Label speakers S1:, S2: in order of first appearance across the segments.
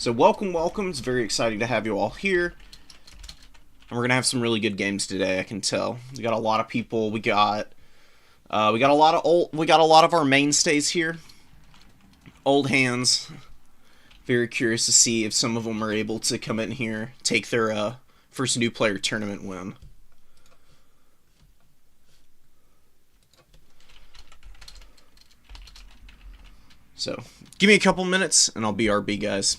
S1: So welcome. It's very exciting to have you all here. And we're gonna have some really good games today. I can tell. We got a lot of people. We got a lot of our mainstays here. Old hands. Very curious to see if some of them are able to come in here, take their first new player tournament win. So, give me a couple minutes and I'll BRB, guys.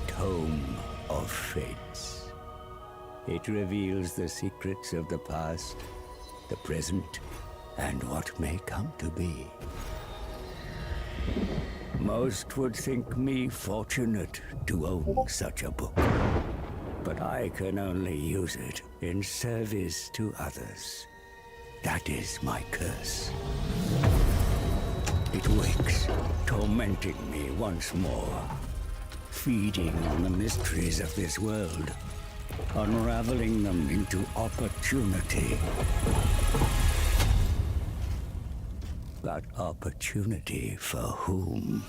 S2: Tome of Fates. It reveals the secrets of the past, the present, and what may come to be. Most would think me fortunate to own such a book, but I can only use it in service to others. That is my curse. It wakes, tormenting me once more. Feeding on the mysteries of this world, unraveling them into opportunity. But opportunity for whom?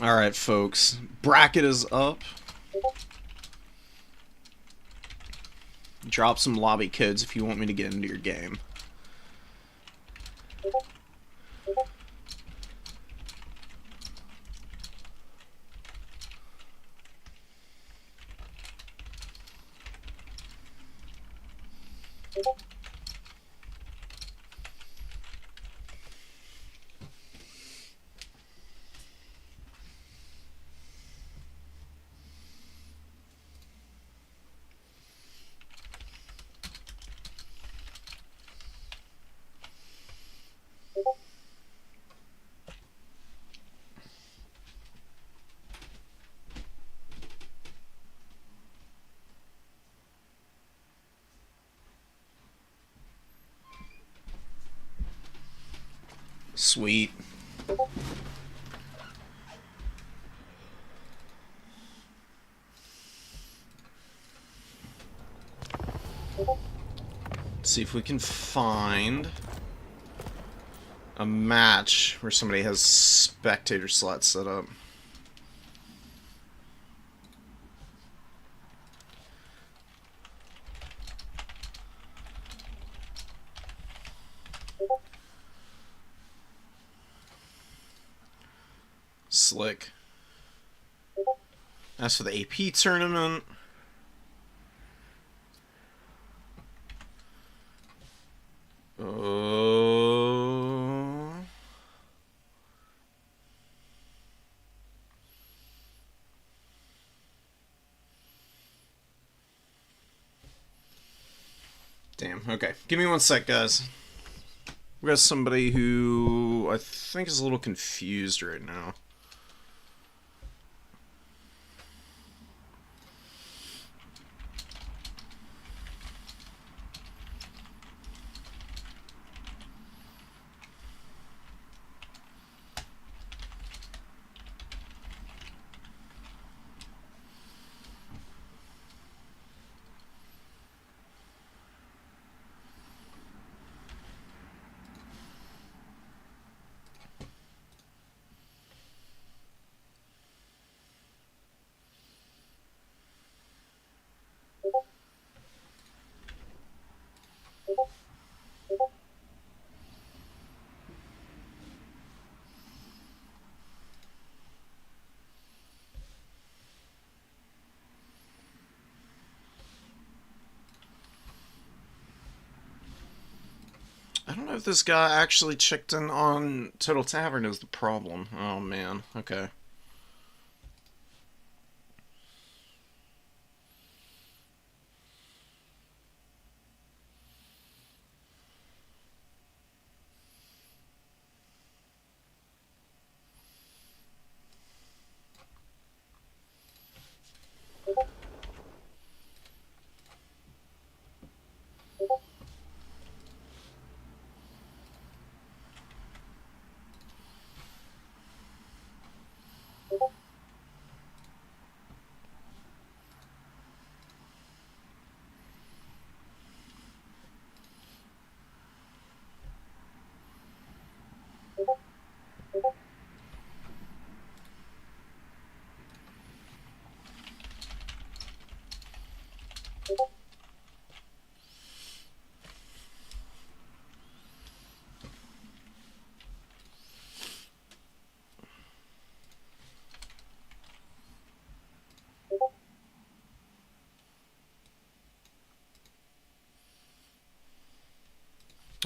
S1: Alright, folks. Bracket is up. Drop some lobby codes if you want me to get into your game. Sweet. Let's see if we can find a match where somebody has spectator slots set up. Slick. As for the AP tournament, damn, okay. Give me 1 sec, guys. We got somebody who I think is a little confused right now. I don't know if this guy actually checked in on Total Tavern is the problem. Oh man, okay.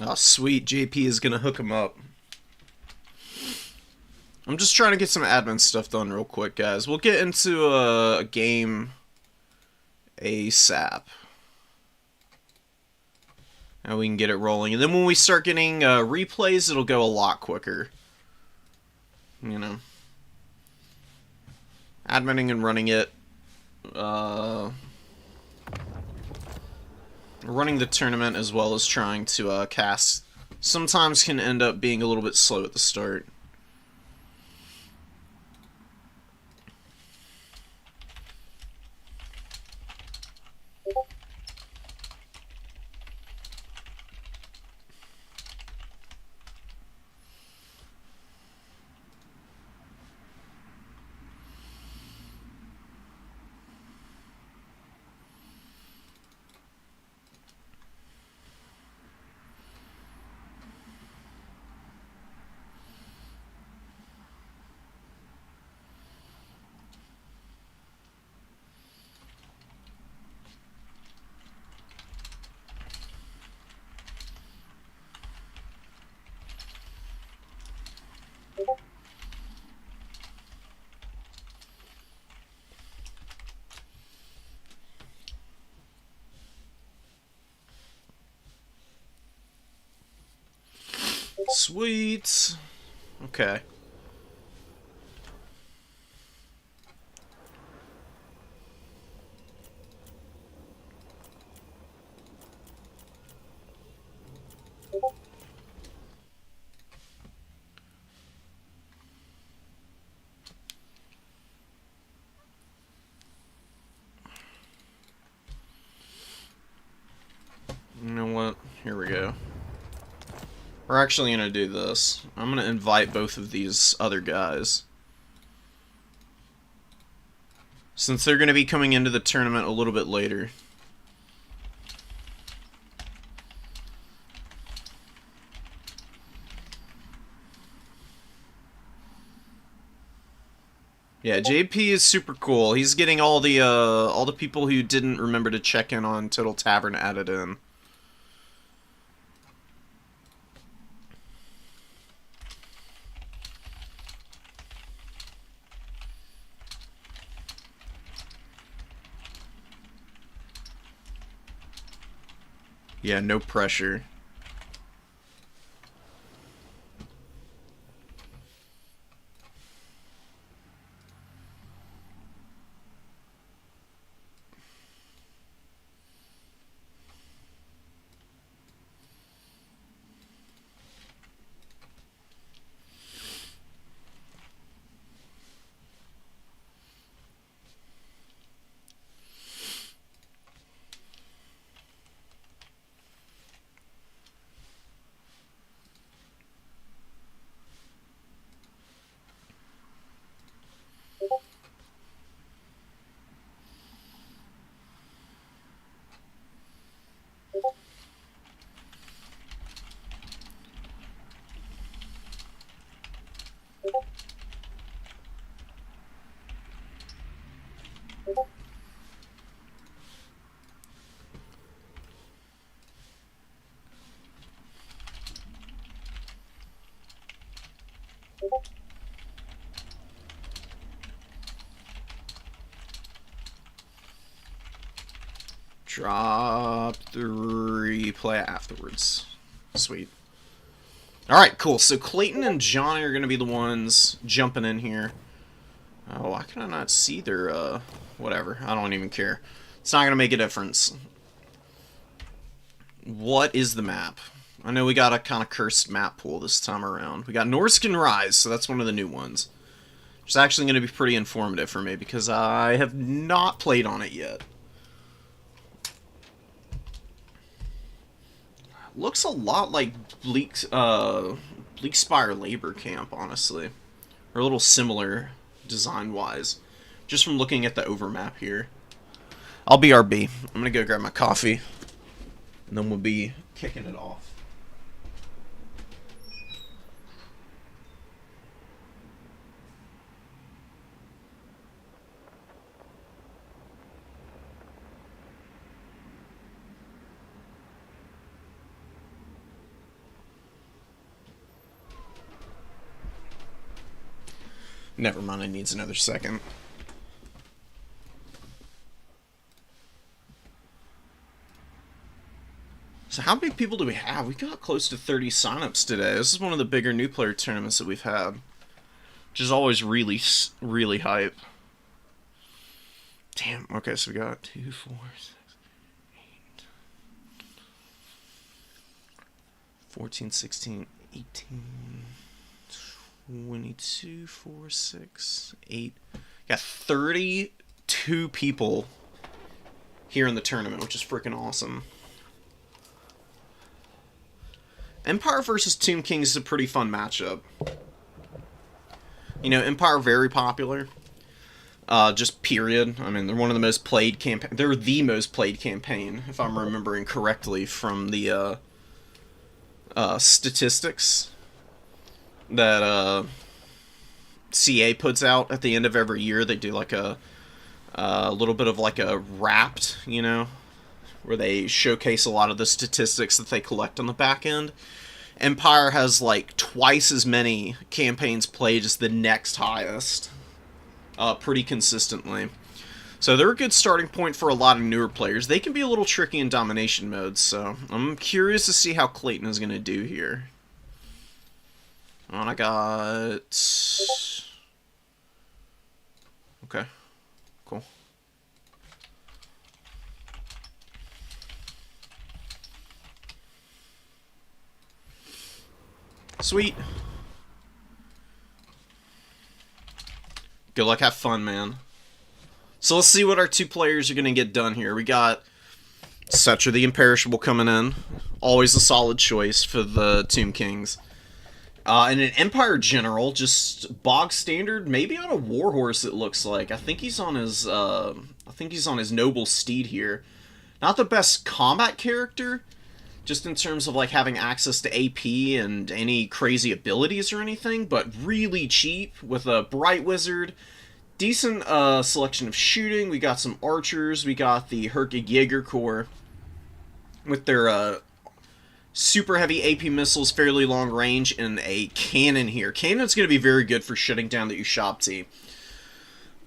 S1: Oh, sweet. JP is gonna hook him up. I'm just trying to get some admin stuff done real quick, guys. We'll get into a game ASAP. And we can get it rolling. And then when we start getting replays, it'll go a lot quicker. You know. Adminning and running it. Running the tournament as well as trying to cast sometimes can end up being a little bit slow at the start. Sweet. Okay. You know what? Here we go. We're actually going to do this. I'm going to invite both of these other guys. Since they're going to be coming into the tournament a little bit later. Yeah, JP is super cool. He's getting all the people who didn't remember to check in on Total Tavern added in. Yeah, no pressure. Drop the replay afterwards. Sweet. Alright, cool. So Clayton and Johnny are going to be the ones jumping in here. Oh, why can I not see their, whatever. I don't even care. It's not going to make a difference. What is the map? I know we got a kind of cursed map pool this time around. We got Norscan Rise, so that's one of the new ones. Which is actually going to be pretty informative for me, because I have not played on it yet. Looks a lot like Bleakspire Labor Camp, honestly. Or a little similar design-wise. Just from looking at the overmap here. I'll BRB. I'm going to go grab my coffee. And then we'll be kicking it off. Never mind, it needs another second. So how many people do we have? We got close to 30 signups today. This is one of the bigger new player tournaments that we've had. Which is always really, really hype. Damn, okay, so we got 2, 4, 6, 8, 14, 16, 18... 22, 4, 6, 8. Got 32 people here in the tournament, which is freaking awesome. Empire versus Tomb Kings is a pretty fun matchup. You know, Empire very popular. Just period. I mean, they're one of the most played campaign. They're the most played campaign, if I'm remembering correctly from the statistics that CA puts out at the end of every year. They do like a little bit of like a Wrapped, you know, where they showcase a lot of the statistics that they collect on the back end. Empire has like twice as many campaigns played as the next highest, pretty consistently. So they're a good starting point for a lot of newer players. They can be a little tricky in domination mode, so I'm curious to see how Clayton is going to do here. And I got... Okay. Cool. Sweet. Good luck, have fun, man. So let's see what our two players are going to get done here. We got Setcher the Imperishable coming in. Always a solid choice for the Tomb Kings. And an Empire General, just bog standard, maybe on a Warhorse it looks like. I think he's on his noble steed here. Not the best combat character, just in terms of like having access to AP and any crazy abilities or anything, but really cheap with a Bright Wizard. Decent selection of shooting. We got some archers. We got the Herkig Jaeger Corps with their super heavy AP missiles, fairly long range, and a cannon here. Cannon's going to be very good for shutting down the Ushabti.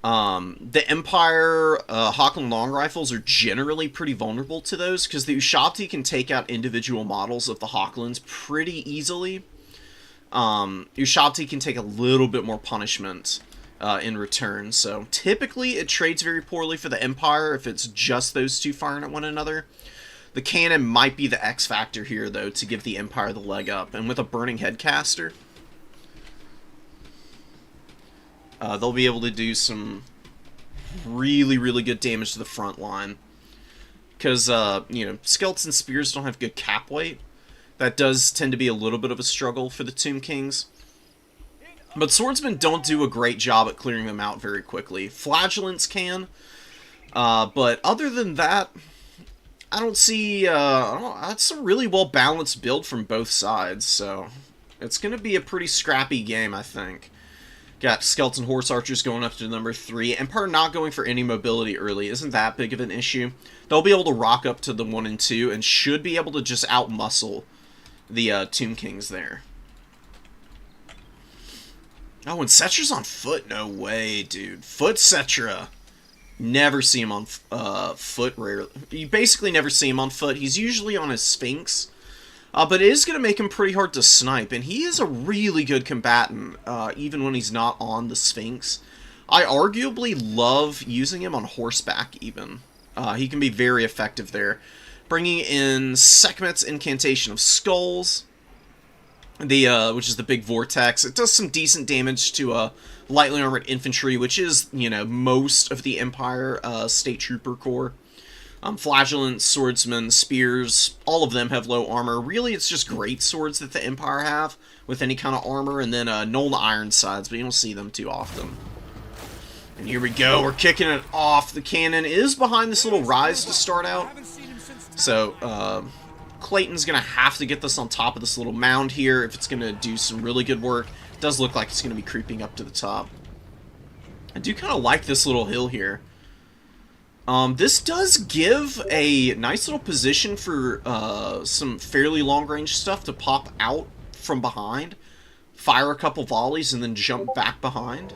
S1: The Empire Hockland long rifles are generally pretty vulnerable to those because the Ushabti can take out individual models of the Hocklands pretty easily. Ushabti can take a little bit more punishment in return, so typically it trades very poorly for the Empire if it's just those two firing at one another. The cannon might be the X factor here, though, to give the Empire the leg up, and with a Burning Headcaster, they'll be able to do some really, really good damage to the front line. Because, you know, Skeleton Spears don't have good cap weight. That does tend to be a little bit of a struggle for the Tomb Kings. But Swordsmen don't do a great job at clearing them out very quickly. Flagellants can. But other than that, I don't see... it's a really well-balanced build from both sides, so... It's going to be a pretty scrappy game, I think. Got Skeleton Horse Archers going up to number 3. Empire not going for any mobility early isn't that big of an issue. They'll be able to rock up to the 1 and 2, and should be able to just out-muscle the Tomb Kings there. Oh, and Setcher's on foot? No way, dude. Foot Settra. Never see him on foot, rarely. You basically never see him on foot. He's usually on his Sphinx. But it is going to make him pretty hard to snipe, and he is a really good combatant, even when he's not on the Sphinx. I arguably love using him on horseback, even. He can be very effective there. Bringing in Sekhmet's Incantation of Skulls, which is the big vortex. It does some decent damage to lightly armored infantry, which is, you know, most of the Empire State Trooper Corps. Flagellants, swordsmen, spears, all of them have low armor. Really, it's just great swords that the Empire have with any kind of armor, and then Nolna Ironsides, but you don't see them too often. And here we go, we're kicking it off. The cannon is behind this little rise to start out. So, Clayton's going to have to get this on top of this little mound here if it's going to do some really good work. It does look like it's going to be creeping up to the top. I do kind of like this little hill here. This does give a nice little position for some fairly long-range stuff to pop out from behind, fire a couple volleys, and then jump back behind.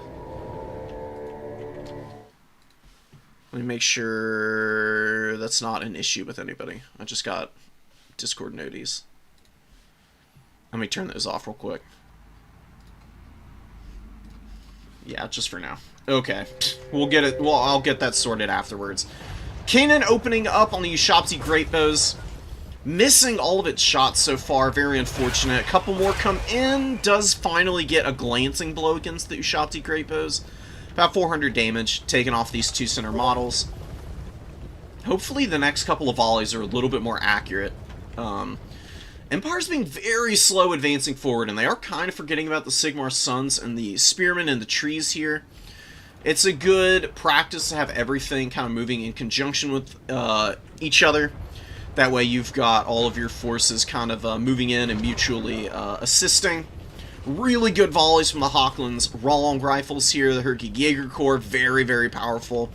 S1: Let me make sure that's not an issue with anybody. I just got Discord noties. Let me turn those off real quick. Yeah, just for now. Okay, we'll get it. Well, I'll get that sorted afterwards. Cannon opening up on the Ushabti Greatbows. Missing all of its shots so far. Very unfortunate. A couple more come in. Does finally get a glancing blow against the Ushabti Greatbows. About 400 damage taken off these two center models. Hopefully the next couple of volleys are a little bit more accurate. Empire's being very slow advancing forward, and they are kind of forgetting about the Sigmar Sons and the Spearmen and the trees here. It's a good practice to have everything kind of moving in conjunction with each other. That way you've got all of your forces kind of moving in and mutually assisting. Really good volleys from the Hocklands. Raw long rifles here, the Herkig Jaeger Corps, very, very powerful.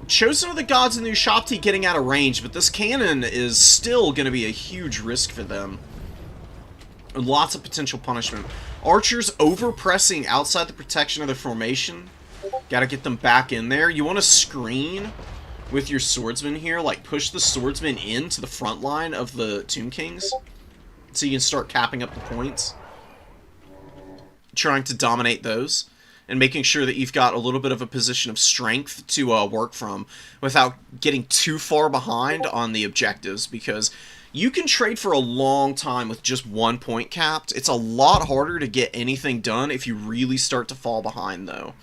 S1: Chosen of the Gods and the Ushabti getting out of range, but this cannon is still going to be a huge risk for them. And lots of potential punishment. Archers overpressing outside the protection of the formation. Gotta get them back in there. You want to screen with your swordsmen here, like push the swordsmen into the front line of the Tomb Kings so you can start capping up the points. trying to dominate those and making sure that you've got a little bit of a position of strength to work from without getting too far behind on the objectives, because you can trade for a long time with just 1 point capped. It's a lot harder to get anything done if you really start to fall behind, though.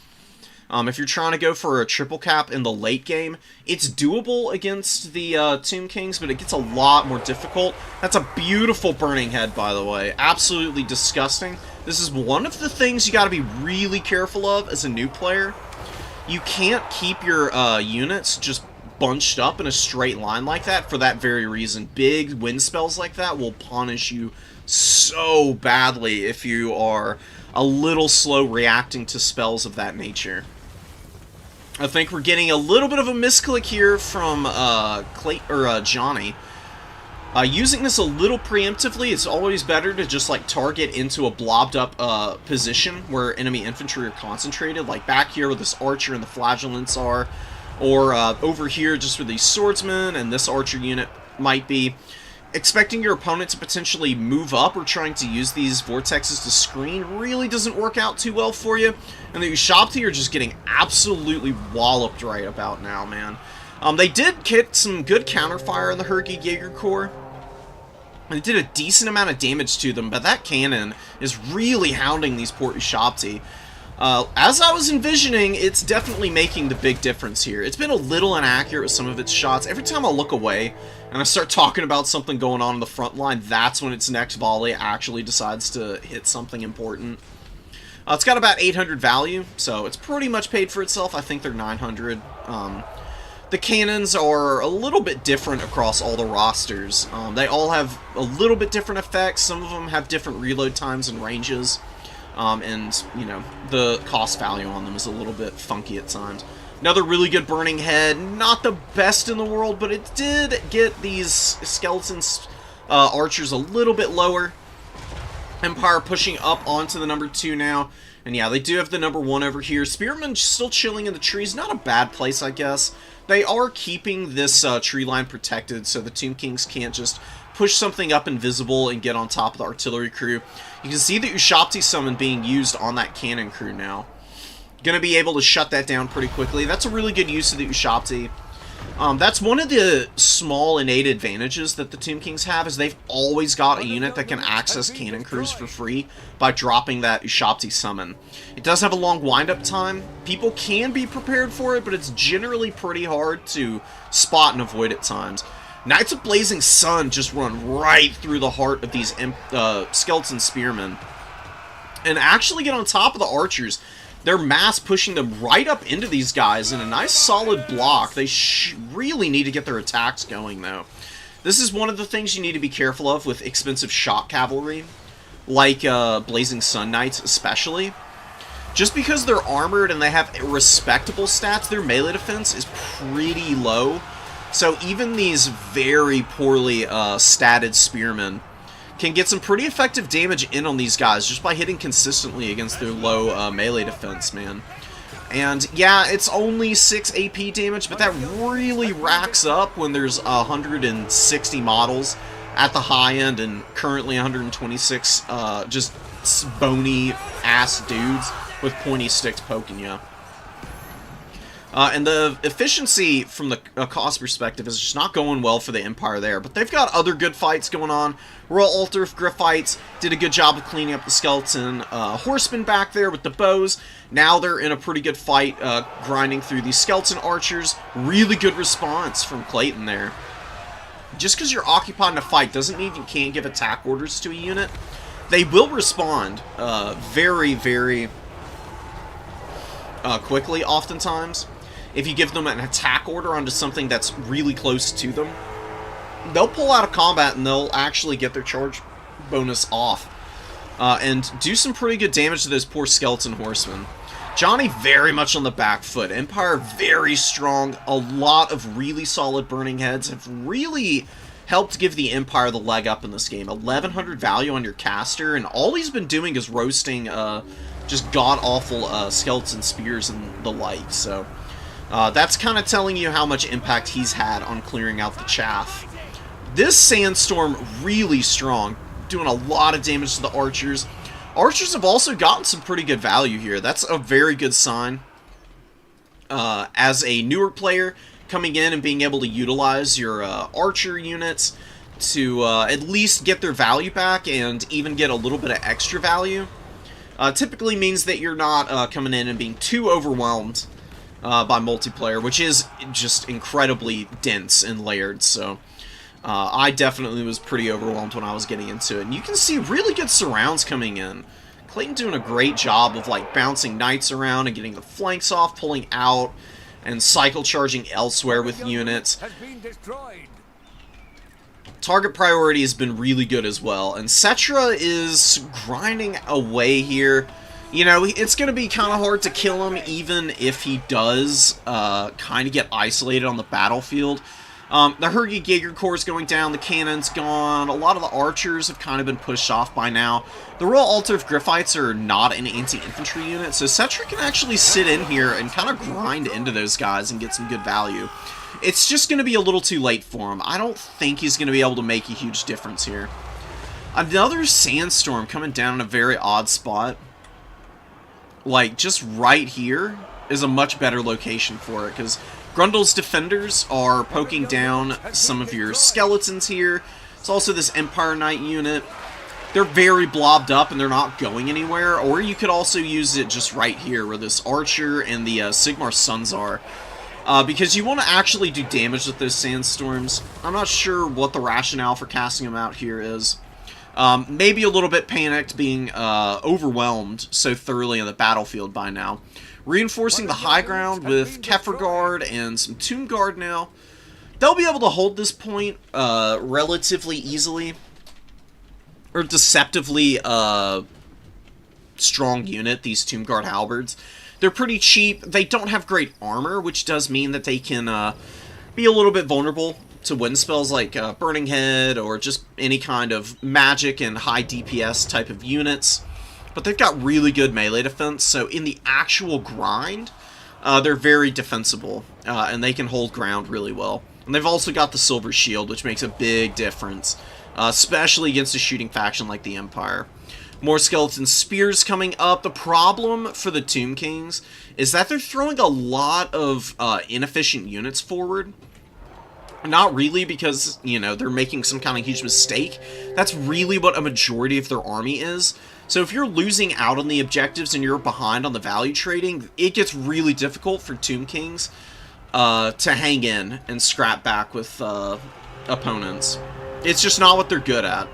S1: If you're trying to go for a triple cap in the late game, it's doable against the Tomb Kings, but it gets a lot more difficult. That's a beautiful burning head, by the way. Absolutely disgusting. This is one of the things you got to be really careful of as a new player. You can't keep your units just bunched up in a straight line like that for that very reason. Big wind spells like that will punish you so badly if you are a little slow reacting to spells of that nature. I think we're getting a little bit of a misclick here from Johnny. Using this a little preemptively, it's always better to just like target into a blobbed up position where enemy infantry are concentrated, like back here where this archer and the flagellants are, or over here just where these swordsmen and this archer unit might be. Expecting your opponent to potentially move up or trying to use these vortexes to screen really doesn't work out too well for you. And the Ushabti are just getting absolutely walloped right about now, man. They did get some good counterfire in the Hergi Jaeger Corps. It did a decent amount of damage to them, but that cannon is really hounding these poor Ushabti. As I was envisioning, it's definitely making the big difference here. It's been a little inaccurate with some of its shots. Every time I look away and I start talking about something going on in the front line, that's when its next volley actually decides to hit something important. It's got about 800 value, so it's pretty much paid for itself. I think they're 900. The cannons are a little bit different across all the rosters. They all have a little bit different effects. Some of them have different reload times and ranges. And, you know, the cost value on them is a little bit funky at times. Another really good burning head. Not the best in the world, but it did get these skeletons, archers a little bit lower. Empire pushing up onto the number 2 now. And yeah, they do have the number 1 over here. Spearmen still chilling in the trees. Not a bad place, I guess. They are keeping this tree line protected, so the Tomb Kings can't just push something up invisible and get on top of the artillery crew. You can see the Ushabti summon being used on that cannon crew now. Gonna be able to shut that down pretty quickly. That's a really good use of the Ushabti. That's one of the small innate advantages that the Tomb Kings have, is they've always got a unit that can access cannon crews for free by dropping that Ushabti summon. It does have a long wind-up time. People can be prepared for it, but it's generally pretty hard to spot and avoid at times. Knights of Blazing Sun just run right through the heart of these skeleton spearmen and actually get on top of the archers. They're mass pushing them right up into these guys in a nice solid block. They really need to get their attacks going, though. This is one of the things you need to be careful of with expensive shock cavalry, like Blazing Sun Knights especially. Just because they're armored and they have respectable stats, their melee defense is pretty low. So even these very poorly statted spearmen can get some pretty effective damage in on these guys just by hitting consistently against their low melee defense, man. And yeah, it's only 6 AP damage, but that really racks up when there's 160 models at the high end and currently 126 just bony ass dudes with pointy sticks poking you. And the efficiency from the cost perspective is just not going well for the Empire there. But they've got other good fights going on. Royal Altar of Griffites did a good job of cleaning up the skeleton horsemen back there with the bows. Now they're in a pretty good fight, grinding through these skeleton archers. Really good response from Clayton there. Just because you're occupied in a fight doesn't mean you can't give attack orders to a unit. They will respond very, very quickly oftentimes. If you give them an attack order onto something that's really close to them, they'll pull out of combat and they'll actually get their charge bonus off. And do some pretty good damage to those poor skeleton horsemen. Johnny very much on the back foot. Empire very strong. A lot of really solid burning heads have really helped give the Empire the leg up in this game. 1100 value on your caster, and all he's been doing is roasting just god-awful skeleton spears and the like. So that's kind of telling you how much impact he's had on clearing out the chaff. This sandstorm really strong, doing a lot of damage to the archers. Archers have also gotten some pretty good value here. That's a very good sign. As a newer player, coming in and being able to utilize your archer units to at least get their value back and even get a little bit of extra value, typically means that you're not coming in and being too overwhelmed by multiplayer, which is just incredibly dense and layered. So I definitely was pretty overwhelmed when I was getting into it. And you can see really good surrounds coming in. Clayton doing a great job of like bouncing knights around and getting the flanks off, pulling out, and cycle charging elsewhere with units. Target priority has been really good as well, and Cetra is grinding away here. You know, it's going to be kind of hard to kill him, even if he does kind of get isolated on the battlefield. The Hergy Jaeger Corps is going down, the cannon's gone, a lot of the archers have kind of been pushed off by now. The Royal Altar of Griffites are not an anti-infantry unit, so Cetra can actually sit in here and kind of grind into those guys and get some good value. It's just going to be a little too late for him. I don't think he's going to be able to make a huge difference here. Another Sandstorm coming down in a very odd spot. Like, just right here is a much better location for it, because Grundle's defenders are poking down some of your skeletons here. It's also this Empire Knight unit. They're very blobbed up and they're not going anywhere, or you could also use it just right here where this Archer and the Sigmar Sons are. Because you want to actually do damage with those Sandstorms. I'm not sure what the rationale for casting them out here is. Maybe a little bit panicked, being overwhelmed so thoroughly on the battlefield by now. Reinforcing the high ground with Kefir Guard and some Tomb Guard now. They'll be able to hold this point relatively easily. Or deceptively strong unit, these Tomb Guard halberds. They're pretty cheap. They don't have great armor, which does mean that they can be a little bit vulnerable to wind spells like Burning Head or just any kind of magic and high DPS type of units. But they've got really good melee defense, so in the actual grind, they're very defensible, and they can hold ground really well. And they've also got the Silver Shield, which makes a big difference, especially against a shooting faction like the Empire. More Skeleton Spears coming up. The problem for the Tomb Kings is that they're throwing a lot of inefficient units forward. Not really because, you know, they're making some kind of huge mistake. That's really what a majority of their army is. So if you're losing out on the objectives and you're behind on the value trading, it gets really difficult for Tomb Kings to hang in and scrap back with opponents. It's just not what they're good at.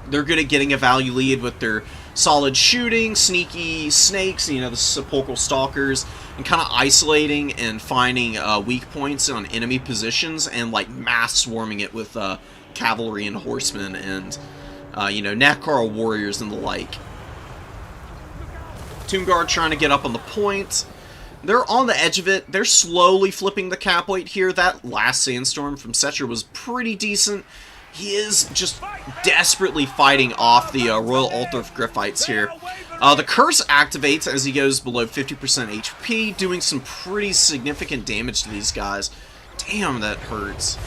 S1: They're good at getting a value lead with their solid shooting, sneaky snakes, you know, the sepulchral stalkers, and kind of isolating and finding weak points on enemy positions and like mass swarming it with cavalry and horsemen and you know, Nakara warriors and the like. Tomb Guard trying to get up on the point. They're on the edge of it. They're slowly flipping the cap weight here. That last Sandstorm from Cetra was pretty decent. He is just desperately fighting off the Royal Altar of Griffites here. The Curse activates as he goes below 50% HP, doing some pretty significant damage to these guys. Damn, that hurts.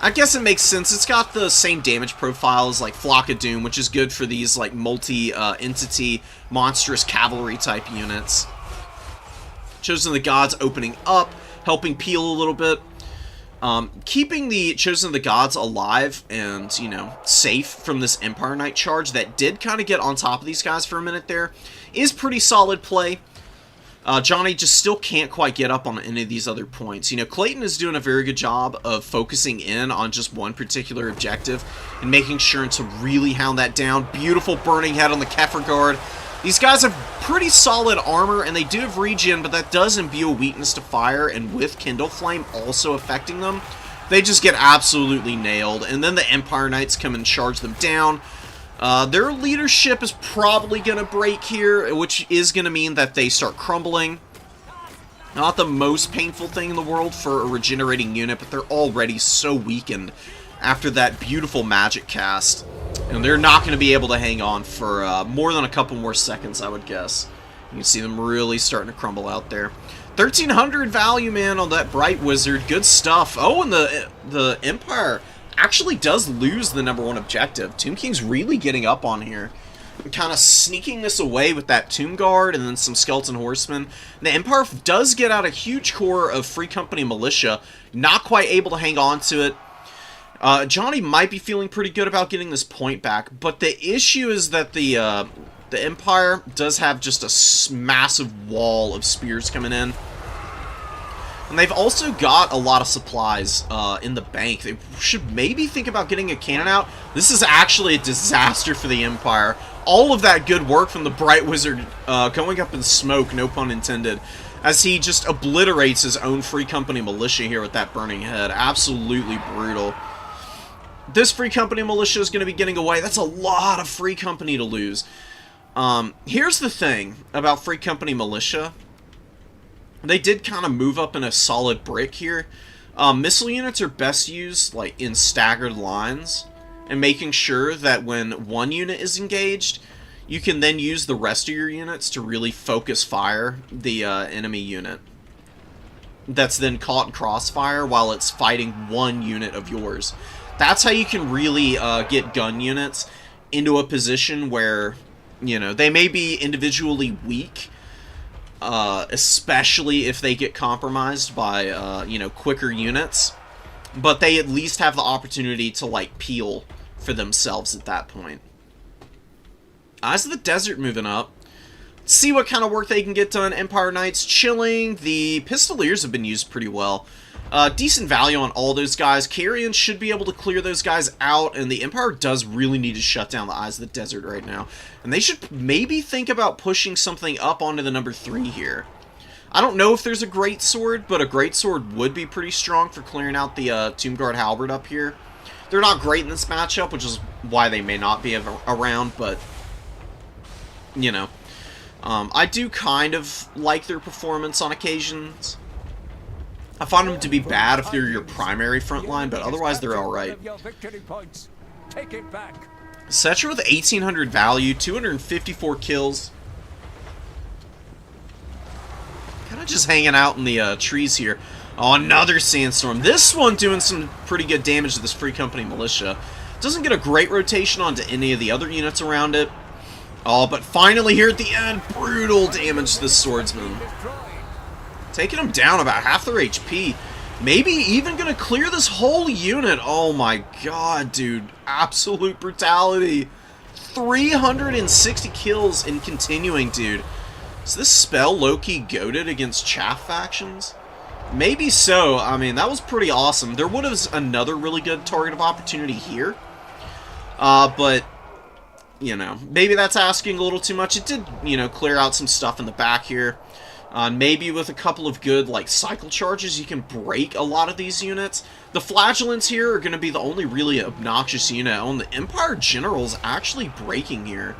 S1: I guess it makes sense. It's got the same damage profile as like Flock of Doom, which is good for these like multi-entity, monstrous cavalry type units. Chosen of the Gods opening up, helping peel a little bit. Keeping the Chosen of the Gods alive and, you know, safe from this Empire Knight charge that did kind of get on top of these guys for a minute there is pretty solid play. Johnny just still can't quite get up on any of these other points. You know, Clayton is doing a very good job of focusing in on just one particular objective and making sure to really hound that down. Beautiful Burning Head on the Kefir Guard. These guys have pretty solid armor, and they do have regen, but that does imbue a weakness to fire, and with Kindle Flame also affecting them, they just get absolutely nailed. And then the Empire Knights come and charge them down. Their leadership is probably going to break here, which is going to mean that they start crumbling. Not the most painful thing in the world for a regenerating unit, but they're already so weakened after that beautiful magic cast. And they're not going to be able to hang on for more than a couple more seconds, I would guess. You can see them really starting to crumble out there. 1,300 value, man, on that Bright Wizard. Good stuff. Oh, and the Empire actually does lose the #1 objective. Tomb King's really getting up on here. Kind of sneaking this away with that Tomb Guard and then some Skeleton Horsemen. The Empire does get out a huge core of Free Company Militia. Not quite able to hang on to it. Johnny might be feeling pretty good about getting this point back, but the issue is that the Empire does have just a massive wall of spears coming in. And they've also got a lot of supplies in the bank. They should maybe think about getting a cannon out. This is actually a disaster for the Empire. All of that good work from the Bright Wizard going up in smoke, no pun intended, as he just obliterates his own Free Company Militia here with that burning head. Absolutely brutal. This Free Company Militia is going to be getting away. That's a lot of Free Company to lose. Here's the thing about Free Company Militia. They did kind of move up in a solid brick here. Missile units are best used like in staggered lines, and making sure that when one unit is engaged, you can then use the rest of your units to really focus fire the enemy unit. That's then caught in crossfire while it's fighting one unit of yours. That's how you can really get gun units into a position where, you know, they may be individually weak, especially if they get compromised by, you know, quicker units. But they at least have the opportunity to, like, peel for themselves at that point. Eyes of the Desert moving up. Let's see what kind of work they can get done. Empire Knights chilling. The Pistoliers have been used pretty well. Decent value on all those guys. Carrion should be able to clear those guys out, and the Empire does really need to shut down the Eyes of the Desert right now. And they should maybe think about pushing something up onto the #3 here. I don't know if there's a Great Sword, but a Great Sword would be pretty strong for clearing out the Tomb Guard Halberd up here. They're not great in this matchup, which is why they may not be around, but, you know. I do kind of like their performance on occasions. I find them to be bad if they're your primary front line, but otherwise they're alright. Setcher with 1800 value, 254 kills. Kind of just hanging out in the trees here. Oh, another Sandstorm. This one doing some pretty good damage to this Free Company Militia. Doesn't get a great rotation onto any of the other units around it. Oh, but finally here at the end, brutal damage to the Swordsman. Taking them down about half their HP. Maybe even going to clear this whole unit. Oh my god, dude. Absolute brutality. 360 kills in continuing, dude. Is this spell low-key goated against chaff factions? Maybe so. I mean, that was pretty awesome. There would have another really good target of opportunity here. But, you know, maybe that's asking a little too much. It did, you know, clear out some stuff in the back here. Maybe with a couple of good, like, cycle charges, you can break a lot of these units. The Flagellants here are going to be the only really obnoxious unit. On the Empire General's actually breaking here.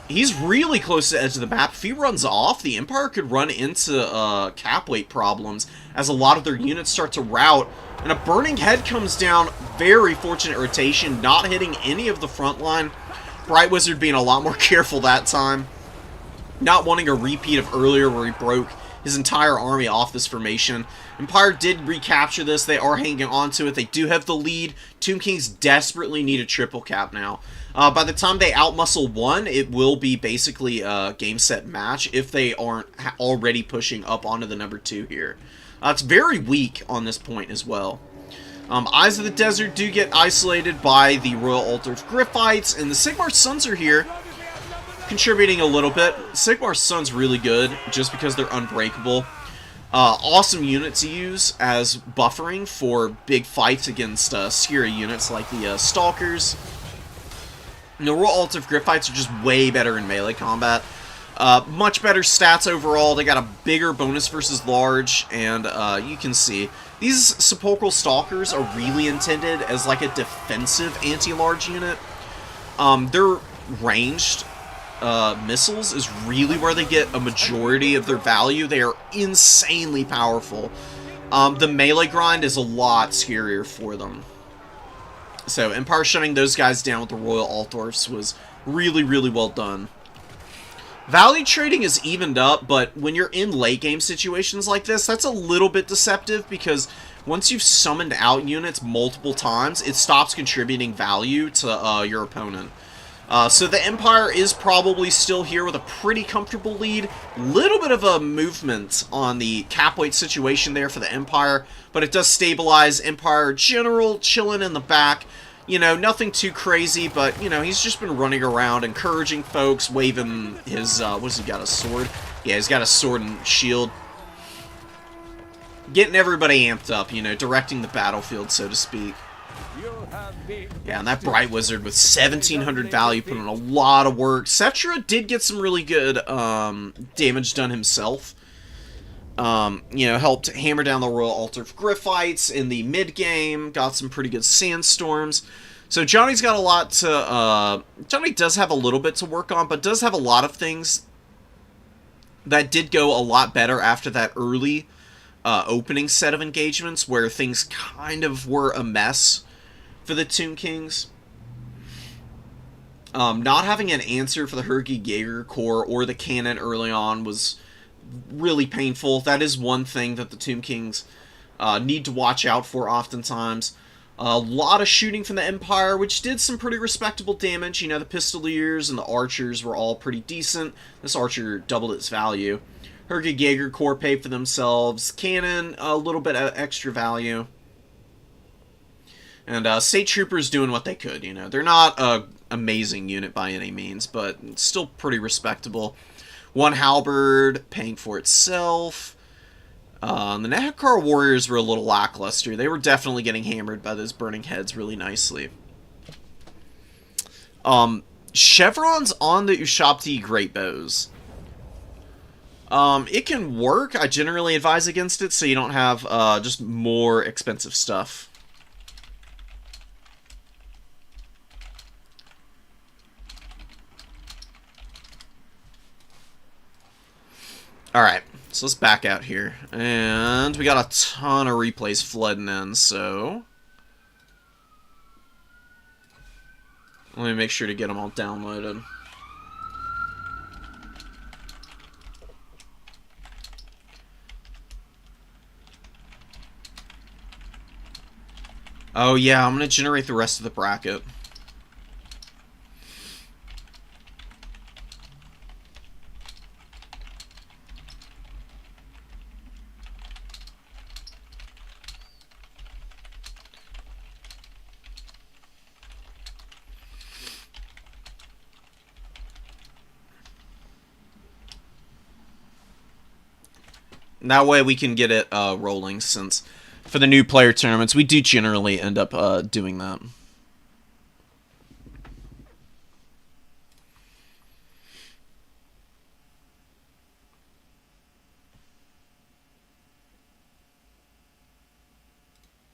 S1: He's really close to the edge of the map. If he runs off, the Empire could run into cap weight problems as a lot of their units start to rout. And a Burning Head comes down. Very fortunate rotation, not hitting any of the front line. Bright Wizard being a lot more careful that time. Not wanting a repeat of earlier where he broke his entire army off this formation. Empire did recapture this. They are hanging on to it. They do have the lead. Tomb Kings desperately need a triple cap now. By the time they outmuscle one, it will be basically a game set match if they aren't already pushing up onto the #2 here. It's very weak on this point as well. Eyes of the Desert do get isolated by the Royal Altar of Griffites, and the Sigmar Sons are here, contributing a little bit. Sigmar Sun's really good, just because they're unbreakable. Awesome unit to use as buffering for big fights against scary units like the Stalkers. And the Royal Altar of Griffites are just way better in melee combat. Much better stats overall. They got a bigger bonus versus large, and you can see these Sepulchral Stalkers are really intended as like a defensive anti-large unit. Their ranged missiles is really where they get a majority of their value. They are insanely powerful. The melee grind is a lot scarier for them. So Empire shutting those guys down with the Royal Altars was really, really well done. Value trading is evened up, but when you're in late game situations like this, that's a little bit deceptive because once you've summoned out units multiple times, it stops contributing value to your opponent. So the Empire is probably still here with a pretty comfortable lead. Little bit of a movement on the cap weight situation there for the Empire, but it does stabilize. Empire General chilling in the back. You know, nothing too crazy, but, you know, he's just been running around, encouraging folks, waving his, what's he got, a sword? Yeah, he's got a sword and shield. Getting everybody amped up, you know, directing the battlefield, so to speak. Yeah, and that Bright Wizard with 1,700 value put in a lot of work. Cetra did get some really good damage done himself. You know, helped hammer down the Royal Altar of Griffites in the mid-game. Got some pretty good Sandstorms. So Johnny's got a lot to... Johnny does have a little bit to work on, but does have a lot of things that did go a lot better after that early opening set of engagements where things kind of were a mess for the Tomb Kings. Not having an answer for the Hergy Jaeger Corps or the cannon early on was really painful. That is one thing that the Tomb Kings need to watch out for oftentimes. A lot of shooting from the Empire, which did some pretty respectable damage. You know, the Pistoliers and the Archers were all pretty decent. This Archer doubled its value. Hergy Jaeger Corps paid for themselves. Cannon, a little bit of extra value. And State Troopers doing what they could, you know. They're not an amazing unit by any means, but still pretty respectable. One Halberd paying for itself. The Nahakar Warriors were a little lackluster. They were definitely getting hammered by those Burning Heads really nicely. Chevrons on the Ushabti Great Bows. It can work. I generally advise against it so you don't have just more expensive stuff. Alright, so let's back out here. And we got a ton of replays flooding in, so... let me make sure to get them all downloaded. Oh yeah, I'm going to generate the rest of the bracket. And that way we can get it rolling, since for the new player tournaments, we do generally end up doing that.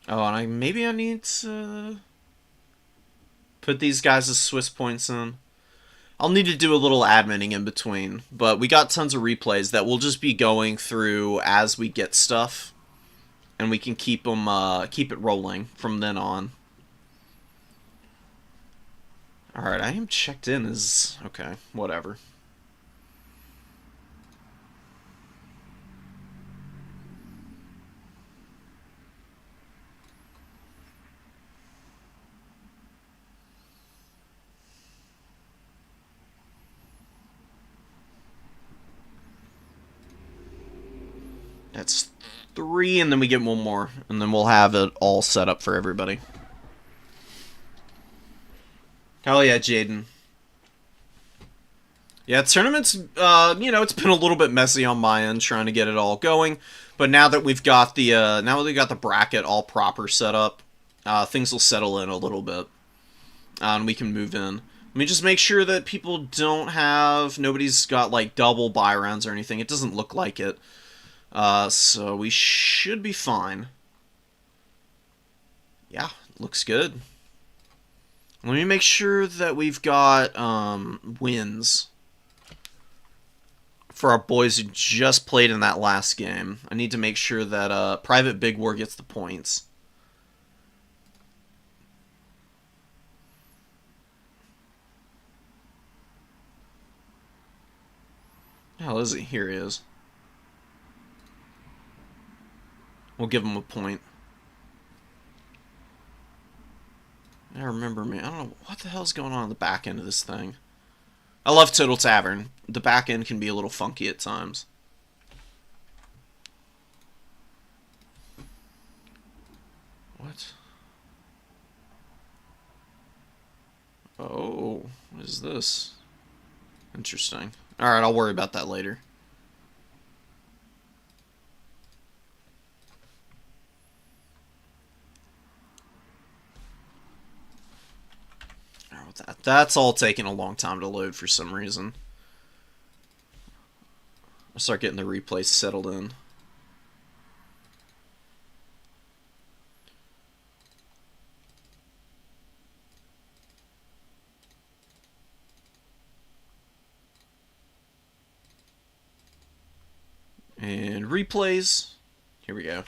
S1: Oh, and maybe I need to put these guys as Swiss points in. I'll need to do a little adminning in between, but we got tons of replays that we'll just be going through as we get stuff, and we can keep them, keep it rolling from then on. Alright, I am checked in as... okay, whatever. That's 3, and then we get one more, and then we'll have it all set up for everybody. Hell yeah, Jaden. Yeah, tournaments, you know, it's been a little bit messy on my end trying to get it all going, but now that we've got the bracket all proper set up, things will settle in a little bit, and we can move in. Let me just make sure that people don't have, nobody's got like double buy rounds or anything. It doesn't look like it. So we should be fine. Yeah, looks good. Let me make sure that we've got wins for our boys who just played in that last game. I need to make sure that Private Big War gets the points. Hell is he? Here he is. We'll give him a point. I remember, man. I don't know what the hell's going on the back end of this thing. I love Total Tavern. The back end can be a little funky at times. What? Oh, what is this? Interesting. Alright, I'll worry about that later. That's all taking a long time to load for some reason. I'll start getting the replays settled in. And replays. Here we go.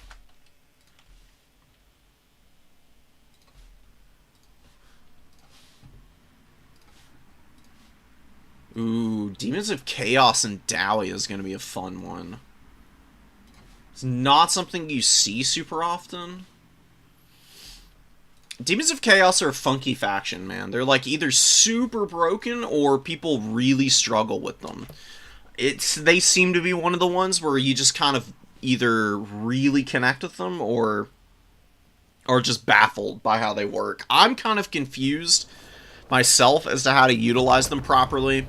S1: Ooh, Demons of Chaos and Dowie is going to be a fun one. It's not something you see super often. Demons of Chaos are a funky faction, man. They're like either super broken or people really struggle with them. They seem to be one of the ones where you just kind of either really connect with them or just baffled by how they work. I'm kind of confused myself as to how to utilize them properly.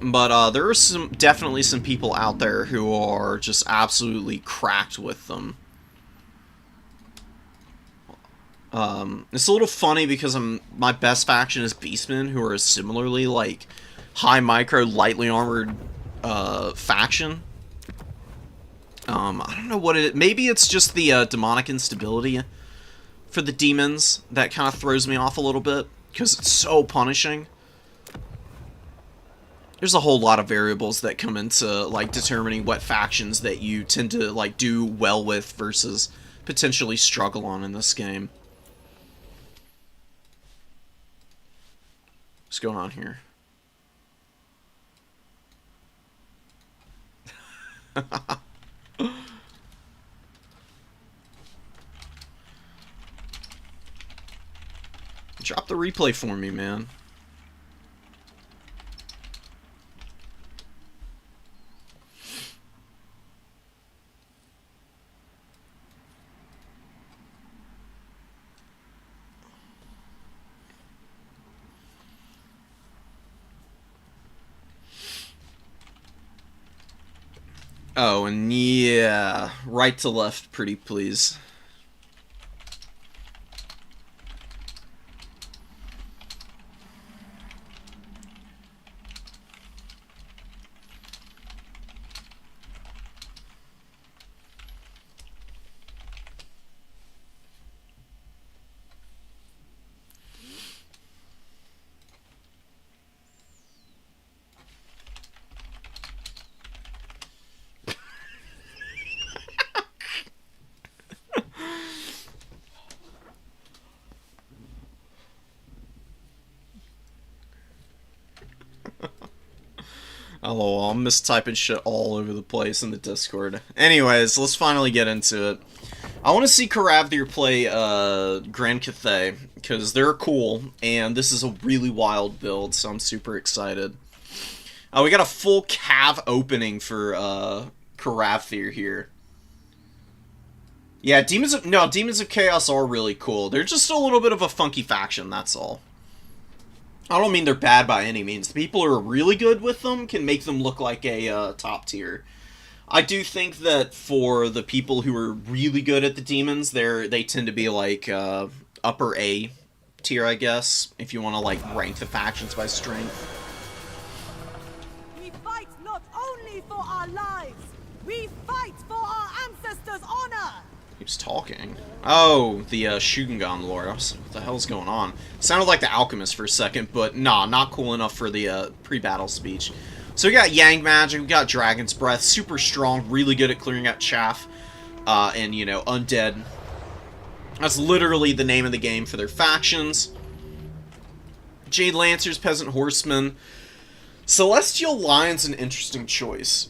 S1: But there are definitely some people out there who are just absolutely cracked with them. It's a little funny because my best faction is Beastmen, who are similarly like high micro, lightly armored faction. I don't know what it is. Maybe it's just the demonic instability for the demons that kind of throws me off a little bit because it's so punishing. There's a whole lot of variables that come into like determining what factions that you tend to like do well with versus potentially struggle on in this game. What's going on here? Drop the replay for me, man. Oh, and yeah, right to left, pretty please. Oh, I'm mistyping shit all over the place in the Discord. Anyways, let's finally get into it. I want to see Karavdir play Grand Cathay, because they're cool, and this is a really wild build, so I'm super excited. We got a full cav opening for Karavdir here. Yeah, Demons of Chaos are really cool. They're just a little bit of a funky faction, that's all. I don't mean they're bad by any means. The people who are really good with them can make them look like a top tier. I do think that for the people who are really good at the demons, they tend to be like upper A tier, I guess, if you want to like rank the factions by strength.
S3: We fight not only for our lives, we fight for our ancestors' honor.
S1: Keeps talking. Oh, the Shugengan lore. I was like, what the hell's going on? Sounded like the Alchemist for a second, but nah, not cool enough for the pre-battle speech. So we got Yang Magic, we got Dragon's Breath, super strong, really good at clearing out chaff, and, you know, Undead. That's literally the name of the game for their factions. Jade Lancers, Peasant Horsemen. Celestial Lion's an interesting choice.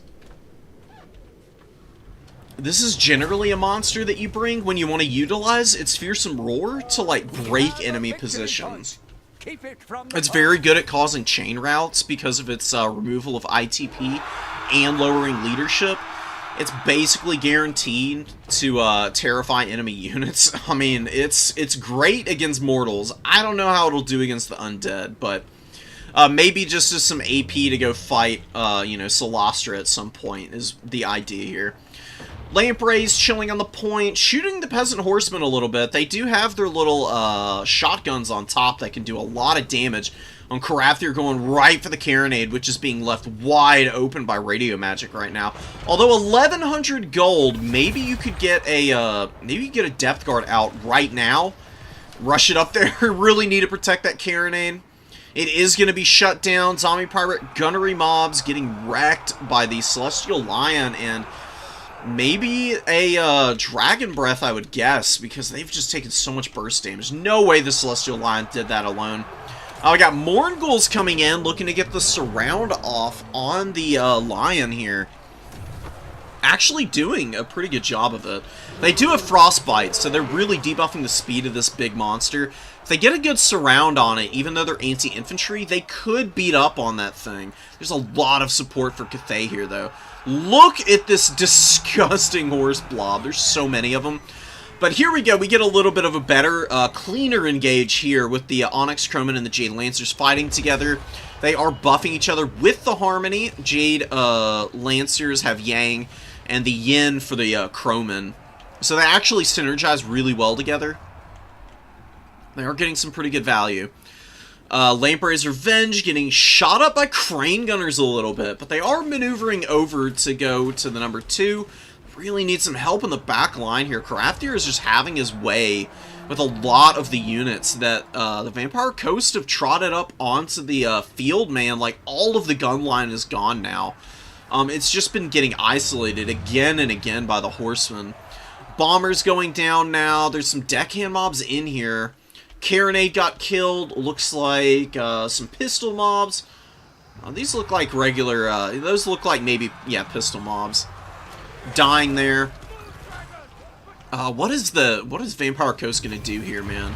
S1: This is generally a monster that you bring when you want to utilize its fearsome roar to, like, break enemy positions. It's very good at causing chain routes because of its removal of ITP and lowering leadership. It's basically guaranteed to terrify enemy units. I mean, it's great against mortals. I don't know how it'll do against the undead, but maybe just as some AP to go fight, you know, Celastra at some point is the idea here. Lampreys chilling on the point, shooting the Peasant Horsemen a little bit. They do have their little shotguns on top that can do a lot of damage. On Karathir going right for the Carronade, which is being left wide open by Radio Magic right now. Although 1,100 gold, maybe you could get a Depth Guard out right now. Rush it up there. Really need to protect that Carronade. It is going to be shut down. Zombie Pirate Gunnery mobs getting wrecked by the Celestial Lion and maybe a Dragon Breath, I would guess, because they've just taken so much burst damage. No way the Celestial Lion did that alone. We got Mournguls coming in, looking to get the surround off on the Lion here. Actually doing a pretty good job of it. They do have Frostbite, so they're really debuffing the speed of this big monster. If they get a good surround on it, even though they're anti-infantry, they could beat up on that thing. There's a lot of support for Cathay here, though. Look at this disgusting horse blob. There's so many of them. But here we go. We get a little bit of a better, cleaner engage here with the Onyx Croman and the Jade Lancers fighting together. They are buffing each other with the Harmony. Jade Lancers have Yang, and the Yin for the Croman. So they actually synergize really well together. They are getting some pretty good value. Lamprey's Revenge getting shot up by Crane Gunners a little bit, but they are maneuvering over to go to the number 2. Really need some help in the back line here. Karathir is just having his way with a lot of the units that the Vampire Coast have trotted up onto the field, man. Like, all of the gun line is gone now. It's just been getting isolated again and again by the Horsemen. Bombers going down now. There's some deckhand mobs in here. Carronade got killed. Looks like some pistol mobs. These look like regular, those look like maybe, yeah, pistol mobs. Dying there. What is Vampire Coast gonna do here, man?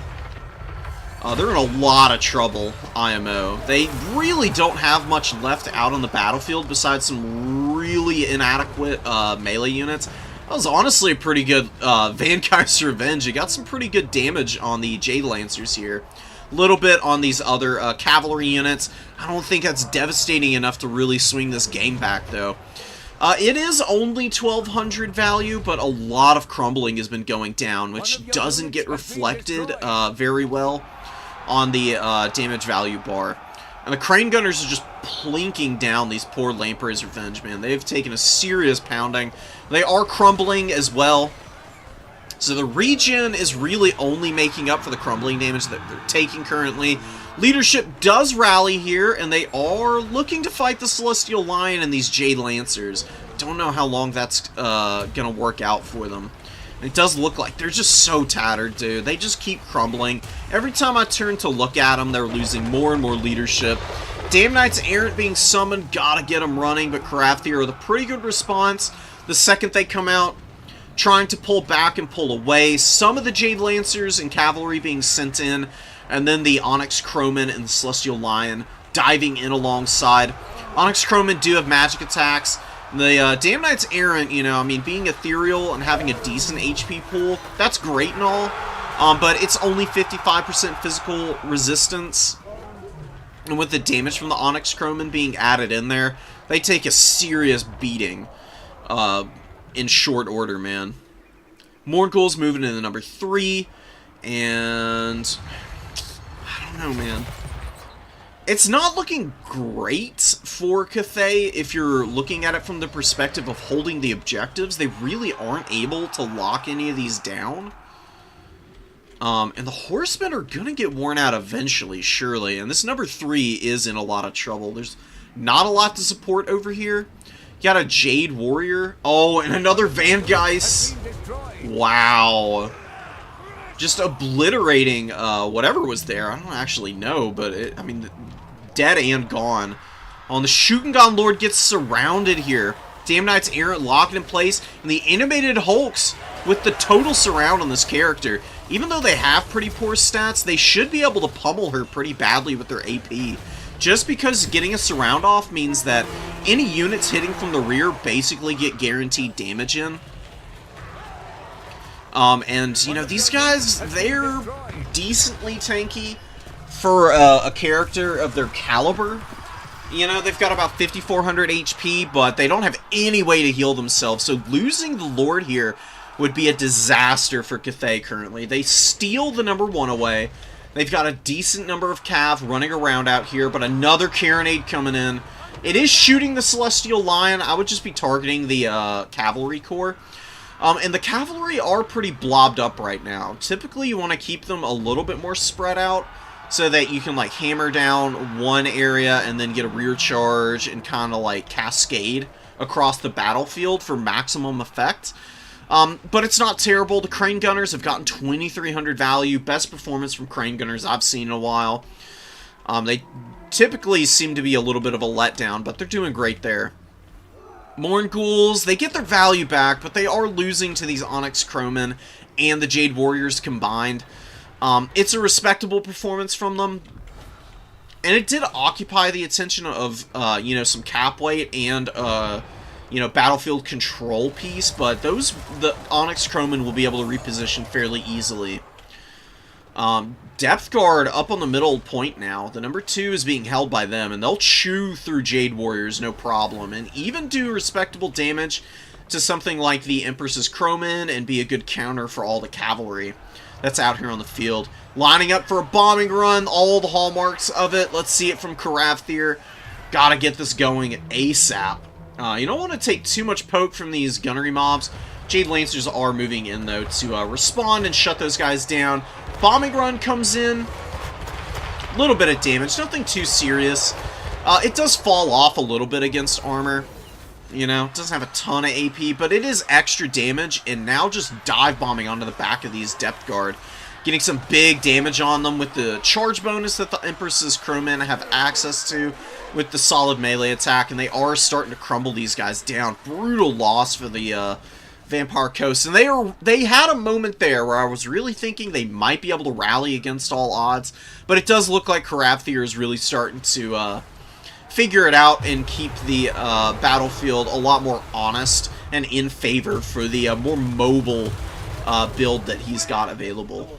S1: They're in a lot of trouble, IMO. They really don't have much left out on the battlefield besides some really inadequate melee units. That was honestly a pretty good Vampires Revenge. It got some pretty good damage on the Jade Lancers here. A little bit on these other cavalry units. I don't think that's devastating enough to really swing this game back, though. It is only 1,200 value, but a lot of crumbling has been going down, which doesn't get reflected very well on the damage value bar. And the Crane Gunners are just plinking down these poor Lamprey's Revenge, man. They've taken a serious pounding. They are crumbling as well. So the regen is really only making up for the crumbling damage that they're taking currently. Leadership does rally here, and they are looking to fight the Celestial Lion and these Jade Lancers. Don't know how long that's going to work out for them. It does look like they're just so tattered, dude. They just keep crumbling. Every time I turn to look at them, they're losing more and more leadership. Damn Knights Errant being summoned, gotta get them running, but Karathir with a pretty good response. The second they come out, trying to pull back and pull away. Some of the Jade Lancers and Cavalry being sent in, and then the Onyx Croman and the Celestial Lion diving in alongside. Onyx Croman do have magic attacks. The Damn Knights Errant, you know, I mean, being ethereal and having a decent HP pool, that's great and all, but it's only 55% physical resistance. And with the damage from the Onyx Croman being added in there, they take a serious beating in short order, man. Mournguls moving into number 3, and I don't know, man. It's not looking great for Cathay if you're looking at it from the perspective of holding the objectives. They really aren't able to lock any of these down. And the Horsemen are going to get worn out eventually, surely. And this number 3 is in a lot of trouble. There's not a lot to support over here. You got a Jade Warrior. Oh, and another Van Geist. Wow. Just obliterating whatever was there. I don't actually know, but I mean, dead and gone. On the Shooting Lord gets surrounded here. Damn Knight's Errant locked in place, and the animated Hulks with the total surround on this character. Even though they have pretty poor stats, they should be able to pummel her pretty badly with their AP. Just because getting a surround off means that any units hitting from the rear basically get guaranteed damage in. And, you know, these guys, they're decently tanky for a character of their caliber. You know, they've got about 5,400 HP, but they don't have any way to heal themselves, so losing the Lord here would be a disaster for Cathay currently. They steal the number 1 away. They've got a decent number of Cav running around out here, but another Carronade coming in. It is shooting the Celestial Lion. I would just be targeting the Cavalry Corps. And the Cavalry are pretty blobbed up right now. Typically, you want to keep them a little bit more spread out, so that you can, like, hammer down one area and then get a rear charge and kind of, like, cascade across the battlefield for maximum effect. But it's not terrible. The Crane Gunners have gotten 2,300 value. Best performance from Crane Gunners I've seen in a while. They typically seem to be a little bit of a letdown, but they're doing great there. Morn Ghouls, they get their value back, but they are losing to these Onyx Crowmen and the Jade Warriors combined. It's a respectable performance from them, and it did occupy the attention of, you know, some cap weight and, you know, battlefield control piece, but the Onyx Crowmen will be able to reposition fairly easily. Depth Guard up on the middle point now. The number 2 is being held by them, and they'll chew through Jade Warriors no problem, and even do respectable damage to something like the Empress's Crowmen, and be a good counter for all the cavalry that's out here on the field. Lining up for a bombing run, all the hallmarks of it. Let's see it from Karathir. Gotta get this going ASAP. You don't want to take too much poke from these gunnery mobs. Jade Lancers are moving in, though, to respond and shut those guys down. Bombing run comes in. A little bit of damage, nothing too serious. It does fall off a little bit against armor. You know, it doesn't have a ton of AP, but it is extra damage, and now just dive bombing onto the back of these Depth Guard. Getting some big damage on them with the charge bonus that the Empress's Crowmen have access to with the solid melee attack, and they are starting to crumble these guys down. Brutal loss for the Vampire Coast, and they had a moment there where I was really thinking they might be able to rally against all odds, but it does look like Karathir is really starting to figure it out and keep the battlefield a lot more honest and in favor for the more mobile build that he's got available.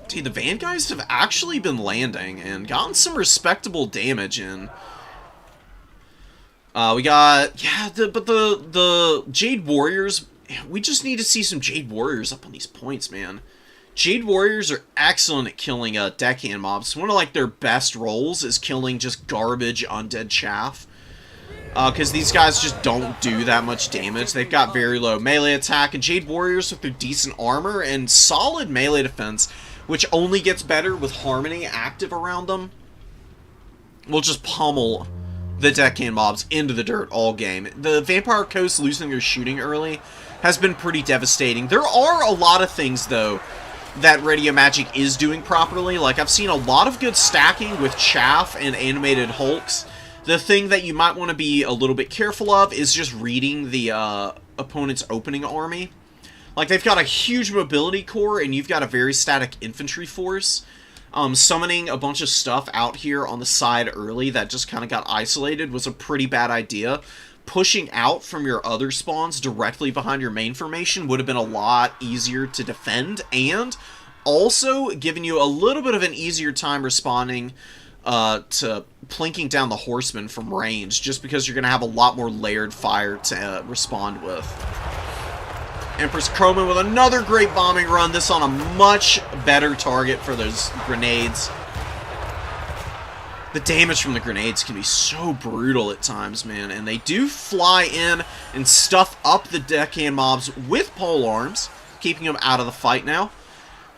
S1: Dude, the Van guys have actually been landing and gotten some respectable damage in. We got, yeah, but the Jade Warriors, we just need to see some Jade Warriors up on these points, man. Jade Warriors are excellent at killing deckhand mobs. One of, like, their best roles is killing just garbage undead chaff. Because these guys just don't do that much damage. They've got very low melee attack, and Jade Warriors with their decent armor and solid melee defense, which only gets better with Harmony active around them, will just pummel the deckhand mobs into the dirt all game. The Vampire Coast losing their shooting early has been pretty devastating. There are a lot of things, though, that Radio Magic is doing properly. Like, I've seen a lot of good stacking with Chaff and animated Hulks. The thing that you might want to be a little bit careful of is just reading the opponent's opening army. Like, they've got a huge mobility core, and you've got a very static infantry force. Summoning a bunch of stuff out here on the side early that just kind of got isolated was a pretty bad idea. Pushing out from your other spawns directly behind your main formation would have been a lot easier to defend, and also giving you a little bit of an easier time responding to plinking down the horsemen from range, just because you're going to have a lot more layered fire to respond with. Empress Crowman with another great bombing run, this on a much better target for those grenades. The damage from the grenades can be so brutal at times, man, and they do fly in and stuff up the deckhand mobs with pole arms, keeping them out of the fight now.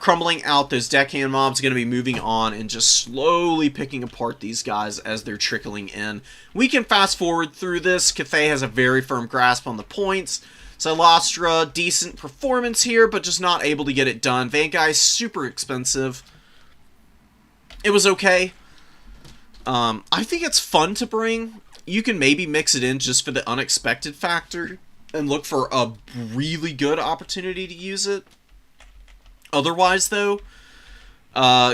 S1: Crumbling out those deckhand mobs, going to be moving on and just slowly picking apart these guys as they're trickling in. We can fast forward through this. Cathay has a very firm grasp on the points. Silastra, decent performance here, but just not able to get it done. Van Guy's super expensive. It was okay. I think it's fun to bring. You can maybe mix it in just for the unexpected factor and look for a really good opportunity to use it. Otherwise, though,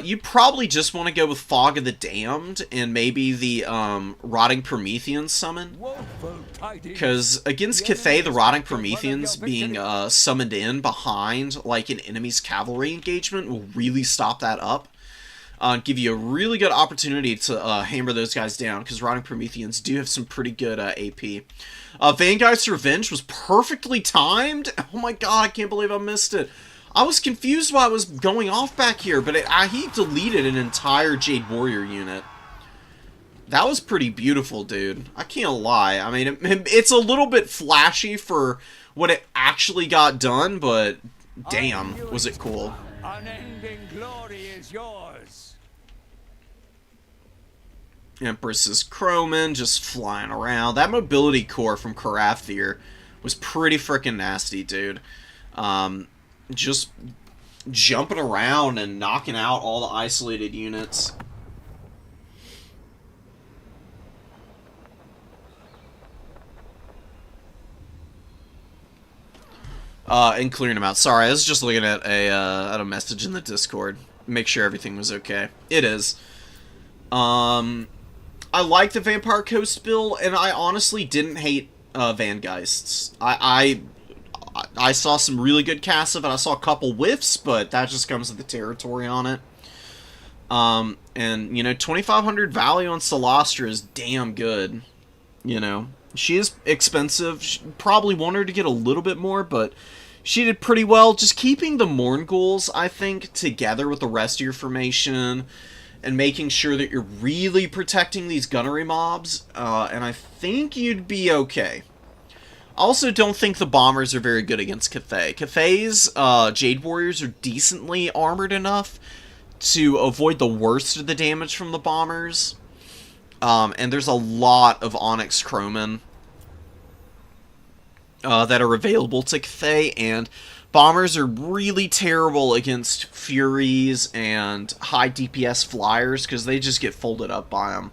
S1: you probably just want to go with Fog of the Damned and maybe the Rotting Promethean summon. Because against Cathay, the Rotting Prometheans being summoned in behind like an enemy's cavalry engagement will really stop that up. Give you a really good opportunity to hammer those guys down, because Rotting Prometheans do have some pretty good AP. Vanguard's Revenge was perfectly timed. Oh my god, I can't believe I missed it. I was confused why it was going off back here, but he deleted an entire Jade Warrior unit. That was pretty beautiful, dude. I can't lie. I mean, it's a little bit flashy for what it actually got done, but damn, was it cool.
S2: Unending glory is yours.
S1: Empress's Croman just flying around. That mobility core from Karathir was pretty freaking nasty, dude. Just jumping around and knocking out all the isolated units. And clearing them out. Sorry, I was just looking at a message in the Discord. Make sure everything was okay. It is. I like the Vampire Coast build, and I honestly didn't hate Vangeists. I saw some really good casts of it. I saw a couple whiffs, but that just comes with the territory on it. And, you know, 2,500 value on Celastra is damn good. You know, she is expensive. She probably want her to get a little bit more, but she did pretty well. Just keeping the Morn Ghouls, I think, together with the rest of your formation, and making sure that you're really protecting these gunnery mobs, and I think you'd be okay. I also don't think the bombers are very good against Cathay. Cathay's Jade Warriors are decently armored enough to avoid the worst of the damage from the bombers, and there's a lot of Onyx Croman that are available to Cathay, and bombers are really terrible against Furies and high DPS flyers because they just get folded up by them.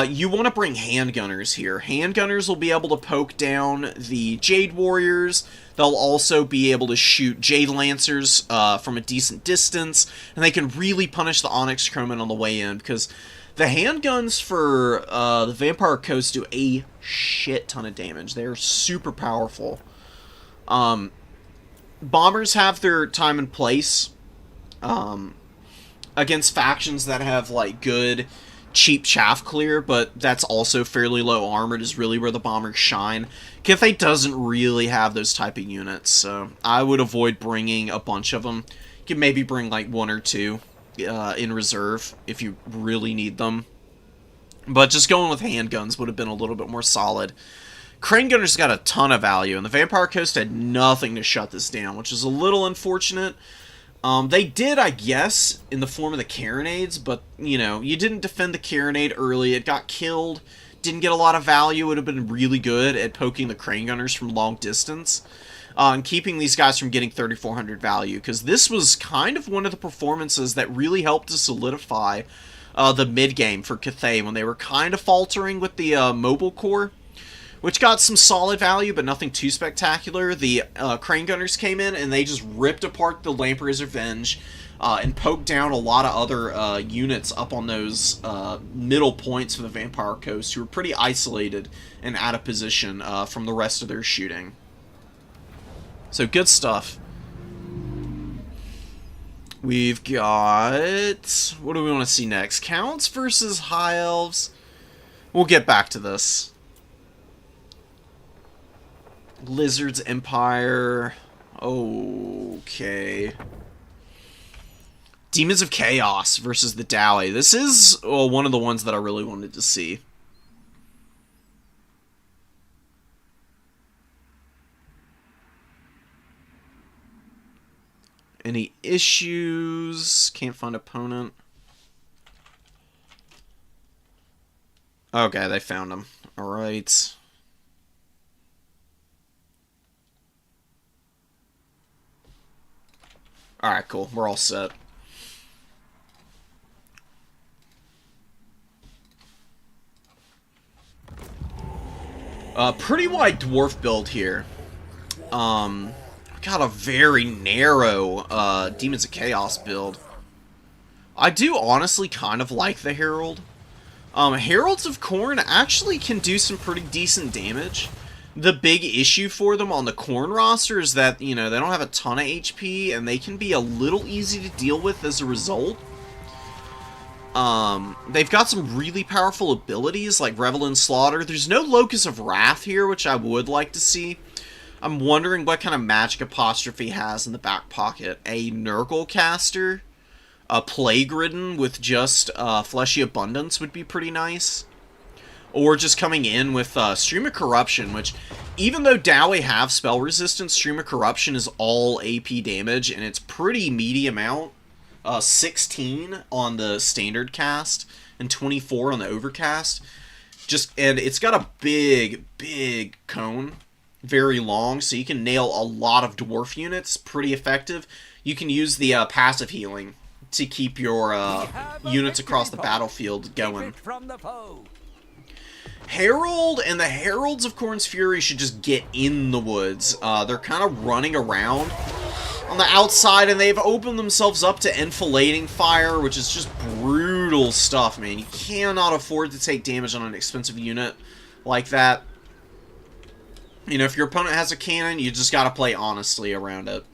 S1: You want to bring handgunners here. Handgunners will be able to poke down the Jade Warriors. They'll also be able to shoot Jade Lancers from a decent distance, and they can really punish the Onyx Croman on the way in, because the handguns for the Vampire Coast do a shit ton of damage. They're super powerful. Bombers have their time and place against factions that have like good cheap chaff clear, but that's also fairly low armored is really where the bombers shine. Cathay doesn't really have those type of units, so I would avoid bringing a bunch of them. You can maybe bring like one or two in reserve if you really need them, but just going with handguns would have been a little bit more solid. Crane Gunner's got a ton of value, and the Vampire Coast had nothing to shut this down, which is a little unfortunate. They did, I guess, in the form of the Carronades, but, you know, you didn't defend the Carronade early. It got killed, didn't get a lot of value. It would have been really good at poking the Crane Gunners from long distance, and keeping these guys from getting 3,400 value, because this was kind of one of the performances that really helped to solidify the mid-game for Cathay when they were kind of faltering with the mobile core, which got some solid value, but nothing too spectacular. The Crane Gunners came in, and they just ripped apart the Lamprey's Revenge, and poked down a lot of other units up on those middle points for the Vampire Coast, who were pretty isolated and out of position from the rest of their shooting. So, good stuff. We've got... what do we want to see next? Counts versus High Elves. We'll get back to this. Lizard's Empire. Okay. Demons of Chaos versus the Dowie. This is one of the ones that I really wanted to see. Any issues? Can't find opponent. Okay, they found him. Alright. Alright, cool. We're all set. Pretty wide dwarf build here. Got a very narrow Demons of Chaos build. I do honestly kind of like the Herald. Heralds of Khorne actually can do some pretty decent damage. The big issue for them on the Khorne roster is that, you know, they don't have a ton of HP, and they can be a little easy to deal with as a result. They've got some really powerful abilities, like Revel in Slaughter. There's no Locus of Wrath here, which I would like to see. I'm wondering what kind of magic Apostrophe has in the back pocket. A Nurgle caster? A Plague Ridden with just Fleshy Abundance would be pretty nice. Or just coming in with Stream of Corruption, which, even though Dowey have spell resistance, Stream of Corruption is all AP damage, and it's pretty meaty amount. 16 on the standard cast, and 24 on the overcast. And it's got a big cone. Very long, so you can nail a lot of dwarf units. Pretty effective. You can use the passive healing to keep your units across the battlefield going. Herald and the Heralds of Khorne's Fury should just get in the woods. They're kind of running around on the outside, and they've opened themselves up to enfilading fire, which is just brutal stuff, man. You cannot afford to take damage on an expensive unit like that. You know, if your opponent has a cannon, you just gotta play honestly around it.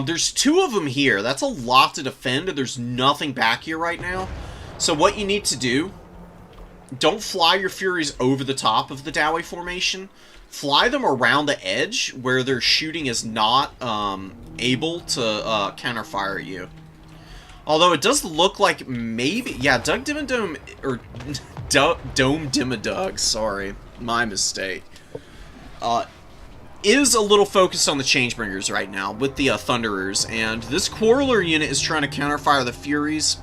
S1: There's 2 of them here. That's a lot to defend, and there's nothing back here right now. So what you need to do, don't fly your Furies over the top of the Dowey formation. Fly them around the edge where their shooting is not able to counterfire you. Although it does look like maybe... Yeah, Doug Dimmadome... Or Dome Dimmadug, sorry. My mistake. Is a little focused on the Changebringers right now with the Thunderers. And this Quarreler unit is trying to counterfire the Furies.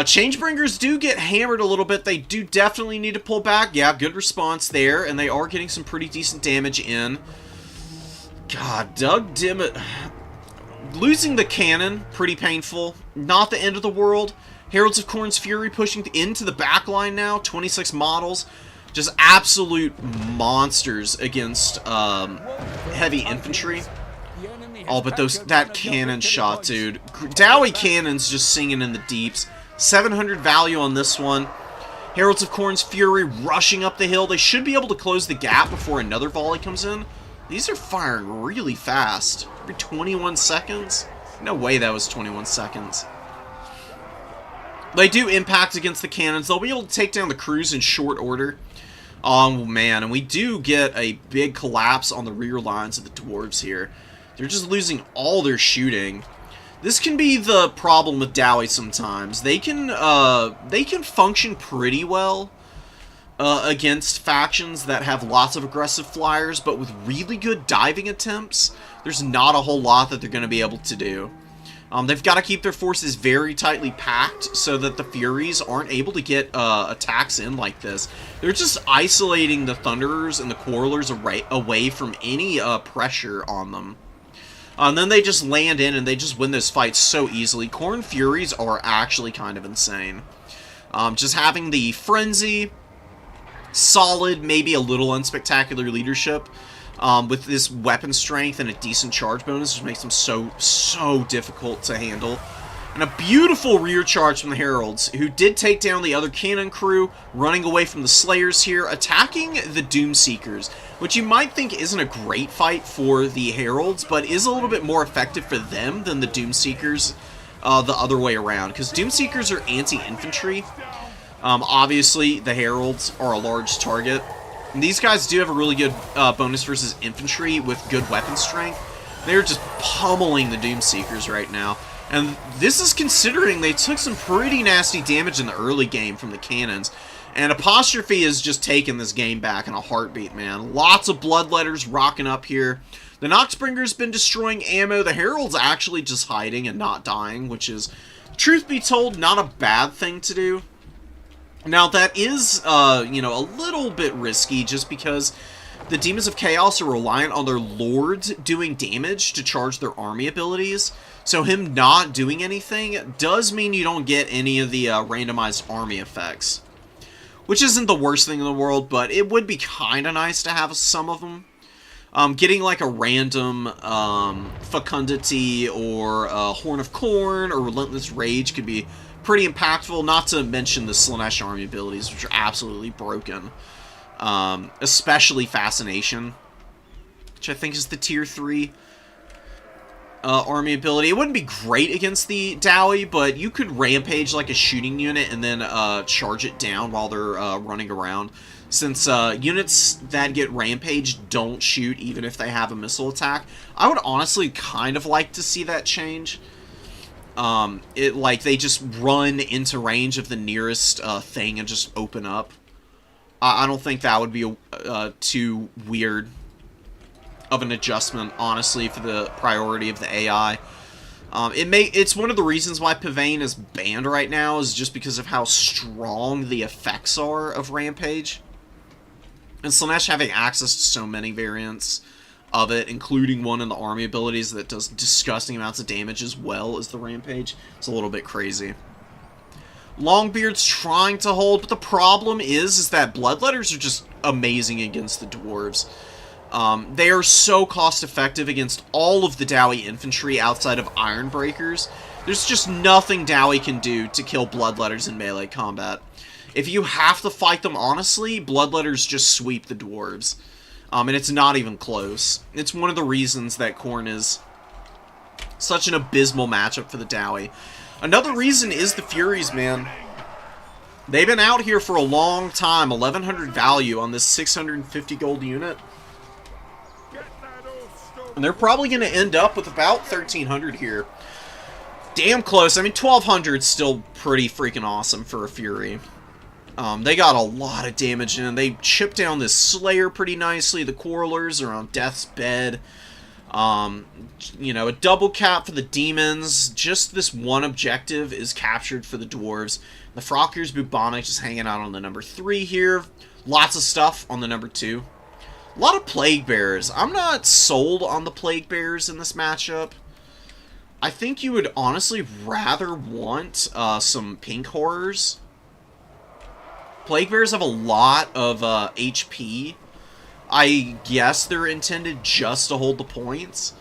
S1: Changebringers do get hammered a little bit. They do definitely need to pull back. Yeah, good response there. And they are getting some pretty decent damage in. God, Doug Dimmet... Losing the cannon, pretty painful. Not the end of the world. Heralds of Khorne's Fury pushing into the back line now. 26 models. Just absolute monsters against heavy infantry. Oh, but that cannon shot, dude. Dowey cannon's just singing in the deeps. 700 value on this one. Heralds of Khorne's Fury rushing up the hill. They should be able to close the gap before another volley comes in. These are firing really fast. Every 21 seconds? No way that was 21 seconds. They do impact against the cannons. They'll be able to take down the crews in short order. Oh, man. And we do get a big collapse on the rear lines of the dwarves here. They're just losing all their shooting. This can be the problem with Dowey sometimes. They can function pretty well against factions that have lots of aggressive flyers, but with really good diving attempts, there's not a whole lot that they're going to be able to do. They've got to keep their forces very tightly packed so that the Furies aren't able to get attacks in like this. They're just isolating the Thunderers and the Quarrelers away from any pressure on them. And then they just land in and they just win those fights so easily. Khorne Furies are actually kind of insane. Just having the Frenzy, solid, maybe a little unspectacular leadership, with this weapon strength and a decent charge bonus, which makes them so difficult to handle. And a beautiful rear charge from the Heralds, who did take down the other cannon crew, running away from the Slayers here, attacking the Doomseekers, which you might think isn't a great fight for the Heralds, but is a little bit more effective for them than the Doomseekers the other way around, because Doomseekers are anti-infantry. Obviously, the Heralds are a large target. And these guys do have a really good bonus versus infantry with good weapon strength. They're just pummeling the Doomseekers right now. And this is considering they took some pretty nasty damage in the early game from the cannons. And Apostrophe has just taken this game back in a heartbeat, man. Lots of Bloodletters rocking up here. The Noxbringer's been destroying ammo. The Herald's actually just hiding and not dying, which is, truth be told, not a bad thing to do. Now, that is, you know, a little bit risky just because the Demons of Chaos are reliant on their lords doing damage to charge their army abilities. So him not doing anything does mean you don't get any of the randomized army effects. which isn't the worst thing in the world, but it would be kind of nice to have some of them. Getting like a random Fecundity or Horn of Corn or Relentless Rage could be pretty impactful, not to mention the Slaanesh army abilities, which are absolutely broken. Especially Fascination, which I think is the tier 3 army ability. It wouldn't be great against the Dowie, but you could rampage like a shooting unit and then charge it down while they're running around. Since units that get rampaged don't shoot even if they have a missile attack, I would honestly kind of like to see that change. Like they just run into range of the nearest thing and just open up. I don't think that would be too weird of an adjustment, honestly, for the priority of the AI. It's one of the reasons why Pavane is banned right now, is just because of how strong the effects are of Rampage. And Slaanesh having access to so many variants of it, including one in the army abilities that does disgusting amounts of damage as well as the Rampage, it's a little bit crazy. Longbeard's trying to hold, but the problem is that Bloodletters are just amazing against the Dwarves. They are so cost-effective against all of the Dowie infantry outside of Ironbreakers. There's just nothing Dowie can do to kill Bloodletters in melee combat. If you have to fight them honestly, Bloodletters just sweep the Dwarves. And it's not even close. It's one of the reasons that Khorne is such an abysmal matchup for the Dowie. Another reason is the Furies, man. They've been out here for a long time. 1100 value on this 650 gold unit. And they're probably going to end up with about 1300 here. Damn close. I mean, 1200 is still pretty freaking awesome for a Fury. They got a lot of damage in. They chipped down this Slayer pretty nicely. The Quarrelers are on death's bed. You know, a double cap for the Demons. Just this one objective is captured for the Dwarves. The Frockers, Bubonic just hanging out on the number 3 here. Lots of stuff on the number 2. A lot of Plague Bearers. I'm not sold on the Plague Bearers in this matchup. I think you would honestly rather want some Pink Horrors. Plague Bearers have a lot of HP. I guess they're intended just to hold the points.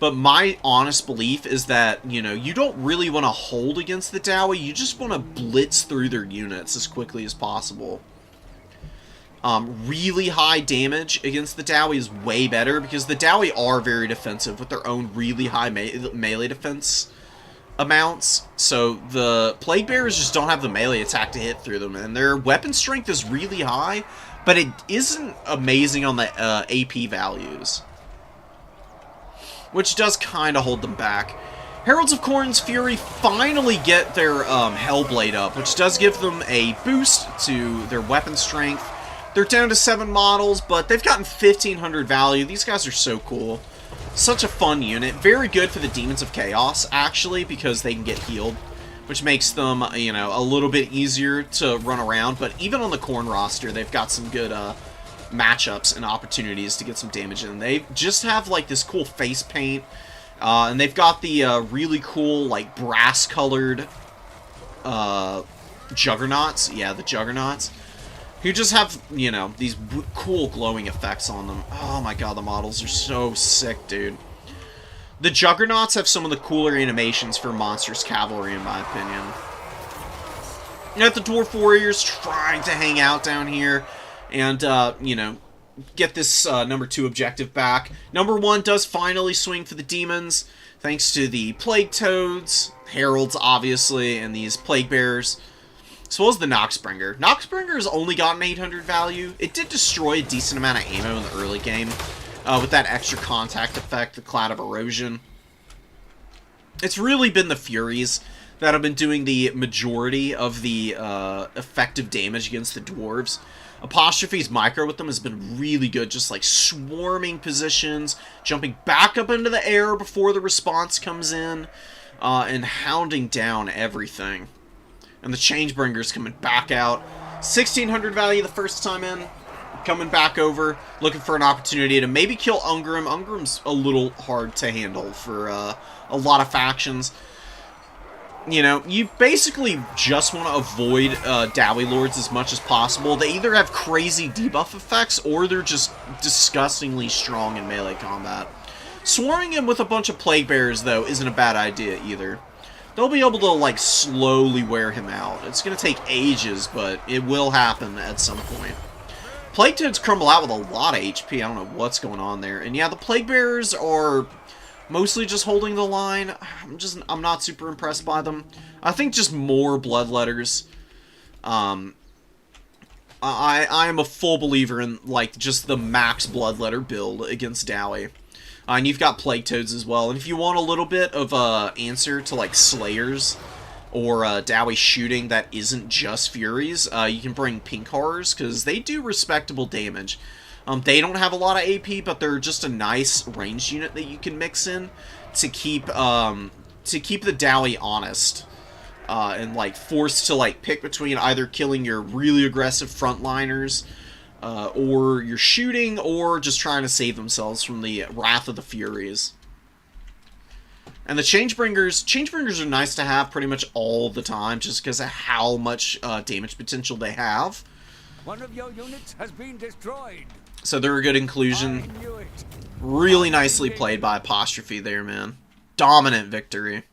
S1: But my honest belief is that, you know, you don't really want to hold against the Dowie. You just want to blitz through their units as quickly as possible. Really high damage against the Dowie is way better because the Dowie are very defensive with their own really high melee defense amounts. So the Plague Bearers just don't have the melee attack to hit through them, and their weapon strength is really high, but it isn't amazing on the AP values, which does kind of hold them back. Heralds of Khorne's Fury finally get their Hellblade up, which does give them a boost to their weapon strength. They're down to 7 models, but they've gotten 1500 value. These guys are so cool. Such a fun unit. Very good for the Demons of Chaos, actually, because they can get healed, which makes them, you know, a little bit easier to run around. But even on the Khorne roster, they've got some good matchups and opportunities to get some damage in. They just have, like, this cool face paint, and they've got the really cool, like, brass-colored Juggernauts. Yeah, the Juggernauts. Who just have, you know, these cool glowing effects on them. Oh my god, the models are so sick, dude. The Juggernauts have some of the cooler animations for Monstrous Cavalry, in my opinion. You got the Dwarf Warriors trying to hang out down here and, you know, get this number 2 objective back. Number 1 does finally swing for the Demons, thanks to the Plague Toads, Heralds, obviously, and these Plague Bearers. As well as the Noxbringer. Noxbringer has only gotten 800 value. It did destroy a decent amount of ammo in the early game with that extra contact effect, the Cloud of Erosion. It's really been the Furies that have been doing the majority of the effective damage against the Dwarves. Apostrophe's micro with them has been really good, just like swarming positions, jumping back up into the air before the response comes in, and hounding down everything. And the Changebringer's coming back out. 1600 value the first time in. Coming back over. Looking for an opportunity to maybe kill Ungrim. Ungrim's a little hard to handle for a lot of factions. you know, you basically just want to avoid Dowie Lords as much as possible. They either have crazy debuff effects, or they're just disgustingly strong in melee combat. Swarming him with a bunch of Plague Bearers, though, isn't a bad idea either. They'll be able to, like, slowly wear him out. It's going to take ages, but it will happen at some point. Plague Toads crumble out with a lot of HP. I don't know what's going on there. And yeah, the Plague Bearers are mostly just holding the line. I'm not super impressed by them. I think just more Bloodletters. I am a full believer in, like, just the max Bloodletter build against Dowie. And you've got Plague Toads as well. And if you want a little bit of a answer to, like, Slayers or Dowie shooting that isn't just Furies, you can bring Pink Horrors, because they do respectable damage. They don't have a lot of AP, but they're just a nice ranged unit that you can mix in to keep the Dowie honest. And, like, forced to, like, pick between either killing your really aggressive frontliners, or you're shooting, or just trying to save themselves from the wrath of the Furies. And the Changebringers are nice to have pretty much all the time, just because of how much damage potential they have.
S2: One of your units has been destroyed.
S1: So they're a good inclusion. Really nicely played by Apostrophe there, man. Dominant victory.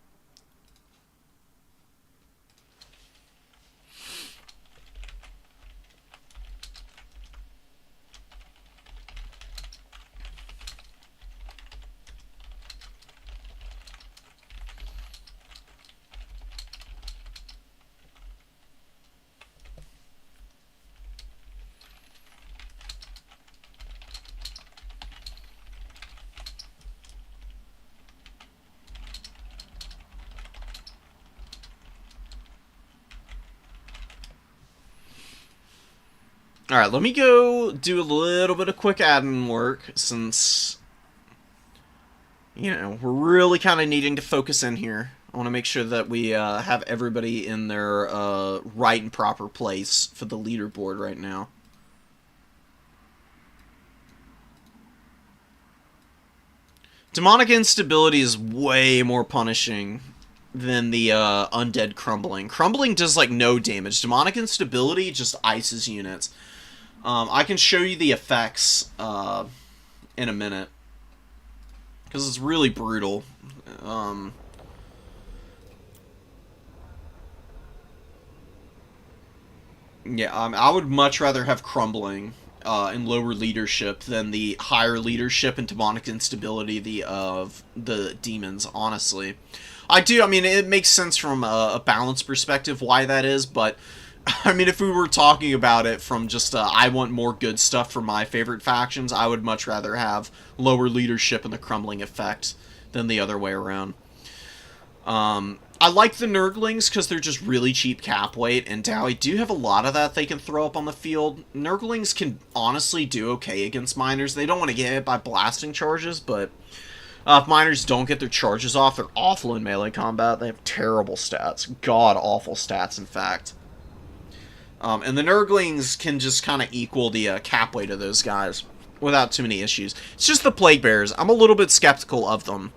S1: Alright, let me go do a little bit of quick admin work, since, you know, we're really kind of needing to focus in here. I want to make sure that we have everybody in their right and proper place for the leaderboard right now. Demonic Instability is way more punishing than the Undead Crumbling. Crumbling does, like, no damage. Demonic Instability just ices units. I can show you the effects in a minute, because it's really brutal. Yeah, I would much rather have Crumbling in lower leadership than the higher leadership and Demonic Instability of the demons, honestly. I mean, it makes sense from a balance perspective why that is, but I mean, if we were talking about it from just, I want more good stuff for my favorite factions, I would much rather have lower leadership and the Crumbling effect than the other way around. I like the Nurglings because they're just really cheap cap weight, and Dowie do have a lot of that they can throw up on the field. Nurglings can honestly do okay against Miners. They don't want to get hit by blasting charges, but if Miners don't get their charges off, they're awful in melee combat. They have terrible stats. God-awful stats, in fact. And the Nurglings can just kind of equal the cap weight of those guys without too many issues. It's just the Plague Bearers. I'm a little bit skeptical of them.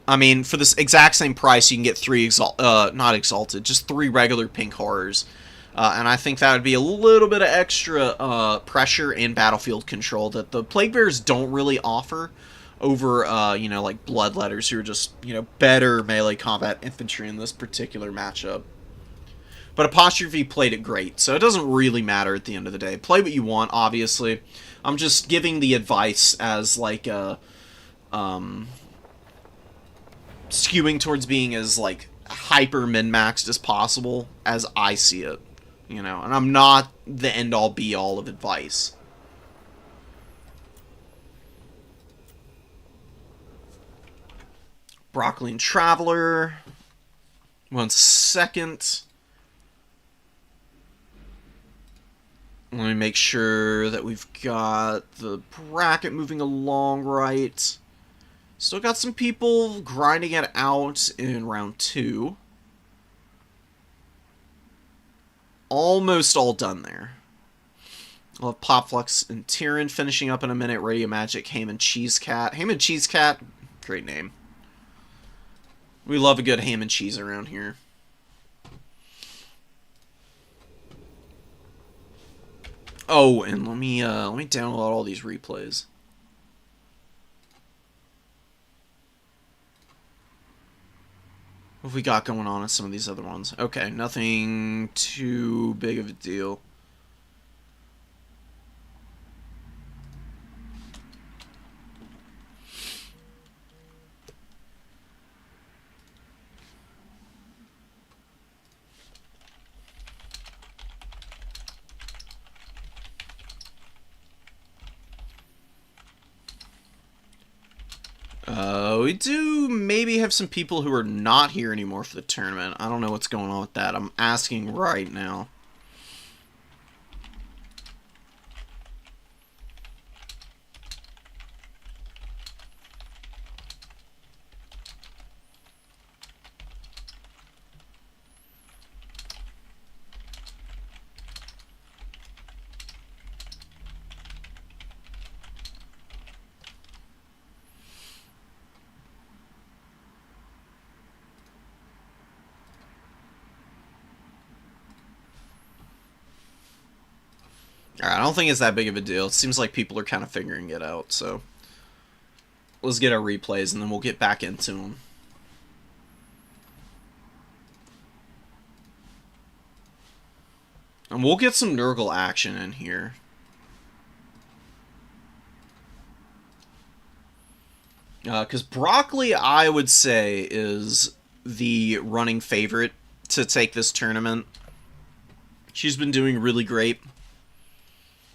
S1: I mean, for this exact same price, you can get just 3 regular Pink Horrors. And I think that would be a little bit of extra pressure and battlefield control that the Plague Bearers don't really offer over, you know, like Bloodletters, who are just, you know, better melee combat infantry in this particular matchup. But Apostrophe played it great, so it doesn't really matter at the end of the day. Play what you want, obviously. I'm just giving the advice as, like, skewing towards being as, like, hyper min-maxed as possible as I see it. You know, and I'm not the end-all be-all of advice. Broccoli and Traveler. 1 second. Let me make sure that we've got the bracket moving along right. Still got some people grinding it out in round 2. Almost all done there. We'll have Popflux and Tyrion finishing up in a minute. Radio Magic, Ham and Cheese Cat. Ham and Cheese Cat, great name. We love a good ham and cheese around here. Oh, and let me download all these replays. What have we got going on in some of these other ones? Okay, nothing too big of a deal. We do maybe have some people who are not here anymore for the tournament. I don't know what's going on with that. I'm asking right now. Alright, I don't think it's that big of a deal. It seems like people are kind of figuring it out, so let's get our replays and then we'll get back into them. And we'll get some Nurgle action in here. Because Broccoli, I would say, is the running favorite to take this tournament. She's been doing really great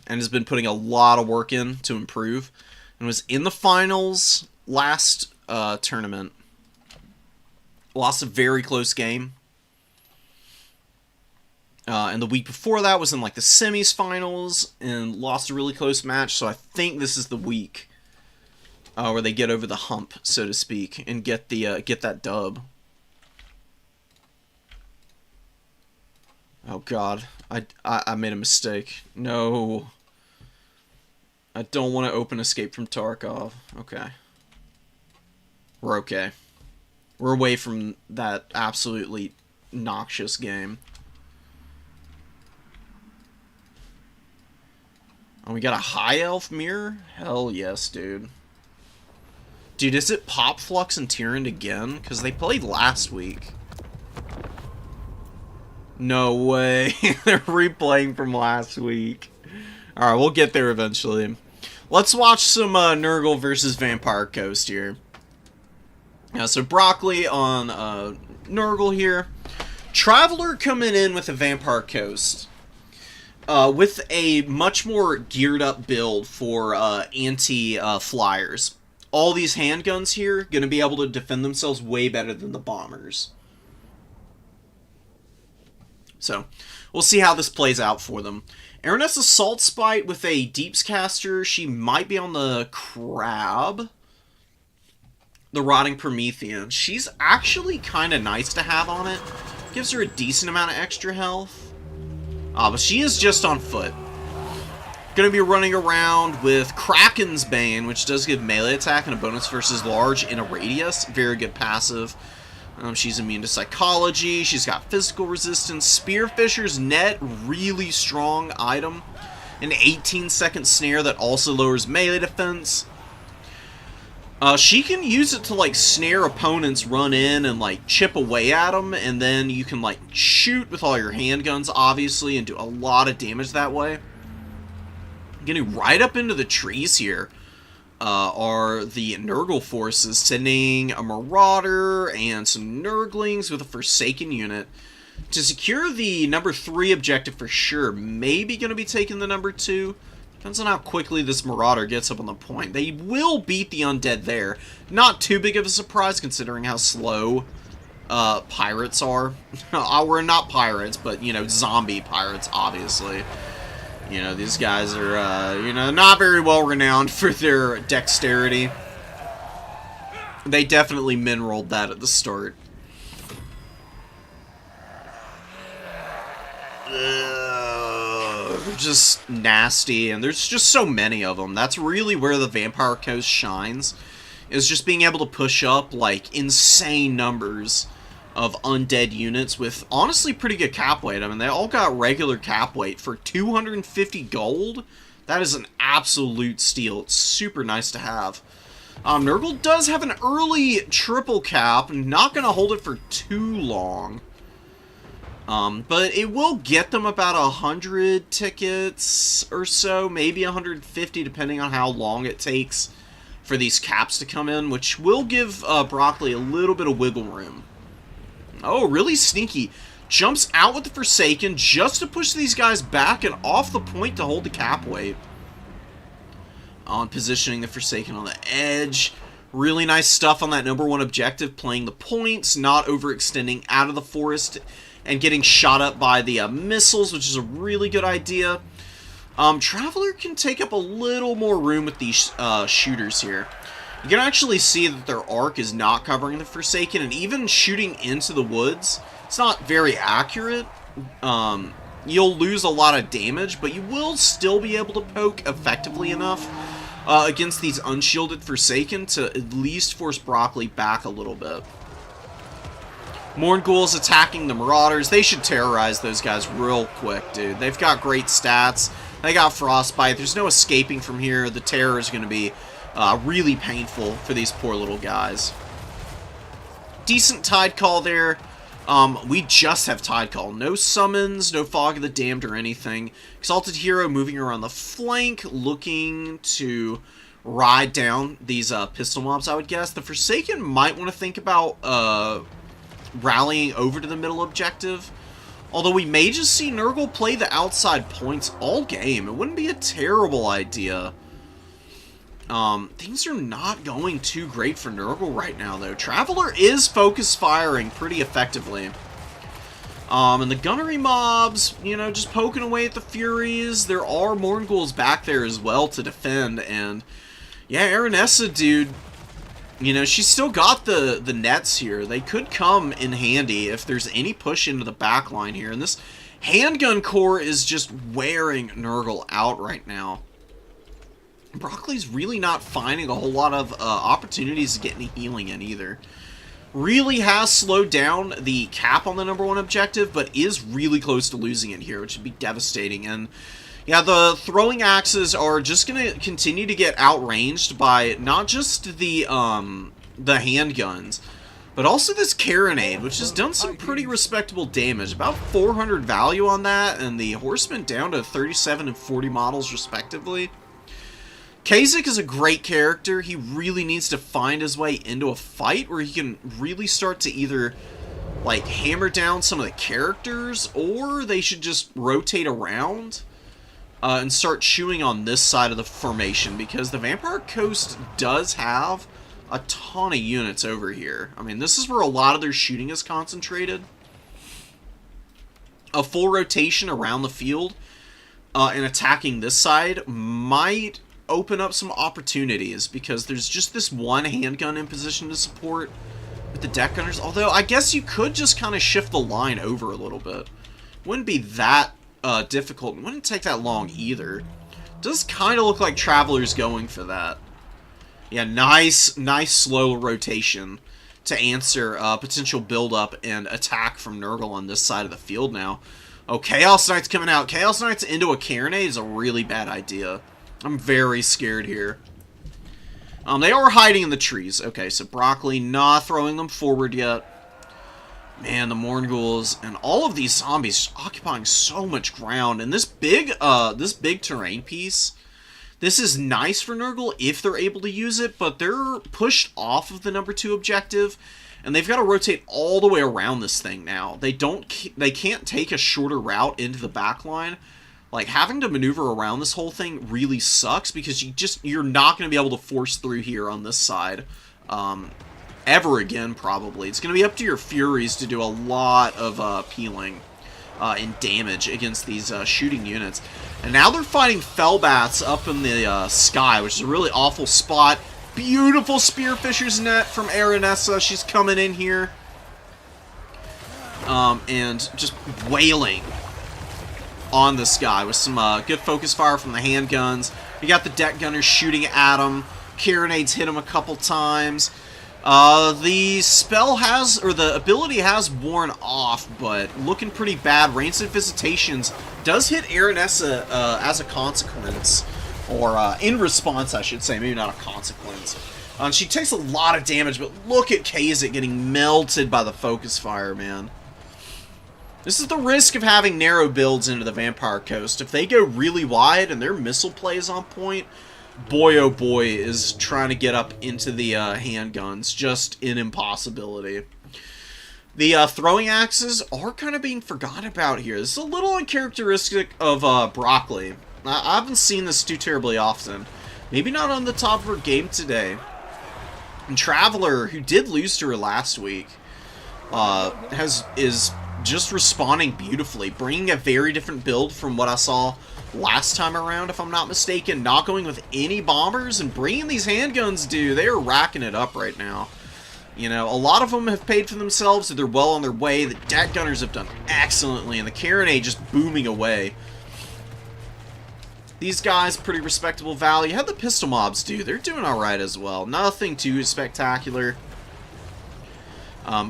S1: and has been putting a lot of work in to improve, and was in the finals last tournament. Lost a very close game. And the week before that was in like the semis finals and lost a really close match, so I think this is the week where they get over the hump, so to speak, and get that dub. Oh god, I made a mistake. No. I don't want to open Escape from Tarkov. Okay. We're okay. We're away from that absolutely noxious game. Oh, we got a high elf mirror? Hell yes, dude. Dude, is it Pop, Flux, and Tyrant again? Because they played last week. No way. They're replaying from last week. Alright, we'll get there eventually. Let's watch some Nurgle versus Vampire Coast here. So Broccoli on Nurgle here. Traveler coming in with a Vampire Coast. With a much more geared up build for anti-flyers. All these handguns here going to be able to defend themselves way better than the bombers. So, we'll see how this plays out for them. Araness Assault Spite with a Deeps Caster. She might be on the Crab. The Rotting Promethean. She's actually kind of nice to have on it. Gives her a decent amount of extra health. But she is just on foot. Going to be running around with Kraken's Bane, which does give melee attack and a bonus versus large in a radius. Very good passive. She's immune to psychology. She's got physical resistance. Spearfisher's Net, really strong item. An 18-second snare that also lowers melee defense. She can use it to, like, snare opponents, run in and, like, chip away at them, and then you can, like, shoot with all your handguns, obviously, and do a lot of damage that way. Getting right up into the trees here are the Nurgle forces, sending a Marauder and some Nurglings with a Forsaken unit to secure the number 3 objective for sure. Maybe going to be taking the number 2. Depends on how quickly this Marauder gets up on the point. They will beat the Undead there. Not too big of a surprise considering how slow pirates are. We're not pirates, but, you know, zombie pirates, obviously. You know, these guys are, you know, not very well renowned for their dexterity. They definitely min-rolled that at the start. They're just nasty, and there's just so many of them. That's really where the Vampire Coast shines, is just being able to push up, like, insane numbers of undead units with, honestly, pretty good cap weight. I mean, they all got regular cap weight. For 250 gold, that is an absolute steal. It's super nice to have. Nurgle does have an early triple cap. Not going to hold it for too long. But it will get them about 100 tickets or so, maybe 150, depending on how long it takes for these caps to come in, which will give Broccoli a little bit of wiggle room. Oh, really sneaky. Jumps out with the Forsaken just to push these guys back and off the point to hold the cap weight. On positioning the Forsaken on the edge. Really nice stuff on that #1 objective, playing the points, not overextending out of the forest, and getting shot up by the missiles, which is a really good idea. Traveler can take up a little more room with these shooters here. You can actually see that their arc is not covering the Forsaken, and even shooting into the woods, it's not very accurate. You'll lose a lot of damage, but you will still be able to poke effectively enough against these unshielded Forsaken to at least force Broccoli back a little bit. Mournghul's attacking the Marauders. They should terrorize those guys real quick, dude. They've got great stats. They got Frostbite. There's no escaping from here. The terror is going to be really painful for these poor little guys. Decent Tide Call there. We just have Tide Call. No summons, no Fog of the Damned or anything. Exalted Hero moving around the flank, looking to ride down these pistol mobs, I would guess. The Forsaken might want to think about rallying over to the middle objective. Although we may just see Nurgle play the outside points all game. It wouldn't be a terrible idea. Things are not going too great for Nurgle right now, though. Traveler is focus firing pretty effectively. And the gunnery mobs, you know, just poking away at the Furies. There are Mournghul's back there as well to defend. And, yeah, Aranessa, dude, you know, she's still got the nets here. They could come in handy if there's any push into the back line here. And this handgun core is just wearing Nurgle out right now. Broccoli's really not finding a whole lot of opportunities to get any healing in either. Really has slowed down the cap on the #1 objective, but is really close to losing it here, which would be devastating. And yeah, the throwing axes are just going to continue to get outranged by not just the handguns, but also this carronade, which has done some pretty respectable damage. About 400 value on that, and the horsemen down to 37 and 40 models respectively. Kasich is a great character. He really needs to find his way into a fight where he can really start to either like hammer down some of the characters, or they should just rotate around and start chewing on this side of the formation, because the Vampire Coast does have a ton of units over here. I mean, this is where a lot of their shooting is concentrated. A full rotation around the field and attacking this side might open up some opportunities, because there's just this one handgun in position to support with the deck gunners. Although, I guess you could just kind of shift the line over a little bit. Wouldn't be that difficult. It wouldn't take that long either. Does kind of look like Traveler's going for that. Yeah, nice slow rotation to answer potential build-up and attack from Nurgle on this side of the field now. Oh, Chaos Knight's coming out. Chaos Knight's into a carronade is a really bad idea. I'm very scared here. They are hiding in the trees. Okay, so Broccoli not throwing them forward yet. Man, the Mournghul's and all of these zombies occupying so much ground. And this big terrain piece, this is nice for Nurgle if they're able to use it, but they're pushed off of the #2 objective, and they've got to rotate all the way around this thing now. They can't take a shorter route into the back line. Like, having to maneuver around this whole thing really sucks, because you're not going to be able to force through here on this side ever again, probably. It's going to be up to your Furies to do a lot of peeling and damage against these shooting units. And now they're fighting Fellbats up in the sky, which is a really awful spot. Beautiful Spearfisher's Net from Aranessa. She's coming in here and just wailing on this guy with some good focus fire from the handguns. We got the deck gunners shooting at him. Carronades hit him a couple times. The spell has, or the ability has worn off, but looking pretty bad. Rancid Visitations does hit Aranessa as a consequence, or in response, I should say, maybe not a consequence. She takes a lot of damage, but look at Kazek getting melted by the focus fire, man. This is the risk of having narrow builds into the Vampire Coast. If they go really wide and their missile play is on point, boy oh boy is trying to get up into the handguns just an impossibility. The throwing axes are kind of being forgotten about here. This is a little uncharacteristic of Broccoli. I haven't seen this too terribly often. Maybe not on the top of her game today. And Traveler, who did lose to her last week, is just responding beautifully, bringing a very different build from what I saw last time around, if I'm not mistaken. Not going with any bombers and bringing these handguns, dude. They are racking it up right now. You know, a lot of them have paid for themselves, so they're well on their way. The deck gunners have done excellently, and the Carronade just booming away. These guys, pretty respectable value. How the pistol mobs do? They're doing alright as well. Nothing too spectacular.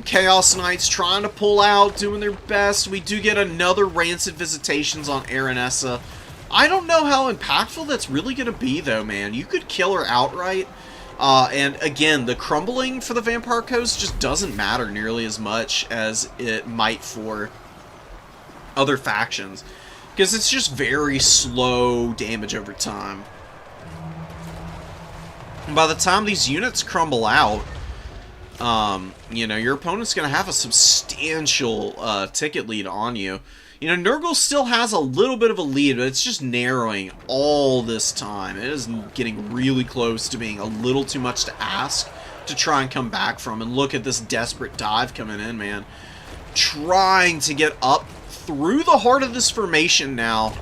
S1: Chaos Knights trying to pull out, doing their best. We do get another Rancid Visitations on Aranessa. I don't know how impactful that's really going to be, though, man. You could kill her outright. And, again, the crumbling for the Vampire Coast just doesn't matter nearly as much as it might for other factions. Because it's just very slow damage over time. And by the time these units crumble out, you know, your opponent's going to have a substantial ticket lead on you. You know, Nurgle still has a little bit of a lead, but it's just narrowing all this time. It is getting really close to being a little too much to ask to try and come back from. And look at this desperate dive coming in, man. Trying to get up through the heart of this formation now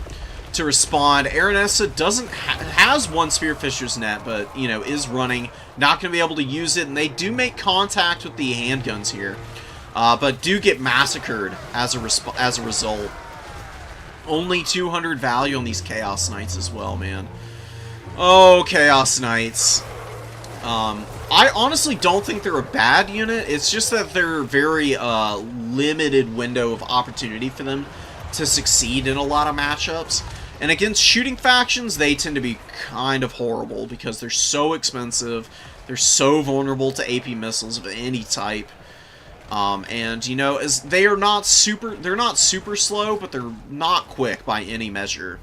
S1: to respond. Aranessa has one Spearfisher's Net, but, you know, is running. Not going to be able to use it, and they do make contact with the handguns here. But do get massacred as a result. Only 200 value on these Chaos Knights as well, man. Oh, Chaos Knights. I honestly don't think they're a bad unit. It's just that they're very limited window of opportunity for them to succeed in a lot of matchups. And against shooting factions, they tend to be kind of horrible because they're so expensive. They're so vulnerable to AP missiles of any type. And, you know, as they're not super slow, but they're not quick by any measure.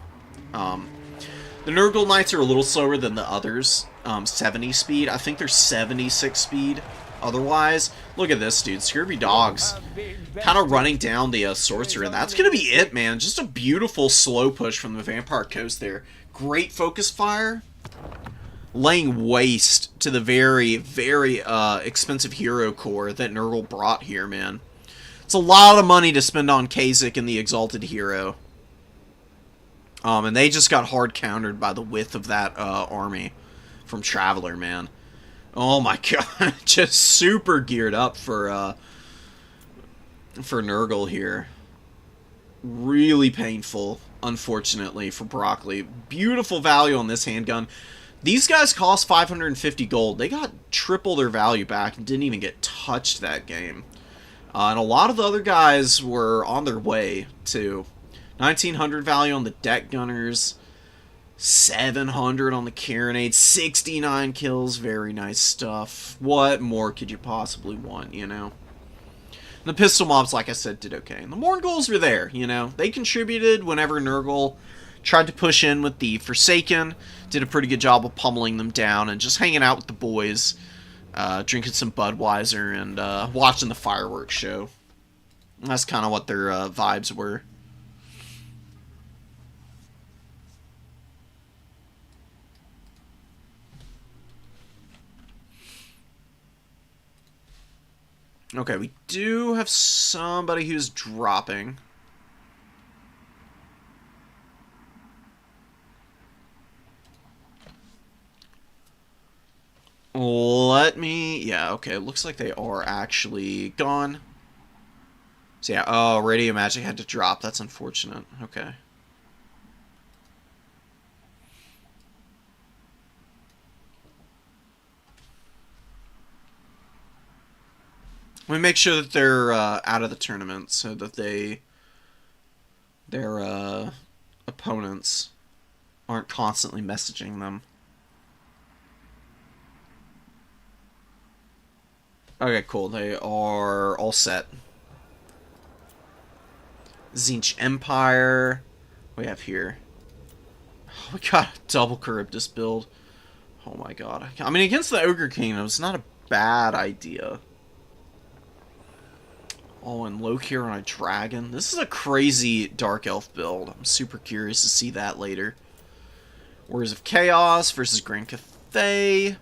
S1: The Nurgle Knights are a little slower than the others. 70 speed. I think they're 76 speed. Otherwise, look at this, dude. Scurvy Dogs kind of running down the Sorcerer, and that's going to be it, man. Just a beautiful slow push from the Vampire Coast there. Great focus fire. Laying waste to the very, very expensive hero core that Nurgle brought here, man. It's a lot of money to spend on Kazek and the Exalted Hero. And they just got hard countered by the width of that army from Traveler, man. Oh my god, just super geared up for Nurgle here. Really painful, unfortunately, for Broccoli. Beautiful value on this handgun. These guys cost 550 gold. They got triple their value back and didn't even get touched that game. And a lot of the other guys were on their way, too. 1900 value on the deck gunners. 700 on the Carronade. 69 kills. Very nice stuff. What more could you possibly want, you know? And the pistol mobs, like I said, did okay. And the Morngulls were there, you know? They contributed whenever Nurgle tried to push in with the Forsaken. Did a pretty good job of pummeling them down and just hanging out with the boys. Drinking some Budweiser and watching the fireworks show. And that's kind of what their vibes were. Okay, we do have somebody who's dropping. Let me... Yeah, okay, it looks like they are actually gone. So yeah, oh, Radio Magic had to drop. That's unfortunate. Okay. me make sure that they're out of the tournament so that their opponents aren't constantly messaging them. Okay, cool. They are all set. Zinch Empire. What do we have here? Oh, we got a double Charybdis build. Oh my god. I mean, against the Ogre Kingdom, it's not a bad idea. Oh, and Lokir on a dragon. This is a crazy Dark Elf build. I'm super curious to see that later. Warriors of Chaos versus Grand Cathay.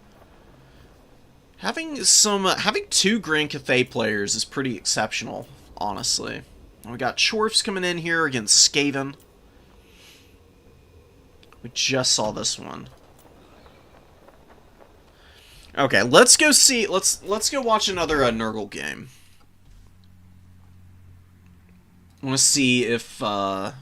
S1: Having two Grand Cathay players is pretty exceptional, honestly. We got Chorfs coming in here against Skaven. We just saw this one. Okay, let's go see. Let's go watch another Nurgle game. I want to see if going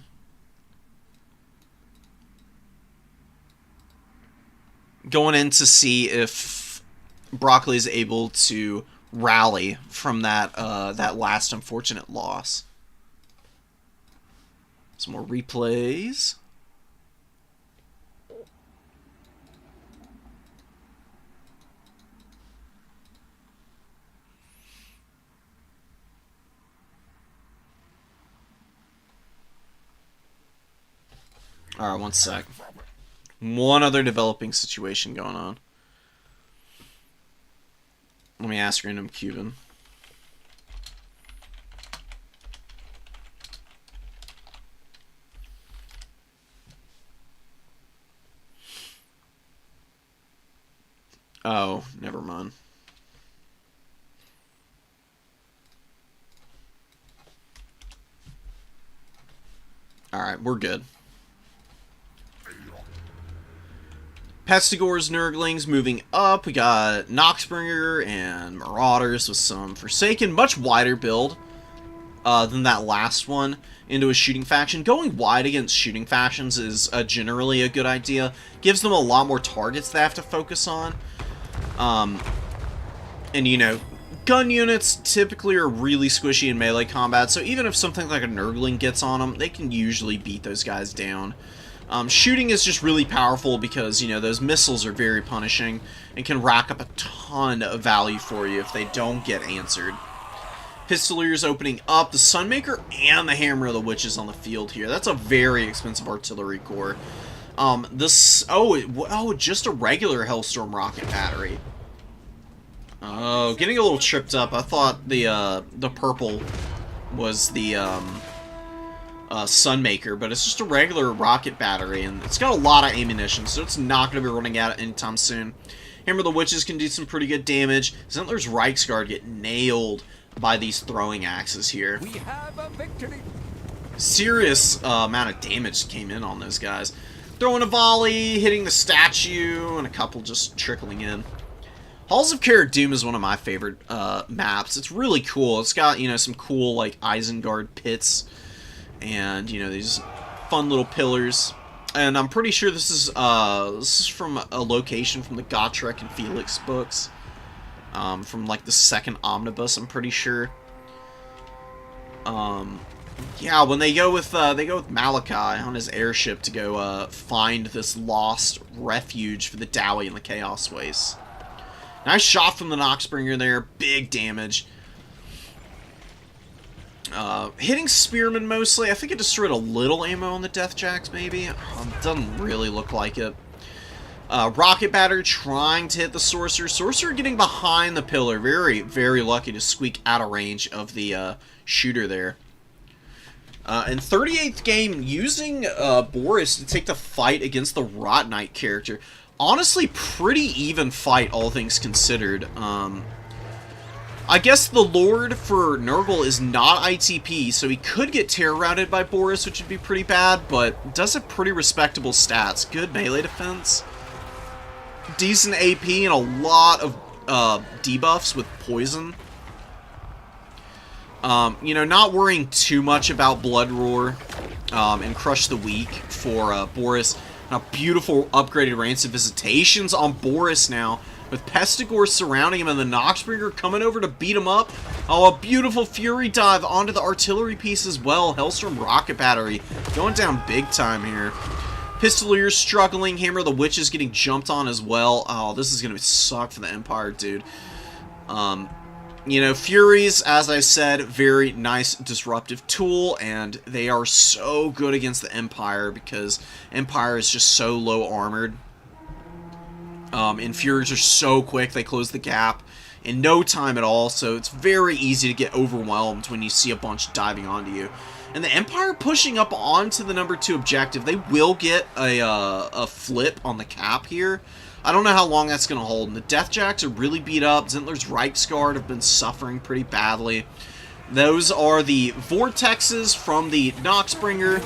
S1: in to see if Broccoli is able to rally from that that last unfortunate loss. Some more replays. Alright, one sec. One other developing situation going on. Let me ask Random Cuban. Oh, never mind. Alright, we're good. Pestigor's Nurglings moving up. We got Noxbringer and Marauders with some Forsaken. Much wider build than that last one into a shooting faction. Going wide against shooting factions is generally a good idea. Gives them a lot more targets they have to focus on. And, you know, gun units typically are really squishy in melee combat, so even if something like a Nurgling gets on them, they can usually beat those guys down. Shooting is just really powerful because, you know, those missiles are very punishing and can rack up a ton of value for you if they don't get answered. Pistoliers opening up, the Sunmaker and the Hammer of the Witches on the field here. That's a very expensive artillery core. Just a regular Hellstorm rocket battery. Oh, getting a little tripped up. I thought the purple was the Sunmaker, but it's just a regular rocket battery, and it's got a lot of ammunition, so it's not going to be running out anytime soon. Hammer of the Witches can do some pretty good damage. Zentler's Reiksguard get nailed by these throwing axes here.
S2: We have a victory.
S1: Serious amount of damage came in on those guys. Throwing a volley, hitting the statue, and a couple just trickling in. Halls of Cara Doom is one of my favorite maps. It's really cool. It's got, you know, some cool, like, Isengard pits. And, you know, these fun little pillars. And I'm pretty sure this is from a location from the Gotrek and Felix books. From, like, the second omnibus, I'm pretty sure. Yeah, when they go with Malachi on his airship to go find this lost refuge for the Dowie and the Chaos Wastes. Nice shot from the Noxbringer there, big damage. Hitting Spearmen mostly. I think it destroyed a little ammo on the Deathjacks, maybe. Doesn't really look like it. Rocket Batter trying to hit the Sorcerer. Sorcerer getting behind the pillar. Very, very lucky to squeak out of range of the shooter there. In 38th game, using Boris to take the fight against the Rot Knight character. Honestly, pretty even fight, all things considered. I guess the Lord for Nurgle is not ITP, so he could get terror-routed by Boris, which would be pretty bad, but does have pretty respectable stats. Good melee defense, decent AP, and a lot of debuffs with poison. You know, not worrying too much about Blood Roar and Crush the Weak for Boris. And a beautiful upgraded Rancid Visitations on Boris now, with Pestigor surrounding him and the Noxbringer coming over to beat him up. Oh, a beautiful Fury dive onto the artillery piece as well. Hellstorm rocket battery going down big time here. Pistolier struggling. Hammer of the Witch is getting jumped on as well. Oh, this is going to suck for the Empire, dude. You know, Furies, as I said, very nice disruptive tool, and they are so good against the Empire because Empire is just so low armored. And Furies are so quick, they close the gap in no time at all, so it's very easy to get overwhelmed when you see a bunch diving onto you. And the Empire pushing up onto the number 2 objective, they will get a flip on the cap here. I don't know how long that's going to hold. And the Deathjacks are really beat up. Zentler's Reichsguard have been suffering pretty badly. Those are the Vortexes from the Noxbringer.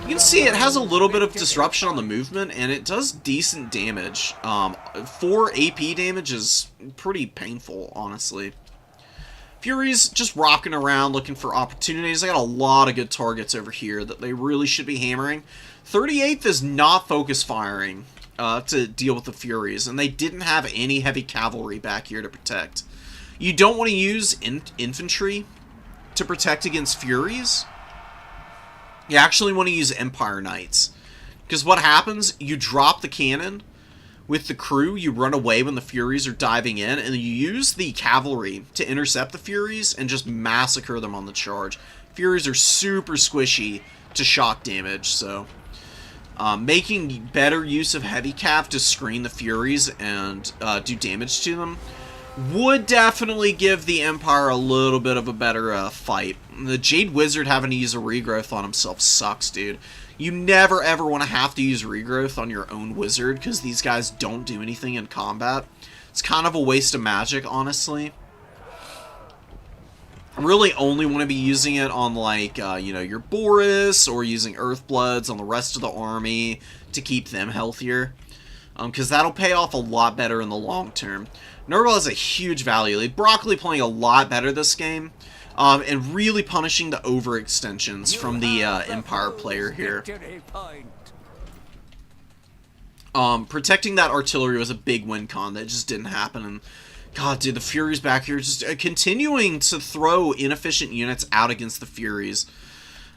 S1: You can see it has a little bit of disruption on the movement, and it does decent damage. 4 AP damage is pretty painful, honestly. Furies just rocking around looking for opportunities. They got a lot of good targets over here that they really should be hammering. 38th is not focus firing to deal with the Furies, and they didn't have any heavy cavalry back here to protect. You don't want to use infantry to protect against Furies. You actually want to use Empire Knights, because what happens, you drop the cannon with the crew, you run away when the Furies are diving in, and you use the cavalry to intercept the Furies and just massacre them on the charge. Furies are super squishy to shock damage, so making better use of heavy cav to screen the Furies and do damage to them would definitely give the Empire a little bit of a better fight. The Jade Wizard having to use a regrowth on himself sucks, dude. You never ever want to have to use regrowth on your own wizard, because these guys don't do anything in combat. It's kind of a waste of magic, honestly. I really only want to be using it on, like, you know, your Boris, or using Earthbloods on the rest of the army to keep them healthier. Because that'll pay off a lot better in the long term. Nurgle has a huge value. Like, Broccoli playing a lot better this game. And really punishing the overextensions from the Empire player here. Protecting that artillery was a big win con. That just didn't happen. And God, dude, the Furies back here just continuing to throw inefficient units out against the Furies.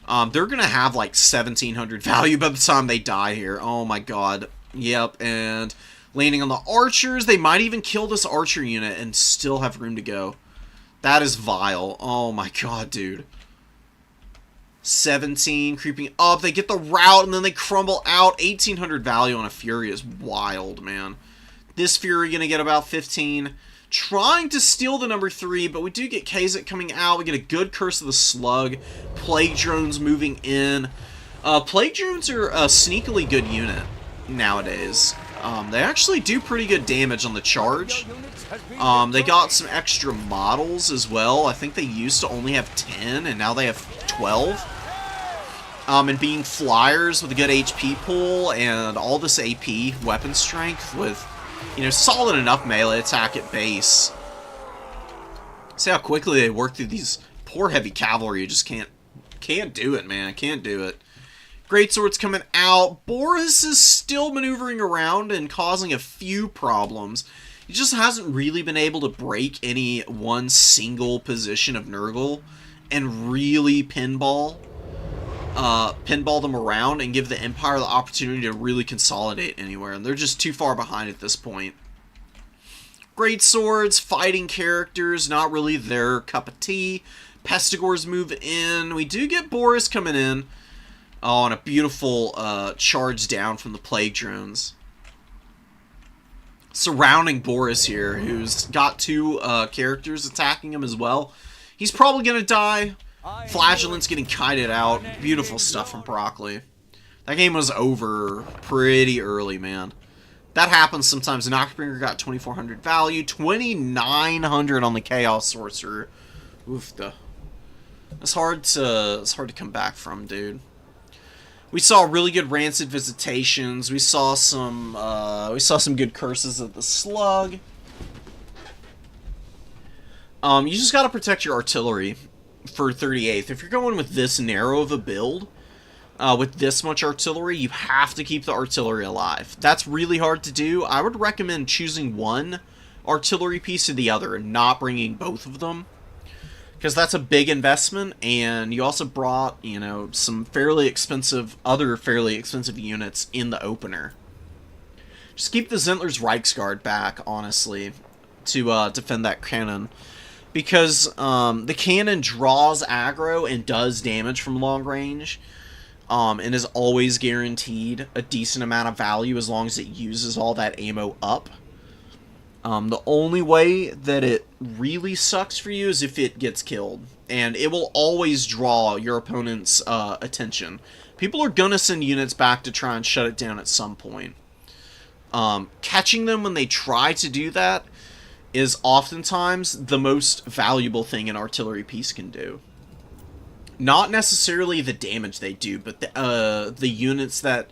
S1: They're going to have like 1,700 value by the time they die here. Oh my god. Yep, and landing on the archers. They might even kill this archer unit and still have room to go. That is vile. Oh my god, dude. 17, creeping up. They get the route, and then they crumble out. 1,800 value on a Fury is wild, man. This Fury going to get about 15. Trying to steal the number 3, but we do get Kazak coming out. We get a good Curse of the Slug. Plague Drones moving in. Plague Drones are a sneakily good unit nowadays. They actually do pretty good damage on the charge. They got some extra models as well. I think they used to only have 10, and now they have 12. And being flyers with a good HP pool and all this AP weapon strength with, you know, solid enough melee attack at base. See how quickly they work through these poor heavy cavalry. You just can't do it, man. Can't do it. Greatsword's coming out. Boris is still maneuvering around and causing a few problems. He just hasn't really been able to break any one single position of Nurgle and really pinball them around and give the Empire the opportunity to really consolidate anywhere. And they're just too far behind at this point. Greatswords, fighting characters, not really their cup of tea. Pestigors move in. We do get Boris coming in. Oh, and a beautiful charge down from the Plague Drones. Surrounding Boris here, who's got 2 characters attacking him as well. He's probably going to die. Flagellant's getting kited out. Beautiful stuff from Broccoli. That game was over pretty early, man. That happens sometimes. Noxbringer got 2,400 value. 2,900 on the Chaos Sorcerer. Oof, it's hard to come back from, dude. We saw really good Rancid Visitations. We saw some good Curses of the Slug. You just gotta protect your artillery for 38th. If you're going with this narrow of a build, with this much artillery, you have to keep the artillery alive. That's really hard to do. I would recommend choosing one artillery piece or the other and not bringing both of them. because that's a big investment, and you also brought, you know, some other fairly expensive units in the opener. Just keep the Zentler's Reichsguard back, honestly, to defend that cannon. Because the cannon draws aggro and does damage from long range, and is always guaranteed a decent amount of value as long as it uses all that ammo up. The only way that it really sucks for you is if it gets killed, and it will always draw your opponent's attention. People are gonna send units back to try and shut it down at some point. Catching them when they try to do that is oftentimes the most valuable thing an artillery piece can do. Not necessarily the damage they do, but the units that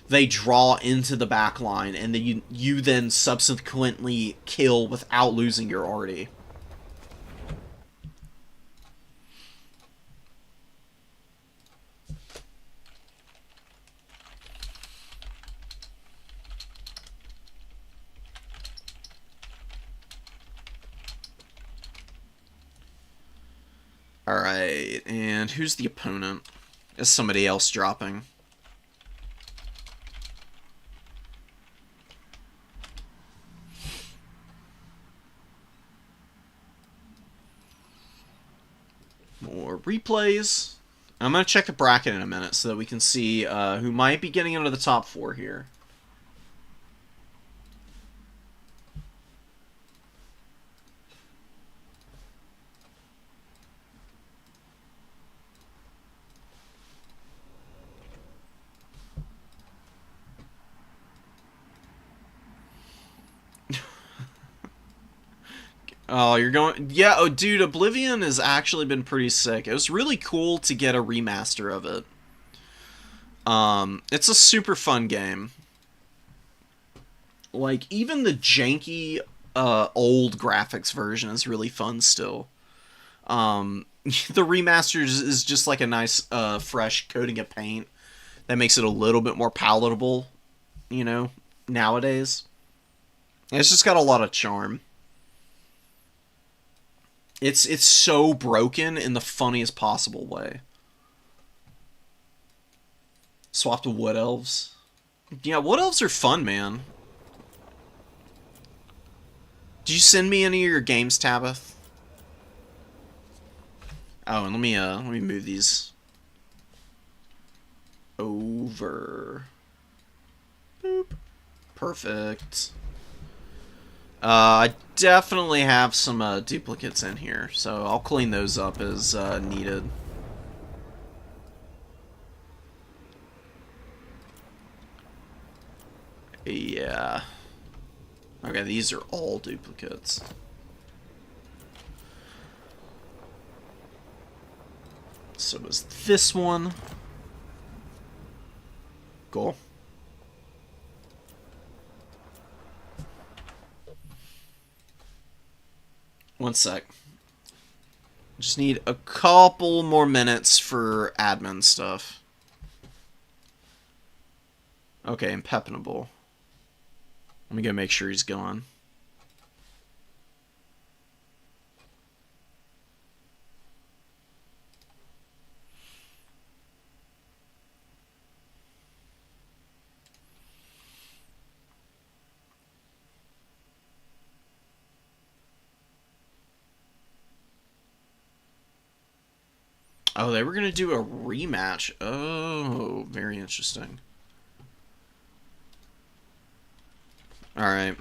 S1: they draw into the back line, and you then subsequently kill without losing your arty. Alright, and who's the opponent? Is somebody else dropping? More replays. I'm going to check the bracket in a minute so that we can see who might be getting into the top 4 here. Oh, you're going... Yeah, oh, dude, Oblivion has actually been pretty sick. It was really cool to get a remaster of it. It's a super fun game. Like, even the janky, old graphics version is really fun still. The remaster is just like a nice, fresh coating of paint that makes it a little bit more palatable, you know, nowadays. And it's just got a lot of charm. It's so broken in the funniest possible way. Swap to Wood Elves. Yeah, Wood Elves are fun, man. Did you send me any of your games, Tabith? Oh, and let me move these over. Boop. Perfect. I definitely have some duplicates in here, so I'll clean those up as needed. Yeah. Okay, these are all duplicates. So is this one. Cool. One sec. Just need a couple more minutes for admin stuff. Okay, impenetrable. Let me go make sure he's gone. Oh, they were going to do a rematch. Oh, very interesting. Alright.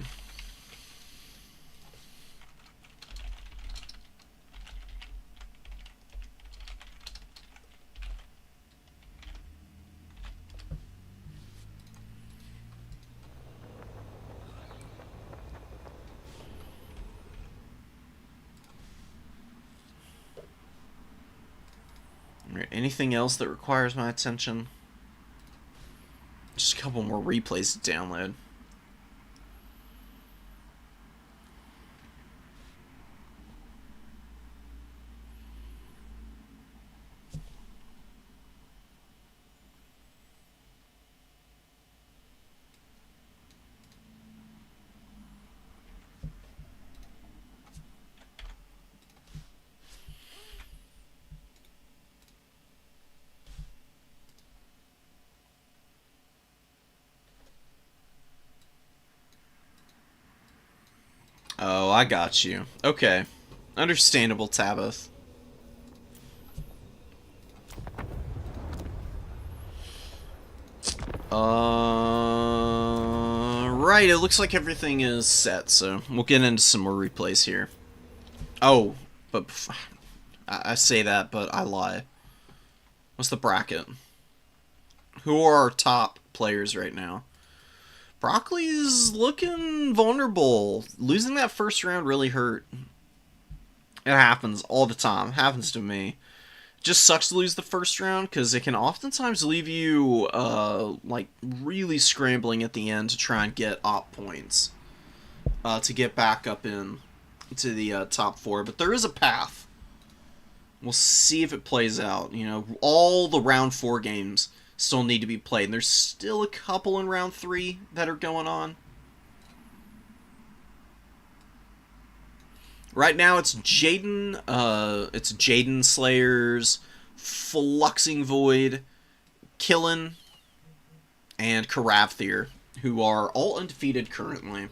S1: Anything else that requires my attention? Just a couple more replays to download. Oh, I got you. Okay. Understandable, Tabith. Right, it looks like everything is set, so we'll get into some more replays here. Oh, but I say that, but I lie. What's the bracket? Who are our top players right now? Broccoli's looking vulnerable. Losing that first round really hurt. It happens all the time. It happens to me. Just sucks to lose the first round because it can oftentimes leave you like really scrambling at the end to try and get op points to get back up in to the top 4. But there is a path. We'll see if it plays out. You know, all the round 4 games still need to be played, and there's still a couple in round 3 that are going on. Right now, it's Jaden Slayers, Fluxing Void, Killen, and Karavthir, who are all undefeated currently.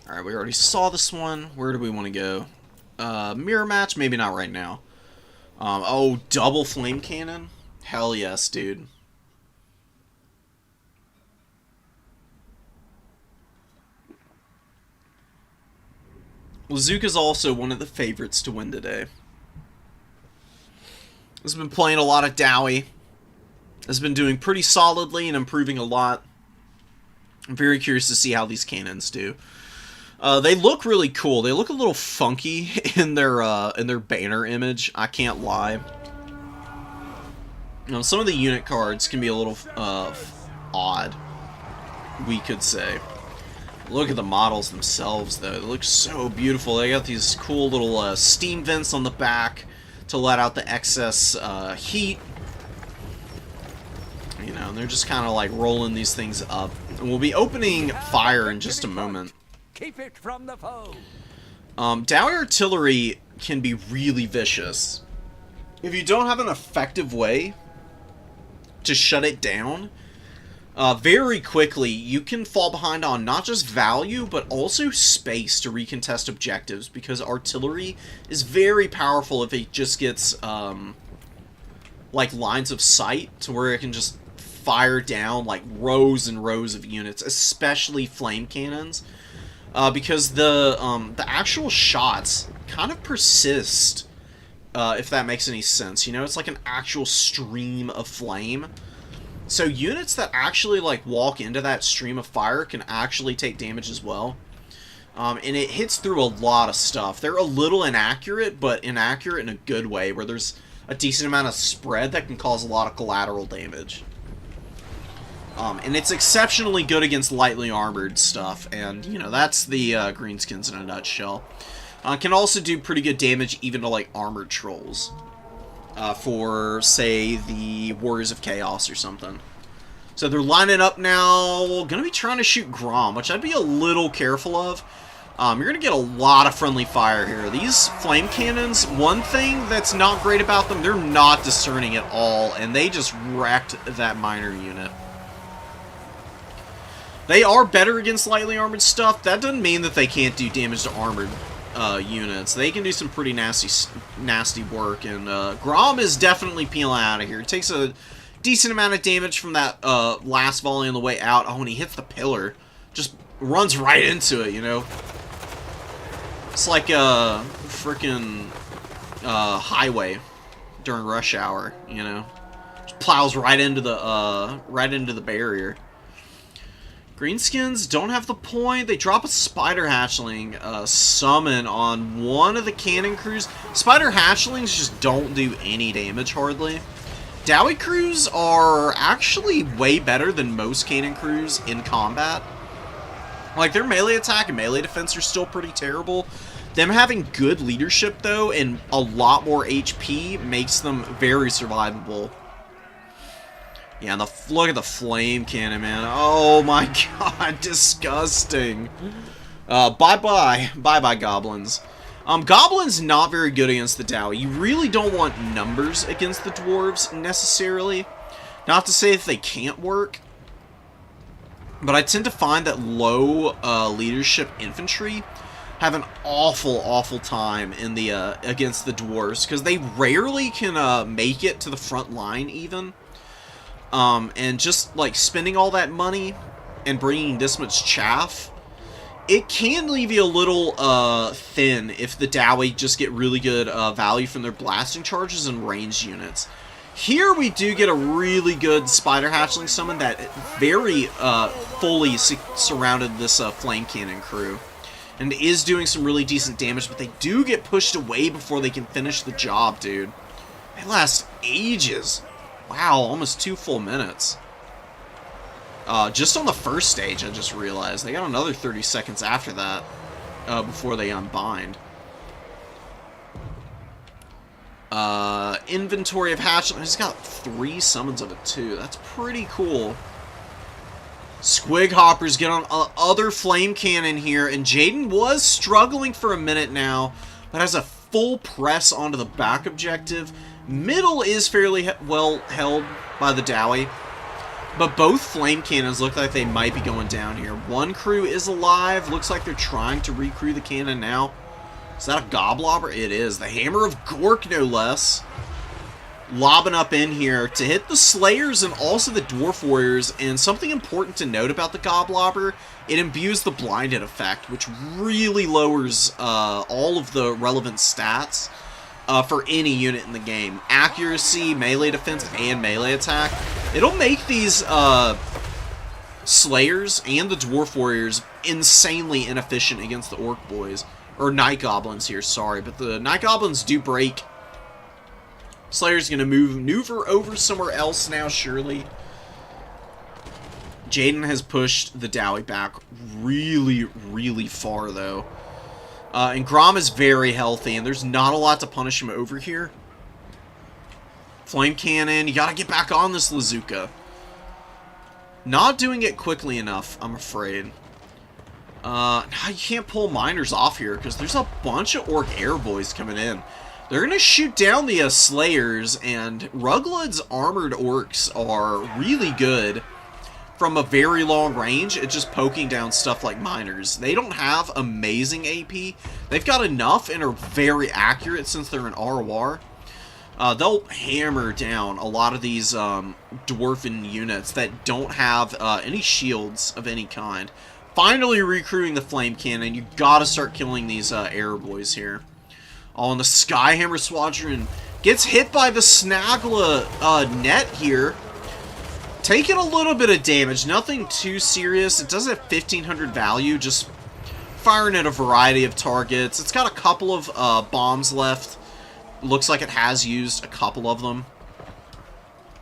S1: Alright, we already saw this one. Where do we want to go? Mirror match? Maybe not right now. Oh, double flame cannon? Hell yes, dude. Lazuka's also one of the favorites to win today. Has been playing a lot of Dowie. Has been doing pretty solidly and improving a lot. I'm very curious to see how these cannons do. They look really cool. They look a little funky in their banner image. I can't lie. You know, some of the unit cards can be a little odd, we could say. Look at the models themselves, though. They look so beautiful. They got these cool little steam vents on the back to let out the excess heat. You know, and they're just kind of like rolling these things up. And we'll be opening fire in just a moment.
S2: Keep it from the foe.
S1: Dowie artillery can be really vicious. If you don't have an effective way to shut it down, very quickly you can fall behind on not just value, but also space to recontest objectives, because artillery is very powerful if it just gets, like, lines of sight to where it can just fire down, like, rows and rows of units, especially flame cannons. Because the actual shots kind of persist, if that makes any sense. You know, it's like an actual stream of flame. So units that actually, like, walk into that stream of fire can actually take damage as well. And it hits through a lot of stuff. They're a little inaccurate, but inaccurate in a good way, where there's a decent amount of spread that can cause a lot of collateral damage. And it's exceptionally good against lightly armored stuff, and, you know, that's the greenskins in a nutshell. Can also do pretty good damage even to, like, armored trolls. For, say, the Warriors of Chaos or something. So they're lining up now, gonna be trying to shoot Grom, which I'd be a little careful of. You're gonna get a lot of friendly fire here. These flame cannons, one thing that's not great about them, they're not discerning at all, and they just wrecked that miner unit. They are better against lightly armored stuff. That doesn't mean that they can't do damage to armored units. They can do some pretty nasty work, and Grom is definitely peeling out of here. It takes a decent amount of damage from that last volley on the way out. Oh, and he hits the pillar. Just runs right into it, you know? It's like a freaking highway during rush hour, you know? Just plows right into the barrier. Greenskins don't have the point. They drop a Spider Hatchling summon on one of the cannon crews. Spider Hatchlings just don't do any damage, hardly. Dowie crews are actually way better than most cannon crews in combat. Like, their melee attack and melee defense are still pretty terrible. Them having good leadership, though, and a lot more HP makes them very survivable. Yeah, and look at the flame cannon, man. Oh my god, disgusting. Bye-bye. Bye-bye, goblins. Goblins not very good against the Dowie. You really don't want numbers against the dwarves, necessarily. Not to say that they can't work, but I tend to find that low leadership infantry have an awful time in the against the dwarves, because they rarely can make it to the front line even. And just like spending all that money and bringing this much chaff, it can leave you a little thin if the Dowie just get really good value from their blasting charges and ranged units. Here we do get a really good spider hatchling summon that very fully surrounded this flame cannon crew, and is doing some really decent damage, but they do get pushed away before they can finish the job, dude. They last ages. Wow, almost 2 full minutes. Just on the first stage, I just realized. They got another 30 seconds after that before they unbind. Inventory of hatchling. He's got 3 summons of it too. That's pretty cool. Squig Hoppers get on other flame cannon here, and Jaden was struggling for a minute now, but has a full press onto the back objective. Middle is fairly well held by the Dowie, but both flame cannons look like they might be going down here. One crew is alive. Looks like they're trying to recrew the cannon now. Is that a Goblobber? It is. The Hammer of Gork, no less. Lobbing up in here to hit the Slayers and also the Dwarf Warriors. And something important to note about the Goblobber, it imbues the Blinded effect, which really lowers all of the relevant stats for any unit in the game. Accuracy, melee defense, and melee attack. It'll make these Slayers and the Dwarf Warriors insanely inefficient against the Orc Boys. Or Night Goblins here, sorry. But the Night Goblins do break. Slayer's going to maneuver over somewhere else now, surely. Jaden has pushed the Dowie back really far, though. And Grom is very healthy, and there's not a lot to punish him over here. Flame Cannon, you gotta get back on this Lazuka. Not doing it quickly enough, I'm afraid. You can't pull miners off here, because there's a bunch of Orc Air Boys coming in. They're going to shoot down the Slayers, and Ruglad's armored orcs are really good from a very long range at just poking down stuff like miners. They don't have amazing AP. They've got enough and are very accurate since they're an ROR. They'll hammer down a lot of these dwarven units that don't have any shields of any kind. Finally recruiting the Flame Cannon. You gotta start killing these Air Boys here. Oh, and the Skyhammer Squadron gets hit by the Snagla net here. Taking a little bit of damage, nothing too serious. It does have 1500 value, just firing at a variety of targets. It's got a couple of bombs left. Looks like it has used a couple of them.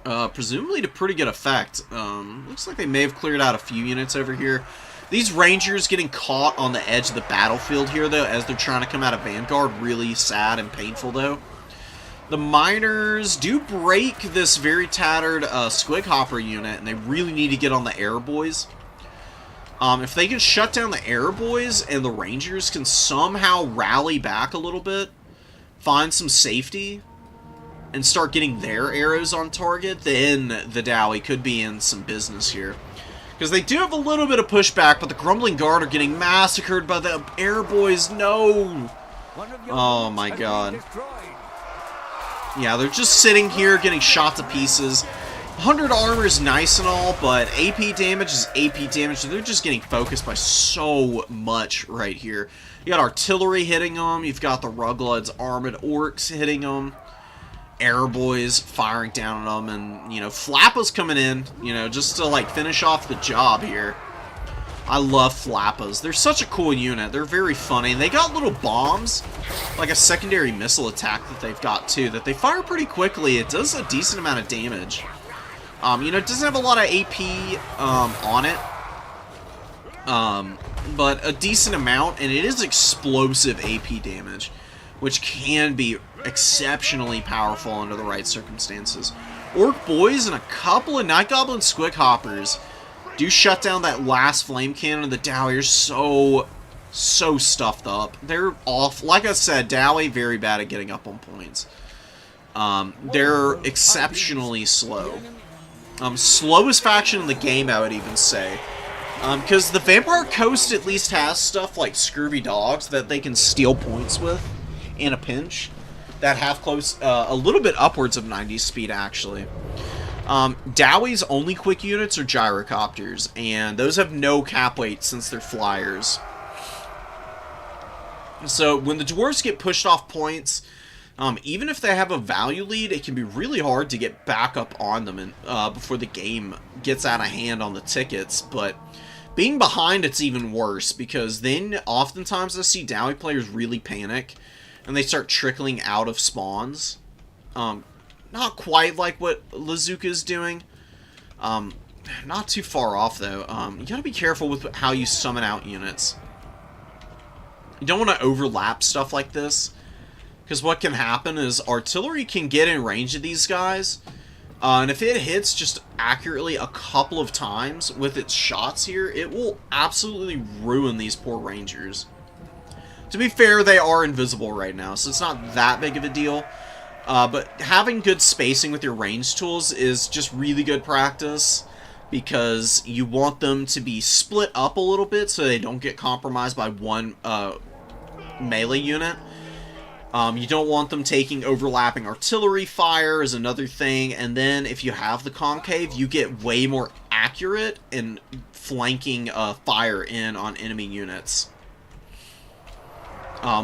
S1: Presumably to pretty good effect. Looks like they may have cleared out a few units over here. These Rangers getting caught on the edge of the battlefield here, though, as they're trying to come out of Vanguard. Really sad and painful, though. The Miners do break this very tattered Squig Hopper unit, and they really need to get on the Air Boys. If they can shut down the Air Boys and the Rangers can somehow rally back a little bit, find some safety, and start getting their arrows on target, then the Dowie could be in some business here. Because they do have a little bit of pushback, but the Grumbling Guard are getting massacred by the Air Boys. No! Oh my god. Yeah, they're just sitting here getting shot to pieces. 100 armor is nice and all, but AP damage is AP damage. They're just getting focused by so much right here. You got artillery hitting them. You've got the Ruglad's armored orcs hitting them. Air Boys firing down on them, and, you know, Flappa's coming in, you know, just to, like, finish off the job here. I love Flappas. They're such a cool unit. They're very funny. And they got little bombs, like a secondary missile attack that they've got, too, that they fire pretty quickly. It does a decent amount of damage. You know, it doesn't have a lot of AP on it, but a decent amount, and it is explosive AP damage, which can be exceptionally powerful under the right circumstances. Orc Boys and a couple of Night Goblin Squig Hoppers do shut down that last Flame Cannon, and the Dowie are so stuffed up. They're off. Like I said, Dowie very bad at getting up on points. They're exceptionally slow. Slowest faction in the game, I would even say. Because the Vampire Coast at least has stuff like Scurvy Dogs that they can steal points with in a pinch. That have close, a little bit upwards of 90 speed, actually. Dowie's only quick units are gyrocopters, and those have no cap weight since they're flyers. So when the dwarves get pushed off points, even if they have a value lead, it can be really hard to get back up on them and, before the game gets out of hand on the tickets. But being behind, it's even worse, because then oftentimes I see Dowie players really panic, and they start trickling out of spawns. Not quite like what Lazuka is doing. Not too far off, though. You gotta be careful with how you summon out units. You don't want to overlap stuff like this, because what can happen is artillery can get in range of these guys, and if it hits just accurately a couple of times with its shots here, it will absolutely ruin these poor rangers. To be fair, they are invisible right now, so it's not that big of a deal. But having good spacing with your range tools is just really good practice, because you want them to be split up a little bit so they don't get compromised by one melee unit. You don't want them taking overlapping artillery fire is another thing, and then if you have the concave, you get way more accurate in flanking fire in on enemy units.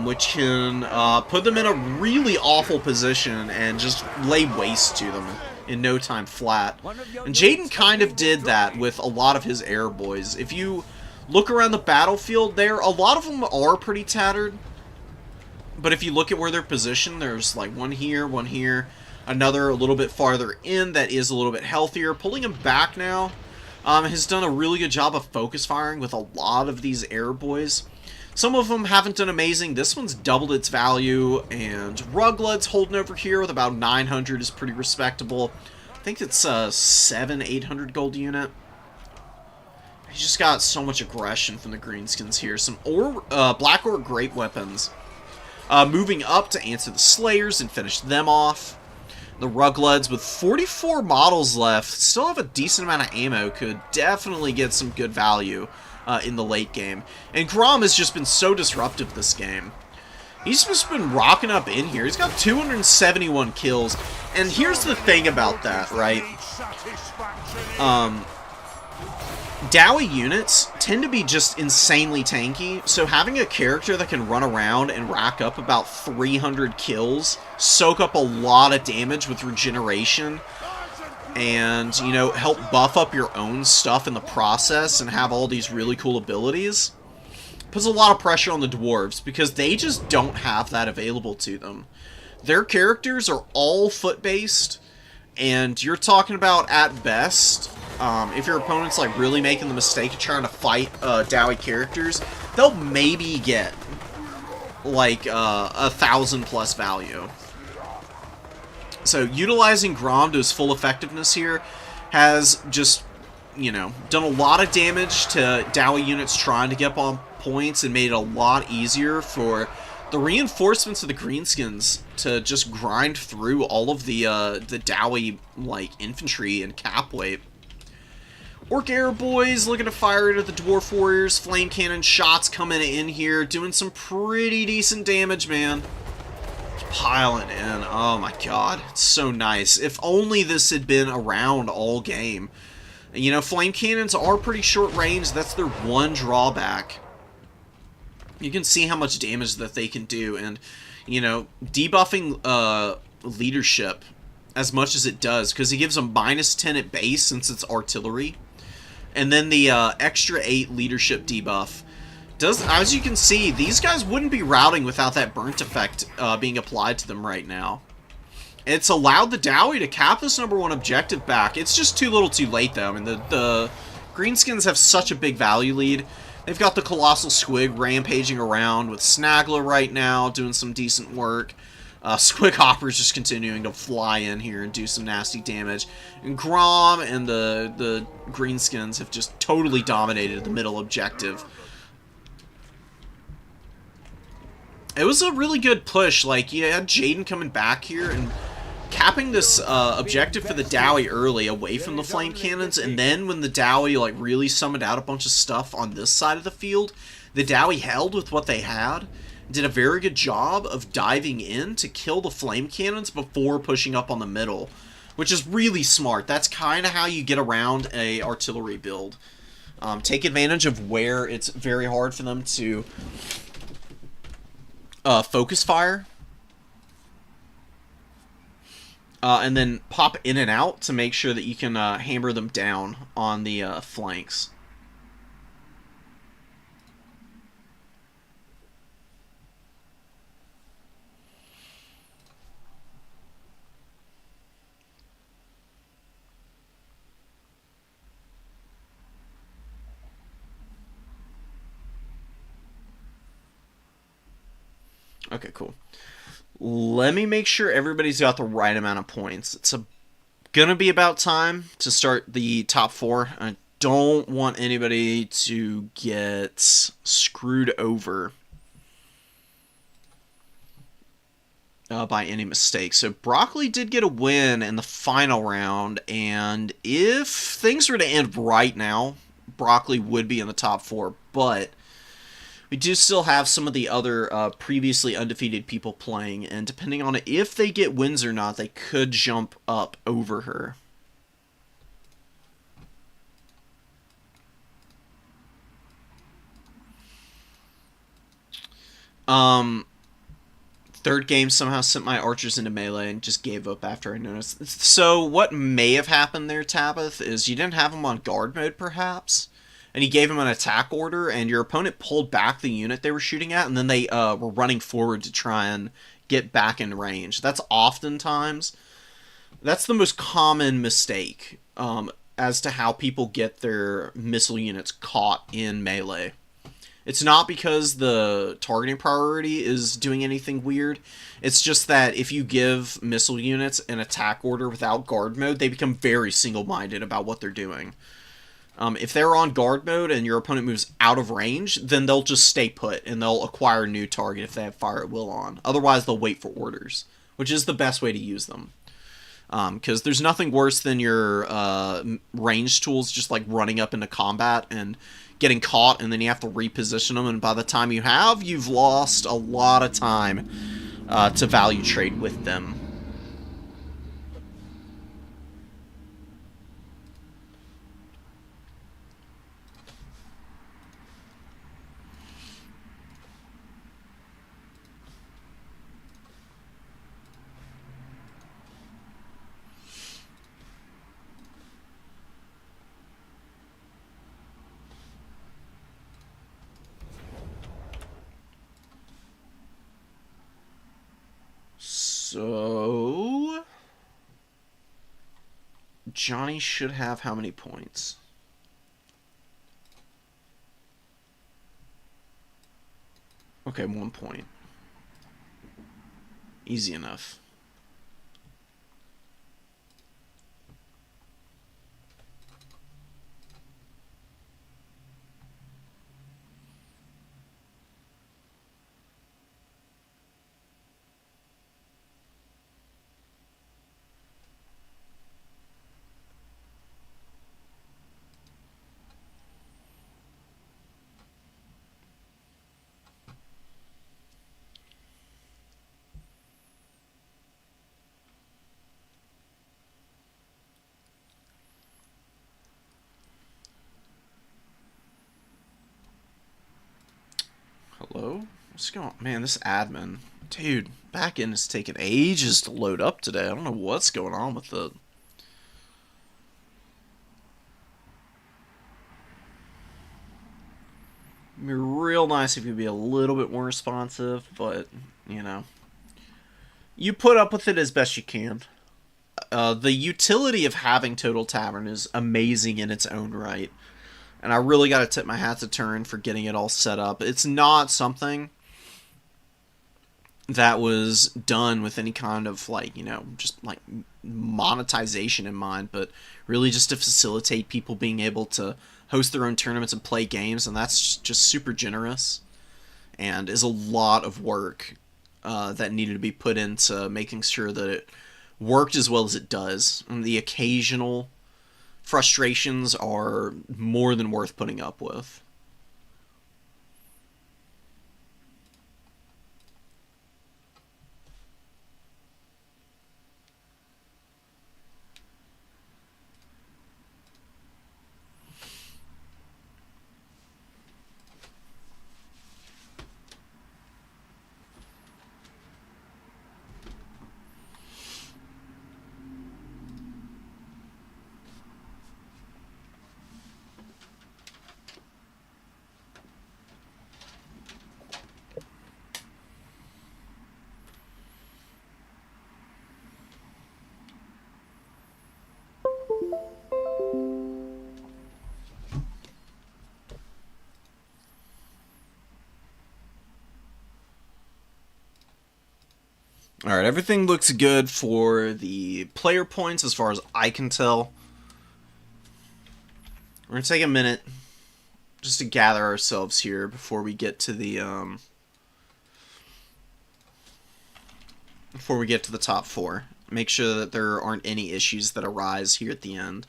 S1: Which can put them in a really awful position and just lay waste to them in no time flat. And Jaden kind of did that with a lot of his air boys. If you look around the battlefield there, a lot of them are pretty tattered. But if you look at where they're positioned, there's like one here, another a little bit farther in that is a little bit healthier. Pulling him back now has done a really good job of focus firing with a lot of these air boys. Some of them haven't done amazing. This one's doubled its value, and Rugled's holding over here with about 900 is pretty respectable. I think it's a 700-800 gold unit. He's just got so much aggression from the Greenskins here. Some Black Orc great weapons. Moving up to answer the Slayers and finish them off. The Rugleds, with 44 models left, still have a decent amount of ammo, could definitely get some good value in the late game. And Grom has just been so disruptive this game. He's just been rocking up in here. He's got 271 kills. And here's the thing about that, right? Dowie units tend to be just insanely tanky, so having a character that can run around and rack up about 300 kills, soak up a lot of damage with regeneration, and, you know, help buff up your own stuff in the process and have all these really cool abilities, puts a lot of pressure on the dwarves, because they just don't have that available to them. Their characters are all foot-based, and you're talking about, at best, if your opponent's like really making the mistake of trying to fight Dowie characters, they'll maybe get like 1,000+ value. So utilizing Grom to his full effectiveness here has just, you know, done a lot of damage to Dowie units trying to get up on points, and made it a lot easier for the reinforcements of the Greenskins to just grind through all of the Dowie like infantry and cap weight. Orc Air Boys looking to fire into the Dwarf Warriors. Flame Cannon shots coming in here, doing some pretty decent damage, man. Piling in. Oh my god, it's so nice. If only this had been around all game. You know, Flame Cannons are pretty short range. That's their one drawback. You can see how much damage that they can do, and, you know, debuffing leadership as much as it does, because it gives them -10 at base since it's artillery. And then the extra 8 leadership debuff does, as you can see, these guys wouldn't be routing without that burnt effect being applied to them right now. It's allowed the Dowie to cap this #1 objective back. It's just too little too late, though. I mean, the Greenskins have such a big value lead. They've got the Colossal Squig rampaging around with Snagler right now, doing some decent work. Squig Hopper's just continuing to fly in here and do some nasty damage. And Grom and the Greenskins have just totally dominated the middle objective. It was a really good push. Like, you had Jaden coming back here and capping this objective for the Dowie early away from the flame cannons, and then when the Dowie like really summoned out a bunch of stuff on this side of the field, the Dowie held with what they had, did a very good job of diving in to kill the flame cannons before pushing up on the middle, which is really smart. That's kind of how you get around a artillery build. Take advantage of where it's very hard for them to focus fire. And then pop in and out to make sure that you can hammer them down on the flanks. Okay, cool. Let me make sure everybody's got the right amount of points. It's gonna be about time to start the top 4. I don't want anybody to get screwed over by any mistakes. So Broccoli did get a win in the final round, and if things were to end right now, Broccoli would be in the top 4, but we do still have some of the other previously undefeated people playing, and depending on if they get wins or not, they could jump up over her. Third game somehow sent my archers into melee and just gave up after I noticed. So what may have happened there, Tabith, is you didn't have them on guard mode, perhaps? And he gave him an attack order, and your opponent pulled back the unit they were shooting at, and then they were running forward to try and get back in range. That's the most common mistake as to how people get their missile units caught in melee. It's not because the targeting priority is doing anything weird. It's just that if you give missile units an attack order without guard mode, they become very single-minded about what they're doing. If they're on guard mode and your opponent moves out of range, then they'll just stay put and they'll acquire a new target if they have fire at will on. Otherwise, they'll wait for orders, which is the best way to use them. Because there's nothing worse than your range tools just like running up into combat and getting caught, and then you have to reposition them, and by the time you've lost a lot of time to value trade with them. So Johnny should have how many points? Okay, 1 point. Easy enough. Hello? What's going on? Man, this admin. Dude, backend is taking ages to load up today. I don't know what's going on with it. It'd be real nice if you'd be a little bit more responsive, but, you know. You put up with it as best you can. The utility of having Total Tavern is amazing in its own right. And I really got to tip my hat to Turin for getting it all set up. It's not something that was done with any kind of, like, you know, just, like, monetization in mind, but really just to facilitate people being able to host their own tournaments and play games, and that's just super generous, and is a lot of work that needed to be put into making sure that it worked as well as it does. And the occasional frustrations are more than worth putting up with. Alright, everything looks good for the player points as far as I can tell. We're going to take a minute just to gather ourselves here before we get to the top four. Make sure that there aren't any issues that arise here at the end.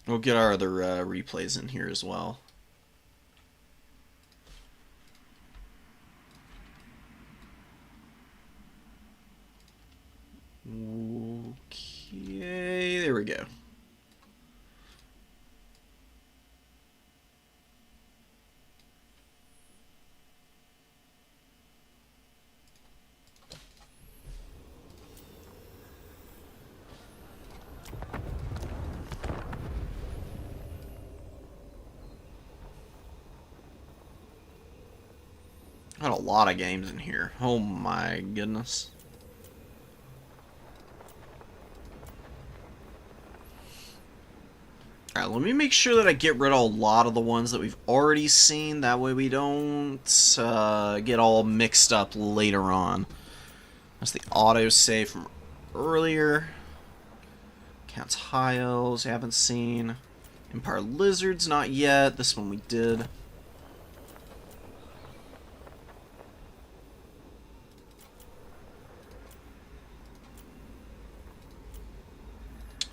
S1: We'll get our other replays in here as well. Okay, there we go. Got a lot of games in here. Oh my goodness. Alright, let me make sure that I get rid of a lot of the ones that we've already seen. That way we don't get all mixed up later on. That's the autosave from earlier. Counts High Elves, haven't seen. Empire Lizards, not yet. This one we did.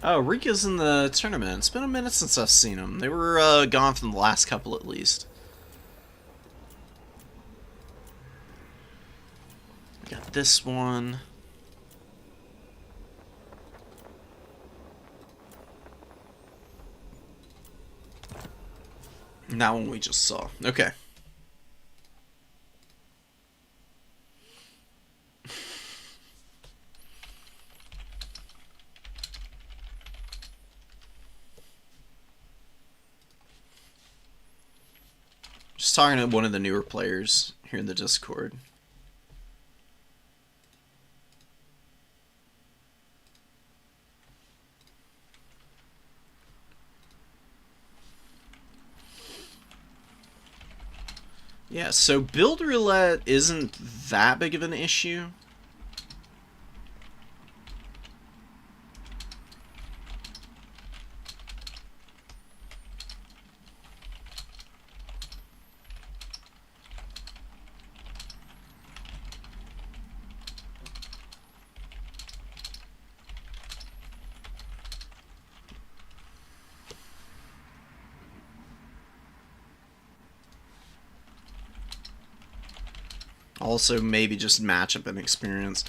S1: Oh, Rika's in the tournament. It's been a minute since I've seen them. They were gone from the last couple at least. Got this one. And that one we just saw. Okay. Just talking to one of the newer players here in the Discord. Yeah, so build roulette isn't that big of an issue. Also, maybe just matchup inexperience.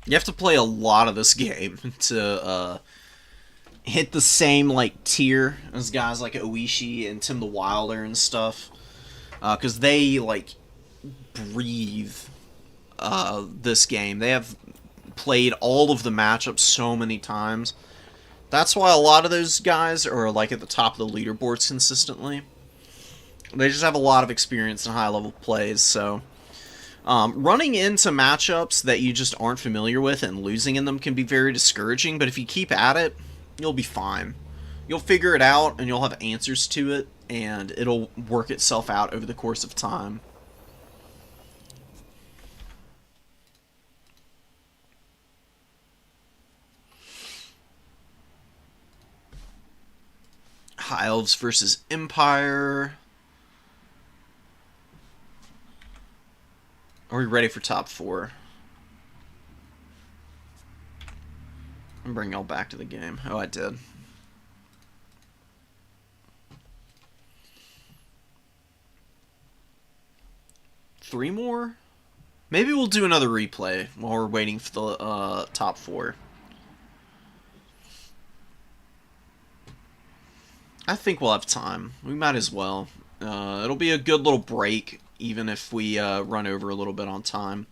S1: You have to play a lot of this game to hit the same like tier as guys like Oishi and Tim the Wilder and stuff, because they like breathe this game. They have played all of the matchups so many times. That's why a lot of those guys are like at the top of the leaderboards consistently. They just have a lot of experience in high level plays, so running into matchups that you just aren't familiar with and losing in them can be very discouraging, but if you keep at it, you'll be fine. You'll figure it out, and you'll have answers to it, and it'll work itself out over the course of time. High Elves versus Empire. Are we ready for top 4? I'm bringing y'all back to the game. Oh, I did. Three more? Maybe we'll do another replay while we're waiting for the top 4. I think we'll have time. We might as well. It'll be a good little break, even if we run over a little bit on time.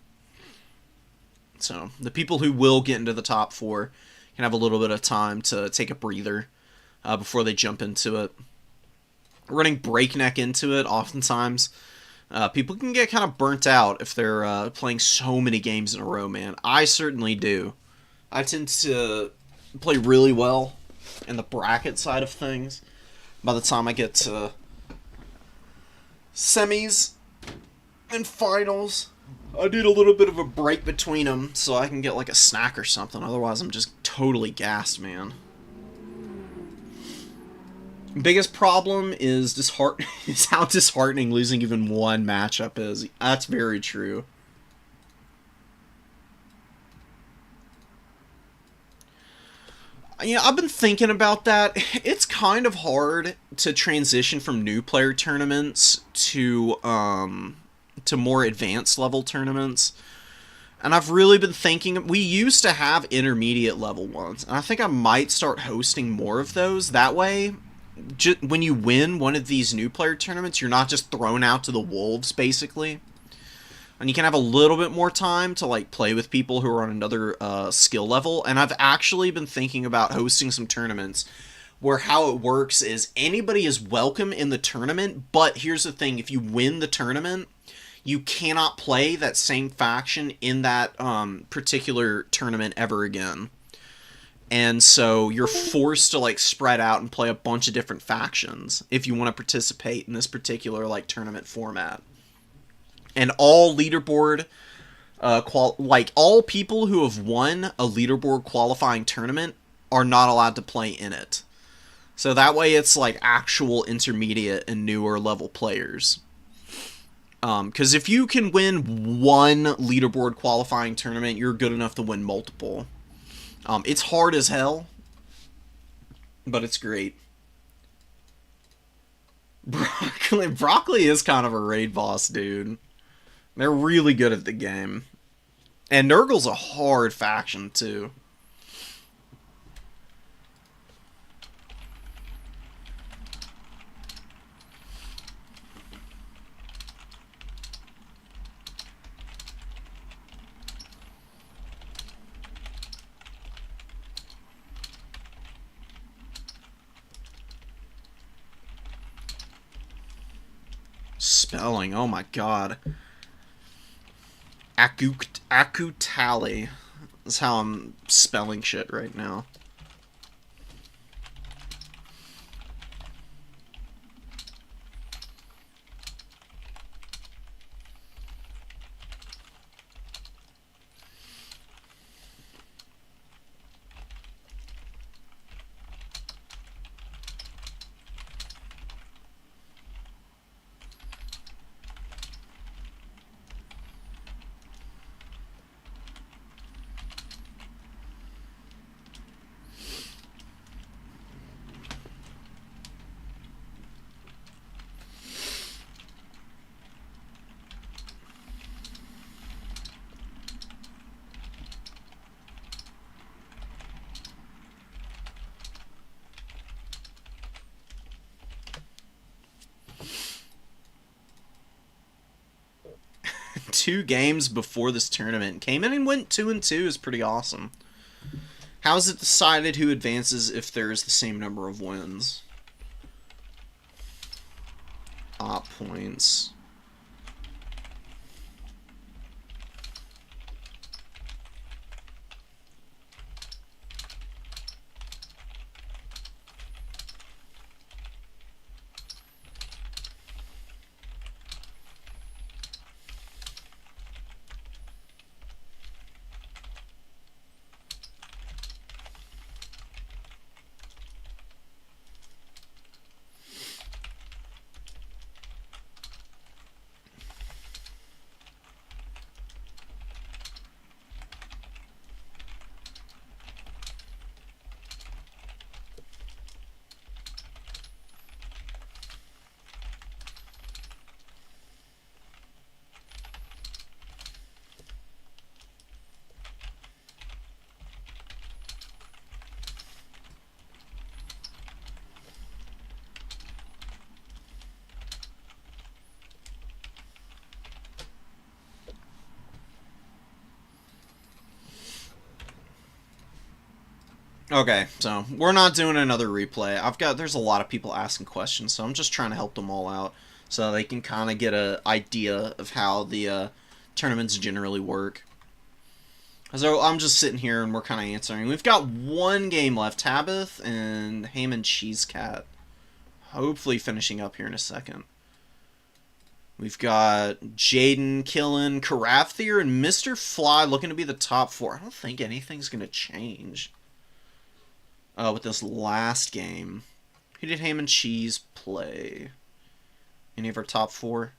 S1: So, the people who will get into the top 4 can have a little bit of time to take a breather before they jump into it. Running breakneck into it, oftentimes, people can get kind of burnt out if they're playing so many games in a row, man. I certainly do. I tend to play really well in the bracket side of things. By the time I get to semis and finals, I need a little bit of a break between them so I can get like a snack or something. Otherwise, I'm just totally gassed, man. Biggest problem is is how disheartening losing even one matchup is. That's very true. Yeah, I've been thinking about that. It's kind of hard to transition from new player tournaments to more advanced level tournaments. And I've really been thinking, we used to have intermediate level ones, and I think I might start hosting more of those. That way, when you win one of these new player tournaments, you're not just thrown out to the wolves, basically. And you can have a little bit more time to like play with people who are on another skill level. And I've actually been thinking about hosting some tournaments where how it works is anybody is welcome in the tournament, but here's the thing, if you win the tournament, you cannot play that same faction in that particular tournament ever again. And so you're forced to like spread out and play a bunch of different factions if you want to participate in this particular like tournament format. And all leaderboard, all people who have won a leaderboard qualifying tournament are not allowed to play in it. So that way it's like actual intermediate and newer level players. Because if you can win one leaderboard qualifying tournament, you're good enough to win multiple. It's hard as hell, but it's great. Broccoli is kind of a raid boss, dude. They're really good at the game. And Nurgle's a hard faction, too. Spelling, oh my god. Akutali. That's how I'm spelling shit right now. 2 games before this tournament. Came in and went 2-2 is pretty awesome. How is it decided who advances if there's the same number of wins? Op points. Okay, so we're not doing another replay. There's a lot of people asking questions, so I'm just trying to help them all out so they can kind of get an idea of how the tournaments generally work. So I'm just sitting here and we're kind of answering. We've got 1 game left, Tabith and Ham and Cheese Cat. Hopefully finishing up here in a second. We've got Jaden, Killen, Karafthier, and Mr. Fly looking to be the top 4. I don't think anything's going to change. With this last game. Who did Ham and Cheese play? Any of our top 4?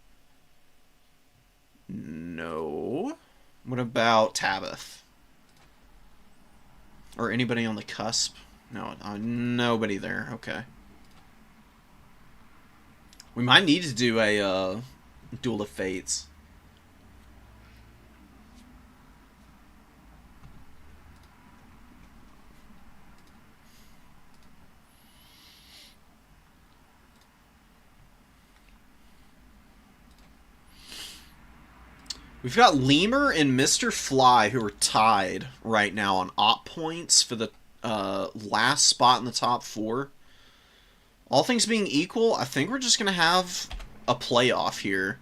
S1: No. What about Tabith? Or anybody on the cusp? No, nobody there. Okay. We might need to do a Duel of Fates. We've got Lemur and Mr. Fly who are tied right now on op points for the last spot in the top 4. All things being equal, I think we're just going to have a playoff here.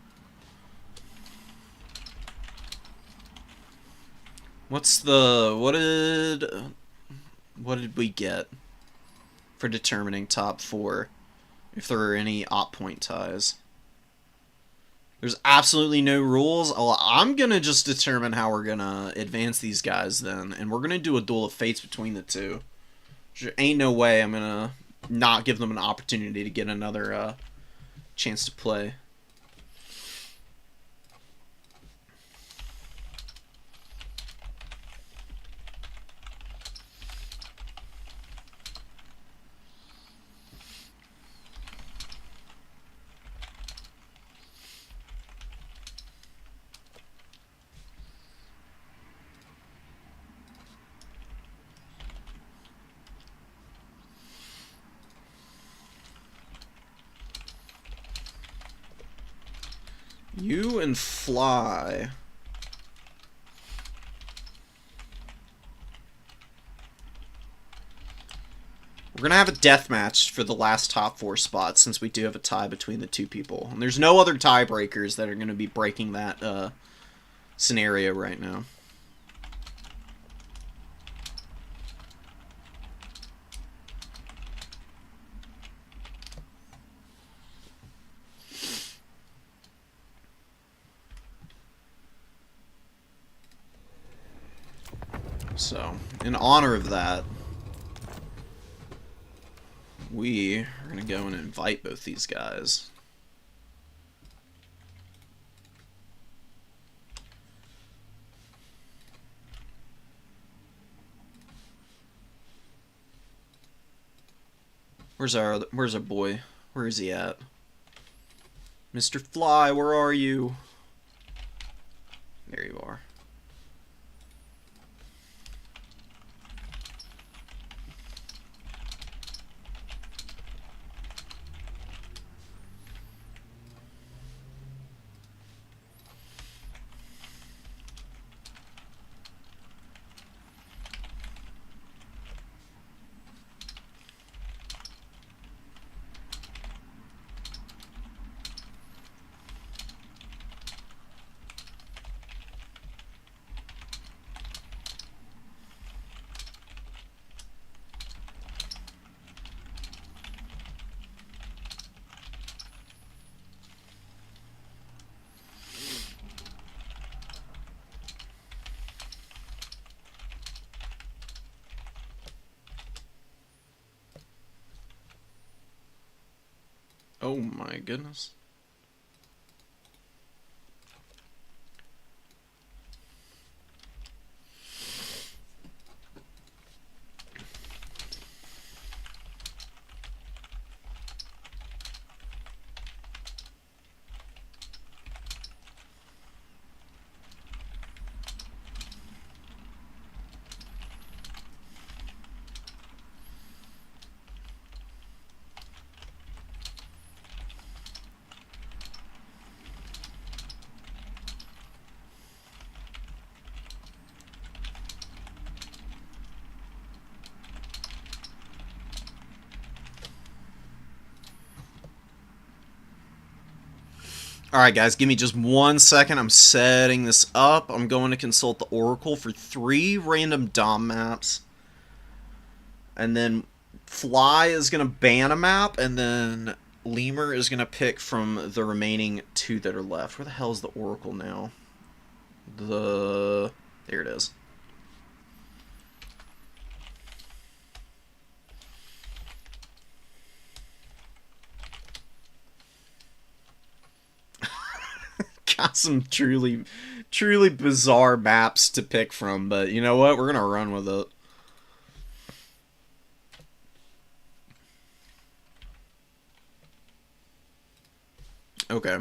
S1: What did we get for determining top 4? If there are any op point ties. There's absolutely no rules. I'm going to just determine how we're going to advance these guys then. And we're going to do a Duel of Fates between the 2. There ain't no way I'm going to not give them an opportunity to get another chance to play. You and Fly. We're going to have a death match for the last top 4 spots since we do have a tie between the 2 people. And there's no other tiebreakers that are going to be breaking that scenario right now. So, in honor of that, we are going to go and invite both these guys. Where's our boy? Where is he at? Mr. Fly, where are you? There you are. Oh my goodness. Alright guys, give me just 1 second. I'm setting this up. I'm going to consult the Oracle for 3 random Dom maps. And then Fly is going to ban a map, and then Lemur is going to pick from the remaining 2 that are left. Where the hell is the Oracle now? There it is. Got some truly bizarre maps to pick from, but you know what? We're gonna run with it. Okay.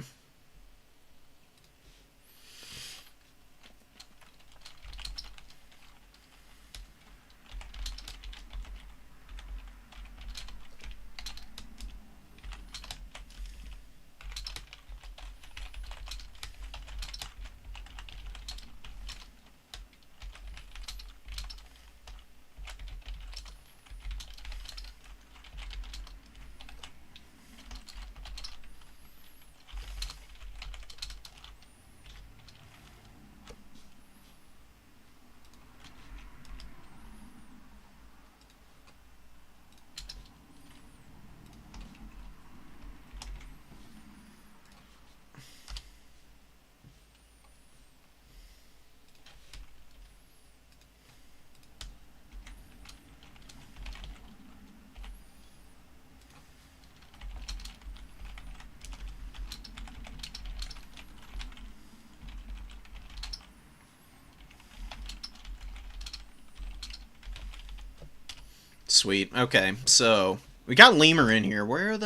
S1: Sweet. Okay, so we got Lemur in here. Where's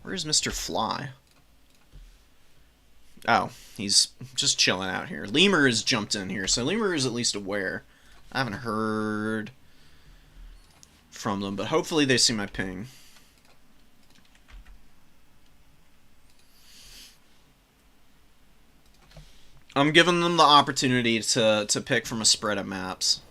S1: Mr. Fly? Oh, he's just chilling out here. Lemur has jumped in here, so Lemur is at least aware. I haven't heard from them, but hopefully they see my ping. I'm giving them the opportunity to pick from a spread of maps.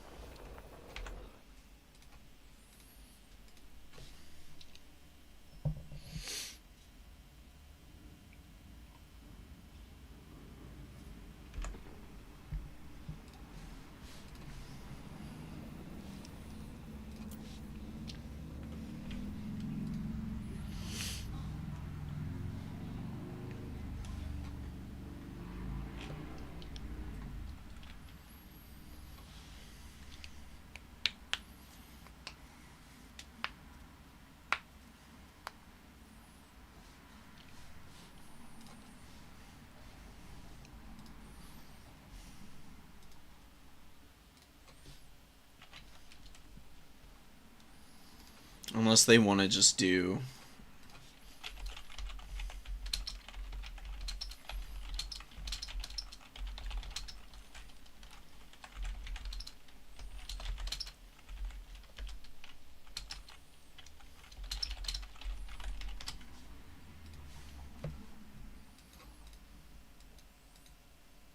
S1: Unless they want to just do...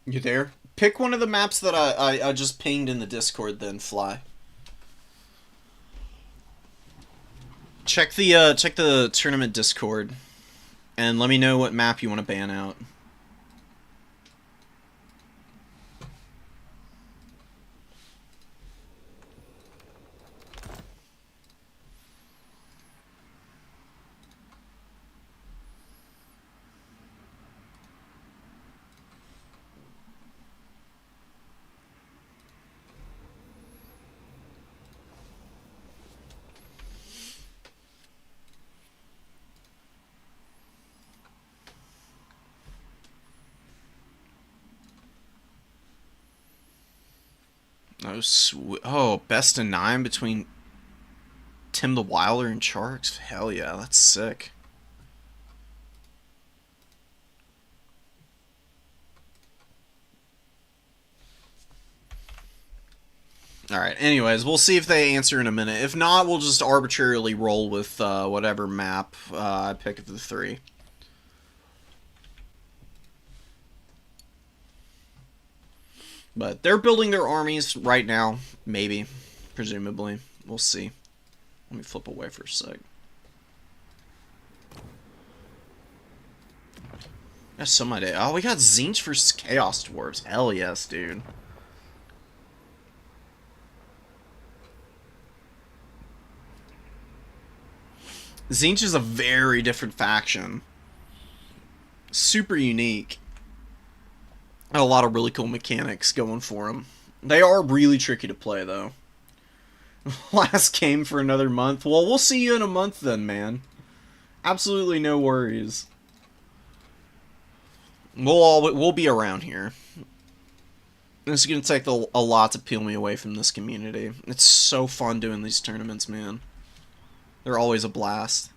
S1: You there? Pick one of the maps that I just pinged in the Discord, then Fly. Check the tournament Discord, and let me know what map you want to ban out. Oh, oh, best of 9 between Tim the Wilder and Charks. Hell yeah, that's sick. Alright, anyways, we'll see if they answer in a minute. If not, we'll just arbitrarily roll with whatever map I pick of the 3. But they're building their armies right now. Maybe. Presumably. We'll see. Let me flip away for a sec. That's some idea. Oh, we got Zinch versus Chaos Dwarves. Hell yes, dude. Zinch is a very different faction. Super unique. A lot of really cool mechanics going for them. They are really tricky to play, though. Last game for another month. Well, we'll see you in a month then, man. Absolutely no worries. We'll be around here. It's gonna take a lot to peel me away from this community. It's so fun doing these tournaments, man. They're always a blast.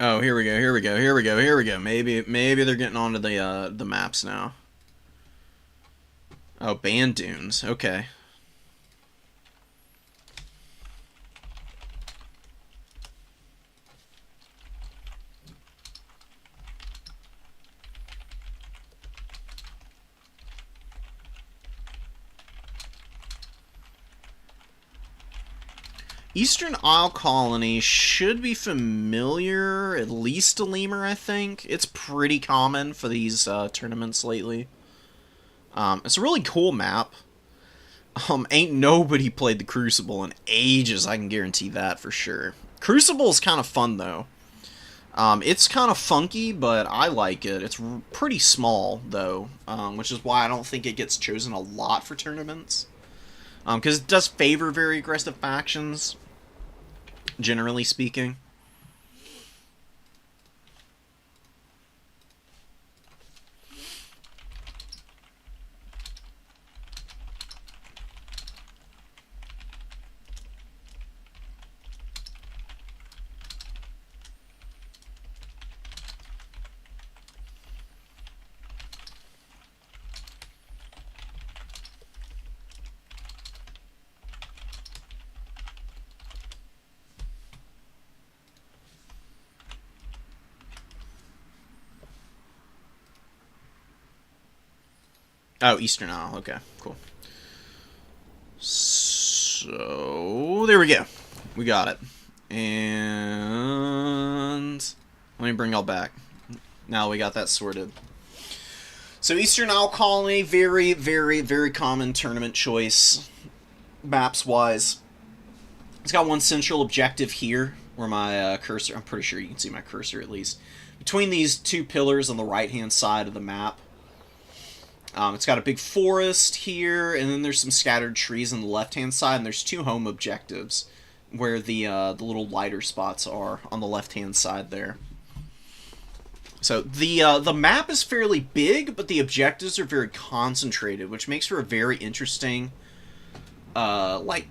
S1: Oh, here we go, here we go, here we go, here we go. Maybe they're getting onto the maps now. Oh, Band Dunes. Okay. Eastern Isle Colony should be familiar, at least to Lemur, I think. It's pretty common for these tournaments lately. It's a really cool map. Ain't nobody played the Crucible in ages, I can guarantee that for sure. Crucible is kind of fun, though. It's kind of funky, but I like it. It's pretty small, though, which is why I don't think it gets chosen a lot for tournaments. Because it does favor very aggressive factions, generally speaking. Oh, Eastern Isle. Okay, cool. So, there we go. We got it. And let me bring y'all back. Now we got that sorted. So, Eastern Isle Colony, very, very, very common tournament choice, maps-wise. It's got one central objective here, where my cursor, I'm pretty sure you can see my cursor at least, between these two pillars on the right-hand side of the map. It's got a big forest here, and then there's some scattered trees on the left-hand side, and there's two home objectives, where the little lighter spots are on the left-hand side there. So the map is fairly big, but the objectives are very concentrated, which makes for a very interesting like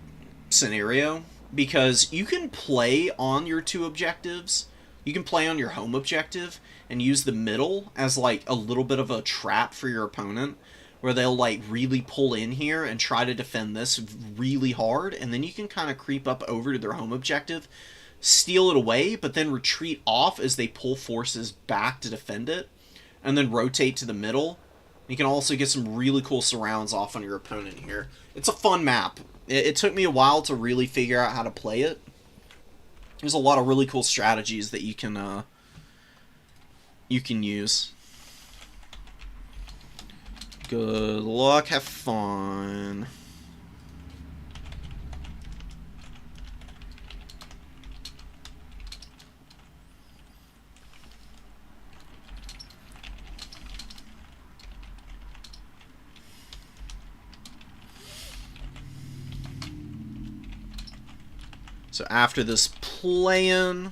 S1: scenario, because you can play on your two objectives. You can play on your home objective and use the middle as like a little bit of a trap for your opponent, where they'll like really pull in here and try to defend this really hard, and then you can kind of creep up over to their home objective, steal it away, but then retreat off as they pull forces back to defend it, and then rotate to the middle. You can also get some really cool surrounds off on your opponent here. It's a fun map. It took me a while to really figure out how to play it. There's a lot of really cool strategies that you can use. Good luck, have fun. So after this plan...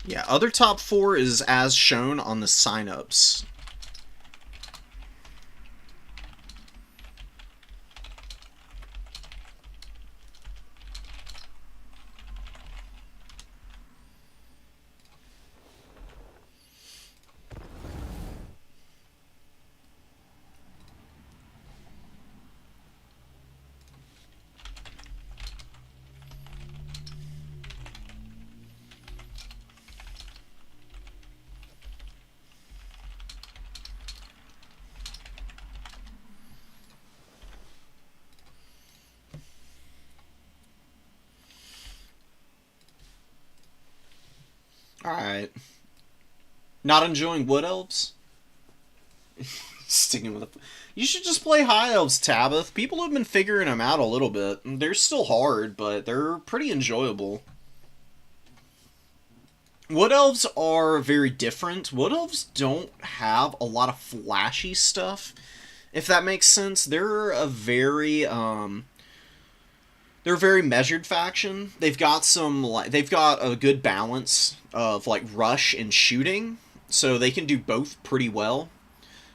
S1: Yeah, other top 4 is as shown on the signups. Alright. Not enjoying Wood Elves? Sticking with it. You should just play High Elves, Tabith. People have been figuring them out a little bit. They're still hard, but they're pretty enjoyable. Wood Elves are very different. Wood Elves don't have a lot of flashy stuff, if that makes sense. They're a very measured faction. They've got a good balance of like rush and shooting, so they can do both pretty well.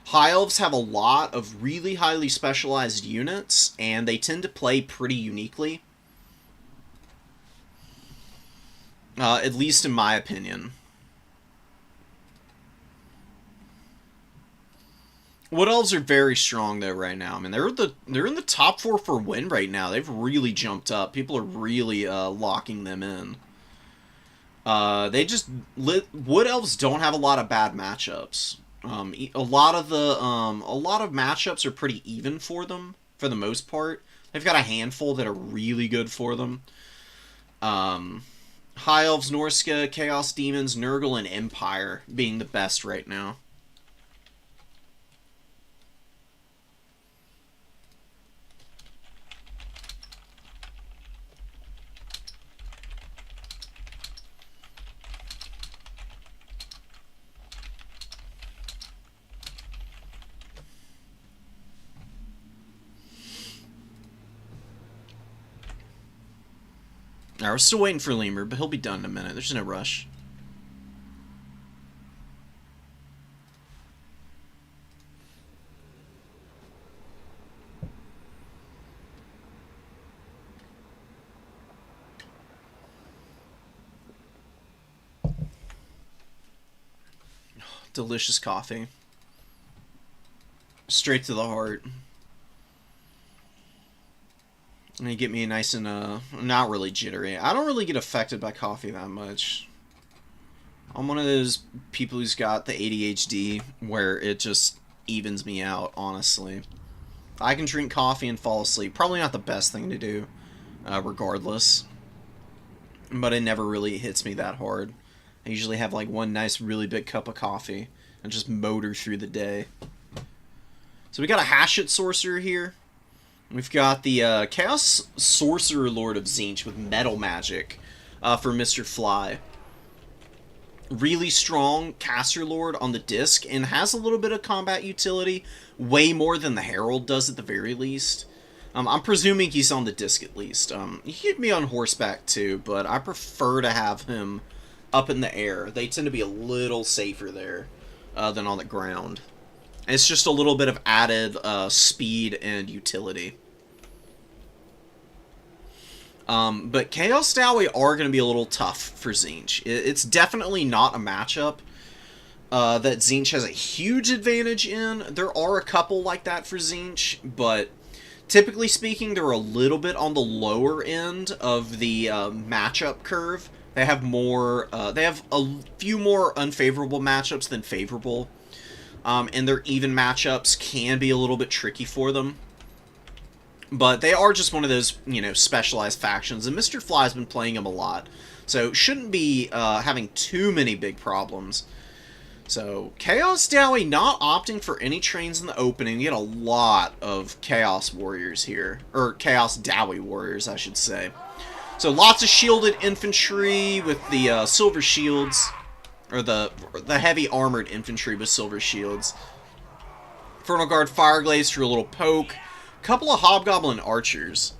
S1: High Elves have a lot of really highly specialized units, and they tend to play pretty uniquely. At least in my opinion. Wood Elves are very strong though right now. I mean, they're in the top 4 for win right now. They've really jumped up. People are really locking them in. Wood Elves don't have a lot of bad matchups. A lot of matchups are pretty even for them for the most part. They've got a handful that are really good for them. High Elves, Norska, Chaos Demons, Nurgle, and Empire being the best right now. Alright, we're still waiting for Lemur, but he'll be done in a minute. There's no rush. Delicious coffee. Straight to the heart. And you get me nice and, not really jittery. I don't really get affected by coffee that much. I'm one of those people who's got the ADHD where it just evens me out, honestly. I can drink coffee and fall asleep. Probably not the best thing to do, regardless. But it never really hits me that hard. I usually have, like, one nice, really big cup of coffee and just motor through the day. So we got a Hashut Sorcerer here. We've got the Chaos Sorcerer Lord of Tzeentch with Metal Magic for Mr. Fly. Really strong Caster Lord on the disc, and has a little bit of combat utility. Way more than the Herald does at the very least. I'm presuming he's on the disc at least. He could be on horseback too, but I prefer to have him up in the air. They tend to be a little safer there than on the ground. And it's just a little bit of added speed and utility. But Chaos Dowie are going to be a little tough for Tzeentch. It's definitely not a matchup that Tzeentch has a huge advantage in. There are a couple like that for Tzeentch, but typically speaking, they're a little bit on the lower end of the matchup curve. They have more. They have a few more unfavorable matchups than favorable, and their even matchups can be a little bit tricky for them. But they are just one of those, specialized factions, and Mr. Fly's been playing them a lot, so shouldn't be having too many big problems. So, Chaos Dowie not opting for any trains in the opening. You get a lot of Chaos Warriors here, or Chaos Dowie Warriors, I should say. So, lots of shielded infantry with the silver shields, or the heavy armored infantry with silver shields. Infernal Guard Fireglaives for a little poke. Couple of Hobgoblin Archers.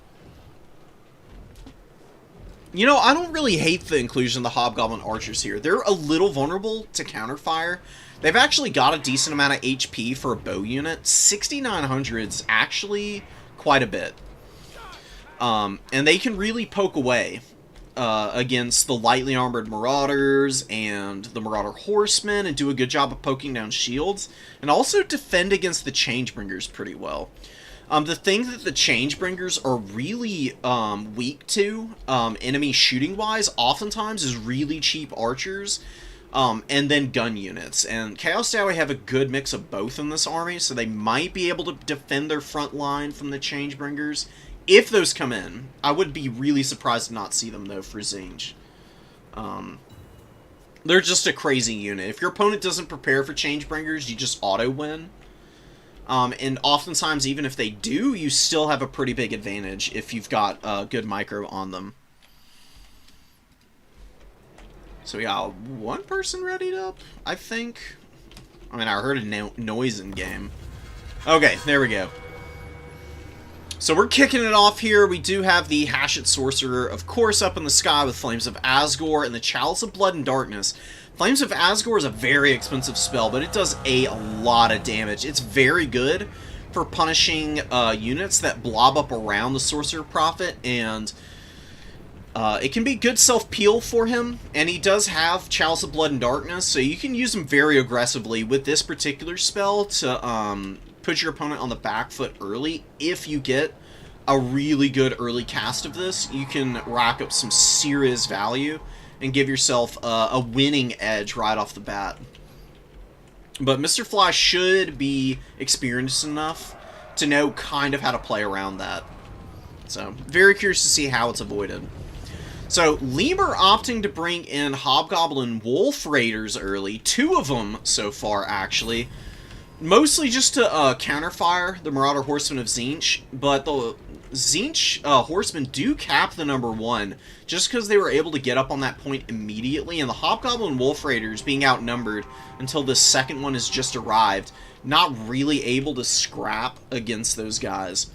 S1: I don't really hate the inclusion of the Hobgoblin Archers here. They're a little vulnerable to counterfire. They've actually got a decent amount of HP for a bow unit. 6,900 is actually quite a bit. And they can really poke away against the lightly armored Marauders and the Marauder Horsemen and do a good job of poking down shields. And also defend against the Changebringers pretty well. The thing that the Changebringers are really weak to, enemy shooting-wise, oftentimes is really cheap archers, and then gun units. And Chaos Dowie have a good mix of both in this army, so they might be able to defend their front line from the Changebringers, if those come in. I would be really surprised to not see them, though, for Tzeentch. They're just a crazy unit. If your opponent doesn't prepare for Changebringers, you just auto-win. And oftentimes, even if they do, you still have a pretty big advantage if you've got good micro on them. So we got one person readied up, I think. I mean, I heard a noise in game. Okay, there we go. So we're kicking it off here. We do have the Hashut Sorcerer, of course, up in the sky with Flames of Asgore and the Chalice of Blood and Darkness. Flames of Asgore is a very expensive spell, but it does a lot of damage. It's very good for punishing units that blob up around the Sorcerer Prophet, and it can be good self-peel for him, and he does have Chalice of Blood and Darkness, so you can use him very aggressively with this particular spell to put your opponent on the back foot early. If you get a really good early cast of this, you can rack up some serious value and give yourself a winning edge right off the bat. But Mr. Fly should be experienced enough to know kind of how to play around that. So, very curious to see how it's avoided. So, Lemur opting to bring in Hobgoblin Wolf Raiders early. 2 of them so far, actually. Mostly just to counterfire the Marauder Horsemen of Tzeentch, but the Tzeentch Horsemen do cap the number 1, just because they were able to get up on that point immediately, and the Hobgoblin Wolf Raiders, being outnumbered until the second one has just arrived, not really able to scrap against those guys.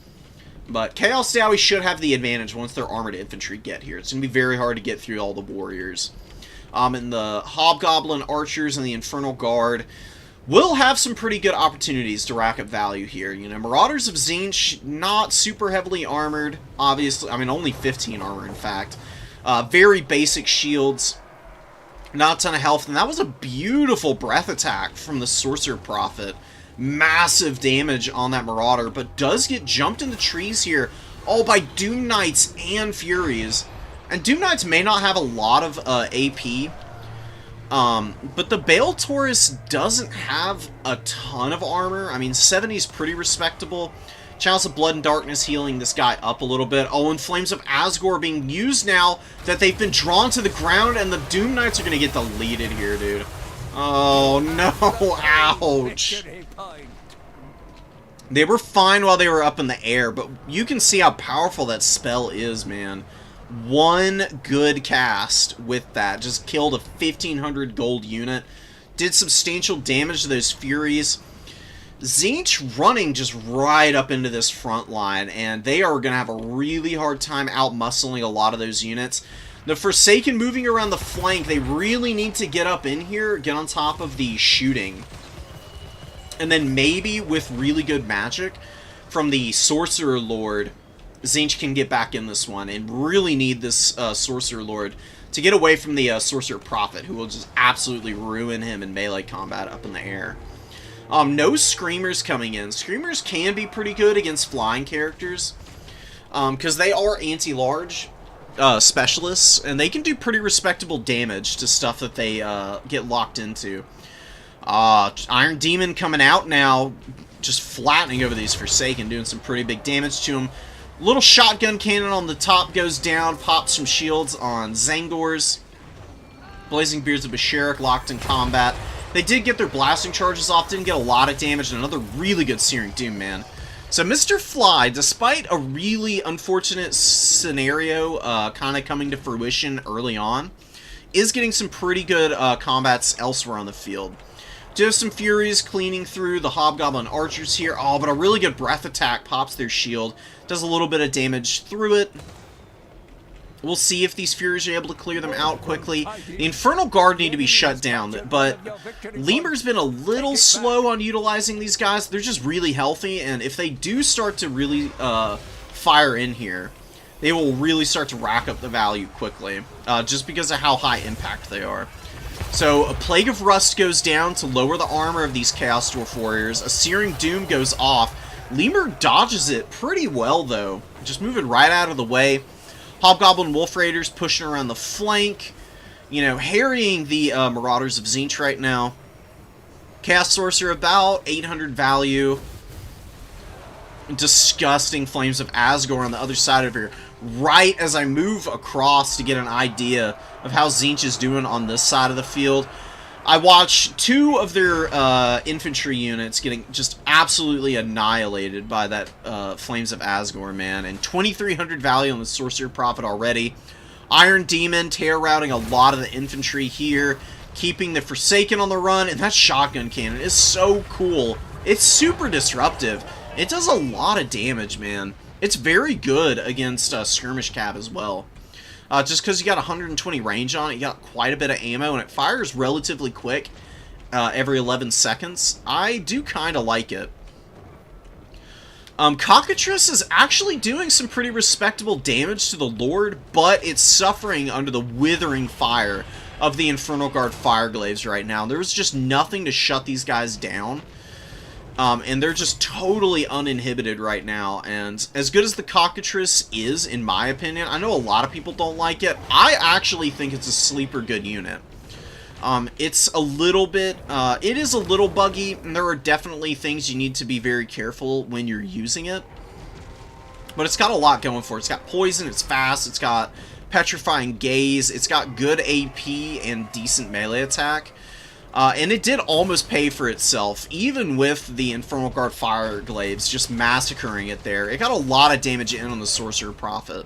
S1: But Chaos Dowie should have the advantage once their armored infantry get here. It's going to be very hard to get through all the warriors. And the Hobgoblin Archers and the Infernal Guard will have some pretty good opportunities to rack up value here. Marauders of Tzeentch, not super heavily armored, obviously. I mean, only 15 armor, in fact. Very basic shields. Not a ton of health. And that was a beautiful breath attack from the Sorcerer Prophet. Massive damage on that Marauder, but does get jumped into trees here, all by Doom Knights and Furies. And Doom Knights may not have a lot of AP, but the Bale Taurus doesn't have a ton of armor. I mean, 70 is pretty respectable. Chalice of Blood and Darkness healing this guy up a little bit. Oh, and Flames of Asgore being used now that they've been drawn to the ground, and the Doom Knights are going to get deleted here, dude. Oh, no. Ouch. They were fine while they were up in the air, but you can see how powerful that spell is, man. One good cast with that just killed a 1,500 gold unit. Did substantial damage to those Furies. Tzeentch running just right up into this front line, and they are going to have a really hard time out-muscling a lot of those units. The Forsaken moving around the flank, they really need to get up in here, get on top of the shooting. And then maybe with really good magic from the Sorcerer Lord, Tzeentch can get back in this one and really need this Sorcerer Lord to get away from the Sorcerer Prophet, who will just absolutely ruin him in melee combat up in the air. No Screamers coming in. Screamers can be pretty good against flying characters, because they are anti-large specialists, and they can do pretty respectable damage to stuff that they get locked into. Iron Demon coming out now, just flattening over these Forsaken, doing some pretty big damage to them. Little shotgun cannon on the top goes down, pops some shields on Zangors. Blazing Beards of Basharak locked in combat. They did get their blasting charges off, didn't get a lot of damage, and another really good Searing Doom, man. So Mr. Fly, despite a really unfortunate scenario kind of coming to fruition early on, is getting some pretty good combats elsewhere on the field. Do have some Furies cleaning through the Hobgoblin Archers here. Oh, but a really good Breath Attack pops their shield. Does a little bit of damage through it. We'll see if these Furies are able to clear them out quickly. The Infernal Guard need to be shut down, but Lemur's been a little slow on utilizing these guys. They're just really healthy, and if they do start to really fire in here, they will really start to rack up the value quickly, just because of how high impact they are. So, a Plague of Rust goes down to lower the armor of these Chaos Dwarf Warriors. A Searing Doom goes off. Lemur dodges it pretty well, though. Just moving right out of the way. Hobgoblin Wolf Raiders pushing around the flank. You know, harrying the Marauders of Tzeentch right now. Chaos Sorcerer about 800 value. Disgusting Flames of Asgore on the other side of here. Right as I move across to get an idea of how Tzeentch is doing on this side of the field, I watched two of their infantry units getting just absolutely annihilated by that Flames of Asgore, man. And 2,300 value on the Sorcerer Prophet already. Iron Demon tear-routing a lot of the infantry here, keeping the Forsaken on the run, and that shotgun cannon is so cool. It's super disruptive. It does a lot of damage, man. It's very good against Skirmish Cab as well. Just because you got 120 range on it, you got quite a bit of ammo, and it fires relatively quick every 11 seconds. I do kind of like it. Cockatrice is actually doing some pretty respectable damage to the Lord, but it's suffering under the withering fire of the Infernal Guard Fireglaves right now. There's just nothing to shut these guys down. And they're just totally uninhibited right now, and as good as the Cockatrice is, in my opinion, I know a lot of people don't like it, I actually think it's a sleeper good unit. It's a little bit, it is a little buggy, and there are definitely things you need to be very careful when you're using it, but it's got a lot going for it. It's got poison, it's fast, it's got petrifying gaze, it's got good AP and decent melee attack. And it did almost pay for itself, even with the Infernal Guard Fireglaves just massacring it there. It got a lot of damage in on the Sorcerer Prophet.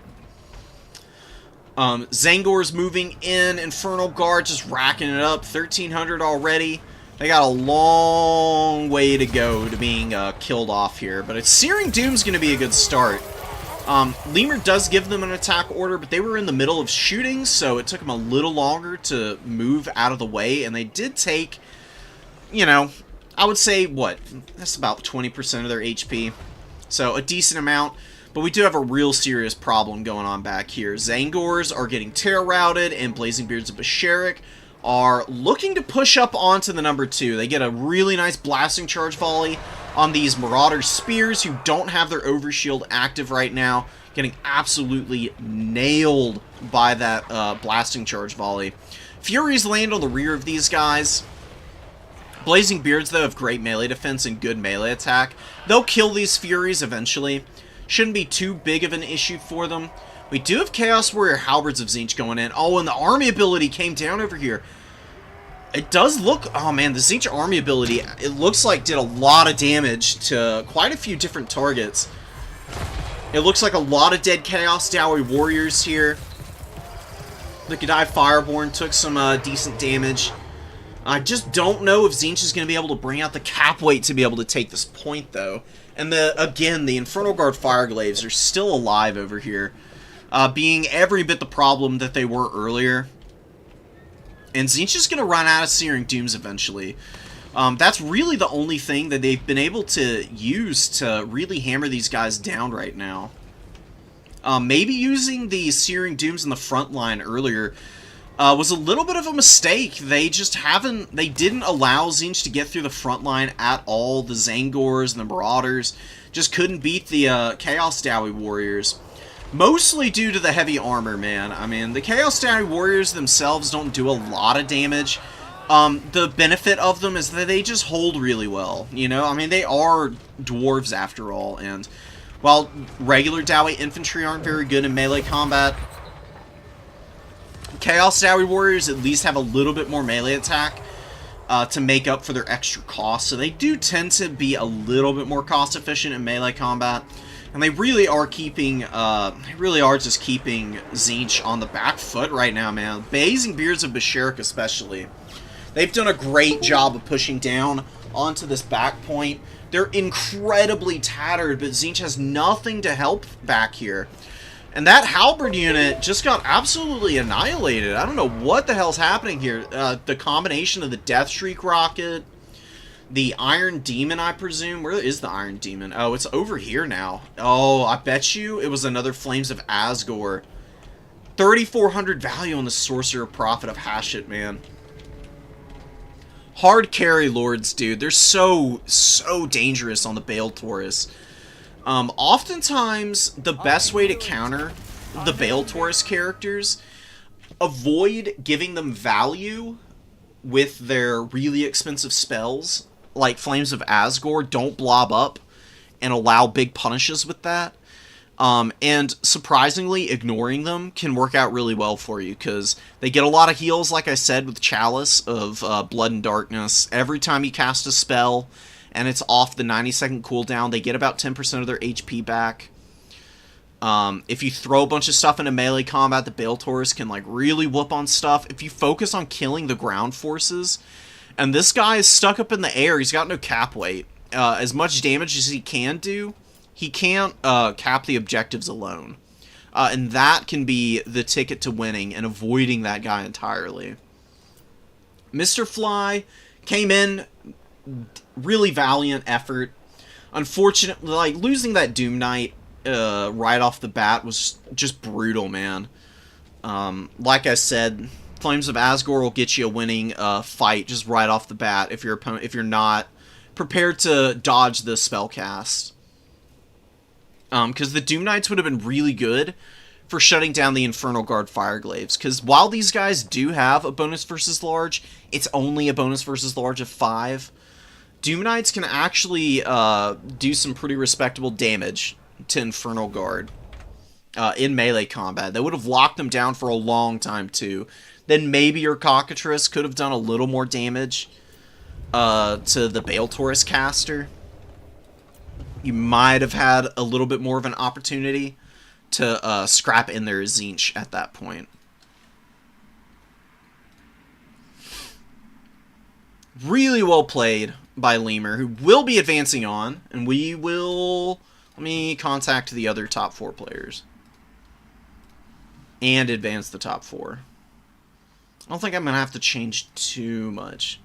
S1: Zangor's moving in, Infernal Guard just racking it up, 1,300 already. They got a long way to go to being killed off here, but Searing Doom's going to be a good start. Lemur does give them an attack order, but they were in the middle of shooting, so it took them a little longer to move out of the way, and they did take, you know, I would say, what, that's about 20% of their HP, so a decent amount, but we do have a real serious problem going on back here. Zangors are getting tear-routed, and Blazing Beards of Basharak are looking to push up onto the number 2. They get a really nice blasting charge volley on these Marauder Spears, who don't have their Overshield active right now, getting absolutely nailed by that blasting charge volley. Furies land on the rear of these guys. Blazing Beards, though, have great melee defense and good melee attack. They'll kill these Furies eventually. Shouldn't be too big of an issue for them. We do have Chaos Warrior Halberds of Tzeentch going in. Oh, and the army ability came down over here. It does look, oh man, the Tzeentch army ability, it looks like did a lot of damage to quite a few different targets. It looks like a lot of dead Chaos Dowry Warriors here. The G'day Fireborn took some decent damage. I just don't know if Tzeentch is going to be able to bring out the cap weight to be able to take this point, though. And again, the Infernal Guard Fireglaves are still alive over here, being every bit the problem that they were earlier. And Tzeentch is going to run out of Searing Dooms eventually. That's really the only thing that they've been able to use to really hammer these guys down right now. Maybe using the Searing Dooms in the front line earlier was a little bit of a mistake. They just they didn't allow Tzeentch to get through the front line at all. The Zangors and the Marauders just couldn't beat the Chaos Dowie Warriors. Mostly due to the heavy armor, man. I mean, the Chaos Dowie Warriors themselves don't do a lot of damage. The benefit of them is that they just hold really well, you know? I mean, they are dwarves after all, and while regular Dowie infantry aren't very good in melee combat, Chaos Dowie Warriors at least have a little bit more melee attack to make up for their extra cost, so they do tend to be a little bit more cost efficient in melee combat. And they really are keeping, just keeping Tzeentch on the back foot right now, man. Blazing Beards of Basharik especially. They've done a great job of pushing down onto this back point. They're incredibly tattered, but Tzeentch has nothing to help back here. And that Halberd unit just got absolutely annihilated. I don't know what the hell's happening here. The combination of the Death Shriek rocket, the Iron Demon, I presume. Where is the Iron Demon? Oh, it's over here now. Oh, I bet you it was another Flames of Asgore. 3,400 value on the Sorcerer Prophet of Hashut, man. Hard carry lords, dude. They're so dangerous on the Bale Taurus. Oftentimes, the best way to counter the Bale Taurus characters, avoid giving them value with their really expensive spells, like Flames of Asgore. Don't blob up and allow big punishes with that. And surprisingly, ignoring them can work out really well for you, because they get a lot of heals, like I said, with Chalice of Blood and Darkness. Every time you cast a spell, and it's off the 90-second cooldown, they get about 10% of their HP back. If you throw a bunch of stuff into melee combat, the Bale Taurus can like really whoop on stuff. If you focus on killing the ground forces, and this guy is stuck up in the air, he's got no cap weight. As much damage as he can do, he can't cap the objectives alone. And that can be the ticket to winning and avoiding that guy entirely. Mr. Fly came in, really valiant effort. Unfortunately, like, losing that Doom Knight right off the bat was just brutal, man. Like I said, Flames of Asgore will get you a winning fight just right off the bat if you're not prepared to dodge the spell cast. Because the Doom Knights would have been really good for shutting down the Infernal Guard Fireglaves. Because while these guys do have a bonus versus large, it's only a bonus versus large of 5. Doom Knights can actually do some pretty respectable damage to Infernal Guard in melee combat. They would have locked them down for a long time, too. Then maybe your Cockatrice could have done a little more damage to the Bale Taurus caster. You might have had a little bit more of an opportunity to scrap in their Tzeentch at that point. Really well played by Lemur, who will be advancing on, and we will... Let me contact the other top 4 players. And advance the top 4. I don't think I'm going to have to change too much.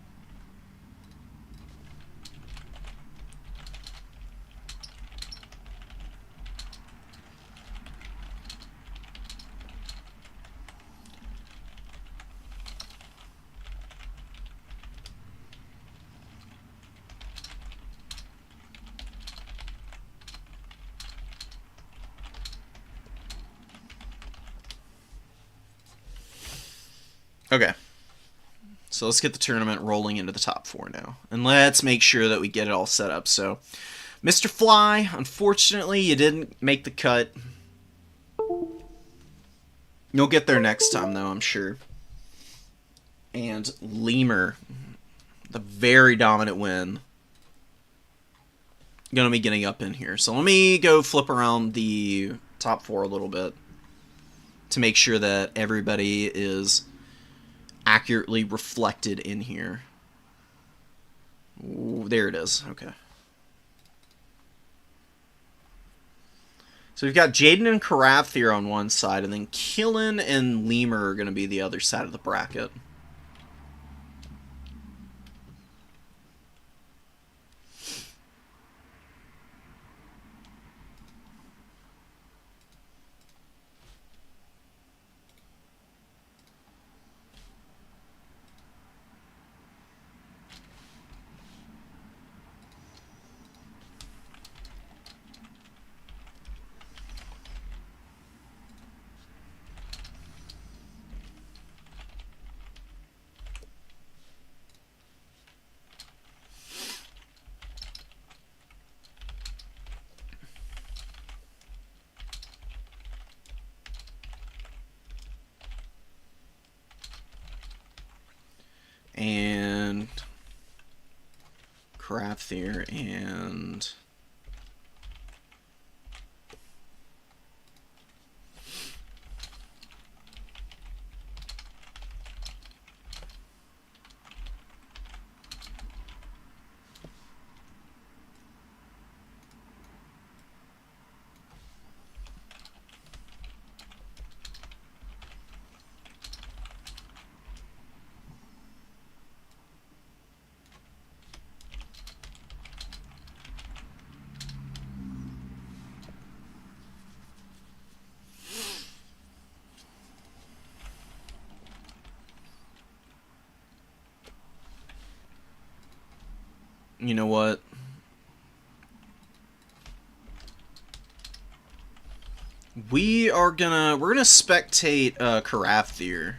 S1: Okay, so let's get the tournament rolling into the top 4 now. And let's make sure that we get it all set up. So, Mr. Fly, unfortunately, you didn't make the cut. You'll get there next time, though, I'm sure. And Lemur, the very dominant win, going to be getting up in here. So let me go flip around the top 4 a little bit to make sure that everybody is accurately reflected in here. Ooh, there it is. Okay. So we've got Jaden and Karathir on one side, and then Killen and Lemur are going to be the other side of the bracket. Karathyr and... You know what? We're gonna spectate Karathyr.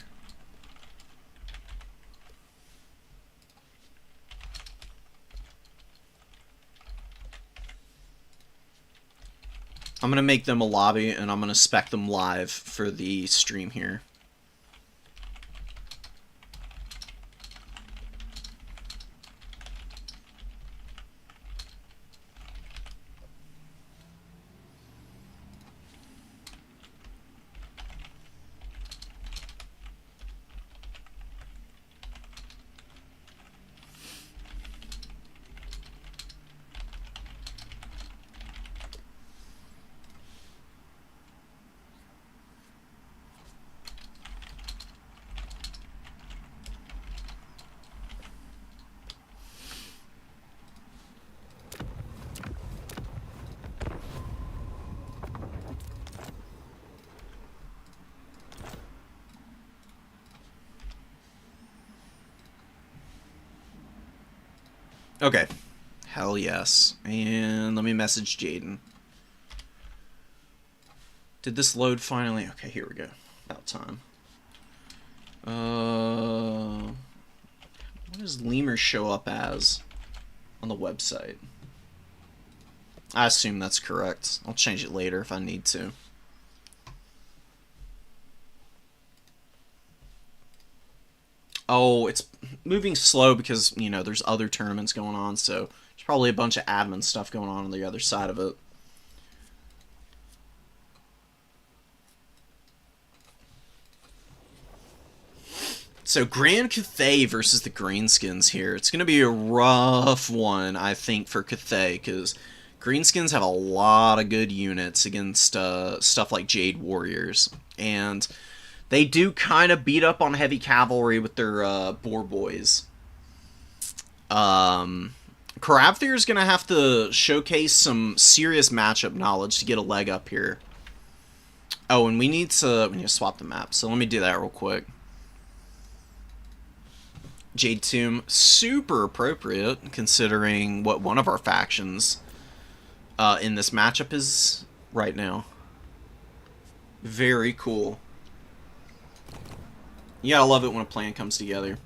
S1: I'm gonna make them a lobby and I'm gonna spec them live for the stream here. Okay. Hell yes. And let me message Jaden. Did this load finally? Okay, here we go. About time. What does Lemur show up as on the website? I assume that's correct. I'll change it later if I need to. Oh, it's moving slow because, you know, there's other tournaments going on, so there's probably a bunch of admin stuff going on the other side of it. So, Grand Cathay versus the Greenskins here. It's going to be a rough one, I think, for Cathay, because Greenskins have a lot of good units against stuff like Jade Warriors. And they do kind of beat up on heavy cavalry with their boar boys. Karathyr is going to have to showcase some serious matchup knowledge to get a leg up here. Oh, and we need to swap the map, so let me do that real quick. Jade Tomb, super appropriate, considering what one of our factions in this matchup is right now. Very cool. You gotta love it when a plan comes together.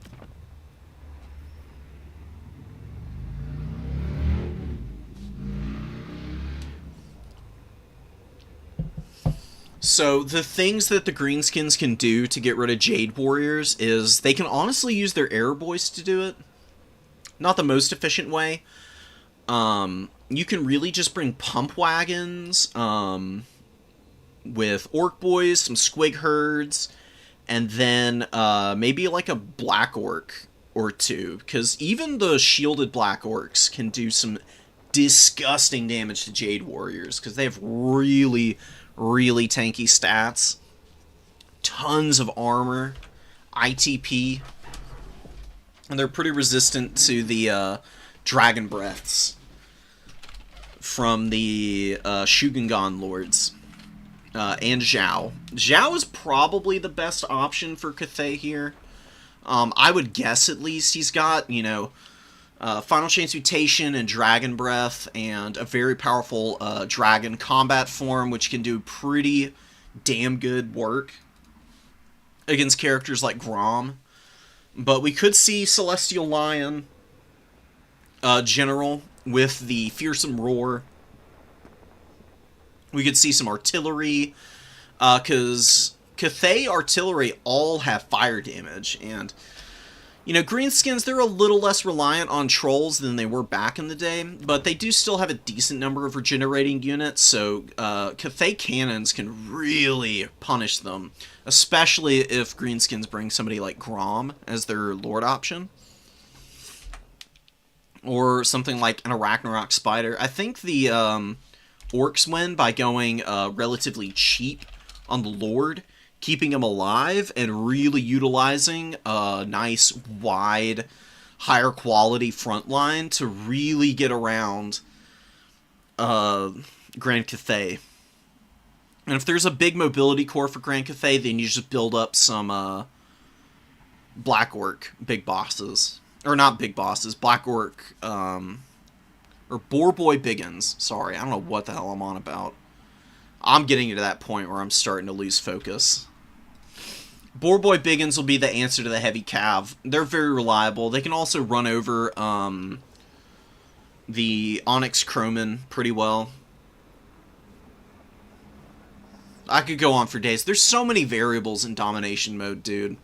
S1: So, the things that the Greenskins can do to get rid of Jade Warriors is they can honestly use their Air Boys to do it. Not the most efficient way. You can really just bring pump wagons with Orc Boys, some Squig Herds, and then maybe like a Black Orc or two. Because even the shielded Black Orcs can do some disgusting damage to Jade Warriors. Because they have really tanky stats. Tons of armor. ITP. And they're pretty resistant to the Dragon Breaths from the Shugengan Lords. And Zhao. Zhao is probably the best option for Cathay here. I would guess at least he's got, you know, Final Chance Mutation and Dragon Breath and a very powerful Dragon combat form which can do pretty damn good work against characters like Grom. But we could see Celestial Lion General with the Fearsome Roar. We could see some artillery, because Cathay artillery all have fire damage, and, You know, greenskins, they're a little less reliant on trolls than they were back in the day, but they do still have a decent number of regenerating units, so Cathay cannons can really punish them, especially if greenskins bring somebody like Grom as their lord option. Or something like an Arachnarok Spider. I think the Orcs win by going relatively cheap on the Lord, keeping him alive, and really utilizing a nice, wide, higher quality front line to really get around Grand Cathay. And if there's a big mobility core for Grand Cathay, then you just build up some Black Orc big bosses. Or not big bosses, Black Orc, or Boar Boy Biggins. Sorry, I don't know what the hell I'm on about. I'm getting to that point where I'm starting to lose focus. Boar Boy Biggins will be the answer to the Heavy Cav. They're very reliable. They can also run over the Onyx Croman pretty well. I could go on for days. There's so many variables in domination mode, dude.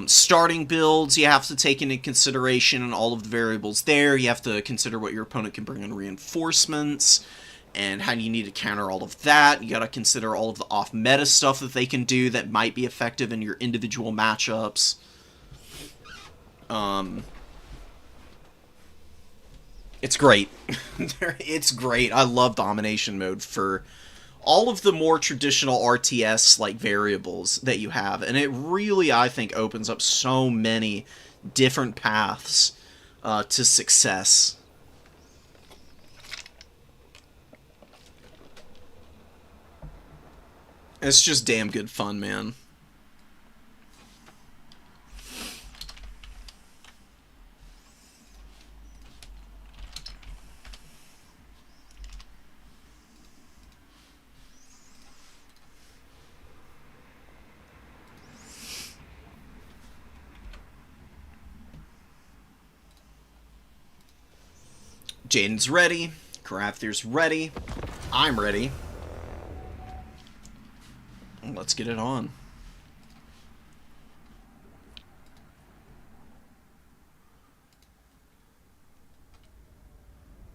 S1: Starting builds, you have to take into consideration and all of the variables there. You have to consider what your opponent can bring in reinforcements, and how you need to counter all of that. You gotta consider all of the off-meta stuff that they can do that might be effective in your individual matchups. It's great. It's great. I love domination mode for all of the more traditional RTS like variables that you have, and it really, I think, opens up so many different paths to success. It's just damn good fun, man. Jaden's ready. Crafther's ready. I'm ready. Let's get it on.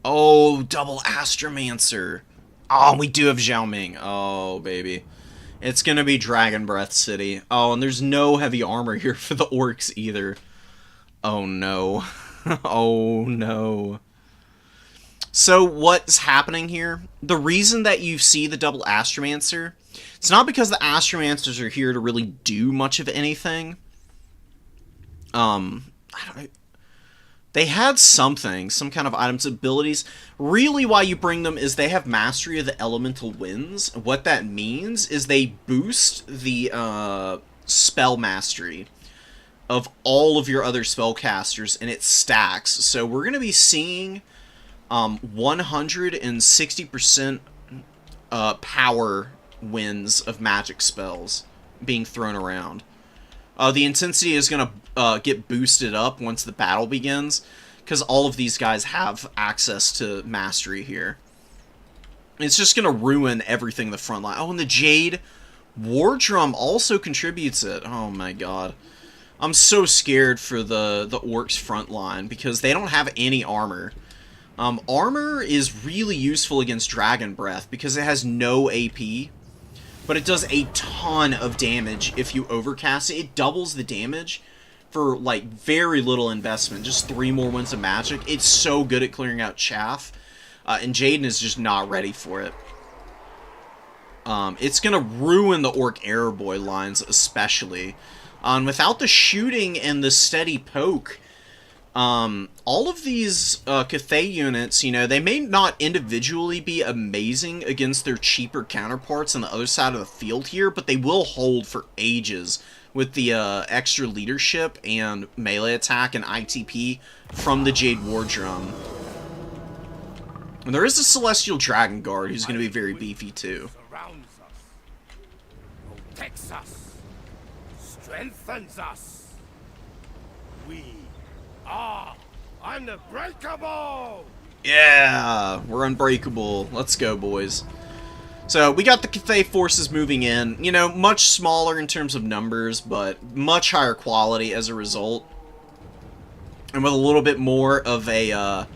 S1: Oh, double Astromancer. Oh, we do have Zhao Ming. Oh, baby. It's gonna be Dragon Breath City. Oh, and there's no heavy armor here for the orcs either. Oh, no. Oh, no. So what's happening here? The reason that you see the double Astromancer, it's not because the Astromancers are here to really do much of anything. I don't know. They had something, some kind of items, abilities. Really why you bring them is they have mastery of the elemental winds. What that means is they boost the spell mastery of all of your other spellcasters, and it stacks. So we're going to be seeing 160% power wins of magic spells being thrown around. The intensity is going to get boosted up once the battle begins, because all of these guys have access to mastery here. It's just going to ruin everything in the front line. Oh, and the Jade War Drum also contributes it. Oh my god. I'm so scared for the Orcs front line, because they don't have any armor. Armor is really useful against Dragon Breath because it has no AP, but it does a ton of damage if you overcast it. It doubles the damage for, like, very little investment. Just 3 more wins of magic. It's so good at clearing out chaff, and Jaden is just not ready for it. It's gonna ruin the Orc Error Boy lines, especially. Without the shooting and the steady poke, all of these Cathay units, you know, they may not individually be amazing against their cheaper counterparts on the other side of the field here, but they will hold for ages with the extra leadership and melee attack and ITP from the Jade War Drum. And there is a Celestial Dragon Guard who's going to be very beefy too.
S4: Surrounds us, protects us, strengthens us. We are unbreakable!
S1: Yeah, we're unbreakable. Let's go, boys. So, we got the Cathay forces moving in. You know, much smaller in terms of numbers, but much higher quality as a result. and with a little bit more of a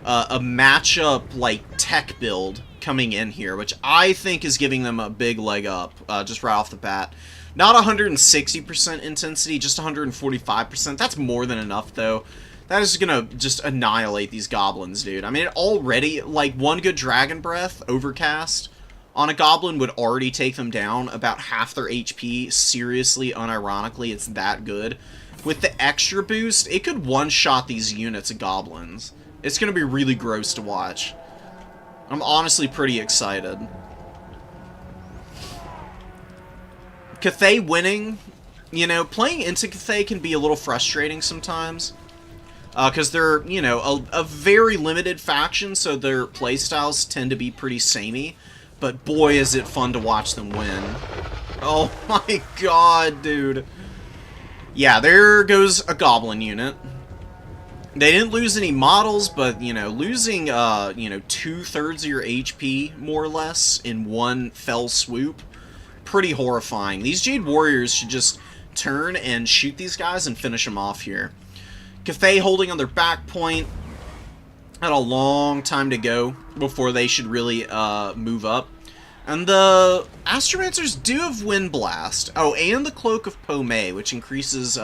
S1: matchup like tech build coming in here, which I think is giving them a big leg up just right off the bat. Not 160% intensity, just 145%. That's more than enough, though. That is gonna just annihilate these goblins, dude. I mean, it already, like, one good Dragon Breath, Overcast, on a goblin would already take them down about half their HP. Seriously, unironically, it's that good. With the extra boost, it could one-shot these units of goblins. It's gonna be really gross to watch. I'm honestly pretty excited. Cathay winning, you know, playing into Cathay can be a little frustrating sometimes. Because they're, you know, a very limited faction, so their playstyles tend to be pretty samey. But boy, is it fun to watch them win. Oh my god, dude. Yeah, there goes a goblin unit. They didn't lose any models, but, you know, losing, you know, 2/3 of your HP, more or less, in one fell swoop, pretty horrifying. These Jade Warriors should just turn and shoot these guys and finish them off here. Cathay holding on their back point. Had a long time to go before they should really move up. And the Astromancers do have Wind Blast. Oh, and the Cloak of Pomei, which increases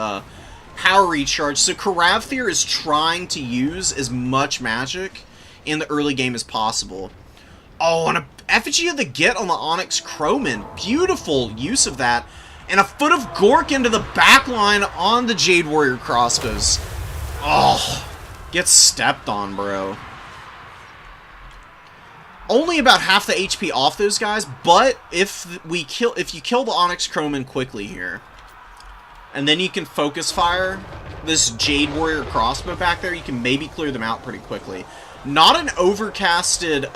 S1: power recharge. So Karavthir is trying to use as much magic in the early game as possible. Oh, and a Effigy of the Get on the Onyx Crowman. Beautiful use of that. And a Foot of Gork into the backline on the Jade Warrior crossbows. Oh, gets stepped on, bro. Only about half the HP off those guys, but if you kill the Onyx Crowman quickly here, and then you can focus fire this Jade Warrior crossbow back there, you can maybe clear them out pretty quickly. Not an overcasted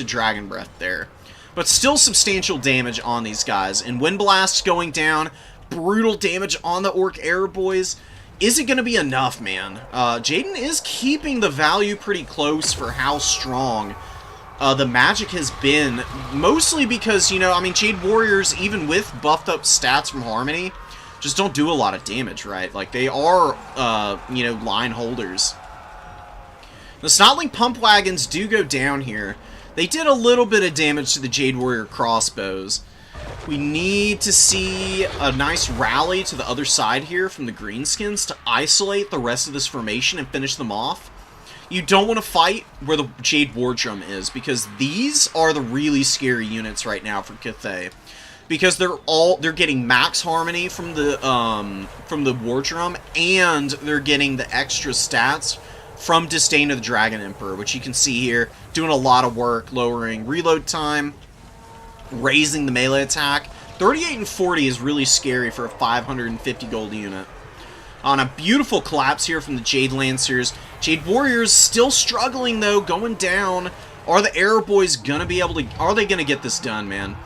S1: Dragon Breath there, but still substantial damage on these guys. And Wind Blast going down, brutal damage on the Orc Air Boys. Is it going to be enough, man? Jaden is keeping the value pretty close for how strong the magic has been. Mostly because, you know, I mean, Jade Warriors, even with buffed up stats from Harmony, just don't do a lot of damage, right? Like, they are, you know, line holders. The Snotling Pump Wagons do go down here. They did a little bit of damage to the Jade Warrior crossbows. We need to see a nice rally to the other side here from the Greenskins to isolate the rest of this formation and finish them off. You don't want to fight where the Jade Wardrum is, because these are the really scary units right now for Cathay. Because they're getting max harmony from the Wardrum, and they're getting the extra stats from Disdain of the Dragon Emperor, which you can see here, doing a lot of work, lowering reload time, raising the melee attack. 38 and 40 is really scary for a 550 gold unit. On a beautiful collapse here from the Jade Lancers. Jade Warriors still struggling, though, going down. Are the Air Boys gonna be able to... Are they gonna get this done, man?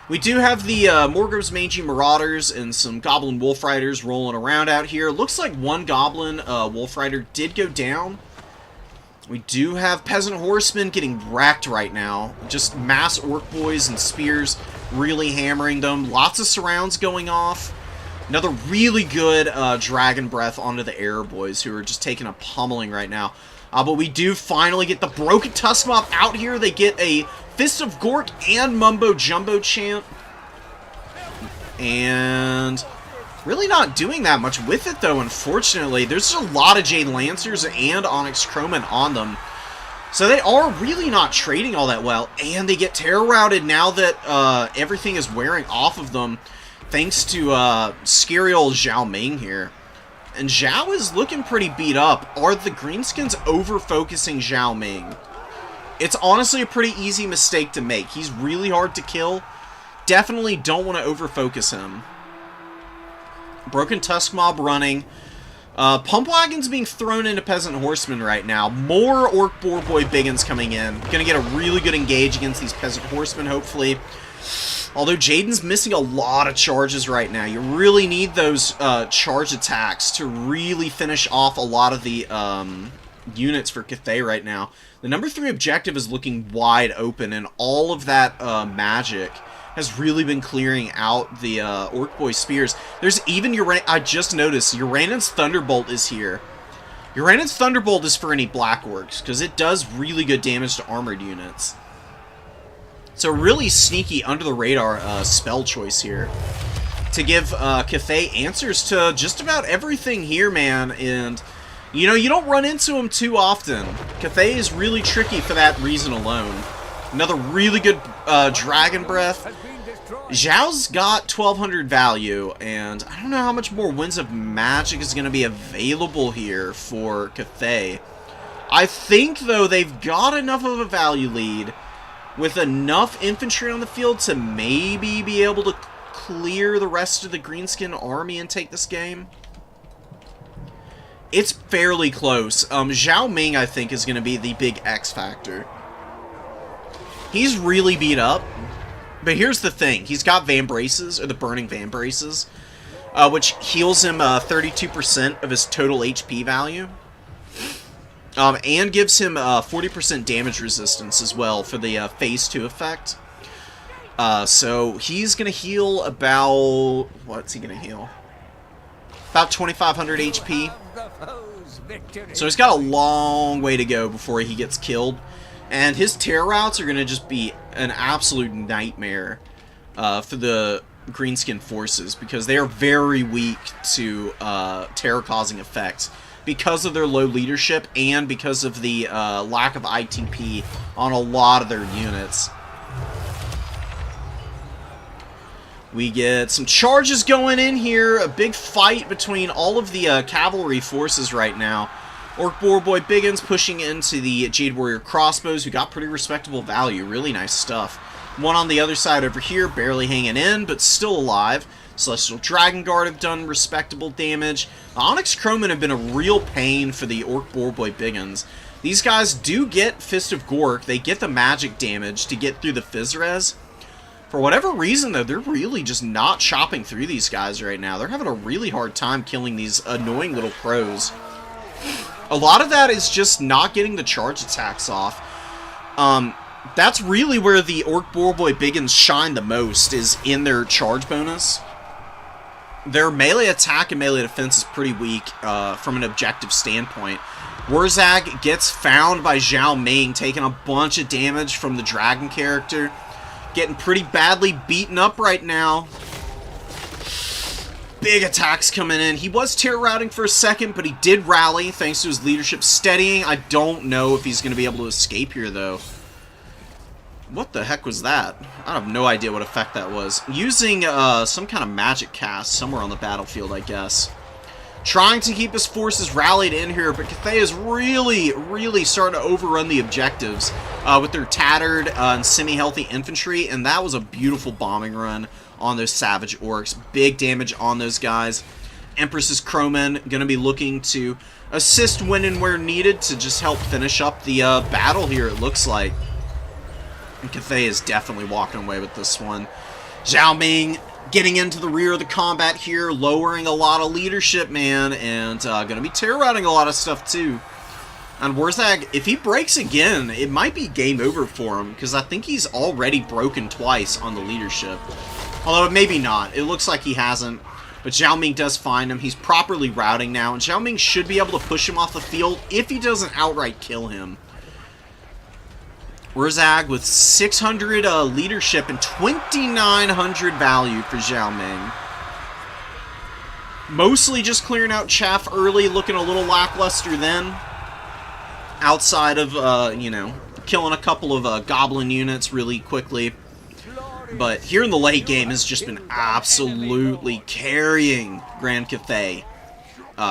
S1: We do have the Morgrove's Mangy Marauders and some Goblin Wolf Riders rolling around out here. Looks like one Goblin Wolf Rider did go down. We do have Peasant Horsemen getting wrecked right now. Just mass Orc Boys and Spears really hammering them. Lots of surrounds going off. Another really good Dragon Breath onto the Air Boys, who are just taking a pummeling right now. But we do finally get the Broken Tusk Mob out here. They get a Fist of Gork and Mumbo Jumbo Chant. And really not doing that much with it, though, unfortunately. There's a lot of Jade Lancers and Onyx Crowman on them. So they are really not trading all that well. And they get Terror Routed now that everything is wearing off of them, thanks to scary old Zhao Ming here. And Zhao is looking pretty beat up. Are the Greenskins over-focusing Zhao Ming? It's honestly a pretty easy mistake to make. He's really hard to kill. Definitely don't want to over-focus him. Broken Tusk Mob running. Pump Wagons being thrown into Peasant Horsemen right now. More Orc Boar Boy Biggins coming in. Gonna get a really good engage against these Peasant Horsemen, hopefully. Although Jaden's missing a lot of charges right now. You really need those charge attacks to really finish off a lot of the units for Cathay right now. The number 3 objective is looking wide open, and all of that magic has really been clearing out the Orc Boy spears. There's even I just noticed Uranan's Thunderbolt is here. Uranan's Thunderbolt is for any Black Orcs, because it does really good damage to armored units. So really sneaky, under-the-radar spell choice here to give Cathay answers to just about everything here, man. And, you know, you don't run into him too often. Cathay is really tricky for that reason alone. Another really good Dragon Breath. Zhao's got 1200 value, and I don't know how much more Winds of Magic is going to be available here for Cathay. I think, though, they've got enough of a value lead with enough infantry on the field to maybe be able to clear the rest of the Greenskin army and take this game. It's fairly close. Zhao Ming, I think, is going to be the big X factor. He's really beat up. But here's the thing, he's got Van Braces, or the Burning Van Braces, which heals him 32% of his total HP value, and gives him 40% damage resistance as well for the Phase 2 effect. So he's going to heal about, what's he going to heal? About 2500 HP. So he's got a long way to go before he gets killed. And his terror routes are going to just be an absolute nightmare for the Greenskin forces, because they are very weak to terror-causing effects because of their low leadership and because of the lack of ITP on a lot of their units. We get some charges going in here, a big fight between all of the cavalry forces right now. Orc Boy Biggins pushing into the Jade Warrior crossbows, who got pretty respectable value. Really nice stuff. One on the other side over here, barely hanging in, but still alive. Celestial Dragon Guard have done respectable damage. Onyx Crowmen have been a real pain for the Orc Boy Biggins. These guys do get Fist of Gork. They get the magic damage to get through the Fizzres. For whatever reason, though, they're really just not chopping through these guys right now. They're having a really hard time killing these annoying little crows. A lot of that is just not getting the charge attacks off. That's really where the Orc Boy Biggins shine the most, is in their charge bonus. Their melee attack and melee defense is pretty weak from an objective standpoint. Wurzag gets found by Zhao Ming, taking a bunch of damage from the dragon character. Getting pretty badly beaten up right now. Big attacks coming in. He was terror routing for a second, but he did rally thanks to his leadership steadying. I don't know if he's going to be able to escape here, though. What the heck was that? I have no idea what effect that was. Using some kind of magic cast somewhere on the battlefield, I guess. Trying to keep his forces rallied in here, but Cathay is really, really starting to overrun the objectives with their tattered and semi-healthy infantry, and that was a beautiful bombing run on those Savage Orcs. Big damage on those guys. Empress's Crowmen going to be looking to assist when and where needed to just help finish up the battle here, it looks like. And Cathay is definitely walking away with this one. Zhao Ming getting into the rear of the combat here, lowering a lot of leadership, man, and going to be terror routing a lot of stuff, too. And Wurzag, if he breaks again, it might be game over for him, because I think he's already broken twice on the leadership. Although, maybe not. It looks like he hasn't. But Zhao Ming does find him. He's properly routing now. And Zhao Ming should be able to push him off the field if he doesn't outright kill him. Wurzag with 600 leadership and 2,900 value for Zhao Ming. Mostly just clearing out chaff early. Looking a little lackluster then. Outside of, you know, killing a couple of goblin units really quickly. But here in the late game has just been absolutely carrying Grand Cathay.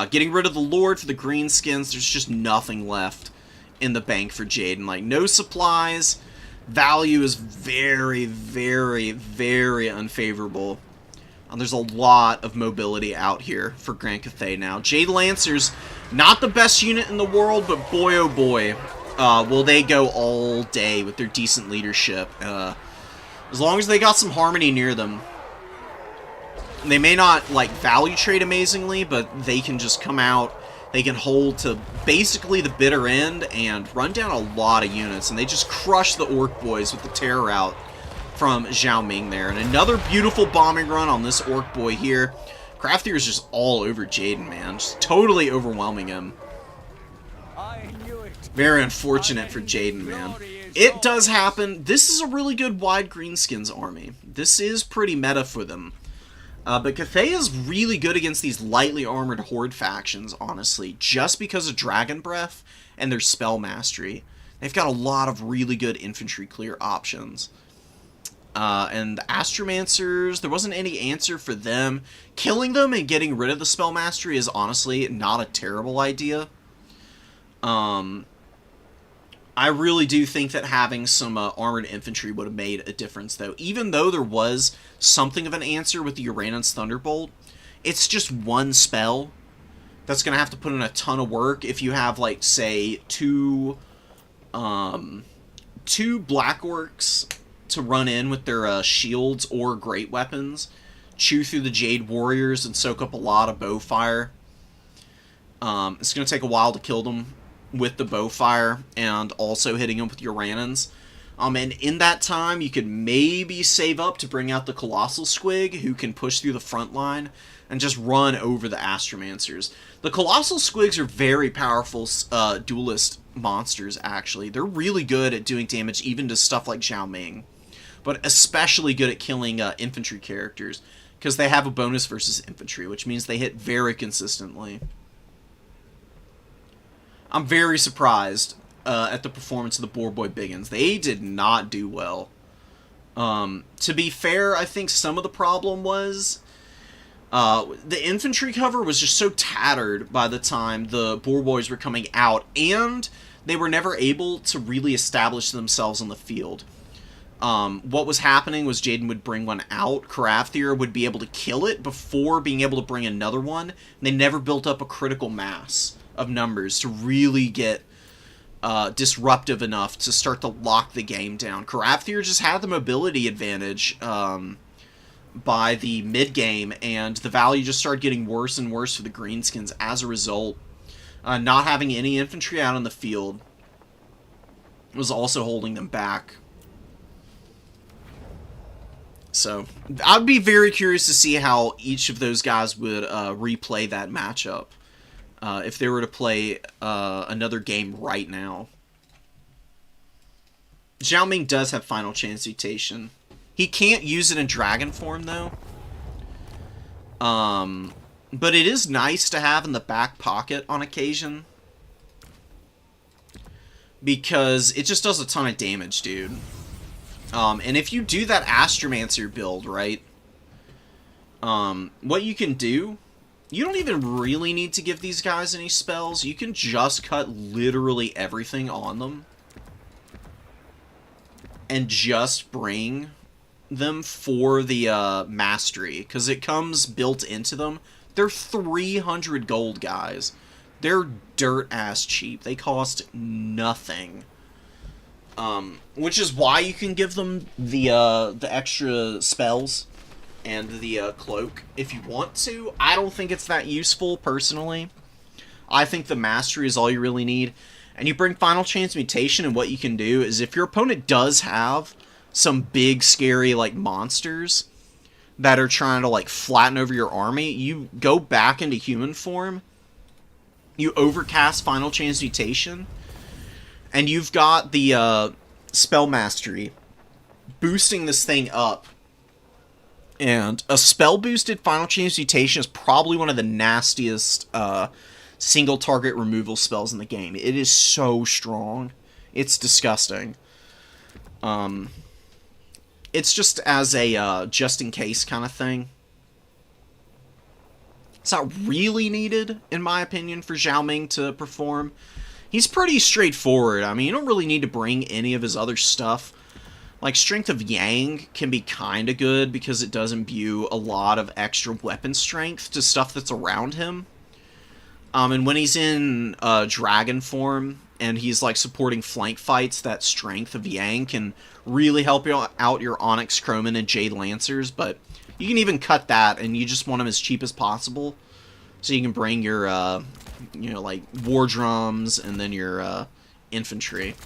S1: Getting rid of the Lord for the Greenskins, there's just nothing left in the bank for Jaden. Like, no supplies. Value is very, very, very unfavorable. There's a lot of mobility out here for Grand Cathay now. Jade Lancers, not the best unit in the world, but boy oh boy, will they go all day with their decent leadership. As long as they got some harmony near them. They may not, like, value trade amazingly, but they can just come out, they can hold to basically the bitter end and run down a lot of units, and they just crush the Orc Boys with the terror route from Zhao Ming there. And another beautiful bombing run on this Orc boy here. Craftier is just all over Jaden, man. Just totally overwhelming him. Very unfortunate for Jaden, man. It does happen. This is a really good wide greenskins army. This is pretty meta for them. But Cathay is really good against these lightly armored Horde factions, honestly, just because of Dragon Breath and their spell mastery. They've got a lot of really good infantry clear options. And the Astromancers, there wasn't any answer for them. Killing them and getting rid of the spell mastery is honestly not a terrible idea. I really do think that having some armored infantry would have made a difference, though. Even though there was something of an answer with the Uranus Thunderbolt, it's just one spell that's going to have to put in a ton of work. If you have, like, say, two Black Orcs to run in with their shields or great weapons, chew through the Jade Warriors and soak up a lot of bow fire. It's going to take a while to kill them with the bow fire and also hitting them with Uranans. And in that time, you could maybe save up to bring out the Colossal Squig, who can push through the front line and just run over the Astromancers. The Colossal Squigs are very powerful duelist monsters, actually. They're really good at doing damage even to stuff like Zhao Ming, but especially good at killing infantry characters, because they have a bonus versus infantry, which means they hit very consistently. I'm very surprised at the performance of the Boar Boy Biggins. They did not do well. To be fair, I think some of the problem was the infantry cover was just so tattered by the time the Boar Boys were coming out, and they were never able to really establish themselves on the field. What was happening was Jaden would bring one out, Carafthier would be able to kill it before being able to bring another one, and they never built up a critical mass of numbers to really get disruptive enough to start to lock the game down. Carafthier just had the mobility advantage by the mid-game, and the value just started getting worse and worse for the Greenskins as a result. Not having any infantry out on the field was also holding them back. So, I'd be very curious to see how each of those guys would replay that matchup. If they were to play another game right now. Zhao Ming does have Final Transmutation. He can't use it in Dragon form, though. But it is nice to have in the back pocket on occasion. Because it just does a ton of damage, dude. And if you do that Astromancer build, right? What you can do... You don't even really need to give these guys any spells. You can just cut literally everything on them. And just bring them for the mastery. Because it comes built into them. They're 300 gold, guys. They're dirt-ass cheap. They cost nothing. Which is why you can give them the extra spells and the cloak if you want to. I don't think it's that useful, personally. I think the mastery is all you really need. And you bring Final Transmutation, and what you can do is if your opponent does have some big, scary, like, monsters that are trying to, like, flatten over your army, you go back into human form, you overcast Final Transmutation, and you've got the spell mastery boosting this thing up. And a spell-boosted Final Transmutation is probably one of the nastiest single-target removal spells in the game. It is so strong. It's disgusting. It's just as a just-in-case kind of thing. It's not really needed, in my opinion, for Zhao Ming to perform. He's pretty straightforward. I mean, you don't really need to bring any of his other stuff. Like, Strength of Yang can be kind of good because it does imbue a lot of extra weapon strength to stuff that's around him. And when he's in dragon form and he's, like, supporting flank fights, that Strength of Yang can really help you out your Onyx Chromin and Jade Lancers, but you can even cut that, and you just want them as cheap as possible. So you can bring your, you know, like, War Drums and then your infantry.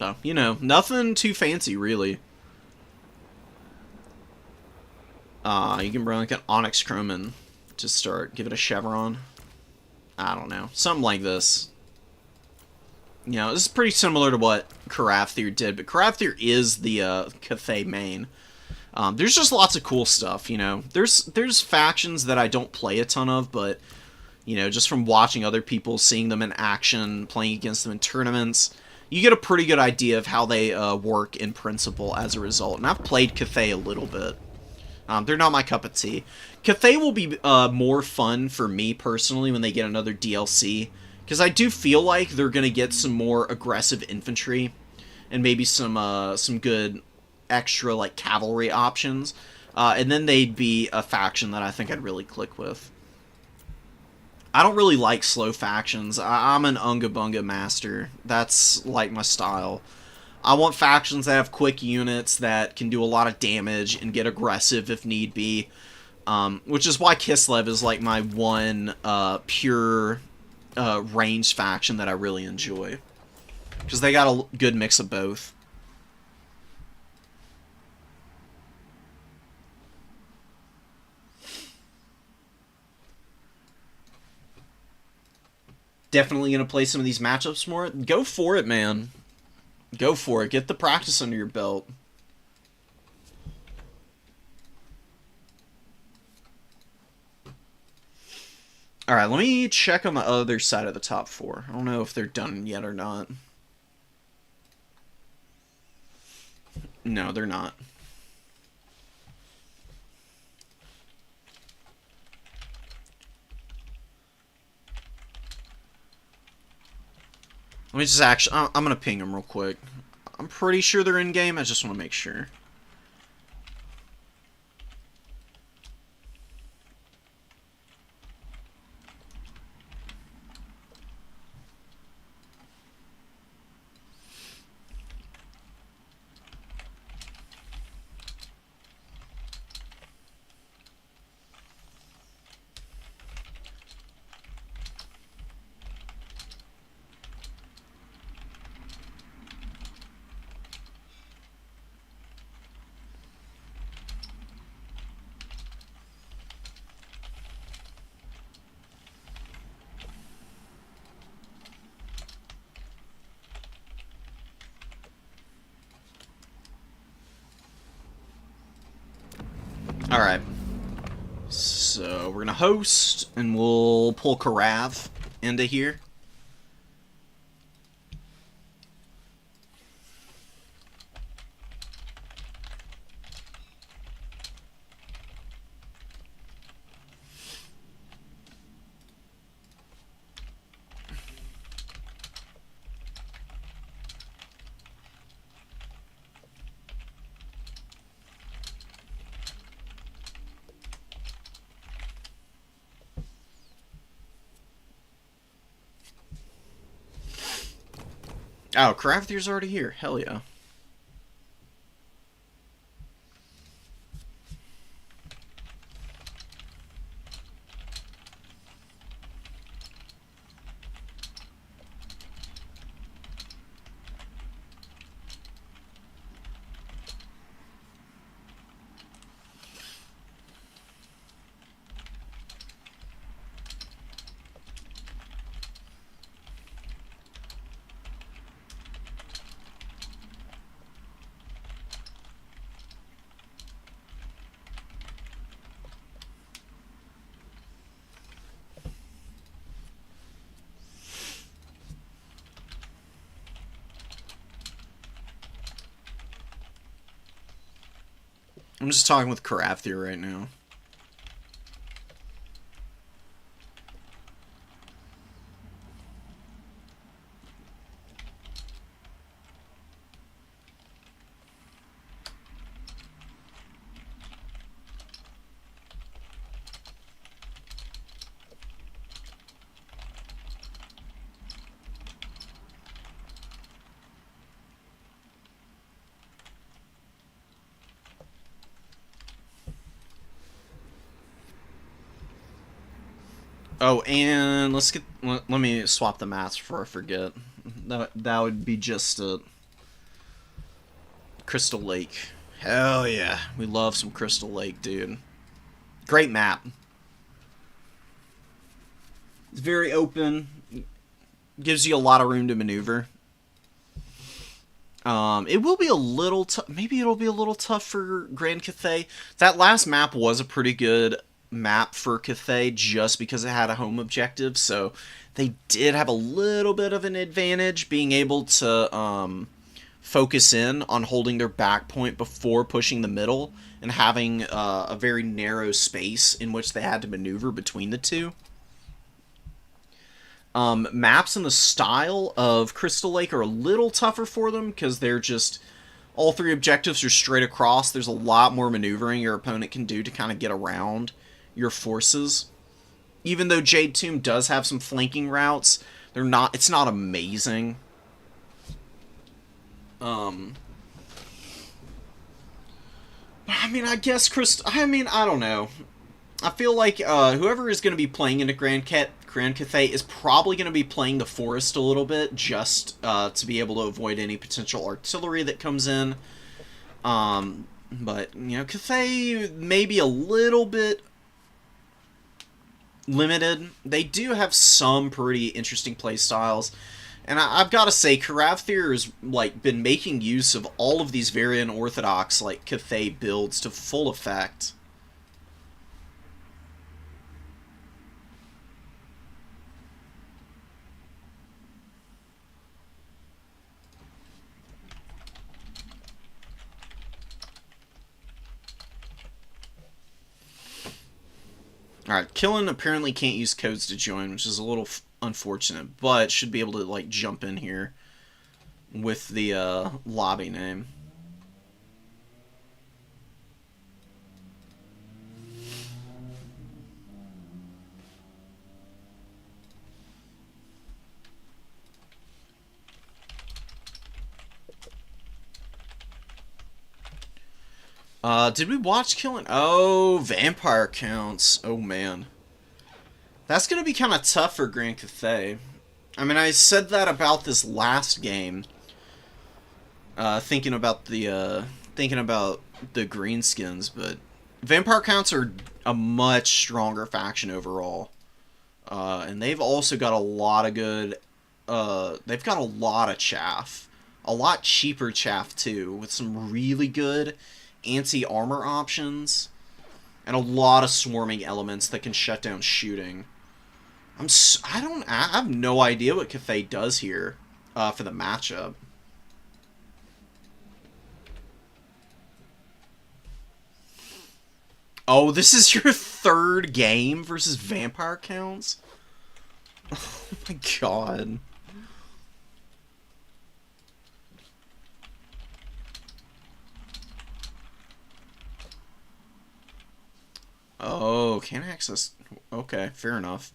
S1: So, you know, nothing too fancy, really. You can bring like an Onyx Chromin to start. Give it a Chevron. I don't know. Something like this. You know, this is pretty similar to what Karathir did, but Karathir is the Cathay main. There's just lots of cool stuff, you know. There's factions that I don't play a ton of, but, you know, just from watching other people, seeing them in action, playing against them in tournaments, you get a pretty good idea of how they work in principle as a result. And I've played Cathay a little bit. They're not my cup of tea. Cathay will be more fun for me personally when they get another DLC, because I do feel like they're going to get some more aggressive infantry and maybe some good extra like cavalry options, and then they'd be a faction that I think I'd really click with. I don't really like slow factions. I'm an Unga Bunga master. That's like my style. I want factions that have quick units that can do a lot of damage and get aggressive if need be, which is why Kislev is like my one pure ranged faction that I really enjoy, because they got a good mix of both. Definitely going to play some of these matchups more. Go for it, man. Go for it. Get the practice under your belt. Alright, let me check on the other side of the top four. I don't know if they're done yet or not. No, they're not. Let me just actually... I'm going to ping them real quick. I'm pretty sure they're in-game. I just want to make sure. Alright. So, we're gonna host, and we'll pull Karav into here. Oh, Crafter's already here. Hell yeah. I'm just talking with Karathir right now. Oh, and let me swap the mats before I forget. That would be just it. Crystal Lake. Hell yeah. We love some Crystal Lake, dude. Great map. It's very open. Gives you a lot of room to maneuver. It will be a little tough. Maybe it'll be a little tough for Grand Cathay. That last map was a pretty good map for Cathay just because it had a home objective. So they did have a little bit of an advantage being able to focus in on holding their back point before pushing the middle and having a very narrow space in which they had to maneuver between the two. Maps in the style of Crystal Lake are a little tougher for them because they're just, all three objectives are straight across. There's a lot more maneuvering your opponent can do to kind of get around your forces. Even though Jade Tomb does have some flanking routes, it's not amazing. I mean, I guess I don't know. I feel like whoever is going to be playing into Grand Cathay is probably going to be playing the forest a little bit, just to be able to avoid any potential artillery that comes in. But, you know, Cathay may be a little bit limited. They do have some pretty interesting play styles. And I've got to say, Caravthir has been making use of all of these very unorthodox Cathay builds to full effect. Alright, Killen apparently can't use codes to join, which is a little unfortunate, but should be able to, jump in here with the, lobby name. Did we watch Killing? Oh, vampire counts. Oh, man. That's going to be kind of tough for Grand Cathay. I mean, I said that about this last game. Thinking about the greenskins, but vampire counts are a much stronger faction overall. And they've also got a lot of good, they've got a lot of chaff. A lot cheaper chaff, too, with some really good anti-armor options, and a lot of swarming elements that can shut down shooting. I have no idea what Cathay does here for the matchup. Oh, this is your third game versus vampire counts? Oh my god. Oh, can't access... Okay, fair enough.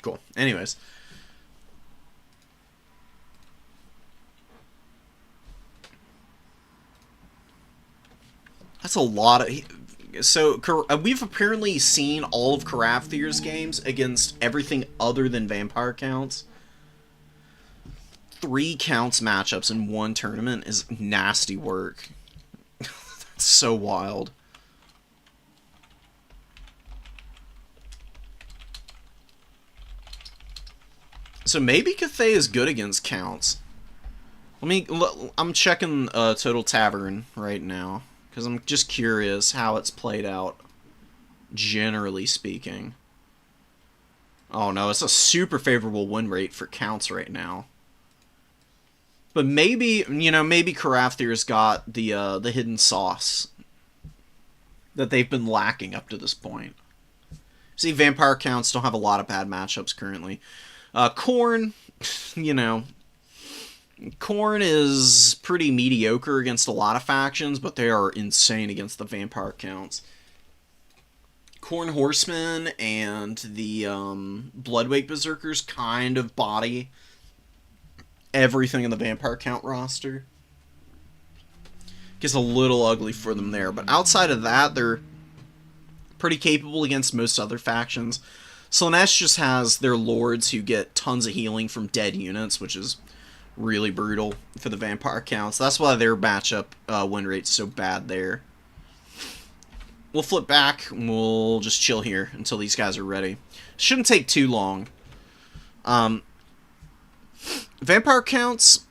S1: Cool. Anyways. That's a lot of... So, we've apparently seen all of Caravthir's games against everything other than vampire counts. 3 counts matchups in one tournament is nasty work. That's so wild. So maybe Cathay is good against counts. I'm checking Total Tavern right now, because I'm just curious how it's played out, generally speaking. Oh no, it's a super favorable win rate for counts right now. But maybe, you know, maybe Caravthir's got the hidden sauce that they've been lacking up to this point. See, vampire counts don't have a lot of bad matchups currently. Khorne, you know, Khorne is pretty mediocre against a lot of factions, but they are insane against the vampire counts. Khorne Horsemen and the Bloodwake Berserkers kind of body everything in the vampire count roster. Gets a little ugly for them there, but outside of that, they're pretty capable against most other factions. Slaanesh just has their lords who get tons of healing from dead units, which is really brutal for the vampire counts. That's why their matchup win rate's so bad there. We'll flip back, and we'll just chill here until these guys are ready. Shouldn't take too long. Vampire counts,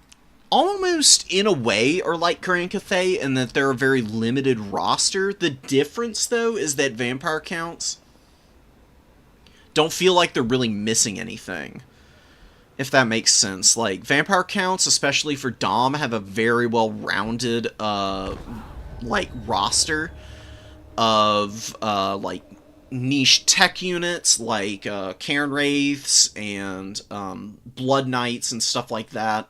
S1: almost in a way, are like Grand Cathay in that they're a very limited roster. The difference, though, is that vampire counts don't feel like they're really missing anything, if that makes sense. Like, vampire counts, especially for Dom, have a very well-rounded, like, roster of, like, niche tech units, like, Cairn Wraiths and, Blood Knights and stuff like that.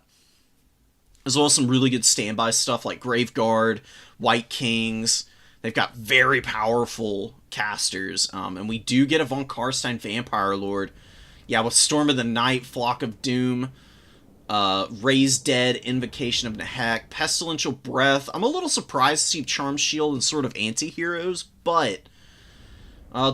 S1: As well as some really good standby stuff like Graveguard, White Kings. They've got very powerful casters. And we do get a Von Karstein Vampire Lord. Yeah, with Storm of the Night, Flock of Doom, Raised Dead, Invocation of Nehek, Pestilential Breath. I'm a little surprised to see Charm Shield and sort of anti-heroes, but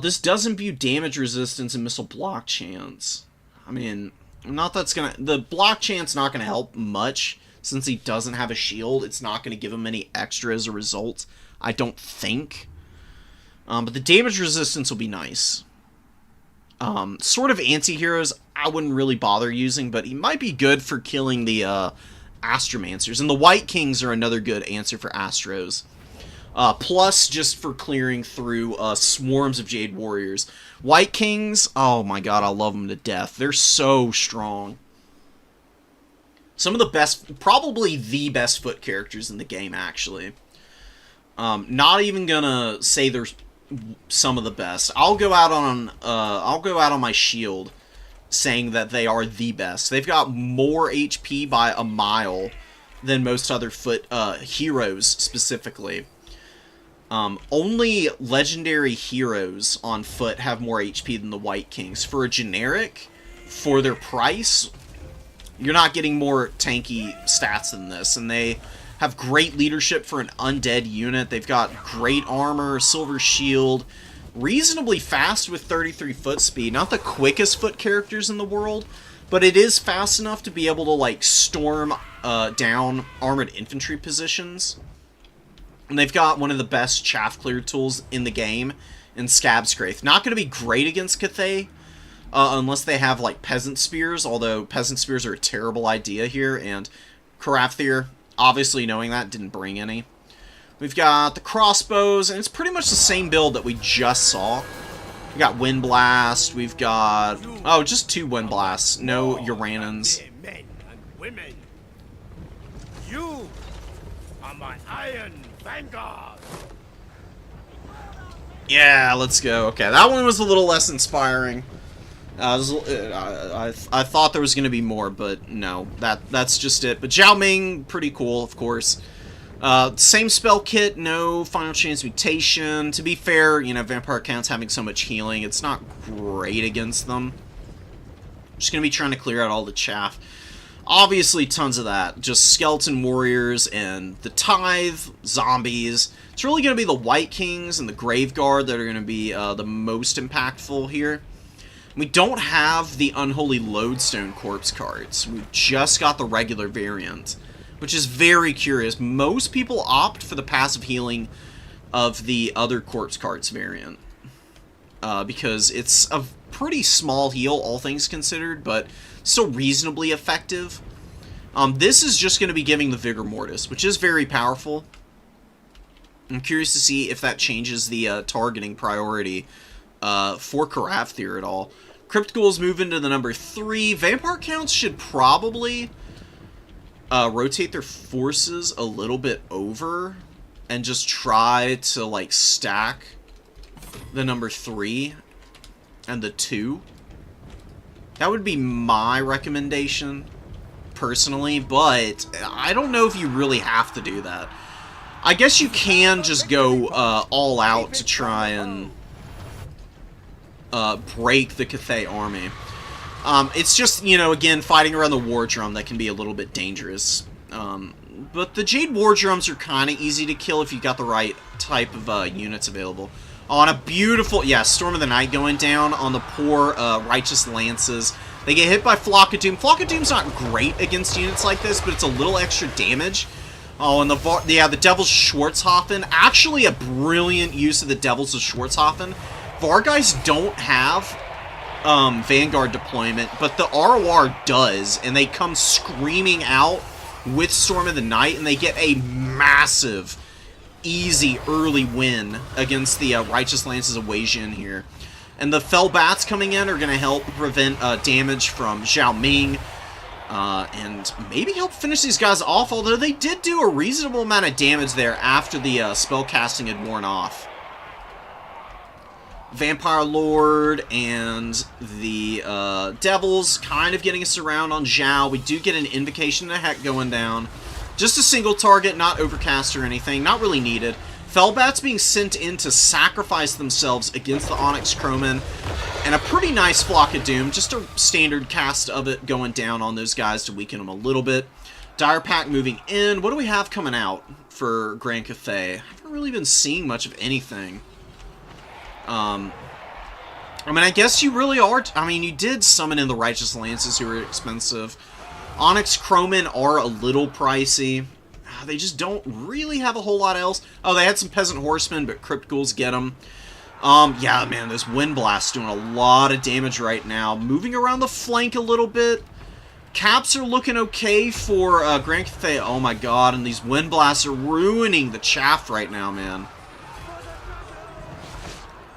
S1: this does imbue damage resistance and missile block chance. I mean, not that's gonna... The block chance not gonna help much, since he doesn't have a shield. It's not gonna give him any extra as a result, I don't think. But the damage resistance will be nice. Sort of anti-heroes I wouldn't really bother using, but he might be good for killing the Astromancers. And the White Kings are another good answer for Astros. Plus, just for clearing through swarms of Jade Warriors. White Kings, oh my god, I love them to death. They're so strong. Some of the best, probably the best foot characters in the game, actually. Not even gonna say they're some of the best. I'll go out on my shield saying that they are the best. They've got more HP by a mile than most other foot heroes specifically. Only legendary heroes on foot have more HP than the White Kings. For a generic, for their price, you're not getting more tanky stats than this, and they have great leadership for an undead unit. They've got great armor, silver shield, reasonably fast with 33 foot speed. Not the quickest foot characters in the world, but it is fast enough to be able to, like, storm down armored infantry positions. And they've got one of the best chaff clear tools in the game in Scabscraith. Not going to be great against Cathay, unless they have, like, Peasant Spears, although Peasant Spears are a terrible idea here, and Karathir, obviously knowing that, didn't bring any. We've got the crossbows, and it's pretty much the same build that we just saw. We got Wind Blast, we've got... Oh, just 2 Wind Blasts, no Uranans.
S4: Men and women, you are my Iron Vanguard.
S1: Yeah, let's go. Okay, that one was a little less inspiring. I thought there was going to be more, but no, that's just it. But Zhao Ming, pretty cool, of course. Same spell kit, no final transmutation. To be fair, you know, vampire counts having so much healing, it's not great against them. Just going to be trying to clear out all the chaff. Obviously, tons of that. Just skeleton warriors and the Tithe, zombies. It's really going to be the White Kings and the Graveguard that are going to be the most impactful here. We don't have the Unholy Lodestone Corpse cards. We've just got the regular variant, which is very curious. Most people opt for the passive healing of the other Corpse cards variant, because it's a pretty small heal, all things considered, but still reasonably effective. This is just going to be giving the Vigor Mortis, which is very powerful. I'm curious to see if that changes the targeting priority for Karathir at all. Crypt Ghouls move into the number 3. Vampire counts should probably rotate their forces a little bit over and just try to, like, stack the number 3 and the 2. That would be my recommendation, personally, but I don't know if you really have to do that. I guess you can just go all out to try and break the Cathay army. It's just, you know, again, fighting around the War Drum that can be a little bit dangerous. But the Jade War Drums are kind of easy to kill if you got the right type of units available. On a beautiful, yeah, Storm of the Night going down on the poor Righteous Lances. They get hit by Flock of Doom. Flock of Doom's not great against units like this, but it's a little extra damage. Oh, and the Devil's Schwarzhofen. Actually a brilliant use of the Devils of Schwarzhofen. Vargeist don't have Vanguard deployment, but the ROR does, and they come screaming out with Storm of the Night, and they get a massive, easy early win against the Righteous Lances of Wei Jin here. And the Fell Bats coming in are going to help prevent damage from Zhao Ming, and maybe help finish these guys off, although they did do a reasonable amount of damage there after the spell casting had worn off. Vampire Lord and the Devils kind of getting us around on Zhao. We do get an Invocation of Heck going down. Just a single target, not overcast or anything, not really needed. Fellbats being sent in to sacrifice themselves against the Onyx Crowman. And a pretty nice Flock of Doom, just a standard cast of it going down on those guys to weaken them a little bit. Dire Pack moving in. What do we have coming out for Grand Cathay? I haven't really been seeing much of anything. I mean, I guess you really are... I mean, you did summon in the Righteous Lances who are expensive. Onyx Crowmen are a little pricey. They just don't really have a whole lot else. Oh, they had some Peasant Horsemen, but Crypt Ghouls get them. Yeah, man, this Wind Blast doing a lot of damage right now. Moving around the flank a little bit. Caps are looking okay for Grand Cathay. Oh my god, and these Wind Blasts are ruining the chaff right now, man.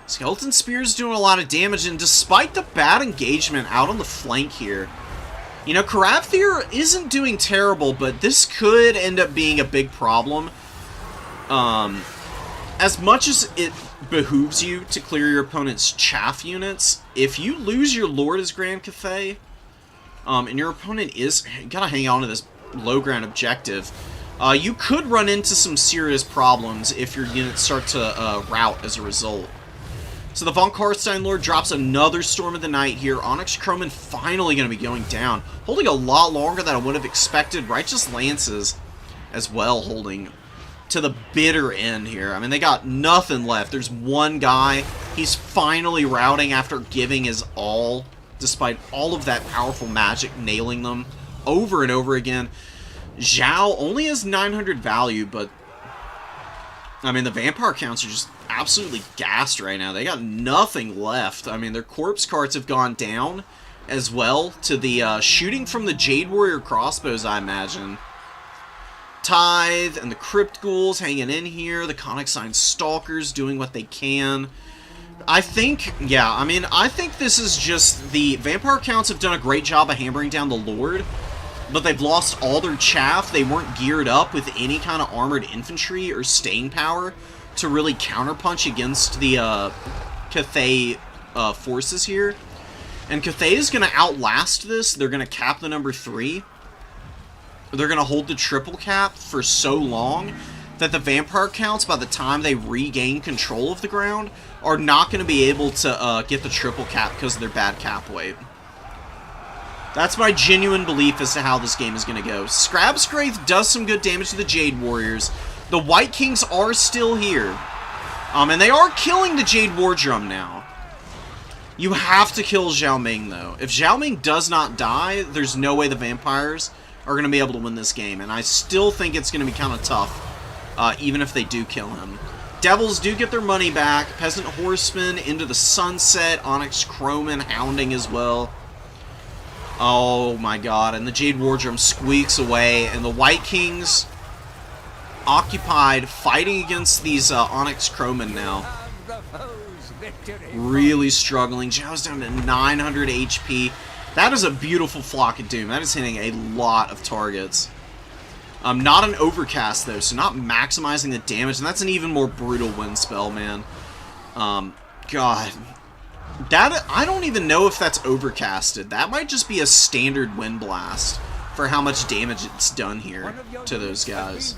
S1: Skeleton Spear's doing a lot of damage, and despite the bad engagement out on the flank here, you know, Karabthir isn't doing terrible, but this could end up being a big problem. As much as it behooves you to clear your opponent's chaff units, if you lose your Lord as Grand Cathay, and your opponent is... You gotta hang on to this low ground objective. You could run into some serious problems if your units start to rout as a result. So the Von Karstein Lord drops another Storm of the Night here. Onyx Crowman finally going to be going down. Holding a lot longer than I would have expected. Righteous Lances as well holding to the bitter end here. I mean, they got nothing left. There's one guy. He's finally routing after giving his all, despite all of that powerful magic nailing them over and over again. Zhao only has 900 value, but I mean, the vampire counts are just absolutely gassed right now. They got nothing left. I mean, their corpse cards have gone down as well to the shooting from the Jade Warrior crossbows, I imagine. Tithe and the Crypt Ghouls hanging in here. The Conic Sign Stalkers doing what they can. I think, yeah, I mean, I think this is just the vampire counts have done a great job of hammering down the Lord, but they've lost all their chaff. They weren't geared up with any kind of armored infantry or staying power to really counterpunch against the Cathay forces here. And Cathay is going to outlast this. They're going to cap the number 3. They're going to hold the triple cap for so long that the vampire counts, by the time they regain control of the ground, are not going to be able to get the triple cap because of their bad cap weight. That's my genuine belief as to how this game is going to go. Scrabscraith does some good damage to the Jade Warriors. The White Kings are still here. And they are killing the Jade War Drum now. You have to kill Zhao Ming, though. If Zhao Ming does not die, there's no way the vampires are going to be able to win this game. And I still think it's going to be kind of tough, even if they do kill him. Devils do get their money back. Peasant Horsemen into the sunset. Onyx Crowman hounding as well. Oh my god. And the Jade War Drum squeaks away. And the White Kings occupied fighting against these Onyx Crowmen now. Really struggling. Zhao's down to 900 HP. That is a beautiful Flock of Doom. That is hitting a lot of targets. Not an overcast, though, so not maximizing the damage. And that's an even more brutal wind spell, man. God. That, I don't even know if that's overcasted. That might just be a standard wind blast for how much damage it's done here to those guys.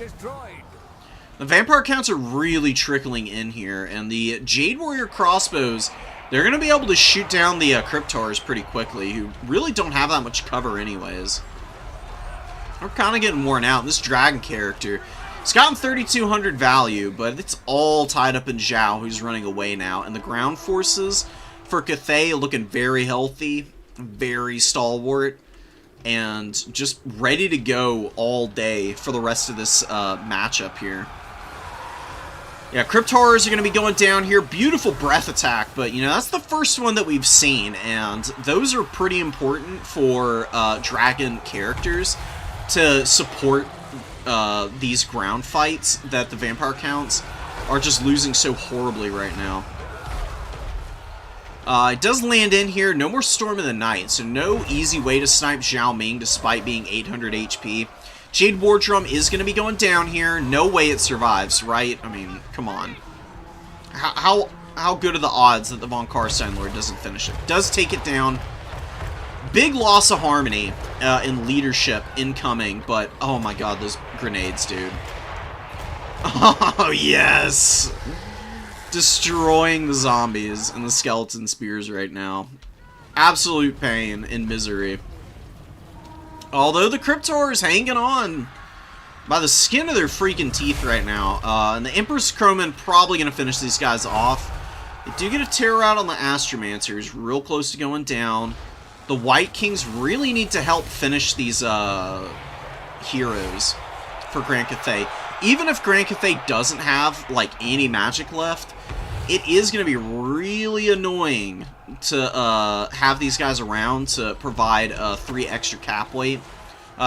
S1: The vampire counts are really trickling in here, and the Jade Warrior crossbows, they're going to be able to shoot down the Cryptars pretty quickly, who really don't have that much cover anyways. We're kind of getting worn out. This dragon character, It's gotten 3,200 value, but it's all tied up in Zhao, who's running away now. And the ground forces for Cathay looking very healthy, very stalwart, and just ready to go all day for the rest of this matchup here. Yeah, Crypt Horrors are going to be going down here. Beautiful breath attack, but, you know, that's the first one that we've seen, and those are pretty important for dragon characters to support these ground fights that the vampire counts are just losing so horribly right now. It does land in here. No more Storm of the Night, so no easy way to snipe Zhao Ming despite being 800 HP. Jade War Drum is going to be going down here. No way it survives, right? I mean, come on. How good are the odds that the Von Karstein Lord doesn't finish it? Does take it down. Big loss of harmony in leadership incoming, but oh my god, those grenades, dude. Oh, yes! Destroying the zombies and the skeleton spears right now. Absolute pain and misery. Although the Crypt Horror is hanging on by the skin of their freaking teeth right now. And the Empress Crowman probably going to finish these guys off. They do get a terror out on the Astromancers. Real close to going down. The White Kings really need to help finish these heroes for Grand Cathay. Even if Grand Cathay doesn't have like any magic left, it is going to be really annoying to have these guys around to provide 3 extra cap weight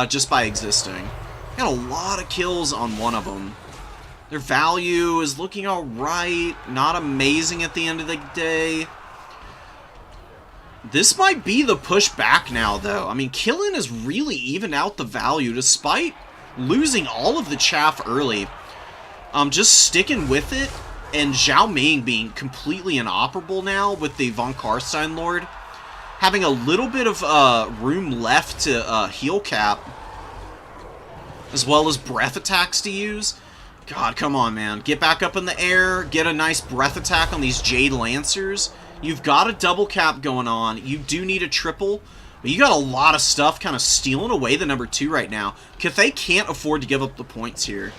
S1: just by existing. Got a lot of kills on one of them. Their value is looking alright, not amazing at the end of the day. This might be the push back now, though. I mean, Killen has really evened out the value despite losing all of the chaff early. Just sticking with it. And Zhao Ming being completely inoperable now with the Von Karstein Lord. Having a little bit of room left to heal cap. As well as breath attacks to use. God, come on, man. Get back up in the air. Get a nice breath attack on these Jade Lancers. You've got a double cap going on. You do need a triple. But you got a lot of stuff kind of stealing away the number 2 right now. Cathay can't afford to give up the points here.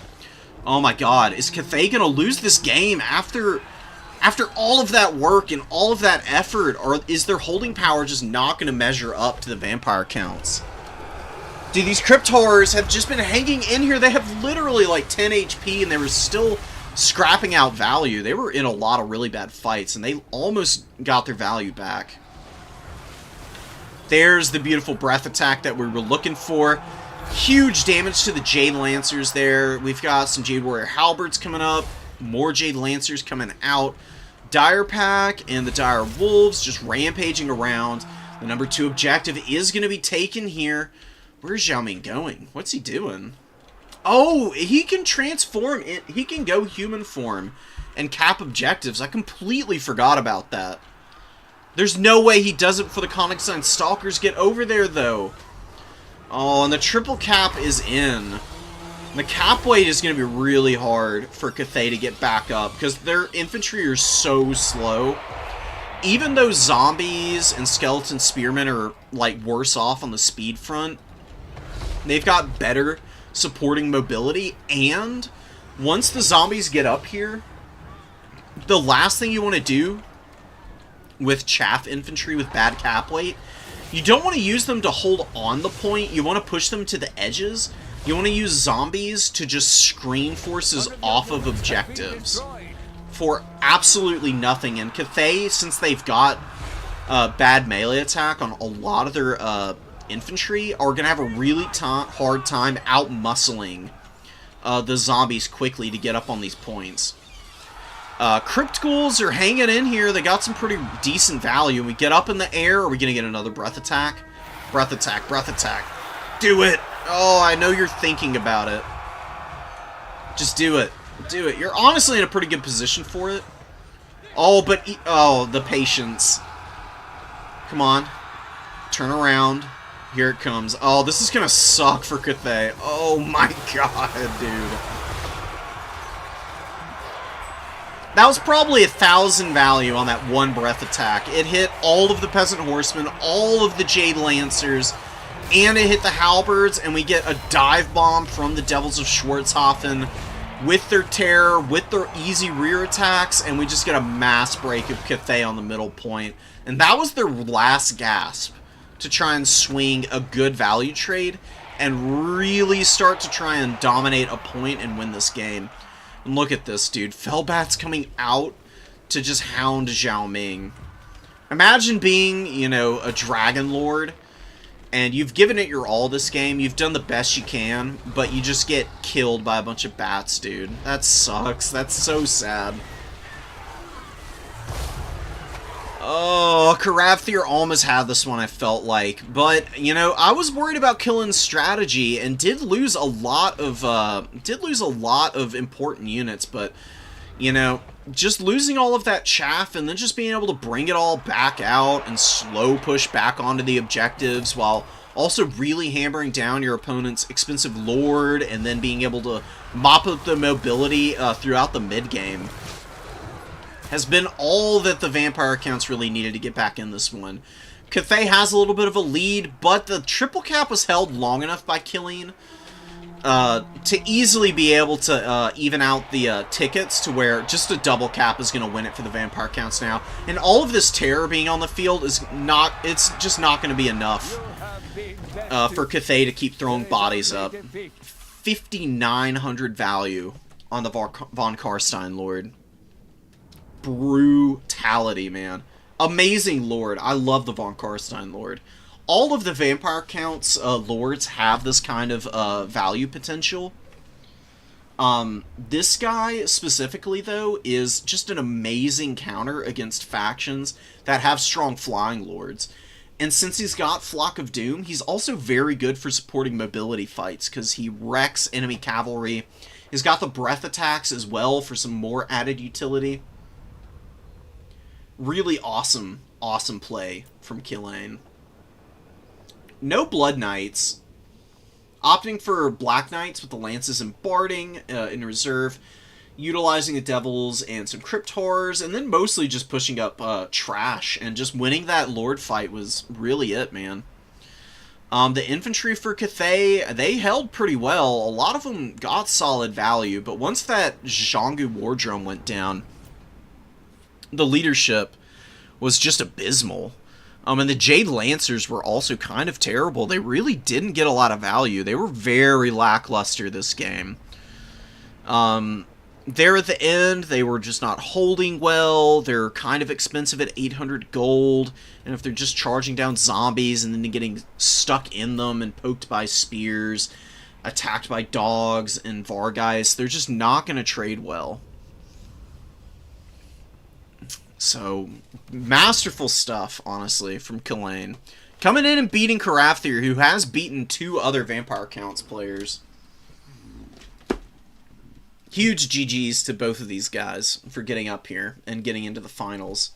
S1: Oh my god, is Cathay gonna lose this game after all of that work and all of that effort, or is their holding power just not gonna measure up to the vampire counts? Dude, these Crypt Horrors have just been hanging in here. They have literally like 10 HP and they were still scrapping out value. They were in a lot of really bad fights and they almost got their value back. There's the beautiful breath attack that we were looking for. Huge damage to the Jade Lancers there. We've got some Jade Warrior Halberds coming up. More Jade Lancers coming out. Dire Pack and the Dire Wolves just rampaging around. The number 2 objective is going to be taken here. Where's Zhao Ming going? What's he doing? Oh, he can transform. He can go human form and cap objectives. I completely forgot about that. There's no way he does it before the Konigsheim Stalkers get over there, though. Oh, and the triple cap is in. The cap weight is going to be really hard for Cathay to get back up because their infantry are so slow. Even though zombies and skeleton spearmen are like worse off on the speed front, they've got better supporting mobility. And once the zombies get up here, the last thing you want to do with chaff infantry with bad cap weight, you don't want to use them to hold on the point. You want to push them to the edges. You want to use zombies to just screen forces off of objectives for absolutely nothing. And Cathay, since they've got bad melee attack on a lot of their infantry, are going to have a really hard time out-muscling the zombies quickly to get up on these points. Crypt Ghouls are hanging in here. They got some pretty decent value. We get up in the air. Are we going to get another breath attack? Breath attack, breath attack. Do it. Oh, I know you're thinking about it. Just do it. Do it. You're honestly in a pretty good position for it. Oh, but... oh, the patience. Come on. Turn around. Here it comes. Oh, this is going to suck for Cathay. Oh my god, dude. That was probably 1,000 value on that one breath attack. It hit all of the Peasant Horsemen, all of the Jade Lancers, and it hit the Halberds, and we get a dive bomb from the Devils of Schwarzhofen. with their terror, with their easy rear attacks, and we just get a mass break of Cathay on the middle point. And that was their last gasp to try and swing a good value trade and really start to try and dominate a point and win this game. And look at this, dude. Felbat's coming out to just hound Zhao Ming. Imagine being, you know, a Dragon Lord, and you've given it your all this game. You've done the best you can, but you just get killed by a bunch of bats, dude. That sucks. That's so sad. Oh, Karathir almost had this one, I felt like. But, you know, I was worried about Killen's strategy and did lose a lot of important units, but, you know, just losing all of that chaff and then just being able to bring it all back out and slow push back onto the objectives while also really hammering down your opponent's expensive lord and then being able to mop up the mobility throughout the mid-game has been all that the vampire accounts really needed to get back in this one. Cathay has a little bit of a lead, but the triple cap was held long enough by Killeen to easily be able to even out the tickets to where just a double cap is going to win it for the vampire counts now. And all of this terror being on the field is not, it's just not going to be enough for Cathay to keep throwing bodies up. 5,900 value on the Von Karstein Lord. Brutality, man. Amazing Lord. I love the Von Karstein Lord. All of the vampire counts lords have this kind of value potential. This guy specifically, though, is just an amazing counter against factions that have strong flying lords. And since he's got Flock of Doom, he's also very good for supporting mobility fights because he wrecks enemy cavalry. He's got the breath attacks as well for some more added utility. Really awesome, awesome play from Killeen. No Blood Knights. Opting for Black Knights with the Lances and Barding in reserve. Utilizing the Devils and some Crypt Horrors. And then mostly just pushing up trash. And just winning that Lord fight was really it, man. The infantry for Cathay, they held pretty well. A lot of them got solid value. But once that Zhanggu War Drum went down, the leadership was just abysmal. And the Jade Lancers were also kind of terrible. They really didn't get a lot of value. They were very lackluster this game. There at the end, they were just not holding well. They're kind of expensive at 800 gold. And if they're just charging down zombies and then getting stuck in them and poked by spears, attacked by dogs and Vargeist, they're just not going to trade well. So, masterful stuff, honestly, from Killeen. Coming in and beating Karathir, who has beaten 2 other Vampire Counts players. Huge GG's to both of these guys for getting up here and getting into the finals.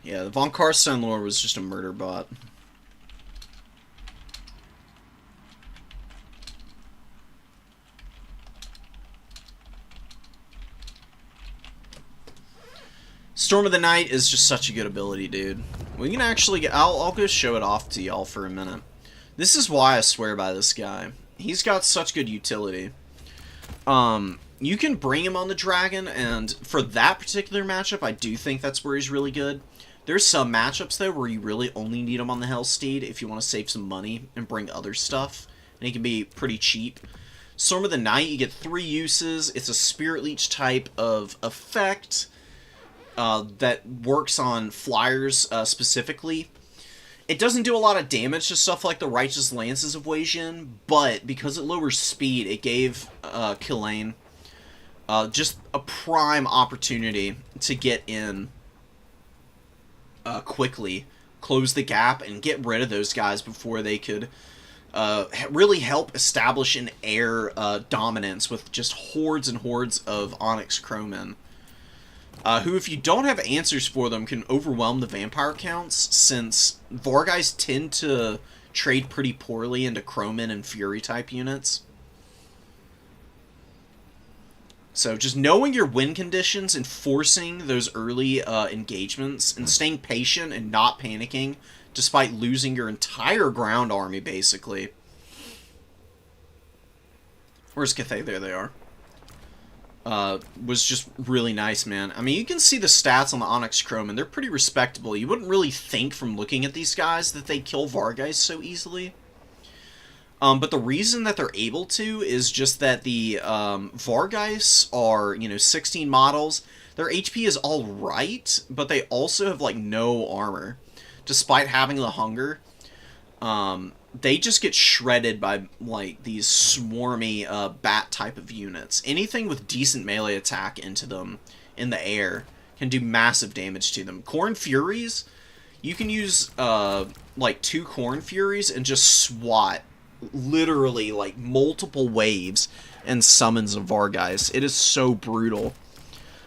S1: Yeah, the Von Karstein Lord was just a murder bot. Storm of the Night is just such a good ability, dude. We can actually get... I'll go show it off to y'all for a minute. This is why I swear by this guy. He's got such good utility. You can bring him on the dragon, and for that particular matchup, I do think that's where he's really good. There's some matchups, though, where you really only need him on the Hellsteed if you want to save some money and bring other stuff. And he can be pretty cheap. Storm of the Night, you get 3 uses. It's a Spirit Leech type of effect that works on flyers specifically. It doesn't do a lot of damage to stuff like the Righteous Lances of Wei Jin, but because it lowers speed, it gave Killane just a prime opportunity to get in quickly, close the gap, and get rid of those guys before they could really help establish an air dominance with just hordes and hordes of Onyx Crowmen. Who, if you don't have answers for them, can overwhelm the vampire counts, since Vargheists tend to trade pretty poorly into Crowmen and Fury-type units. So just knowing your win conditions and forcing those early engagements and staying patient and not panicking despite losing your entire ground army, basically. Where's Cathay? There they are. Was just really nice, man. I mean, you can see the stats on the Onyx Crowmen. They're pretty respectable. You wouldn't really think from looking at these guys that they kill Vargheists so easily. But the reason that they're able to is just that the Vargheists are, 16 models. Their HP is alright, but they also have, no armor. Despite having the hunger, they just get shredded by, these swarmy bat type of units. Anything with decent melee attack into them in the air can do massive damage to them. Corn Furies, you can use, 2 Corn Furies and just swat literally multiple waves and summons of Vargheists. It is so brutal.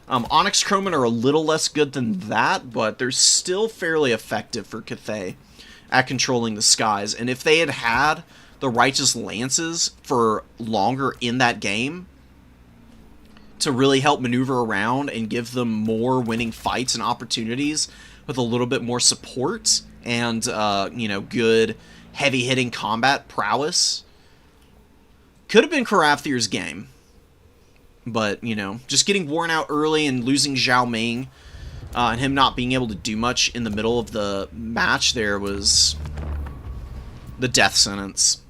S1: Onyx Crowmen are a little less good than that, but they're still fairly effective for Cathay at controlling the skies. And if they had had the Righteous Lances for longer in that game to really help maneuver around and give them more winning fights and opportunities with a little bit more support and, good heavy-hitting combat prowess, could have been Karathir's game. But, just getting worn out early and losing Zhao Ming, and him not being able to do much in the middle of the match there was the death sentence.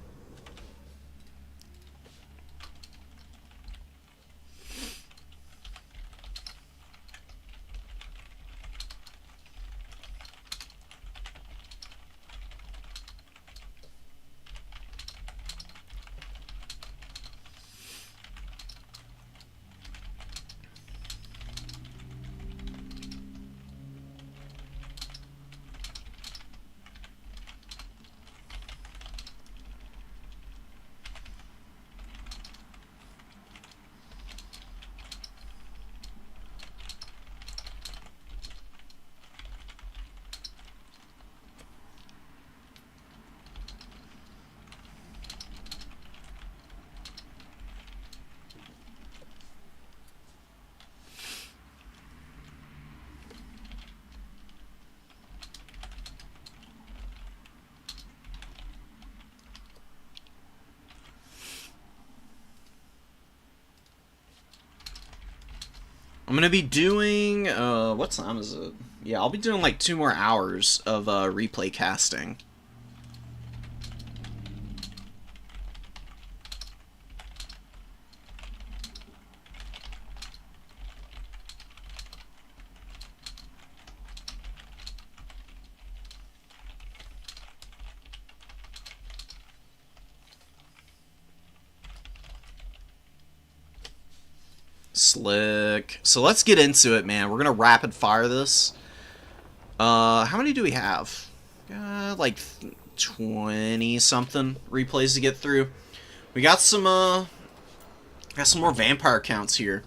S1: I'm going to be doing, what time is it? Yeah, I'll be doing 2 more hours of replay casting. Slick. So let's get into it, man. We're gonna rapid fire this. How many do we have? 20 something replays to get through. We got some more vampire counts here.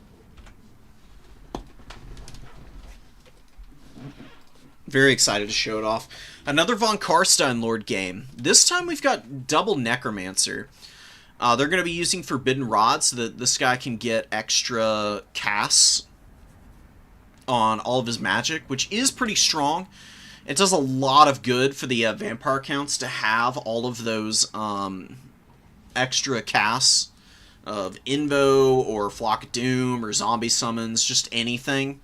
S1: Very excited to show it off. Another Von Karstein Lord game. This time we've got double Necromancer. They're going to be using Forbidden Rod so that this guy can get extra casts on all of his magic, which is pretty strong. It does a lot of good for the vampire counts to have all of those extra casts of Invo or Flock of Doom or Zombie Summons, just anything.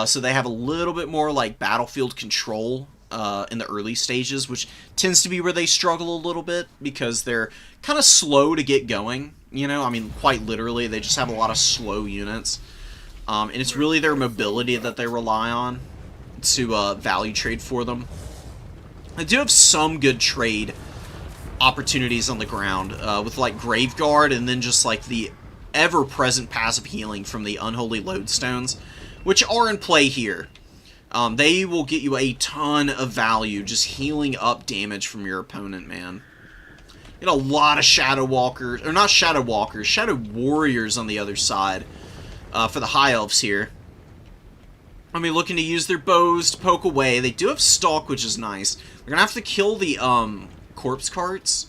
S1: So they have a little bit more battlefield control in the early stages, which tends to be where they struggle a little bit because they're kind of slow to get going, I mean, quite literally, they just have a lot of slow units, and it's really their mobility that they rely on to value trade for them. I do have some good trade opportunities on the ground with like Graveguard and then just like the ever-present passive healing from the Unholy Lodestones, which are in play here. They will get you a ton of value just healing up damage from your opponent, man. Get a lot of Shadow Walkers, or not Shadow Walkers, Shadow Warriors on the other side for the High Elves here. I mean, looking to use their bows to poke away. They do have Stalk, which is nice. They're going to have to kill the Corpse Carts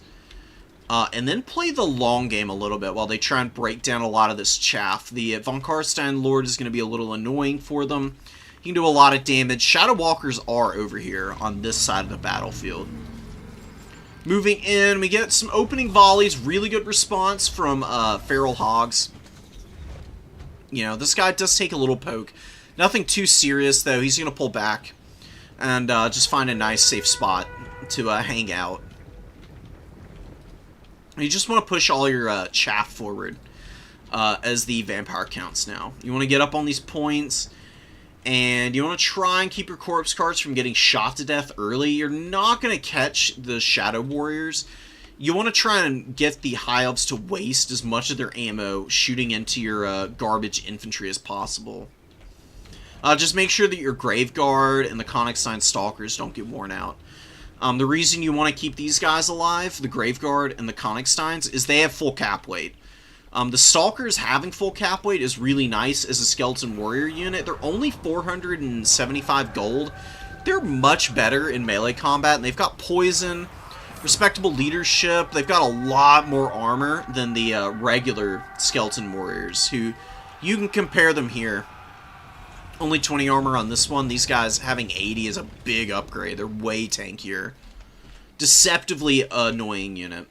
S1: and then play the long game a little bit while they try and break down a lot of this chaff. The Von Karstein Lord is going to be a little annoying for them. He can do a lot of damage. Shadow Walkers are over here on this side of the battlefield. Moving in, we get some opening volleys. Really good response from Feral Hogs. You know, this guy does take a little poke. Nothing too serious, though. He's going to pull back and just find a nice, safe spot to hang out. You just want to push all your chaff forward as the vampire counts now. You want to get up on these points, and you want to try and keep your corpse carts from getting shot to death early. You're not going to catch the Shadow Warriors. You want to try and get the High Elves to waste as much of their ammo shooting into your garbage infantry as possible. Just make sure that your Graveguard and the Konigstein Stalkers don't get worn out. The reason you want to keep these guys alive, the Graveguard and the Konigsteins, is they have full cap weight. The Stalkers having full cap weight is really nice as a Skeleton Warrior unit. They're only 475 gold. They're much better in melee combat, and they've got poison, respectable leadership. They've got a lot more armor than the regular Skeleton Warriors, who you can compare them here. Only 20 armor on this one. These guys having 80 is a big upgrade. They're way tankier. Deceptively annoying unit.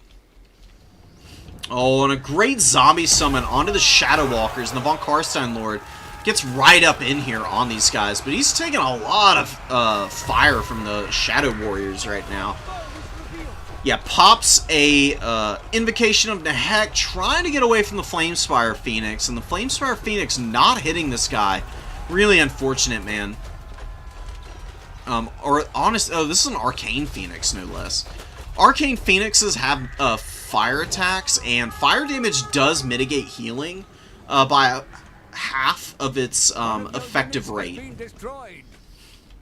S1: Oh, and a great zombie summon onto the Shadow Walkers, and the Von Karstein Lord gets right up in here on these guys, but he's taking a lot of fire from the Shadow Warriors right now. Yeah, pops a Invocation of Nehek, trying to get away from the Flamespire Phoenix, and the Flamespire Phoenix not hitting this guy. Really unfortunate, man. This is an Arcane Phoenix, no less. Arcane Phoenixes have fire attacks, and fire damage does mitigate healing by half of its effective rate,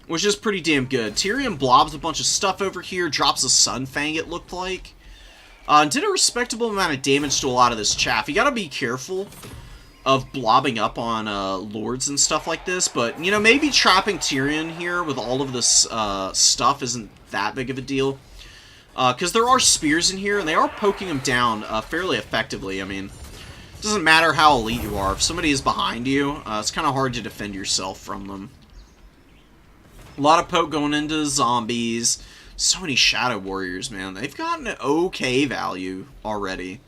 S1: which is pretty damn good. Tyrion blobs a bunch of stuff over here, drops a Sunfang, it looked like. Did a respectable amount of damage to a lot of this chaff. You gotta be careful of blobbing up on lords and stuff like this, but, you know, maybe trapping Tyrion here with all of this stuff isn't that big of a deal. Because there are spears in here, and they are poking him down fairly effectively. I mean, it doesn't matter how elite you are. If somebody is behind you, it's kind of hard to defend yourself from them. A lot of poke going into zombies. So many Shadow Warriors, man. They've got an okay value already.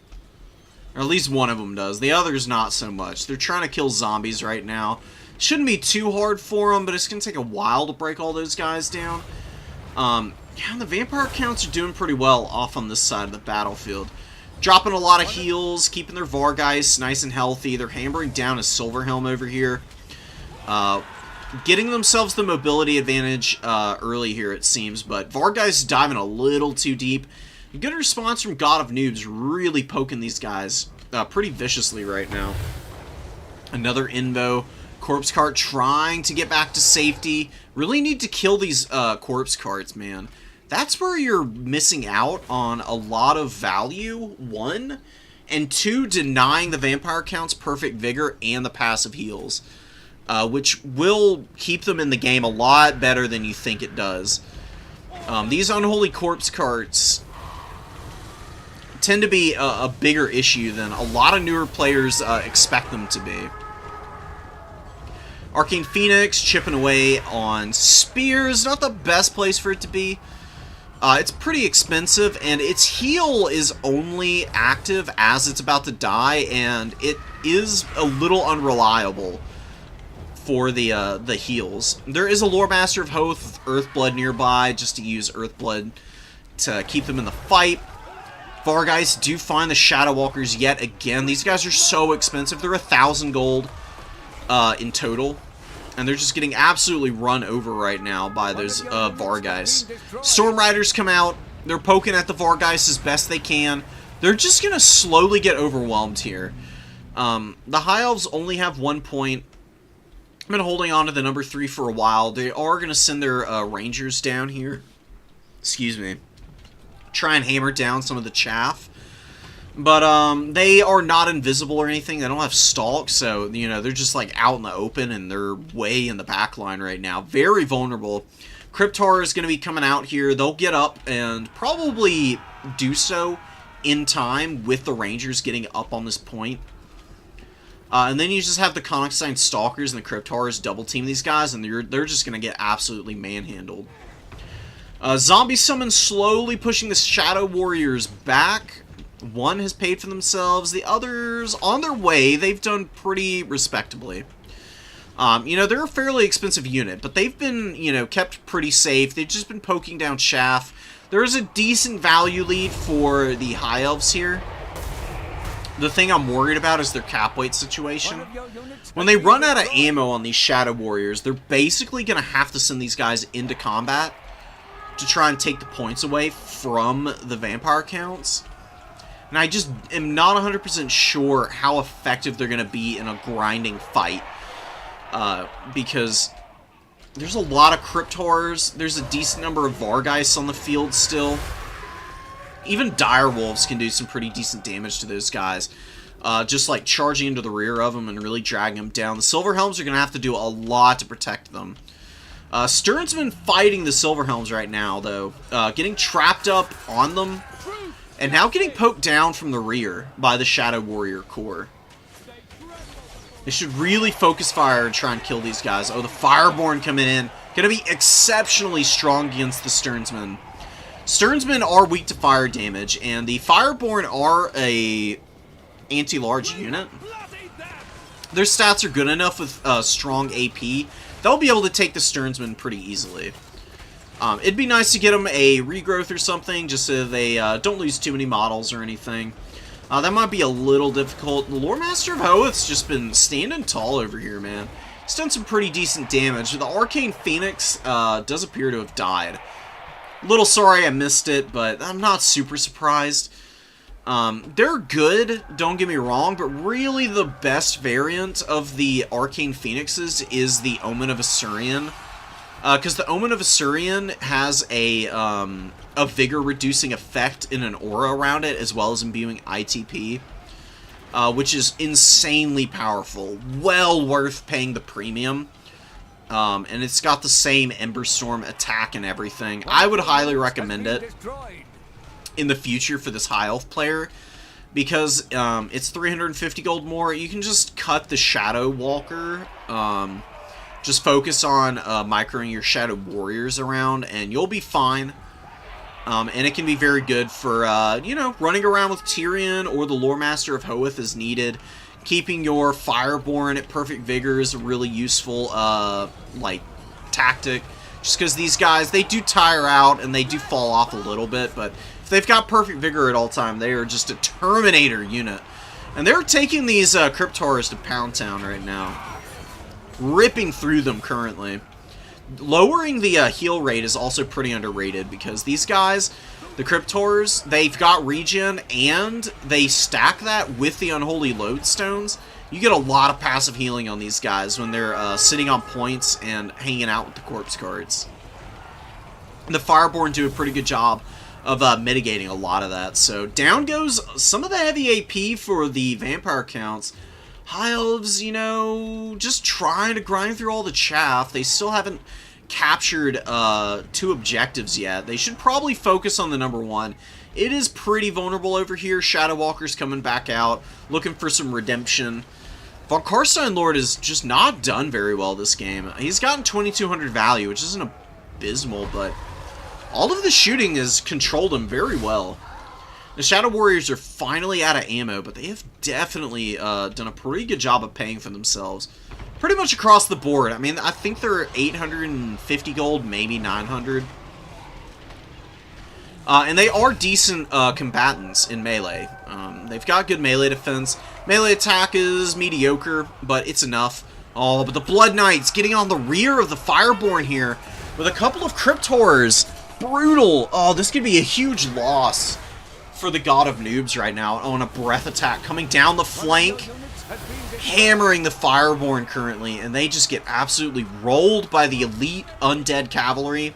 S1: Or at least one of them does. The others not so much. They're trying to kill zombies right now. Shouldn't be too hard for them, but it's going to take a while to break all those guys down. Yeah, the vampire counts are doing pretty well off on this side of the battlefield. Dropping a lot of heals, keeping their Vargeist nice and healthy. They're hammering down a Silverhelm over here. Getting themselves the mobility advantage early here, it seems, but Vargeist diving a little too deep. Good response from God of Noobs, really poking these guys pretty viciously right now. Another Invo. Corpse Cart trying to get back to safety. Really need to kill these Corpse Carts, man. That's where you're missing out on a lot of value, one. And two, denying the Vampire Count's perfect vigor and the passive heals. Which will keep them in the game a lot better than you think it does. These Unholy Corpse Carts tend to be a bigger issue than a lot of newer players expect them to be. Arcane Phoenix chipping away on spears. Not the best place for it to be. It's pretty expensive, and its heal is only active as it's about to die, and it is a little unreliable for the heals. There is a Lore Master of Hoth with Earthblood nearby, just to use Earthblood to keep them in the fight. Vargeist do find the Shadow Walkers yet again. These guys are so expensive. They're 1,000 gold in total. And they're just getting absolutely run over right now by those Vargeist. Storm Riders come out. They're poking at the Vargeist as best they can. They're just going to slowly get overwhelmed here. The High Elves only have 1 point. I've been holding on to the number 3 for a while. They are going to send their Rangers down here. Excuse me. Try and hammer down some of the chaff. But they are not invisible or anything. They don't have stalk, so you know they're just like out in the open, and they're way in the back line right now. Very vulnerable. Cryptar is going to be coming out here. They'll get up and probably do so in time with the Rangers getting up on this point. And then you just have the Konigstein Stalkers and the Cryptars double team these guys, and they're just going to get absolutely manhandled. Zombie Summon slowly pushing the Shadow Warriors back. One has paid for themselves. The others, on their way, they've done pretty respectably. You know, they're a fairly expensive unit, but they've been, you know, kept pretty safe. They've just been poking down chaff. There is a decent value lead for the High Elves here. The thing I'm worried about is their cap weight situation. When they run out of ammo on these Shadow Warriors, they're basically going to have to send these guys into combat to try and take the points away from the vampire counts. And I just am not 100% sure how effective they're going to be in a grinding fight. Because there's a lot of Cryptors. There's a decent number of Vargeists on the field still. Even Direwolves can do some pretty decent damage to those guys. Just like charging into the rear of them and really dragging them down. The Silverhelms are going to have to do a lot to protect them. Stern's been fighting the Silverhelms right now, though. Getting trapped up on them. And now getting poked down from the rear by the Shadow Warrior Corps. They should really focus fire and try and kill these guys. Oh, the Fireborn coming in. Going to be exceptionally strong against the Sternsmen. Sternsmen are weak to fire damage, and the Fireborn are a anti-large unit. Their stats are good enough with strong AP. They'll be able to take the Sternsmen pretty easily. It'd be nice to get them a regrowth or something, just so they don't lose too many models or anything. That might be a little difficult. The Lore Master of Hoeth's just been standing tall over here, man. He's done some pretty decent damage. The Arcane Phoenix does appear to have died. A little sorry I missed it, but I'm not super surprised. They're good, don't get me wrong, but really the best variant of the Arcane Phoenixes is the Omen of Assyrian. Because the Omen of Assyrian has a vigor-reducing effect in an aura around it, as well as imbuing ITP, which is insanely powerful. Well worth paying the premium. And it's got the same Emberstorm attack and everything. I would highly recommend it in the future for this High Elf player, because it's 350 gold more. You can just cut the Shadow Walker, just focus on microing your Shadow Warriors around, and you'll be fine. And it can be very good for, you know, running around with Tyrion or the Lore Master of Hoeth as needed. Keeping your Fireborn at perfect vigor is a really useful, like, tactic. Just because these guys, they do tire out and they do fall off a little bit, but if they've got perfect vigor at all time, they are just a Terminator unit. And they're taking these Cryptars to Pound Town right now. Ripping through them currently. Lowering the heal rate is also pretty underrated, because these guys, the Cryptors, they've got regen, and they stack that with the Unholy Lodestones. You get a lot of passive healing on these guys when they're sitting on points and hanging out with the Corpse Guards. And the Fireborn do a pretty good job of mitigating a lot of that. So down goes some of the heavy AP for the Vampire counts. High Elves, you know, just trying to grind through all the chaff. They still haven't captured 2 objectives yet. They should probably focus on the number 1. It is pretty vulnerable over here. Shadow Walker's coming back out, looking for some redemption. Von Karstein Lord is just not done very well this game. He's gotten 2200 value, which isn't abysmal, but all of the shooting has controlled him very well. The Shadow Warriors are finally out of ammo, but they have definitely done a pretty good job of paying for themselves. Pretty much across the board. I mean, I think they're 850 gold, maybe 900. And they are decent combatants in melee. They've got good melee defense. Melee attack is mediocre, but it's enough. Oh, but the Blood Knights getting on the rear of the Fireborn here with a couple of Crypt Horrors. Brutal. Oh, this could be a huge loss for the God of Noobs right now on a breath attack coming down the flank, hammering the Fireborn currently, and they just get absolutely rolled by the elite undead cavalry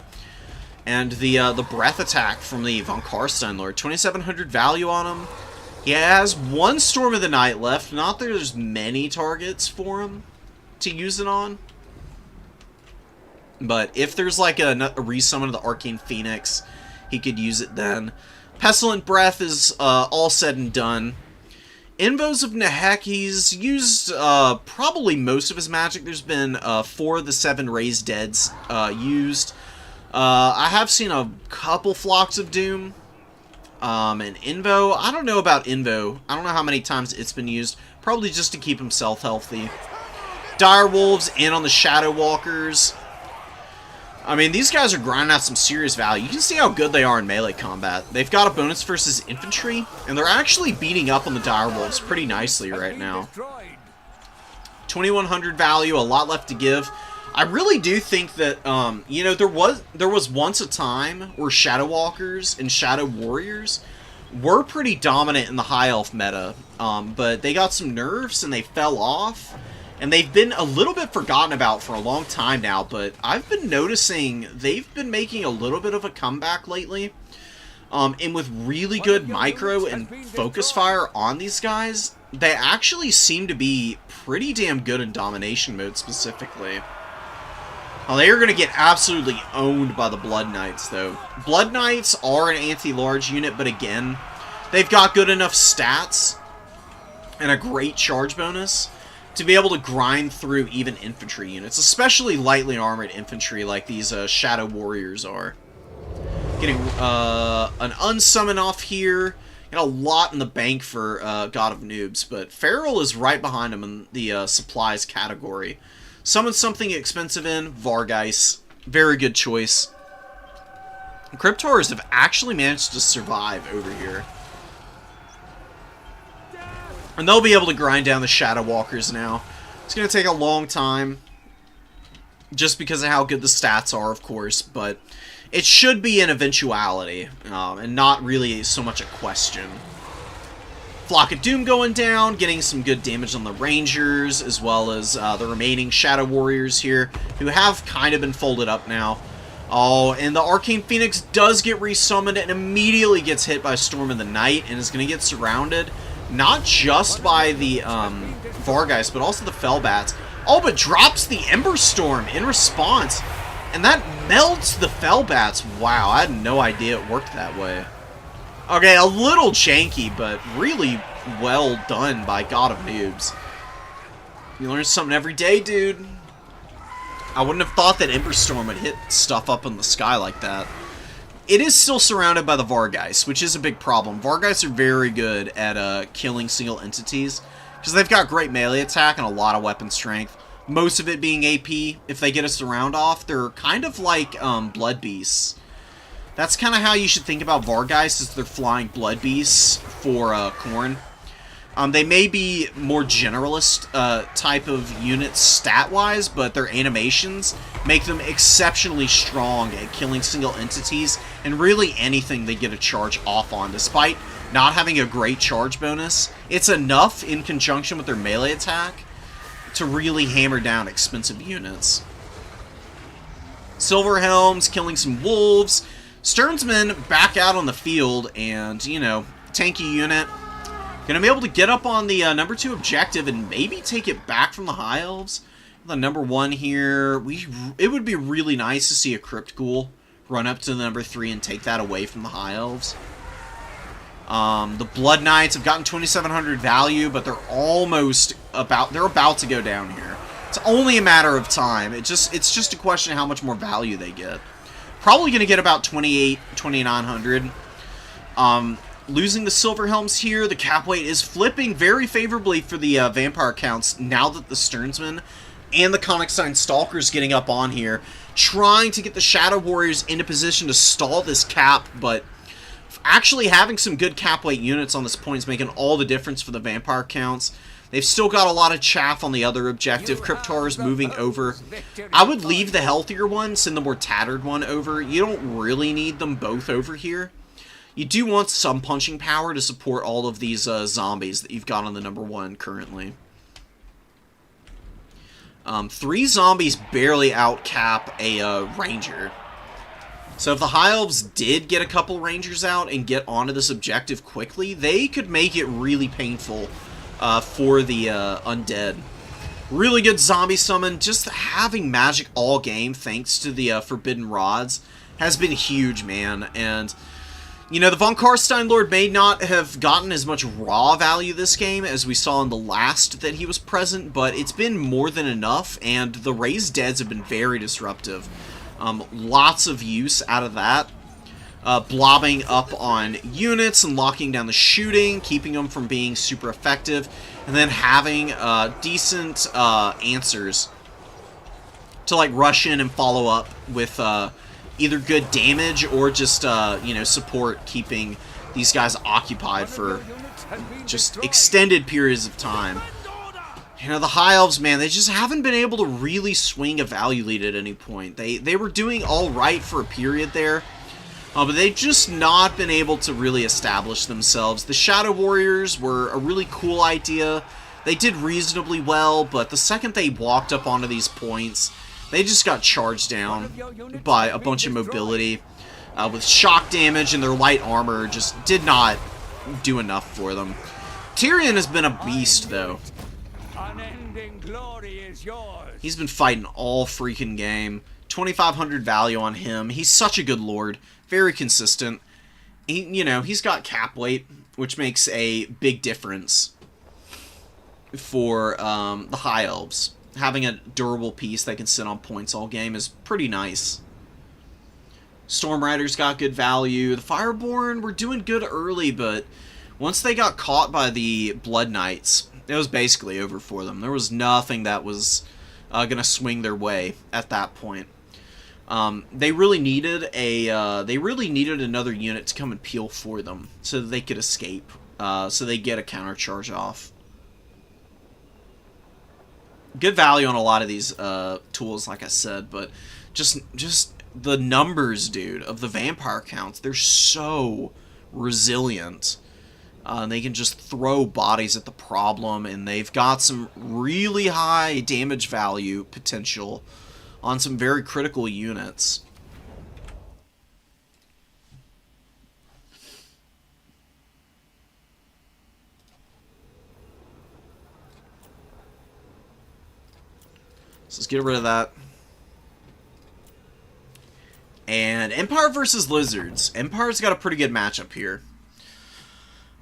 S1: and the breath attack from the Von Karstein Lord. 2,700 value on him. He has one Storm of the Night left. Not that there's many targets for him to use it on. But if there's like a resummon of the Arcane Phoenix, he could use it then. Pestilent Breath is all said and done. Invos of Nehek, he's used probably most of his magic. There's been 4 of the 7 Raised Deads used. I have seen a couple Flocks of Doom. And Invo, I don't know about Invo. I don't know how many times it's been used. Probably just to keep himself healthy. Dire Wolves in on the Shadow Walkers. I mean, these guys are grinding out some serious value. You can see how good they are in melee combat. They've got a bonus versus infantry, and they're actually beating up on the Dire Wolves pretty nicely right now. 2,100 value, a lot left to give. I really do think that, you know, there was once a time where Shadow Walkers and Shadow Warriors were pretty dominant in the High Elf meta, but they got some nerfs and they fell off. And they've been a little bit forgotten about for a long time now, but I've been noticing they've been making a little bit of a comeback lately. And with really good micro and focus fire on these guys, they actually seem to be pretty damn good in domination mode specifically. They are going to get absolutely owned by the Blood Knights, though. Blood Knights are an anti-large unit, but again, they've got good enough stats and a great charge bonus to be able to grind through even infantry units, especially lightly armored infantry like these Shadow Warriors are. Getting an unsummon off here, and a lot in the bank for God of Noobs, but Feral is right behind him in the supplies category. Summon something expensive in, Vargeist. Very good choice. Crypt Horrors have actually managed to survive over here. And they'll be able to grind down the Shadow Walkers now. It's going to take a long time, just because of how good the stats are, of course, but it should be an eventuality, and not really so much a question. Flock of Doom going down, getting some good damage on the Rangers, as well as the remaining Shadow Warriors here, who have kind of been folded up now. Oh, and the Arcane Phoenix does get resummoned and immediately gets hit by Storm of the Night, and is going to get surrounded. Not just by the Vargeist, but also the Fellbats. Oh, but drops the Ember Storm in response. And that melts the Fellbats. Wow, I had no idea it worked that way. Okay, a little janky, but really well done by God of Noobs. You learn something every day, dude. I wouldn't have thought that Ember Storm would hit stuff up in the sky like that. It is still surrounded by the Vargeist, which is a big problem. Vargeists are very good at killing single entities, because they've got great melee attack and a lot of weapon strength. Most of it being AP. If they get a surround off, they're kind of like Blood Beasts. That's kind of how you should think about Vargeist, is they're flying Blood Beasts for Khorne. They may be more generalist type of units stat-wise, but their animations make them exceptionally strong at killing single entities and really anything they get a charge off on. Despite not having a great charge bonus, it's enough in conjunction with their melee attack to really hammer down expensive units. Silver Helms killing some wolves. Sternsmen back out on the field, and, you know, tanky unit. Gonna be able to get up on the number 2 objective and maybe take it back from the High Elves. The number 1 here, it would be really nice to see a Crypt Ghoul run up to the number 3 and take that away from the High Elves. The Blood Knights have gotten 2,700 value, but they're about to go down here. It's only a matter of time. It's just a question of how much more value they get. Probably going to get about 2,900. Losing the Silver Helms here, the cap weight is flipping very favorably for the Vampire counts now that the Sternsmen and the Konigstein Stalkers getting up on here, trying to get the Shadow Warriors into position to stall this cap, but actually having some good cap weight units on this point is making all the difference for the Vampire counts. They've still got a lot of chaff on the other objective. Cryptar's moving over. I would leave the healthier one, send the more tattered one over. You don't really need them both over here. You do want some punching power to support all of these zombies that you've got on the number 1 currently. 3 zombies barely outcap a Ranger. So if the High Elves did get a couple Rangers out and get onto this objective quickly, they could make it really painful for the undead. Really good zombie summon. Just having magic all game thanks to the Forbidden Rods has been huge, man. And, you know, the Von Karstein Lord may not have gotten as much raw value this game as we saw in the last that he was present, but it's been more than enough, and the Raised Deads have been very disruptive. Lots of use out of that. Blobbing up on units and locking down the shooting, keeping them from being super effective, and then having decent answers to like rush in and follow up with either good damage or just you know, support, keeping these guys occupied for just extended periods of time. You know, the High Elves, man, they just haven't been able to really swing a value lead at any point. They were doing all right for a period there, but they've just not been able to really establish themselves. The Shadow Warriors were a really cool idea. They did reasonably well, but the second they walked up onto these points, they just got charged down by a bunch of mobility with shock damage, and their light armor just did not do enough for them. Tyrion has been a beast, though. He's been fighting all freaking game. 2,500 value on him. He's such a good lord. Very consistent. You know, he's got cap weight, which makes a big difference for the High Elves. Having a durable piece that can sit on points all game is pretty nice. Storm Riders got good value. The Fireborn were doing good early, but once they got caught by the Blood Knights, it was basically over for them. There was nothing that was going to swing their way at that point. They really needed another unit to come and peel for them so that they could escape, so they get a counter charge off. Good value on a lot of these tools, like I said, but just the numbers, dude, of the vampire counts, they're so resilient. They can just throw bodies at the problem, and they've got some really high damage value potential on some very critical units. So let's get rid of that. And Empire versus Lizards. Empire's got a pretty good matchup here.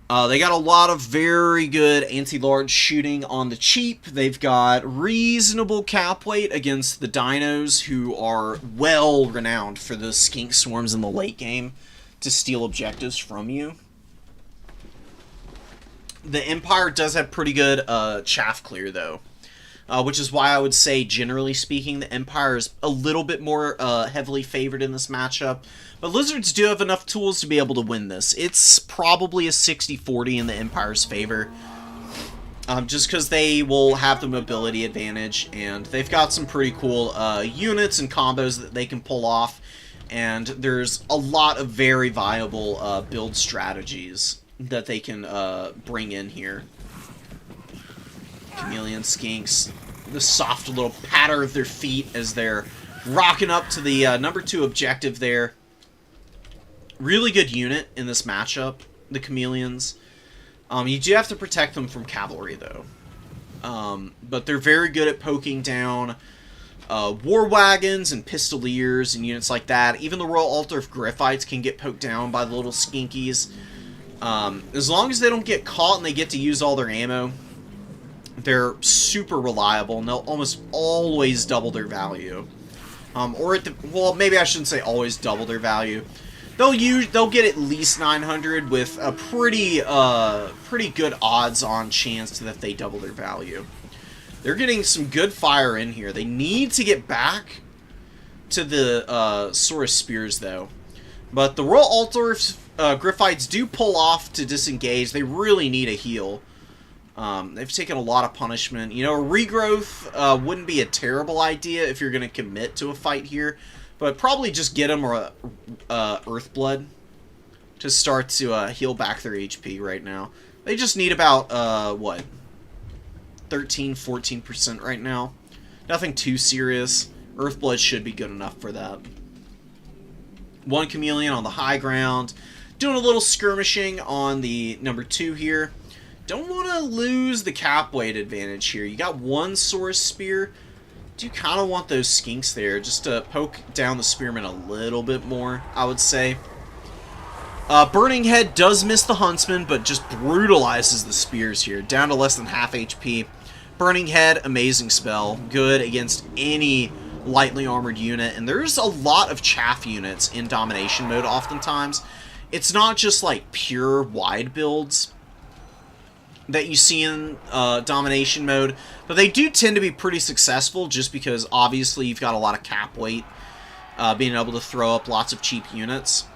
S1: They got a lot of very good anti-large shooting on the cheap. They've got reasonable cap weight against the dinos, who are well renowned for the skink swarms in the late game to steal objectives from you. The Empire does have pretty good chaff clear, though. Which is why I would say, generally speaking, the Empire is a little bit more heavily favored in this matchup. But Lizards do have enough tools to be able to win this. It's probably a 60-40 in the Empire's favor. Just because they will have the mobility advantage, and they've got some pretty cool units and combos that they can pull off. And there's a lot of very viable build strategies that they can bring in here. Chameleon Skinks, the soft little patter of their feet as they're rocking up to the number 2 objective there. Really good unit in this matchup, the Chameleons. You do have to protect them from cavalry, though. But they're very good at poking down war wagons and pistoliers and units like that. Even the Royal Altar of Griffites can get poked down by the little skinkies. As long as they don't get caught and they get to use all their ammo, they're super reliable, and they'll almost always double their value. Well, maybe I shouldn't say always double their value. They'll get at least 900 with a pretty good odds-on chance that they double their value. They're getting some good fire in here. They need to get back to the Sword of Spears, though. But the Royal Altar Griffites do pull off to disengage. They really need a heal. They've taken a lot of punishment. You know, a regrowth wouldn't be a terrible idea if you're going to commit to a fight here, but probably just get them Earthblood to start to heal back their HP right now. They just need about, what, 13-14% right now. Nothing too serious. Earthblood should be good enough for that. One Chameleon on the high ground. Doing a little skirmishing on the number 2 here. Don't want to lose the cap weight advantage here. You got one Source Spear. Do kind of want those skinks there just to poke down the Spearman a little bit more, I would say. Burning Head does miss the Huntsman, but just brutalizes the Spears here. Down to less than half HP. Burning Head, amazing spell. Good against any lightly armored unit. And there's a lot of chaff units in Domination mode oftentimes. It's not just like pure wide builds that you see in Domination mode, but they do tend to be pretty successful just because obviously you've got a lot of cap weight, being able to throw up lots of cheap units.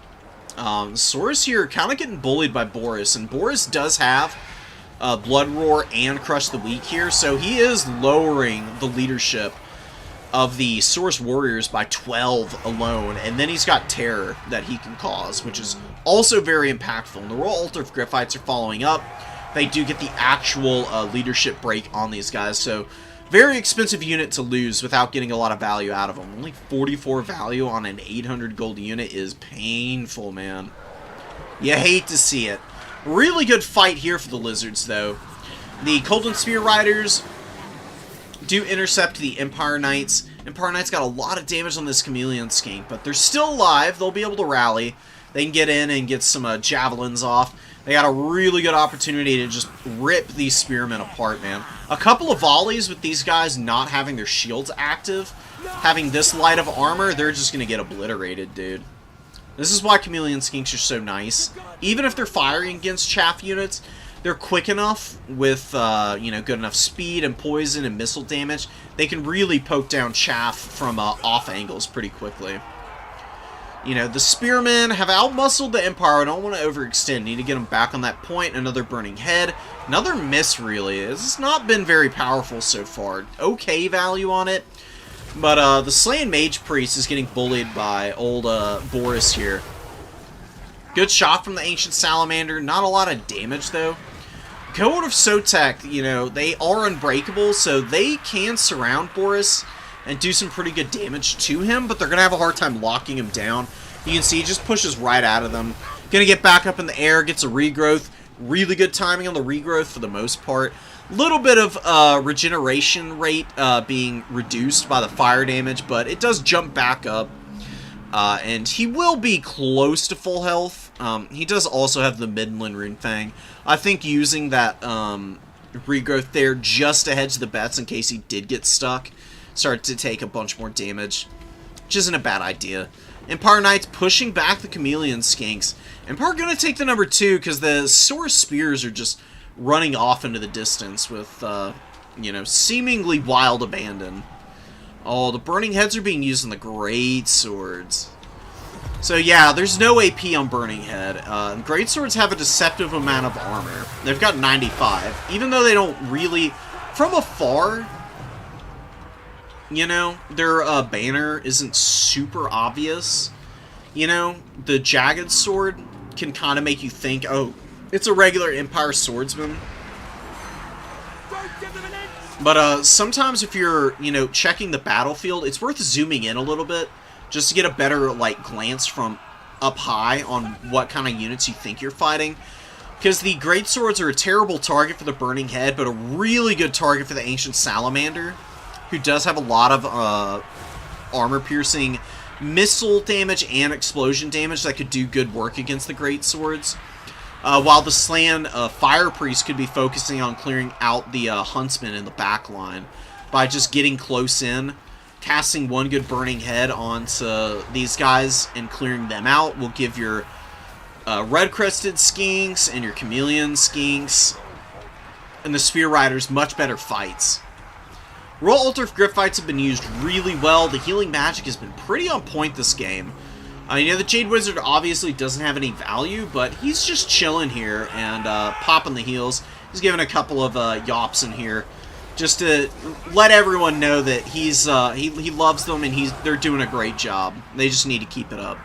S1: Saurus here kind of getting bullied by Boris, and Boris does have Blood Roar and Crush the Weak here, so he is lowering the leadership of the Source Warriors by 12 alone, and then he's got Terror that he can cause, which is also very impactful. And the Royal Altar of Griffites are following up. They do get the actual leadership break on these guys, so very expensive unit to lose without getting a lot of value out of them. Only 44 value on an 800 gold unit is painful, man. You hate to see it. Really good fight here for the Lizards, though. The Golden Spear Riders do intercept the Empire Knights. Empire Knights got a lot of damage on this Chameleon Skink, but they're still alive. They'll be able to rally. They can get in and get some javelins off. They got a really good opportunity to just rip these spearmen apart, man. A couple of volleys with these guys not having their shields active, having this light of armor, they're just going to get obliterated, dude. This is why Chameleon Skinks are so nice. Even if they're firing against chaff units, they're quick enough with, you know, good enough speed and poison and missile damage. They can really poke down chaff from off angles pretty quickly. You know, the Spearmen have outmuscled the Empire. I don't want to overextend. Need to get them back on that point. Another Burning Head. Another miss, really. This has not been very powerful so far. Okay value on it. But the Slain Mage Priest is getting bullied by old Boris here. Good shot from the Ancient Salamander. Not a lot of damage, though. Cohort of Sotek, you know, they are unbreakable, so they can surround Boris and do some pretty good damage to him, but they're going to have a hard time locking him down. You can see he just pushes right out of them. Going to get back up in the air, gets a regrowth. Really good timing on the regrowth for the most part. Little bit of regeneration rate being reduced by the fire damage, but it does jump back up. And he will be close to full health. He does also have the Midland Rune Fang. I think using that regrowth there just to hedge the bets in case he did get stuck, start to take a bunch more damage, which isn't a bad idea. Empire Knights pushing back the Chameleon Skinks. Empire going to take the number 2 because the Source Spears are just running off into the distance with, you know, seemingly wild abandon. Oh, the Burning Heads are being used on the Great Swords. So yeah, there's no AP on Burning Head. Great Swords have a deceptive amount of armor. They've got 95. Even though they don't really, from afar, you know, their banner isn't super obvious. You know, the Jagged Sword can kind of make you think, oh, it's a regular Empire Swordsman. But sometimes if you're, you know, checking the battlefield, it's worth zooming in a little bit just to get a better, like, glance from up high on what kind of units you think you're fighting. Because the Great Swords are a terrible target for the Burning Head, but a really good target for the Ancient Salamander, who does have a lot of armor-piercing missile damage and explosion damage that could do good work against the Great Swords. While the Slan Fire Priest could be focusing on clearing out the Huntsman in the back line by just getting close in, casting one good Burning Head onto these guys and clearing them out will give your Red-Crested Skinks and your Chameleon Skinks and the Spear Riders much better fights. Royal Altar of Griffites have been used really well. The healing magic has been pretty on point this game. You know, the Jade Wizard obviously doesn't have any value, but he's just chilling here and popping the heals. He's giving a couple of yops in here, just to let everyone know that he's he loves them and they're doing a great job. They just need to keep it up.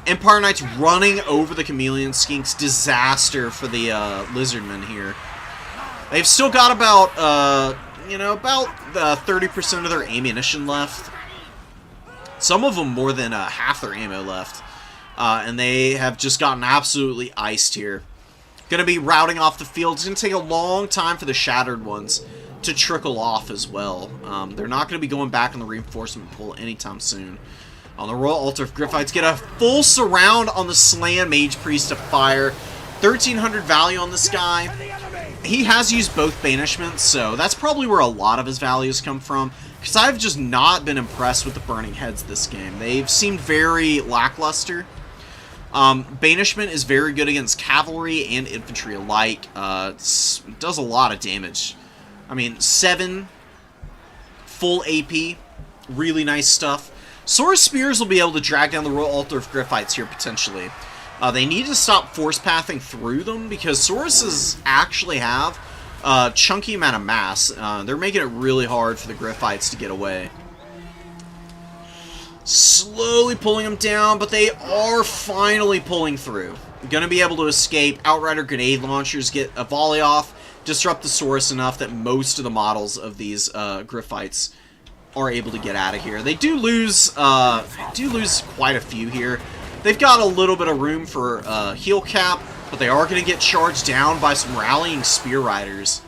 S1: Empire Knights running over the Chameleon Skinks. Disaster for the Lizardmen here. They've still got about you know, about 30% of their ammunition left. Some of them more than half their ammo left. And they have just gotten absolutely iced here. Going to be routing off the field. It's going to take a long time for the Shattered ones to trickle off as well. They're not going to be going back on the reinforcement pool anytime soon. On the Royal Altar of Griffites, get a full surround on the Slan Mage Priest to fire. 1,300 value on this guy. He has used both banishments, so that's probably where a lot of his values come from. Because I've just not been impressed with the Burning Heads this game. They've seemed very lackluster. Banishment is very good against cavalry and infantry alike. It does a lot of damage. I mean, 7 full AP. Really nice stuff. Sora Spears will be able to drag down the Royal Altar of Griffites here, potentially. They need to stop force pathing through them, because Sauruses actually have a chunky amount of mass. They're making it really hard for the Griffites to get away. Slowly pulling them down, but they are finally pulling through. Gonna be able to escape. Outrider grenade launchers get a volley off, disrupt the Saurus enough that most of the models of these Griffites are able to get out of here. They do lose quite a few here. They've got a little bit of room for heal cap, but they are going to get charged down by some rallying Spear Riders.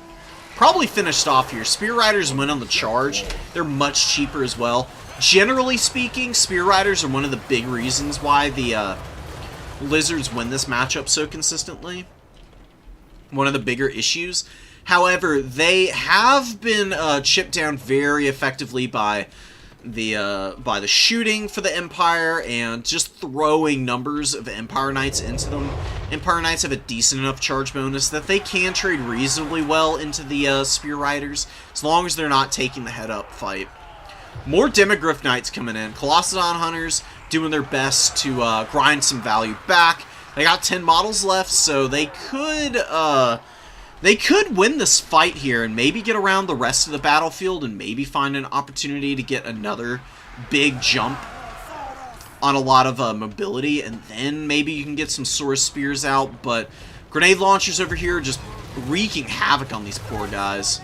S1: Probably finished off here. Spear Riders win on the charge. They're much cheaper as well. Generally speaking, Spear Riders are one of the big reasons why the Lizards win this matchup so consistently. One of the bigger issues. However, they have been chipped down very effectively by the shooting for the Empire and just throwing numbers of Empire Knights into them. Empire Knights have a decent enough charge bonus that they can trade reasonably well into the Spear Riders, as long as they're not taking the head-up fight. More Demigryph Knights coming in. Colossadon Hunters doing their best to grind some value back. They got 10 models left, so they could win this fight here and maybe get around the rest of the battlefield and maybe find an opportunity to get another big jump on a lot of mobility, and then maybe you can get some Sora Spears out. But grenade launchers over here just wreaking havoc on these poor guys.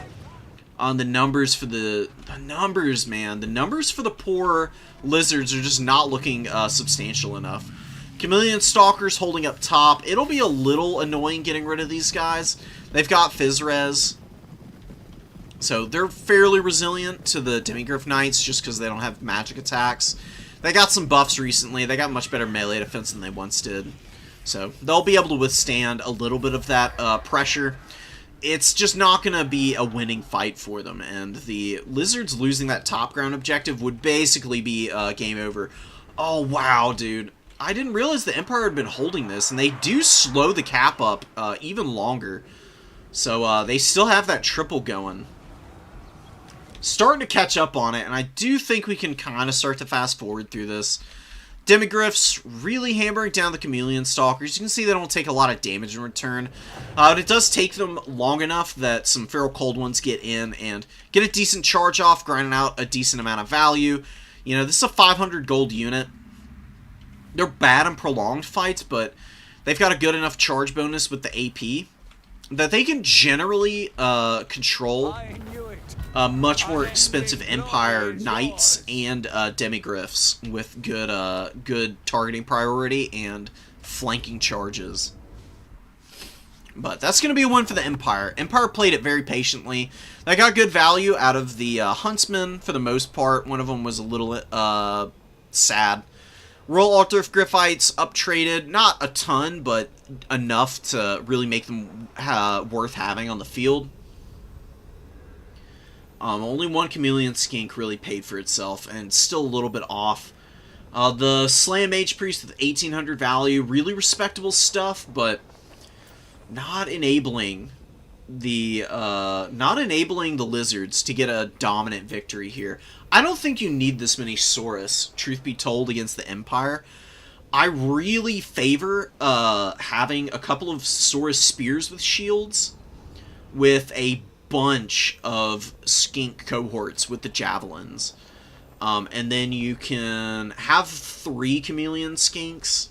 S1: On the numbers for the numbers, man. The numbers for the poor Lizards are just not looking substantial enough. Chameleon Stalkers holding up top. It'll be a little annoying getting rid of these guys. They've got Phys-Res, so they're fairly resilient to the Demigryph Knights just because they don't have magic attacks. They got some buffs recently. They got much better melee defense than they once did. So they'll be able to withstand a little bit of that pressure. It's just not going to be a winning fight for them, and the Lizards losing that top ground objective would basically be game over. Oh, wow, dude. I didn't realize the Empire had been holding this, and they do slow the cap up even longer. So they still have that triple going. Starting to catch up on it, and I do think we can kind of start to fast forward through this. Demigryphs really hammering down the Chameleon Stalkers. You can see they don't take a lot of damage in return. But it does take them long enough that some Feral Cold ones get in and get a decent charge off, grinding out a decent amount of value. You know, this is a 500 gold unit. They're bad in prolonged fights, but they've got a good enough charge bonus with the AP that they can generally control much more expensive Empire Knights and Demigryphs with good targeting priority and flanking charges. But that's going to be a win for the Empire. Empire played it very patiently. They got good value out of the Huntsmen for the most part. One of them was a little sad. Royal Altar of Griffites up-traded, not a ton, but enough to really make them worth having on the field. Only one Chameleon Skink really paid for itself, and still a little bit off. The Slam Mage Priest with 1,800 value, really respectable stuff, but not enabling the Lizards to get a dominant victory here. I don't think you need this many Saurus, truth be told, against the Empire. I really favor having a couple of Saurus Spears with shields. with a bunch of skink cohorts with the javelins. And then you can have 3 chameleon skinks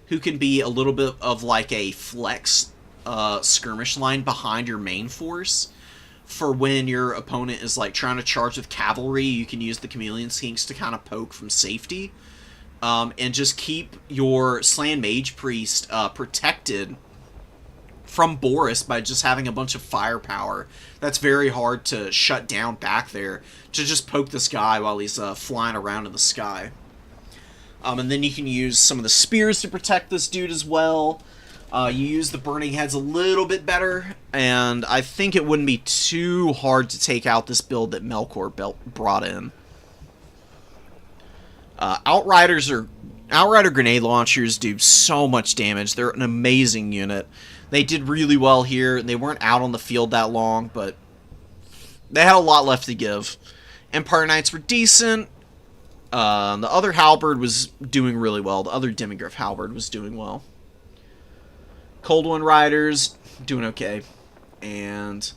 S1: who can be a little bit of like a flex skirmish line behind your main force. For when your opponent is like trying to charge with cavalry, you can use the chameleon skinks to kind of poke from safety. And just keep your Slan Mage Priest protected from Boris by just having a bunch of firepower. That's very hard to shut down back there, to just poke this guy while he's flying around in the sky. And then you can use some of the spears to protect this dude as well. You use the Burning Heads a little bit better, and I think it wouldn't be too hard to take out this build that Melkor brought in. Outrider grenade launchers do so much damage. They're an amazing unit. They did really well here. They weren't out on the field that long, but they had a lot left to give. Empire Knights were decent. The other halberd was doing really well. The other Demigryph halberd was doing well. Cold One Riders, doing okay. And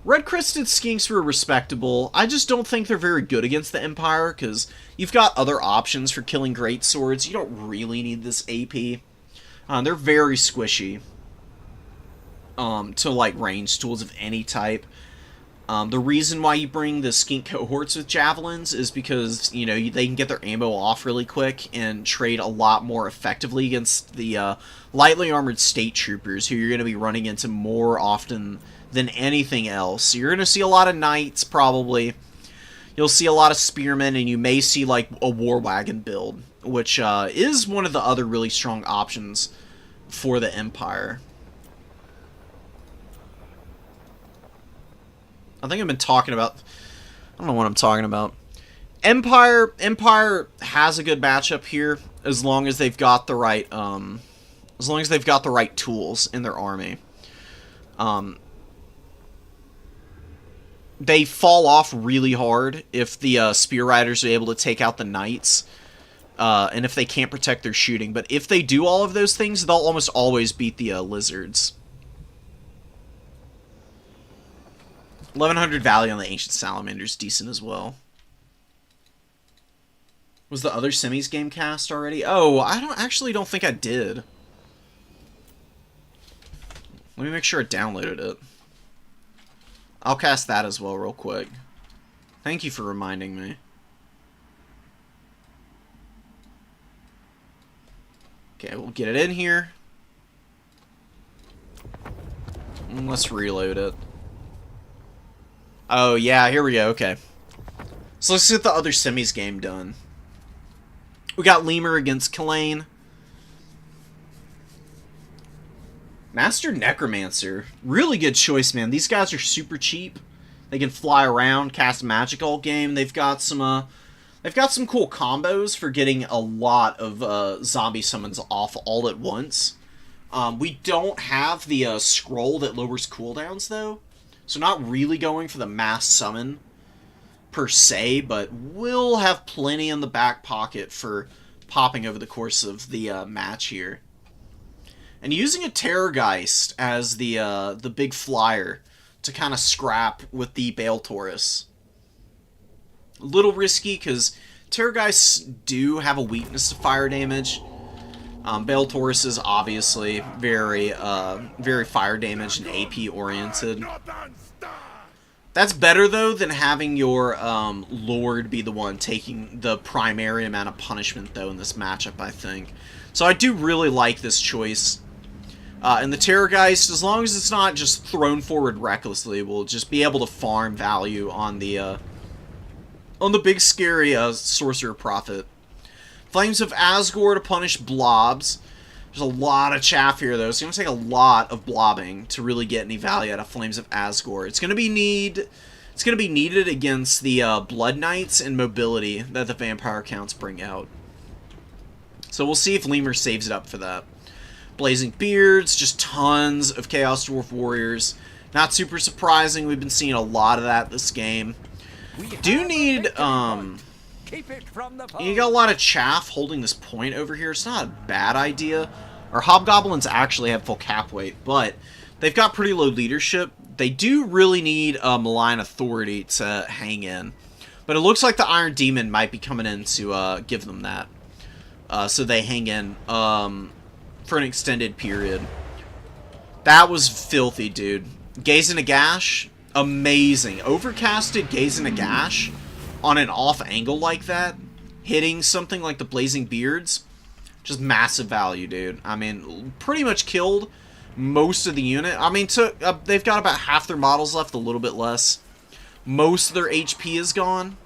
S1: Red Crested Skinks were respectable. I just don't think they're very good against the Empire, because you've got other options for killing great swords. You don't really need this AP. They're very squishy to like range tools of any type. The reason why you bring the skink cohorts with javelins is because, you know, they can get their ammo off really quick and trade a lot more effectively against the lightly armored state troopers, who you're going to be running into more often than anything else. You're going to see a lot of knights, probably. You'll see a lot of spearmen, and you may see like a war wagon build, which is one of the other really strong options for the Empire. I think I've been talking about... I don't know what I'm talking about. Empire has a good matchup here, as long as they've got the right tools in their army. They fall off really hard if the spear riders are able to take out the knights, and if they can't protect their shooting. But if they do all of those things, they'll almost always beat the lizards. 1100 value on the Ancient Salamander's decent as well. Was the other semis game cast already? Oh, I don't think I did. Let me make sure I downloaded it. I'll cast that as well real quick. Thank you for reminding me. Okay, we'll get it in here. And let's reload it. Oh, yeah, here we go, okay. So let's get the other semis game done. We got Lemur against Killane. Master Necromancer. Really good choice, man. These guys are super cheap. They can fly around, cast magic all game. They've got some cool combos for getting a lot of zombie summons off all at once. We don't have the scroll that lowers cooldowns, though. So not really going for the mass summon, per se, but we'll have plenty in the back pocket for popping over the course of the match here. And using a Terrorgeist as the big flyer to kind of scrap with the Bale Taurus. A little risky, because Terrorgeists do have a weakness to fire damage. Bale Taurus is obviously very fire damage and AP oriented. That's better, though, than having your Lord be the one taking the primary amount of punishment, though, in this matchup, I think. So I do really like this choice. And the Terrorgeist, as long as it's not just thrown forward recklessly, will just be able to farm value on the big scary Sorcerer Prophet. Flames of Asgore to punish blobs. There's a lot of chaff here, though. It's going to take a lot of blobbing to really get any value out of Flames of Asgore. It's going to be needed against the Blood Knights and mobility that the Vampire counts bring out. So we'll see if Lemur saves it up for that. Blazing Beards, just tons of Chaos Dwarf Warriors. Not super surprising. We've been seeing a lot of that this game. Do need, you got a lot of chaff holding this point over here. It's not a bad idea. Our Hobgoblins actually have full cap weight, but They've got pretty low leadership. They do really need Malign Authority to hang in. But it looks like the Iron Demon might be coming in to give them that. So they hang in for an extended period. That was filthy, dude. Gaze in a Gash, amazing. Overcasted Gaze in a Gash on an off angle like that, hitting something like the Blazing Beards, just massive value, dude. I mean, pretty much killed most of the unit. I mean, they've got about half their models left, a little bit less. Most of their HP is gone.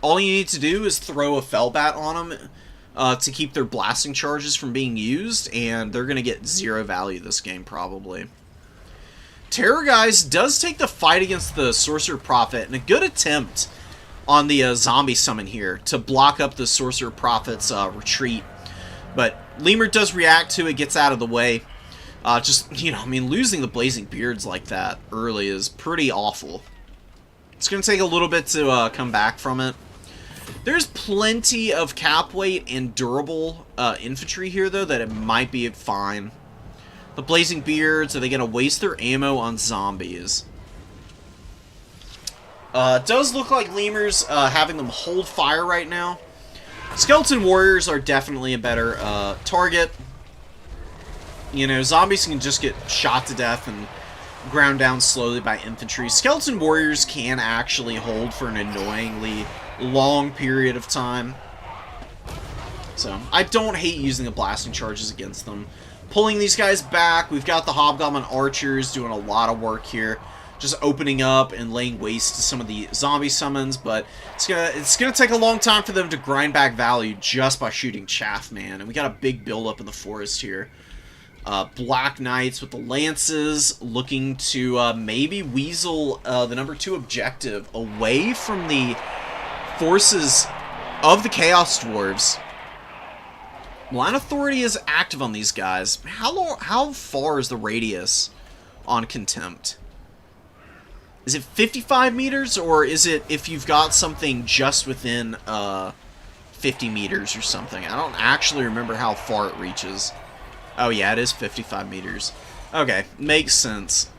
S1: All you need to do is throw a Fellbat on them to keep their blasting charges from being used, and they're going to get 0 value this game, probably. Terrorgeist does take the fight against the Sorcerer Prophet, and a good attempt on the zombie summon here to block up the Sorcerer Prophet's retreat. But Lemur does react to it, gets out of the way. Just, you know, I mean, losing the Blazing Beards like that early is pretty awful. It's going to take a little bit to come back from it. There's plenty of cap weight and durable infantry here, though, that it might be fine. The Blazing Beards, are they going to waste their ammo on zombies? It does look like Lemur's having them hold fire right now. Skeleton Warriors are definitely a better target. You know, zombies can just get shot to death and ground down slowly by infantry. Skeleton Warriors can actually hold for an annoyingly long period of time. So, I don't hate using the blasting charges against them. Pulling these guys back, we've got the Hobgoblin Archers doing a lot of work here. Just opening up and laying waste to some of the zombie summons, but it's gonna take a long time for them to grind back value just by shooting chaff, man. And we got a big buildup in the forest here. Black Knights with the lances, looking to maybe weasel the number 2 objective away from the forces of the Chaos Dwarves. Line Authority is active on these guys. How far is the radius on Contempt? Is it 55 meters, or is it if you've got something just within 50 meters or something? I don't actually remember how far it reaches. Oh yeah, it is 55 meters. Okay, makes sense.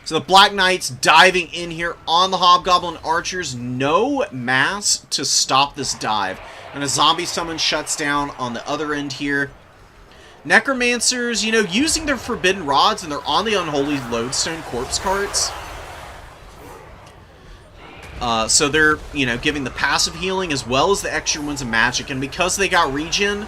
S1: So the Black Knights diving in here on the Hobgoblin Archers. No mass to stop this dive. And a zombie summon shuts down on the other end here. Necromancers, you know, using their Forbidden Rods, and they're on the Unholy Lodestone Corpse Carts. So they're, you know, giving the passive healing as well as the extra ones of magic. And because they got regen,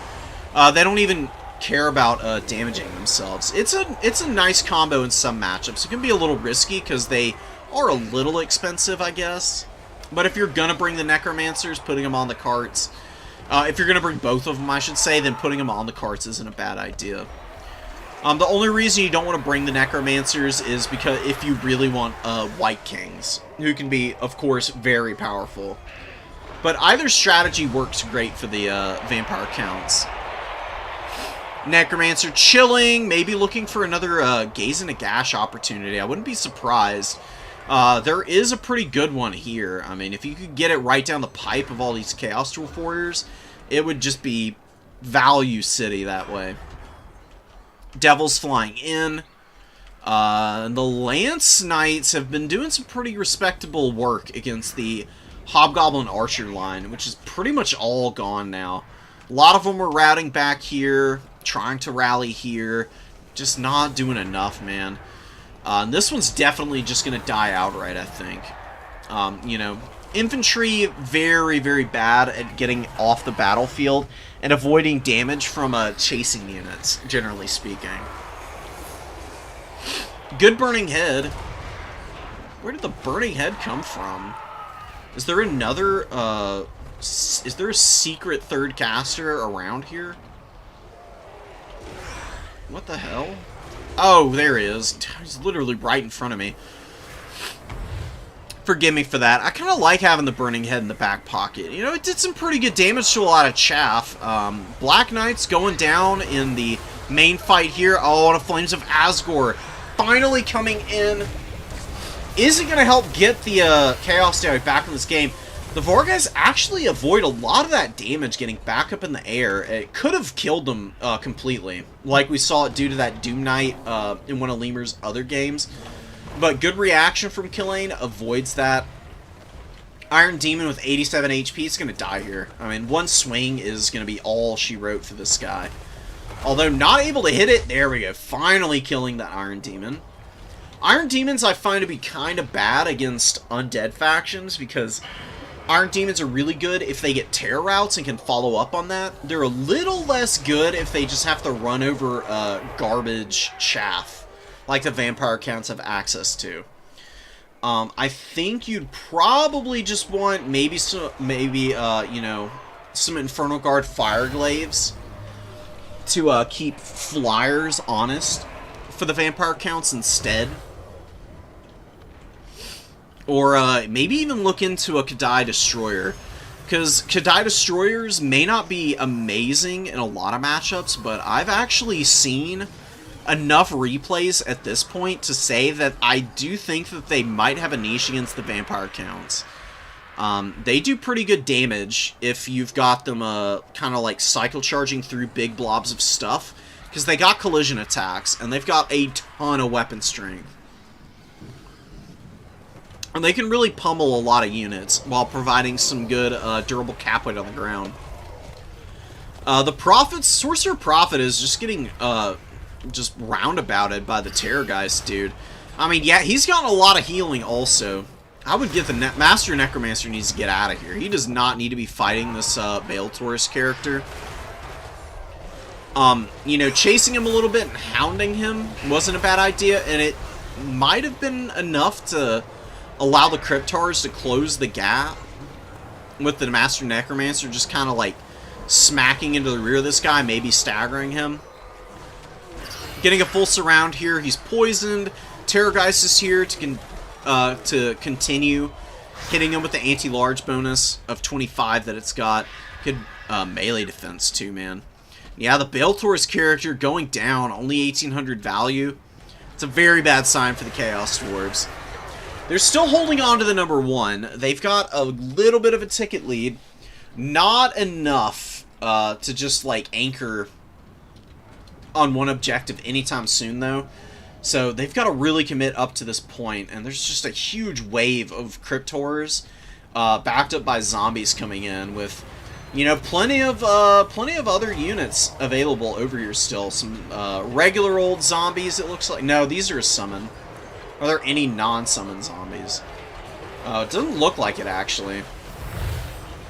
S1: they don't even care about damaging themselves. It's a nice combo in some matchups. It can be a little risky because they are a little expensive, I guess. But if you're going to bring the Necromancers, putting them on the carts... if you're going to bring both of them, I should say, then putting them on the carts isn't a bad idea. The only reason you don't want to bring the Necromancers is because if you really want White Kings, who can be, of course, very powerful. But either strategy works great for the Vampire Counts. Necromancer chilling, maybe looking for another Gaze in a Gash opportunity. I wouldn't be surprised. There is a pretty good one here. I mean, if you could get it right down the pipe of all these Chaos Dwarf Warriors, it would just be value city that way. Devils flying in. The Lance Knights have been doing some pretty respectable work against the Hobgoblin Archer line, which is pretty much all gone now. A lot of them were routing back here, trying to rally here, just not doing enough, man. And this one's definitely just going to die outright, I think. You know, infantry, very, very bad at getting off the battlefield and avoiding damage from chasing units, generally speaking. Good Burning Head. Where did the Burning Head come from? Is there another, is there a secret third caster around here? What the hell? Oh, there he is. He's literally right in front of me. Forgive me for that. I kind of like having the Burning Head in the back pocket. You know, it did some pretty good damage to a lot of chaff. Black Knights going down in the main fight here. Oh, and a Flames of Asgore finally coming in. Is it going to help get the Chaos Stag back in this game? The Vargas actually avoid a lot of that damage getting back up in the air. It could have killed them completely, like we saw it do to that Doom Knight in one of Lemur's other games. But good reaction from Killane avoids that. Iron Demon with 87 HP is going to die here. I mean, one swing is going to be all she wrote for this guy. Although not able to hit it, there we go. Finally killing that Iron Demon. Iron Demons I find to be kind of bad against undead factions because Iron Demons are really good if they get terror routes and can follow up on that. They're a little less good if they just have to run over garbage chaff, like the vampire counts have access to. I think you'd probably just want maybe you know, some Infernal Guard Fireglaves to keep flyers honest for the vampire counts instead. Or maybe even look into a Kadai Destroyer. Because Kadai Destroyers may not be amazing in a lot of matchups, but I've actually seen enough replays at this point to say that I do think that they might have a niche against the vampire counts. They do pretty good damage if you've got them kind of like cycle charging through big blobs of stuff, because they got collision attacks and they've got a ton of weapon strength. And they can really pummel a lot of units while providing some good durable cap weight on the ground. The Prophet's Sorcerer Prophet is just getting just roundabouted by the Terrorgeist, dude. I mean, yeah, he's gotten a lot of healing also. I would get the Master Necromancer needs to get out of here. He does not need to be fighting this Bale Taurus character. You know, chasing him a little bit and hounding him wasn't a bad idea, and it might have been enough to allow the Cryptars to close the gap with the Master Necromancer just kind of like smacking into the rear of this guy, maybe staggering him. Getting a full surround here. He's poisoned. Terrorgeist is here to continue hitting him with the anti-large bonus of 25 that it's got. Good melee defense too, man. Yeah, the Bale Taurus character going down, only 1800 value. It's a very bad sign for the Chaos Dwarves. They're still holding on to the number 1. They've got a little bit of a ticket lead. Not enough to just, like, anchor on one objective anytime soon, though. So they've got to really commit up to this point, and there's just a huge wave of Cryptors backed up by zombies coming in with, you know, plenty of other units available over here still. Some regular old zombies, it looks like. No, these are a summon. Are there any non-summon zombies? It doesn't look like it, actually.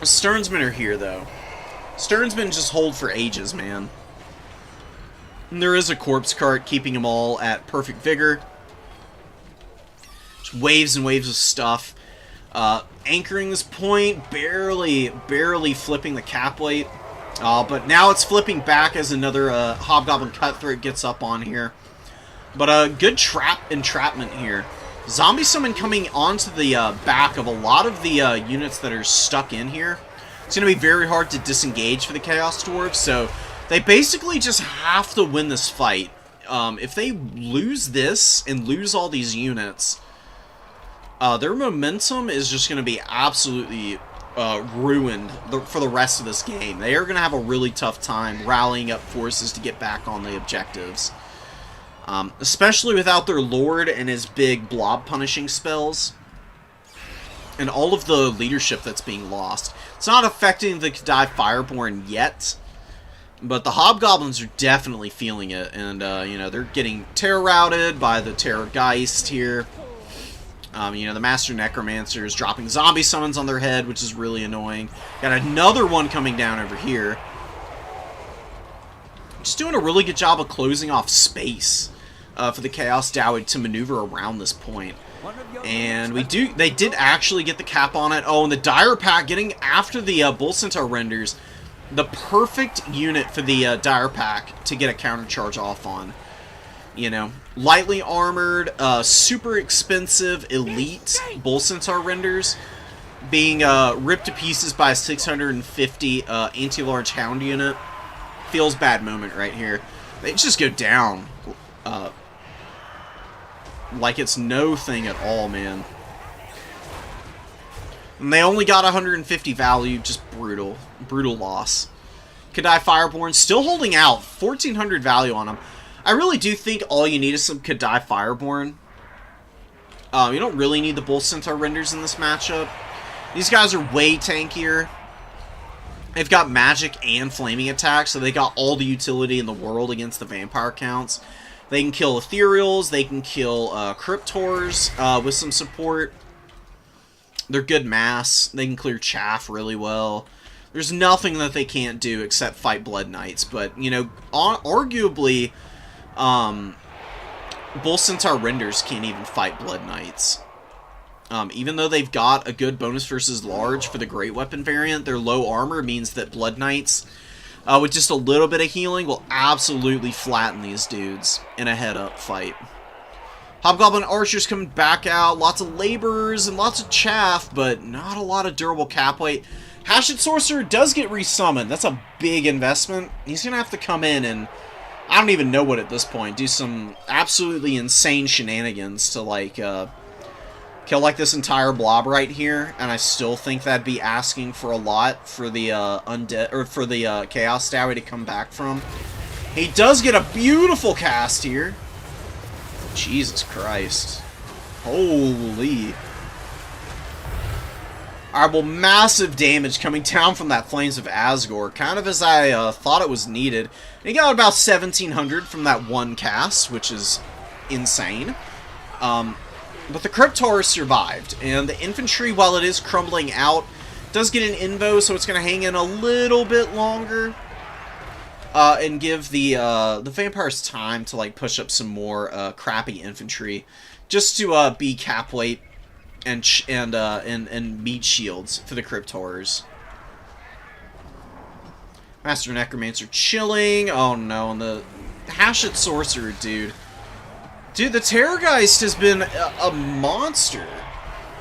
S1: Sternsmen are here, though. Sternsmen just hold for ages, man. And there is a corpse cart keeping them all at perfect vigor. Just waves and waves of stuff. Anchoring this point, barely flipping the cap weight. But now it's flipping back as another Hobgoblin Cutthroat gets up on here. But a good entrapment here. Zombie Summon coming onto the back of a lot of the units that are stuck in here. It's going to be very hard to disengage for the Chaos Dwarves, so they basically just have to win this fight. If they lose this and lose all these units, their momentum is just going to be absolutely ruined for the rest of this game. They are going to have a really tough time rallying up forces to get back on the objectives. Especially without their Lord and his big blob punishing spells. And all of the leadership that's being lost. It's not affecting the Kadai Fireborn yet. But the Hobgoblins are definitely feeling it. And, you know, they're getting terror routed by the Terrorgeist here. You know, the Master Necromancer is dropping zombie summons on their head, which is really annoying. Got another one coming down over here. Just doing a really good job of closing off space for the Chaos Dawoid to maneuver around this point. And they did actually get the cap on it. Oh, and the Dire Pack getting after the Bull Centaur renders. The perfect unit for the Dire Pack to get a counter charge off on. You know, lightly armored, super expensive, elite Bull Centaur renders being ripped to pieces by a 650 anti-large Hound unit. Feels bad moment right here. They just go down like it's no thing at all, man. And they only got 150 value, just brutal. Brutal loss. Kadai Fireborn still holding out, 1400 value on him. I really do think all you need is some Kadai Fireborn. You don't really need the Bull Centaur Renders in this matchup. These guys are way tankier. They've got magic and flaming attack, so they got all the utility in the world against the vampire counts. They can kill Ethereals, they can kill Cryptors with some support. They're good mass. They can clear chaff really well. There's nothing that they can't do except fight Blood Knights, but, you know, arguably, Bull Centaur Renders can't even fight Blood Knights. Even though they've got a good bonus versus large for the Great Weapon variant, their low armor means that Blood Knights, with just a little bit of healing, will absolutely flatten these dudes in a head-up fight. Hobgoblin Archers coming back out, lots of Laborers and lots of chaff, but not a lot of durable cap weight. Hatchet Sorcerer does get resummoned. That's a big investment. He's going to have to come in and, I don't even know what at this point, do some absolutely insane shenanigans to, like, kill, like, this entire blob right here, and I still think that'd be asking for a lot for the, Undead, or for the, Chaos Dowie to come back from. He does get a beautiful cast here. Jesus Christ. Holy. Alright, well, massive damage coming down from that Flames of Asgore, kind of as I thought it was needed. And he got about 1700 from that one cast, which is insane. But the Cryptors survived, and the infantry, while it is crumbling out, does get an invo, so it's going to hang in a little bit longer. And give the vampires time to, like, push up some more crappy infantry, just to be cap weight and meat shields for the Cryptors. Master Necromancer chilling. Oh no, and the Hatchet Sorcerer, dude. Dude, the Terrorgeist has been a monster.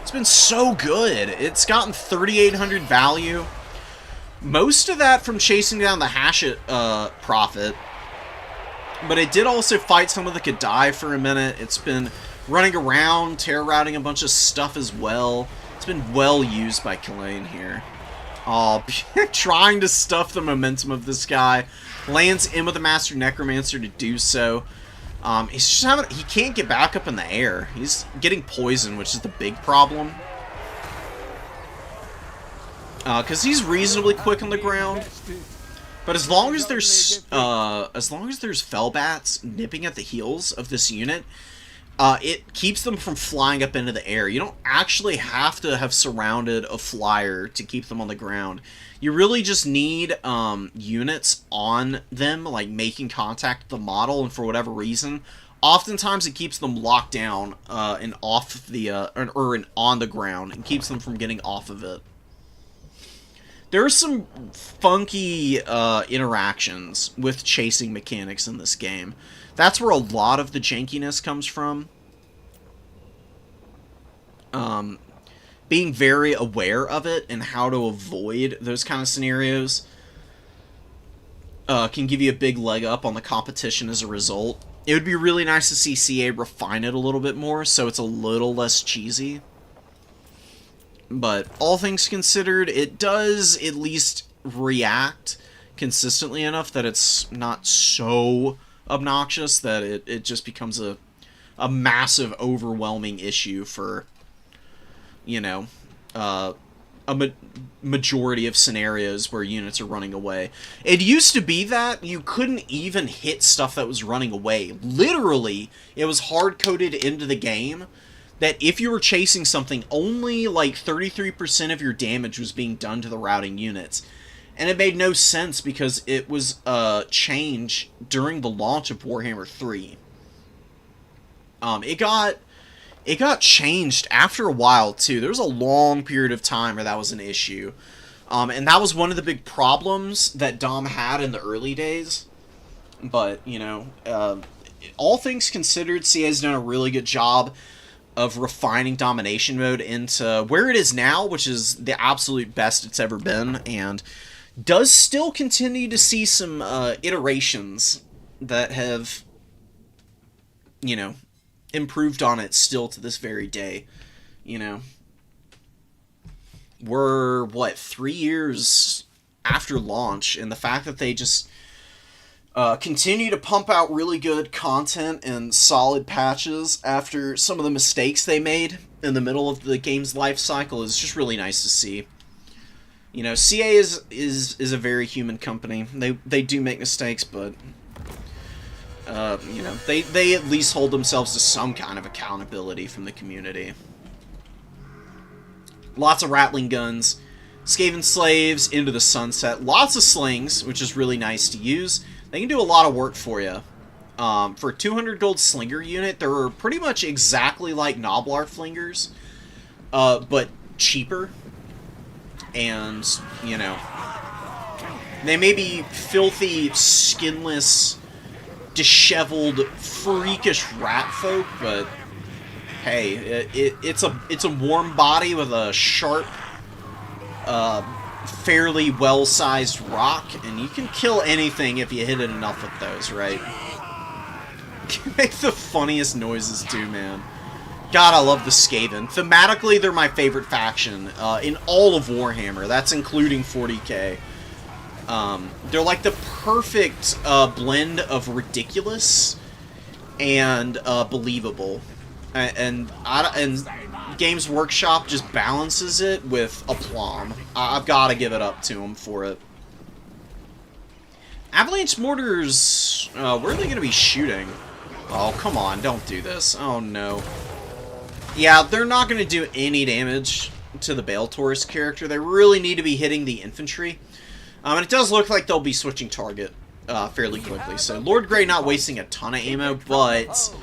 S1: It's been so good. It's gotten 3,800 value. Most of that from chasing down the Hatchet Prophet. But it did also fight some of the Kadai for a minute. It's been running around, terror routing a bunch of stuff as well. It's been well used by Killane here. Oh, trying to stuff the momentum of this guy. Lands in with the Master Necromancer to do so. He's just having, he can't get back up in the air. He's getting poisoned, which is the big problem. Because he's reasonably quick on the ground. But as long as there's Fellbats nipping at the heels of this unit, it keeps them from flying up into the air. You don't actually have to have surrounded a flyer to keep them on the ground. You really just need units on them, like making contact with the model, and for whatever reason, oftentimes it keeps them locked down and off the or on the ground, and keeps them from getting off of it. There are some funky interactions with chasing mechanics in this game. That's where a lot of the jankiness comes from. Being very aware of it and how to avoid those kind of scenarios can give you a big leg up on the competition as a result. It would be really nice to see CA refine it a little bit more so it's a little less cheesy. But all things considered, it does at least react consistently enough that it's not so obnoxious that it just becomes a massive, overwhelming issue for, you know, majority of scenarios where units are running away. It used to be that you couldn't even hit stuff that was running away. Literally, it was hard-coded into the game that if you were chasing something, only like 33% of your damage was being done to the routing units. And it made no sense because it was a change during the launch of Warhammer 3. It got changed after a while, too. There was a long period of time where that was an issue. And that was one of the big problems that Dom had in the early days. But, you know, all things considered, CA's done a really good job of refining domination mode into where it is now, which is the absolute best it's ever been, and does still continue to see some iterations that have, you know, improved on it still to this very day, you know. we're, what, 3 years after launch, and the fact that they just continue to pump out really good content and solid patches after some of the mistakes they made in the middle of the game's life cycle is just really nice to see. You know, CA is a very human company. They do make mistakes, but you know, they at least hold themselves to some kind of accountability from the community. Lots of rattling guns, Skaven slaves into the sunset, lots of slings, which is really nice to use. They can do a lot of work for you. For a 200 gold slinger unit, they're pretty much exactly like Noblar flingers, but cheaper. And, you know, they may be filthy, skinless, disheveled, freakish rat folk, but hey, it's a warm body with a sharp, fairly well-sized rock, and you can kill anything if you hit it enough with those, right? You make the funniest noises too, man. God, I love the Skaven. Thematically, they're my favorite faction in all of Warhammer. That's including 40k. They're like the perfect blend of ridiculous and believable. And Games Workshop just balances it with aplomb. I've got to give it up to them for it. Avalanche mortars, where are they going to be shooting? Oh, come on, don't do this. Oh, no. Yeah, they're not going to do any damage to the Bale Taurus character. They really need to be hitting the infantry. And it does look like they'll be switching target fairly quickly. So Lord Grey not wasting a ton of ammo, but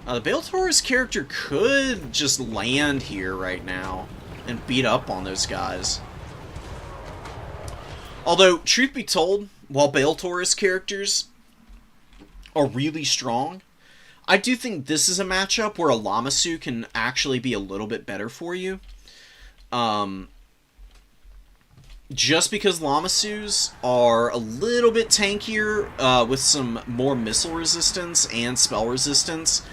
S1: the Bale Taurus character could just land here right now and beat up on those guys. Although, truth be told, while Bale Taurus characters are really strong, I do think this is a matchup where a Lamasu can actually be a little bit better for you. Just because Lamasus are a little bit tankier with some more missile resistance and spell resistance.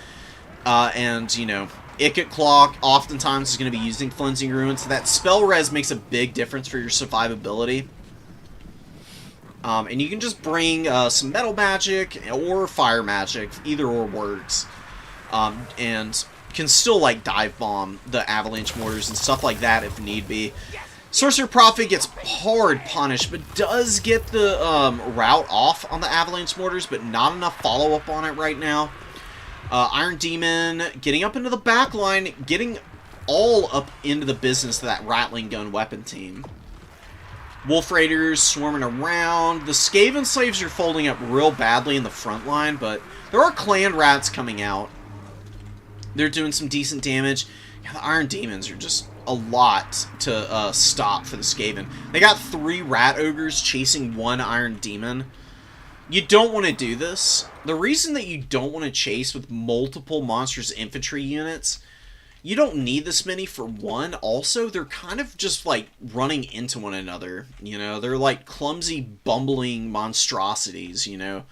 S1: And, you know, Ikit Claw oftentimes is going to be using Cleansing Ruins. That spell res makes a big difference for your survivability. And you can just bring some metal magic or fire magic, either or works, and can still like dive bomb the avalanche mortars and stuff like that if need be. Sorcerer Prophet gets hard punished, but does get the route off on the avalanche mortars, but not enough follow up on it right now. Iron Demon getting up into the back line, getting all up into the business of that rattling gun weapon team. Wolf Raiders swarming around. The Skaven Slaves are folding up real badly in the front line, but there are Clan Rats coming out. They're doing some decent damage. Yeah, the Iron Demons are just a lot to stop for the Skaven. They got 3 Rat Ogres chasing 1 Iron Demon. You don't want to do this. The reason that you don't want to chase with multiple Monstrous Infantry units, you don't need this many for one. Also, they're kind of just, like, running into one another, you know? They're, like, clumsy, bumbling monstrosities, you know?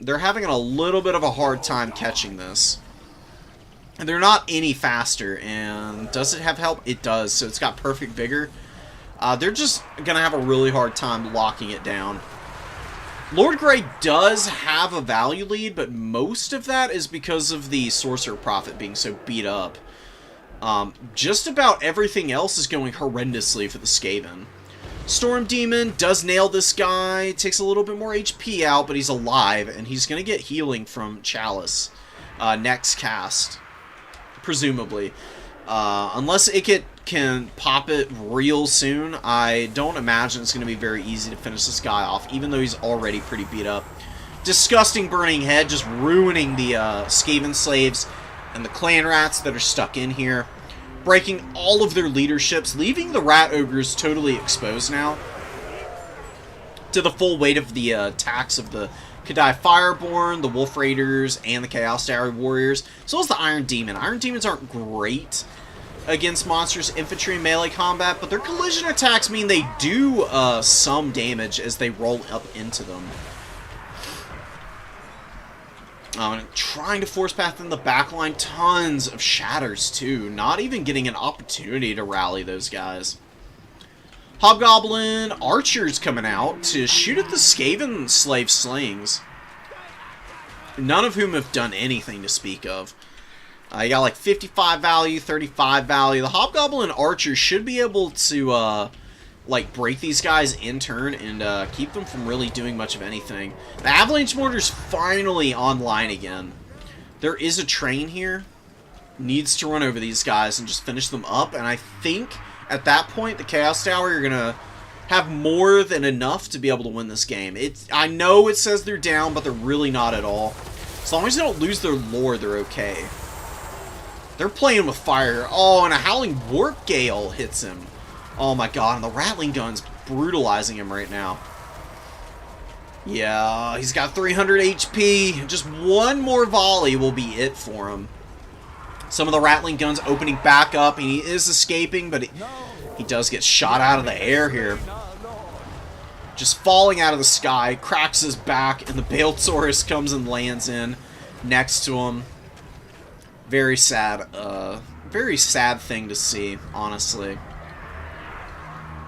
S1: They're having a little bit of a hard time catching this. And they're not any faster, and does it have help? It does, so it's got perfect vigor. They're just gonna have a really hard time locking it down. Lord Grey does have a value lead, but most of that is because of the Sorcerer Prophet being so beat up. Just about everything else is going horrendously for the Skaven. Storm Demon does nail this guy, takes a little bit more HP out, but he's alive, and he's going to get healing from Chalice next cast, presumably. Unless Ikit can pop it real soon, I don't imagine it's going to be very easy to finish this guy off, even though he's already pretty beat up. Disgusting Burning Head, just ruining the Skaven Slaves and the Clan Rats that are stuck in here. Breaking all of their leaderships, leaving the Rat Ogres totally exposed now to the full weight of the attacks of the Kadai Fireborn, the Wolf Raiders, and the Chaos Dowry Warriors, as well as the Iron Demon. Iron Demons aren't great against Monstrous Infantry in melee combat, but their collision attacks mean they do some damage as they roll up into them. Trying to force path in the backline, tons of shatters too, not even getting an opportunity to rally those guys. Hobgoblin archers coming out to shoot at the Skaven slave slings. None of whom have done anything to speak of. You got like 55 value, 35 value. The Hobgoblin archers should be able to like break these guys in turn and keep them from really doing much of anything. The Avalanche Mortar's finally online again. There is a train here. Needs to run over these guys and just finish them up. And I think at that point, the Chaos Tower, you're going to have more than enough to be able to win this game. I know it says they're down, but they're really not at all. As long as they don't lose their lore, they're okay. They're playing with fire. Oh, and a Howling Warp Gale hits him. Oh my god, and the Rattling Gun's brutalizing him right now. Yeah, he's got 300 HP. Just one more volley will be it for him. Some of the Rattling Guns opening back up, and he is escaping, but he does get shot out of the air here. Just falling out of the sky, cracks his back, and the Balesaurus comes and lands in next to him. Very sad thing to see, honestly.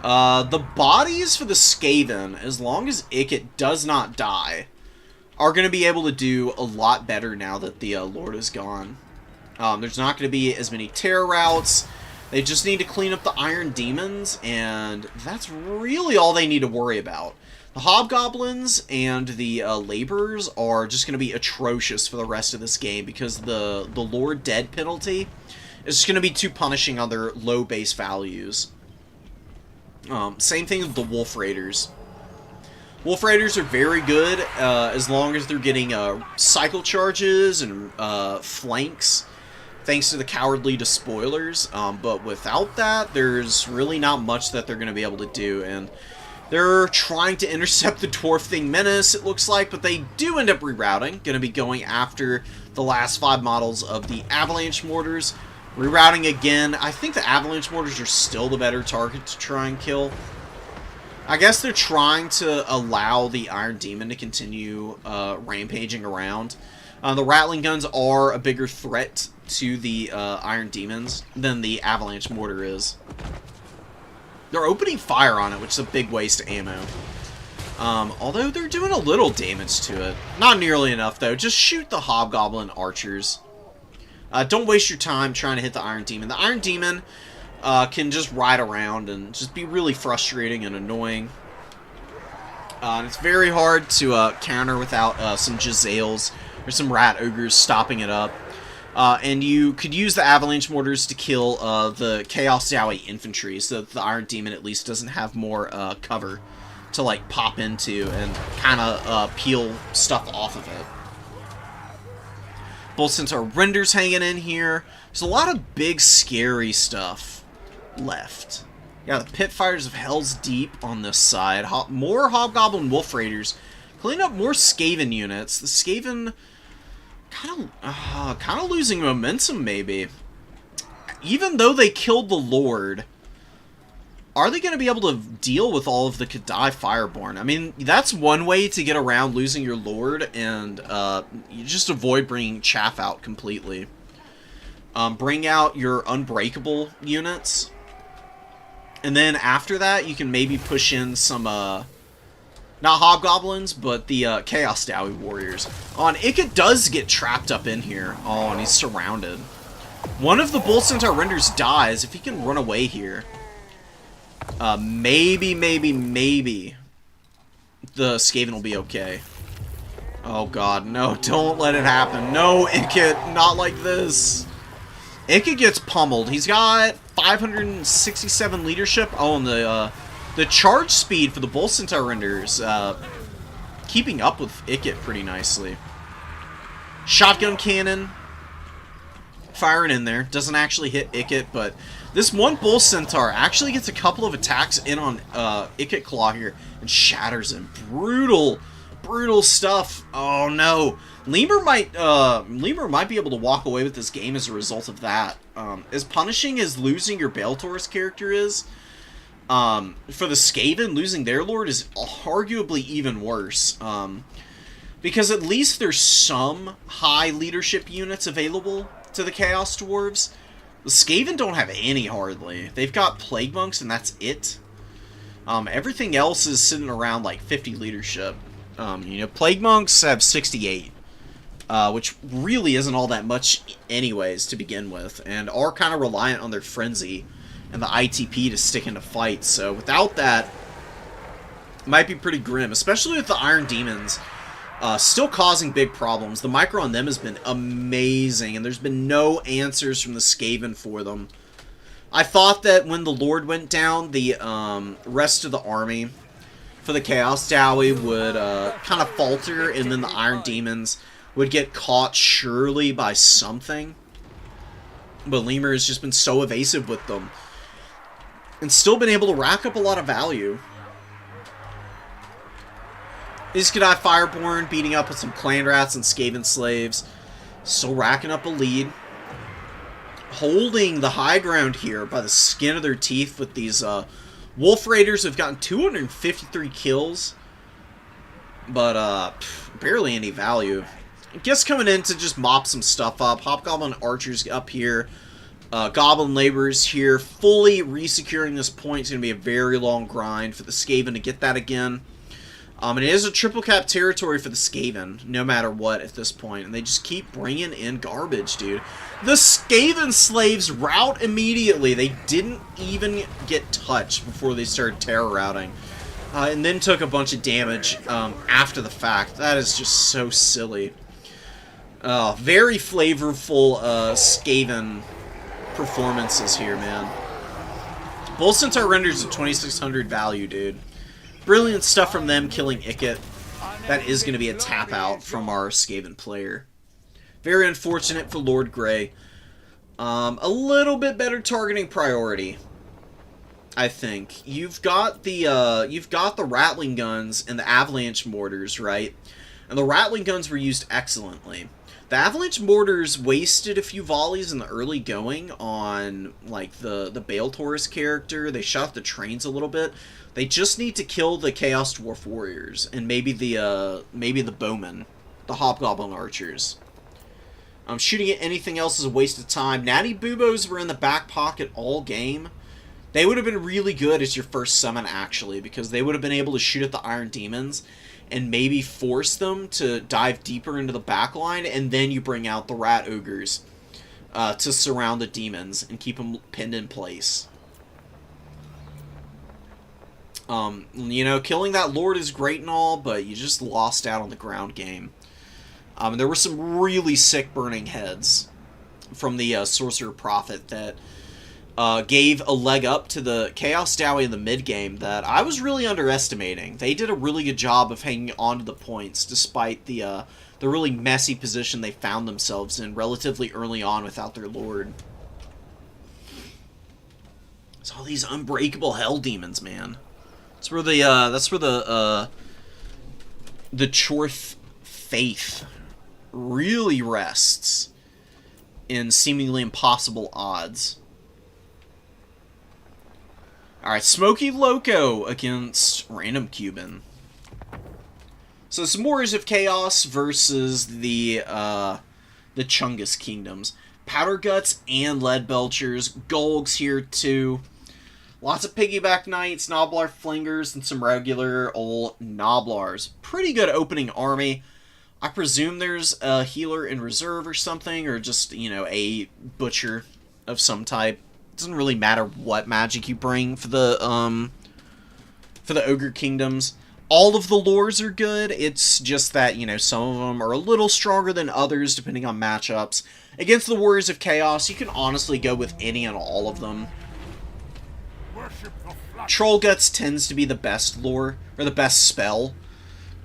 S1: The bodies for the Skaven, as long as Ikit does not die, are going to be able to do a lot better now that the Lord is gone. There's not going to be as many terror routes. They just need to clean up the Iron Demons, and that's really all they need to worry about. The Hobgoblins and the Laborers are just going to be atrocious for the rest of this game because the Lord Dead penalty is just going to be too punishing on their low base values. Same thing with the Wolf Raiders. Wolf Raiders are very good as long as they're getting cycle charges and flanks, thanks to the Cowardly Despoilers. But without that, there's really not much that they're going to be able to do. And they're trying to intercept the Dwarf Thing Menace, it looks like, but they do end up rerouting. Going to be going after the last 5 models of the Avalanche Mortars. Rerouting again. I think the Avalanche Mortars are still the better target to try and kill. I guess they're trying to allow the Iron Demon to continue rampaging around. The Rattling Guns are a bigger threat to the Iron Demons than the Avalanche Mortar is. They're opening fire on it, which is a big waste of ammo. Although they're doing a little damage to it. Not nearly enough, though. Just shoot the Hobgoblin Archers. Don't waste your time trying to hit the Iron Demon. The Iron Demon can just ride around and just be really frustrating and annoying. And it's very hard to counter without some Jezzails or some Rat Ogres stopping it up. And you could use the Avalanche Mortars to kill the Chaos Yowie Infantry, so that the Iron Demon at least doesn't have more cover to like pop into and kind of peel stuff off of it. Both Centaur Renders hanging in here. There's a lot of big, scary stuff left. Yeah, the Pitfires of Hell's Deep on this side. More Hobgoblin Wolf Raiders. Clean up more Skaven units. The Skaven kind of losing momentum, maybe. Even though they killed the Lord, are they going to be able to deal with all of the Kadai Fireborn? I mean, that's one way to get around losing your Lord, and you just avoid bringing Chaff out completely. Bring out your Unbreakable units, and then after that, you can maybe push in some, not Hobgoblins, but the Chaos Dowie Warriors. Oh, and Ikit does get trapped up in here. Oh, and he's surrounded. One of the Bull Centaur Renders dies if he can run away here. Maybe the Skaven will be okay. Oh god, no, don't let it happen. No, Ikit, not like this. Ikit gets pummeled. He's got 567 leadership. Oh, and the charge speed for the Bull Centaur Renders keeping up with Ikit pretty nicely. Shotgun cannon firing in there. Doesn't actually hit Ikit, but this one Bull Centaur actually gets a couple of attacks in on Ikit Claw here and shatters him. Brutal stuff. Oh no. Lemur might be able to walk away with this game as a result of that. As punishing as losing your Baltor's character is, for the Skaven, losing their Lord is arguably even worse. Because at least there's some high leadership units available to the Chaos Dwarves. The Skaven don't have any, hardly. They've got Plague Monks, and that's it. Everything else is sitting around like 50 leadership. Plague Monks have 68, which really isn't all that much anyways to begin with, and are kind of reliant on their Frenzy and the ITP to stick into fights, so without that, it might be pretty grim, especially with the Iron Demons still causing big problems. The micro on them has been amazing, and there's been no answers from the Skaven for them. I thought that when the Lord went down, the rest of the army for the Chaos Dowie would kind of falter, and then the Iron Demons would get caught surely by something. But Lemur has just been so evasive with them, and still been able to rack up a lot of value. Iskadai Fireborn beating up with some Clan Rats and Skaven Slaves. Still racking up a lead. Holding the high ground here by the skin of their teeth with these Wolf Raiders who've gotten 253 kills. But barely any value. Guess coming in to just mop some stuff up. Hobgoblin Archers up here. Goblin Laborers here. Fully resecuring this point. It's going to be a very long grind for the Skaven to get that again. And it is a triple cap territory for the Skaven, no matter what at this point. And they just keep bringing in garbage, dude. The Skaven slaves rout immediately. They didn't even get touched before they started terror routing. And then took a bunch of damage after the fact. That is just so silly. Very flavorful Skaven performances here, man. Bull Centaur renders a 2600 value, dude. Brilliant stuff from them killing Ikit. That is going to be a tap out from our Skaven player. Very unfortunate for Lord Grey. A little bit better targeting priority, I think. You've got the Rattling Guns and the Avalanche Mortars, right? And the Rattling Guns were used excellently. The Avalanche Mortars wasted a few volleys in the early going on, like, the Bale Taurus character. They shot the trains a little bit. They just need to kill the Chaos Dwarf Warriors and maybe the Bowmen, the Hobgoblin Archers. Shooting at anything else is a waste of time. Natty Boobos were in the back pocket all game. They would have been really good as your first summon, actually, because they would have been able to shoot at the Iron Demons and maybe force them to dive deeper into the back line, and then you bring out the Rat Ogres to surround the demons and keep them pinned in place. Killing that Lord is great and all, but you just lost out on the ground game. There were some really sick burning heads from the Sorcerer Prophet that gave a leg up to the Chaos Dowie in the mid-game that I was really underestimating. They did a really good job of hanging on to the points, despite the really messy position they found themselves in relatively early on without their Lord. It's all these unbreakable Hell Demons, man. That's where the Chorth faith really rests in seemingly impossible odds. Alright, Smoky Loco against Random Cuban. So it's Warriors of Chaos versus the Chungus Kingdoms. Powder Guts and Lead Belchers. Golgs here too. Lots of Piggyback Knights, Noblar Flingers, and some regular old Noblars. Pretty good opening army. I presume there's a healer in reserve or something, or just, a butcher of some type. Doesn't really matter what magic you bring for the Ogre Kingdoms. All of the lores are good. It's just that, some of them are a little stronger than others, depending on matchups. Against the Warriors of Chaos, you can honestly go with any and all of them. Troll Guts tends to be the best lore, or the best spell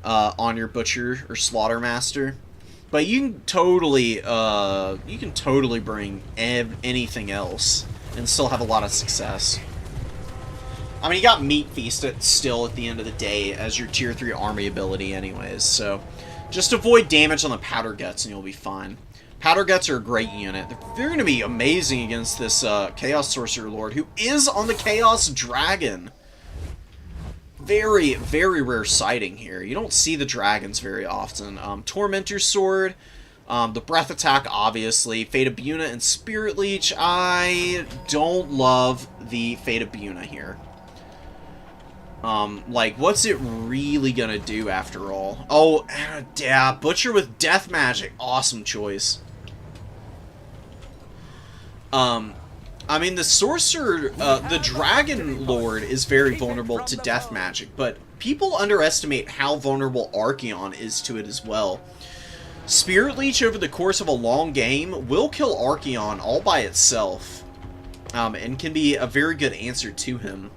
S1: on your Butcher or Slaughter Master. But you can totally bring anything else and still have a lot of success. I mean, you got Meat Feast still at the end of the day as your tier 3 army ability anyways, so just avoid damage on the Powder Guts and you'll be fine. Powder Guts are a great unit. They're going to be amazing against this Chaos Sorcerer Lord, who is on the Chaos Dragon. Very, very rare sighting here. You don't see the dragons very often. Tormentor Sword, the Breath Attack, obviously. Fate of Buna and Spirit Leech. I don't love the Fate of Buna here. Like, what's it really gonna do after all? Oh, yeah, Butcher with Death Magic. Awesome choice. I mean, the Sorcerer, the Dragon Lord is very vulnerable to Death Magic, but people underestimate how vulnerable Archeon is to it as well. Spirit Leech over the course of a long game will kill Archeon all by itself, and can be a very good answer to him.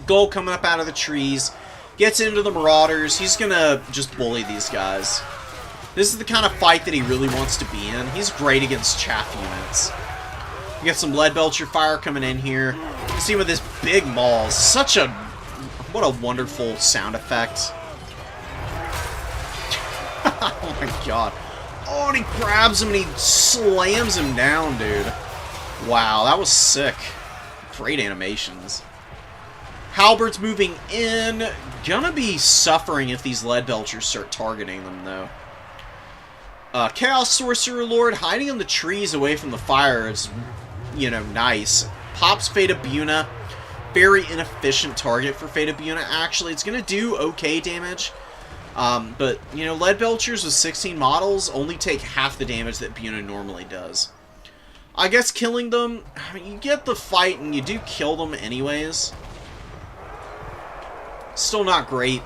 S1: Gold coming up out of the trees, gets into the Marauders. He's gonna just bully these guys. This is the kind of fight that he really wants to be in. He's great against chaff units. You get some Lead Belcher fire coming in here. You see with his big mauls, what a wonderful sound effect. Oh my god. Oh, and he grabs him and he slams him down, dude. Wow, that was sick. Great animations. Halberds moving in. Gonna be suffering if these Lead Belchers start targeting them, though. Chaos Sorcerer Lord hiding in the trees away from the fire is, you know, nice. Pops Fata Buna. Very inefficient target for Fata Buna, actually. It's gonna do okay damage. But, you know, Lead Belchers with 16 models only take half the damage that Buna normally does. I guess killing them, I mean, you get the fight and you do kill them anyways. Still not great.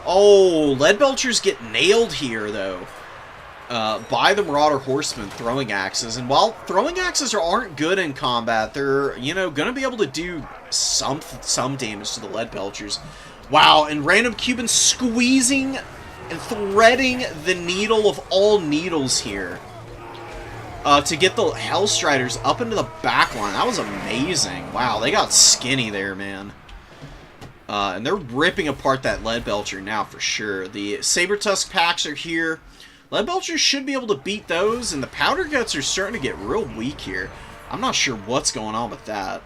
S1: Oh, Lead Belchers get nailed here, though. By the Marauder Horsemen throwing axes. And while throwing axes aren't good in combat, they're, you know, gonna be able to do some damage to the Lead Belchers. Wow, and random Cuban squeezing and threading the needle of all needles here. To get the Hellstriders up into the back line. That was amazing. Wow, they got skinny there, man. And they're ripping apart that Lead Belcher now for sure. The Saber Tusk packs are here. Lead Belchers should be able to beat those, and the Powder Guts are starting to get real weak here. I'm not sure what's going on with that.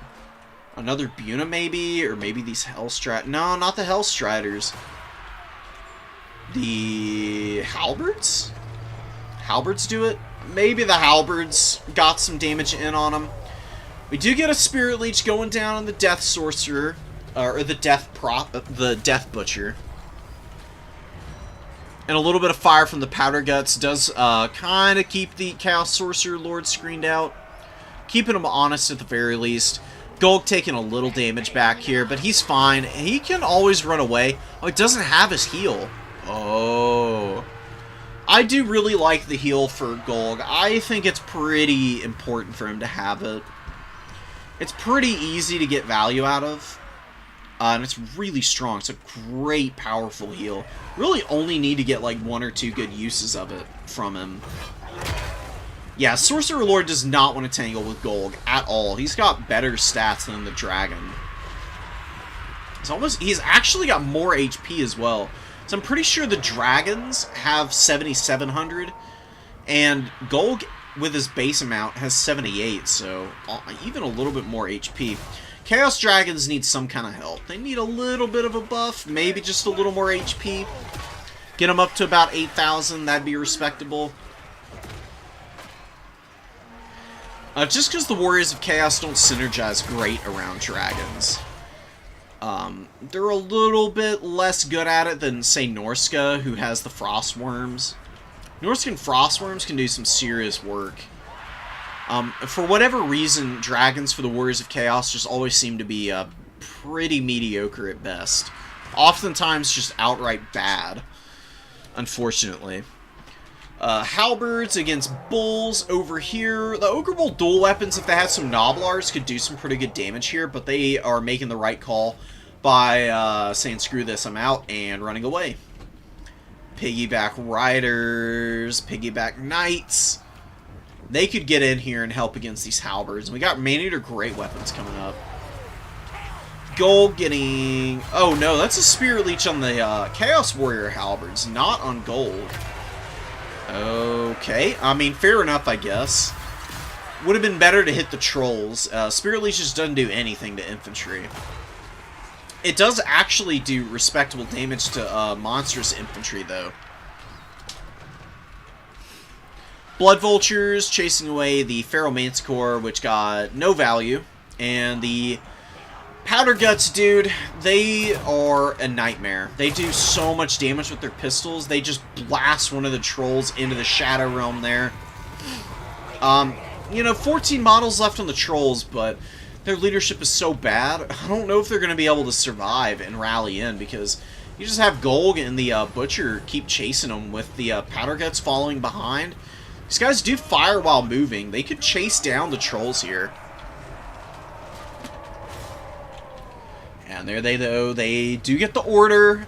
S1: Another Buna maybe, or maybe these Hellstriders. No, not the Hellstriders. The Halberds? Halberds do it? Maybe the Halberds got some damage in on them. We do get a Spirit Leech going down on the Death Sorcerer, or the Death Butcher. And a little bit of fire from the Powder Guts does kind of keep the Chaos Sorcerer Lord screened out. Keeping him honest at the very least. Gulg taking a little damage back here, but he's fine. He can always run away. Oh, he doesn't have his heal. Oh. I do really like the heal for Gulg. I think it's pretty important for him to have it. It's pretty easy to get value out of. And it's really strong. It's a great, powerful heal. Really only need to get like 1 or 2 good uses of it from him. Yeah, Sorcerer Lord does not want to tangle with Gulg at all. He's got better stats than the Dragon. He's actually got more HP as well. So I'm pretty sure the Dragons have 7,700. And Gulg, with his base amount, has 78. So even a little bit more HP. Chaos Dragons need some kind of help. They need a little bit of a buff, maybe just a little more HP. Get them up to about 8,000, that'd be respectable. Just because the Warriors of Chaos don't synergize great around Dragons. They're a little bit less good at it than, say, Norska, who has the Frost Worms. Norska and Frost Worms can do some serious work. For whatever reason, Dragons for the Warriors of Chaos just always seem to be pretty mediocre at best. Oftentimes just outright bad, unfortunately. Halberds against Bulls over here. The Ogre Bull dual weapons, if they had some Noblars, could do some pretty good damage here, but they are making the right call by saying, screw this, I'm out, and running away. Piggyback Riders, Piggyback Knights. They could get in here and help against these Halberds. And we got Maneater Great Weapons coming up. Gulg getting... Oh, no, that's a Spirit Leech on the Chaos Warrior Halberds, not on Gulg. Okay, I mean, fair enough, I guess. Would have been better to hit the Trolls. Spirit Leech just doesn't do anything to infantry. It does actually do respectable damage to monstrous infantry, though. Blood Vultures chasing away the Feral Manticore, which got no value. And the Powder Guts, dude, they are a nightmare. They do so much damage with their pistols. They just blast one of the trolls into the Shadow Realm there. You know, 14 models left on the trolls, but their leadership is so bad. I don't know if they're going to be able to survive and rally in, because you just have Golg and the Butcher keep chasing them with the Powder Guts following behind. These guys do fire while moving. They could chase down the trolls here. And there they go. They do get the order.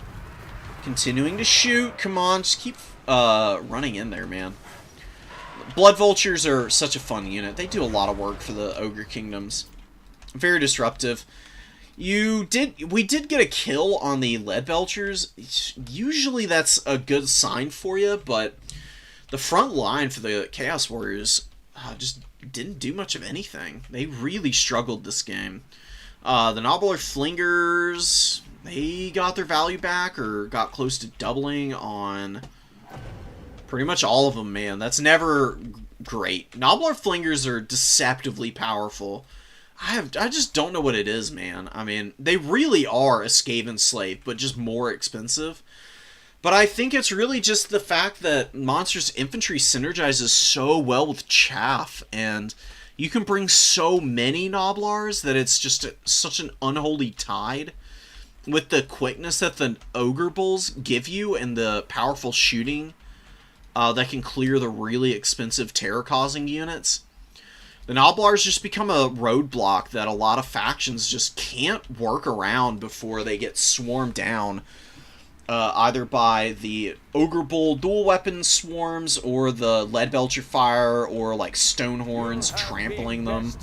S1: Continuing to shoot. Come on, just keep running in there, man. Blood Vultures are such a fun unit. They do a lot of work for the Ogre Kingdoms. Very disruptive. We did get a kill on the Lead Vultures. Usually that's a good sign for you, but the front line for the Chaos Warriors just didn't do much of anything. They really struggled this game. The Nobbler Flingers, they got their value back, or got close to doubling on pretty much all of them, man. That's never great. Nobbler Flingers are deceptively powerful. I just don't know what it is, man. I mean, they really are a Skaven slave, but just more expensive. But I think it's really just the fact that Monstrous Infantry synergizes so well with Chaff, and you can bring so many Nobblars that it's just such an unholy tide. With the quickness that the Ogre Bulls give you and the powerful shooting that can clear the really expensive terror-causing units, the Nobblars just become a roadblock that a lot of factions just can't work around before they get swarmed down. Either by the Ogre Bull dual weapon swarms, or the Lead Belcher fire, or like Stonehorns trampling them.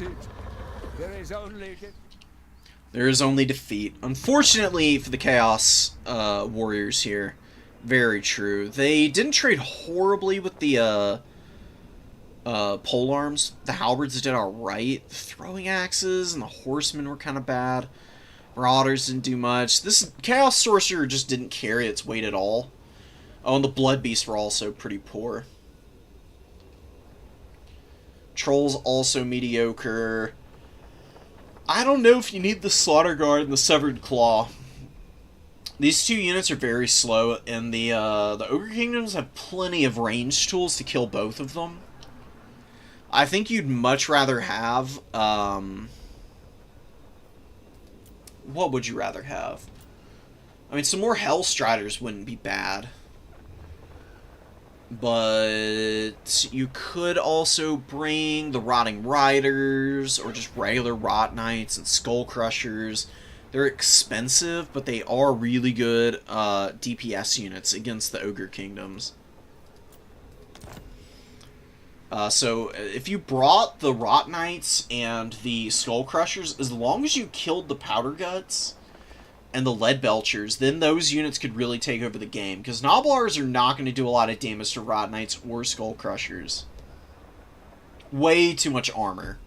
S1: There is only defeat. Unfortunately for the Chaos Warriors here. Very true. They didn't trade horribly with the polearms. The halberds did alright. The throwing axes and the horsemen were kind of bad. Marauders didn't do much. This Chaos Sorcerer just didn't carry its weight at all. Oh, and the Blood Beasts were also pretty poor. Trolls also mediocre. I don't know if you need the Slaughter Guard and the Severed Claw. These two units are very slow, and the Ogre Kingdoms have plenty of ranged tools to kill both of them. I think you'd much rather have... what would you rather have? I mean, some more Hellstriders wouldn't be bad. But you could also bring the Rotting Riders, or just regular Rot Knights and Skull Crushers. They're expensive, but they are really good DPS units against the Ogre Kingdoms. So if you brought the Rot Knights and the Skull Crushers, as long as you killed the Powder Guts and the Lead Belchers, then those units could really take over the game. Because Nobblars are not going to do a lot of damage to Rot Knights or Skull Crushers. Way too much armor.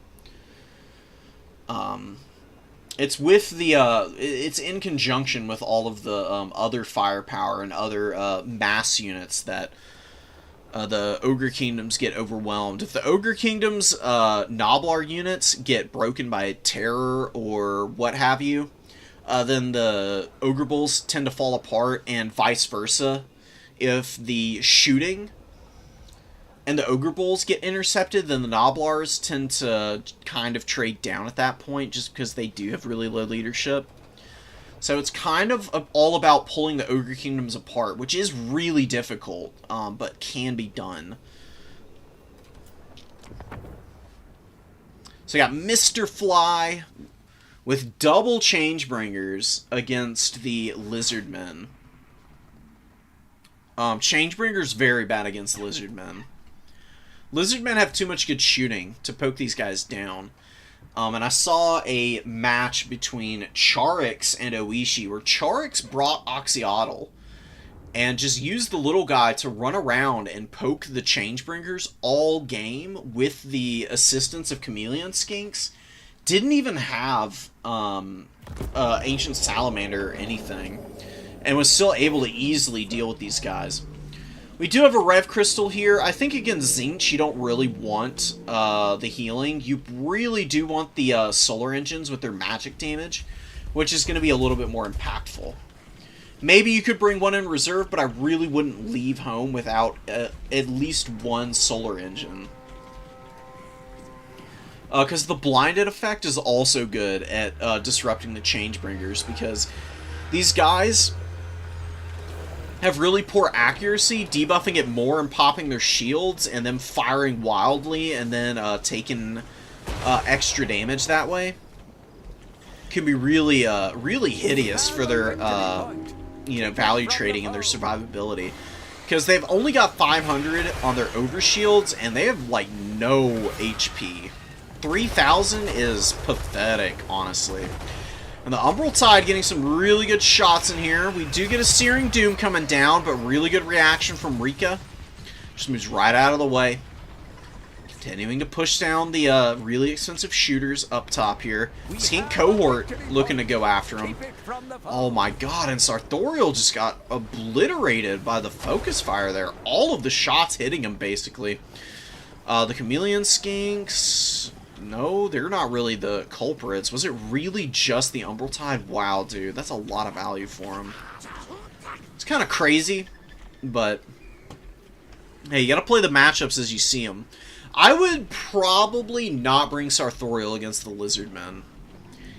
S1: It's with the it's in conjunction with all of the other firepower and other mass units that the Ogre Kingdoms get overwhelmed. If the Ogre Kingdoms Nobblar units get broken by terror or what have you, then the Ogre Bulls tend to fall apart, and vice versa. If the shooting and the Ogre Bulls get intercepted, then the Nobblars tend to kind of trade down at that point, just because they do have really low leadership. So it's kind of all about pulling the Ogre Kingdoms apart, which is really difficult, but can be done. So I got Mr. Fly with double Changebringers against the Lizardmen. Changebringer's very bad against Lizardmen. Lizardmen have too much good shooting to poke these guys down. And I saw a match between Charix and Oishi, where Charix brought Oxyotl and just used the little guy to run around and poke the Changebringers all game with the assistance of Chameleon Skinks. Didn't even have Ancient Salamander or anything, and was still able to easily deal with these guys. We do have a Rev Crystal here. I think against Zinch, you don't really want the healing. You really do want the Solar Engines with their magic damage, which is going to be a little bit more impactful. Maybe you could bring one in reserve, but I really wouldn't leave home without at least one solar engine. Because the blinded effect is also good at disrupting the Changebringers, because these guys have really poor accuracy, debuffing it more and popping their shields, and then firing wildly, and then taking extra damage that way. Can be really, really hideous for their, you know, value trading and their survivability. Because they've only got 500 on their overshields, and they have, like, no HP. 3,000 is pathetic, honestly. And the Umbral Tide getting some really good shots in here. We do get a Searing Doom coming down, but really good reaction from Rika. Just moves right out of the way. Continuing to push down the really expensive shooters up top here. Skink Cohort looking to go after him. Oh my god, and Sartorial just got obliterated by the focus fire there. All of the shots hitting him, basically. The Chameleon Skinks... No, they're not really the culprits. Was it really just the Umbral Tide? Wow, dude, that's a lot of value for him. It's kind of crazy, but hey, you gotta play the matchups as you see them. I would probably not bring Sartorial against the Lizardmen.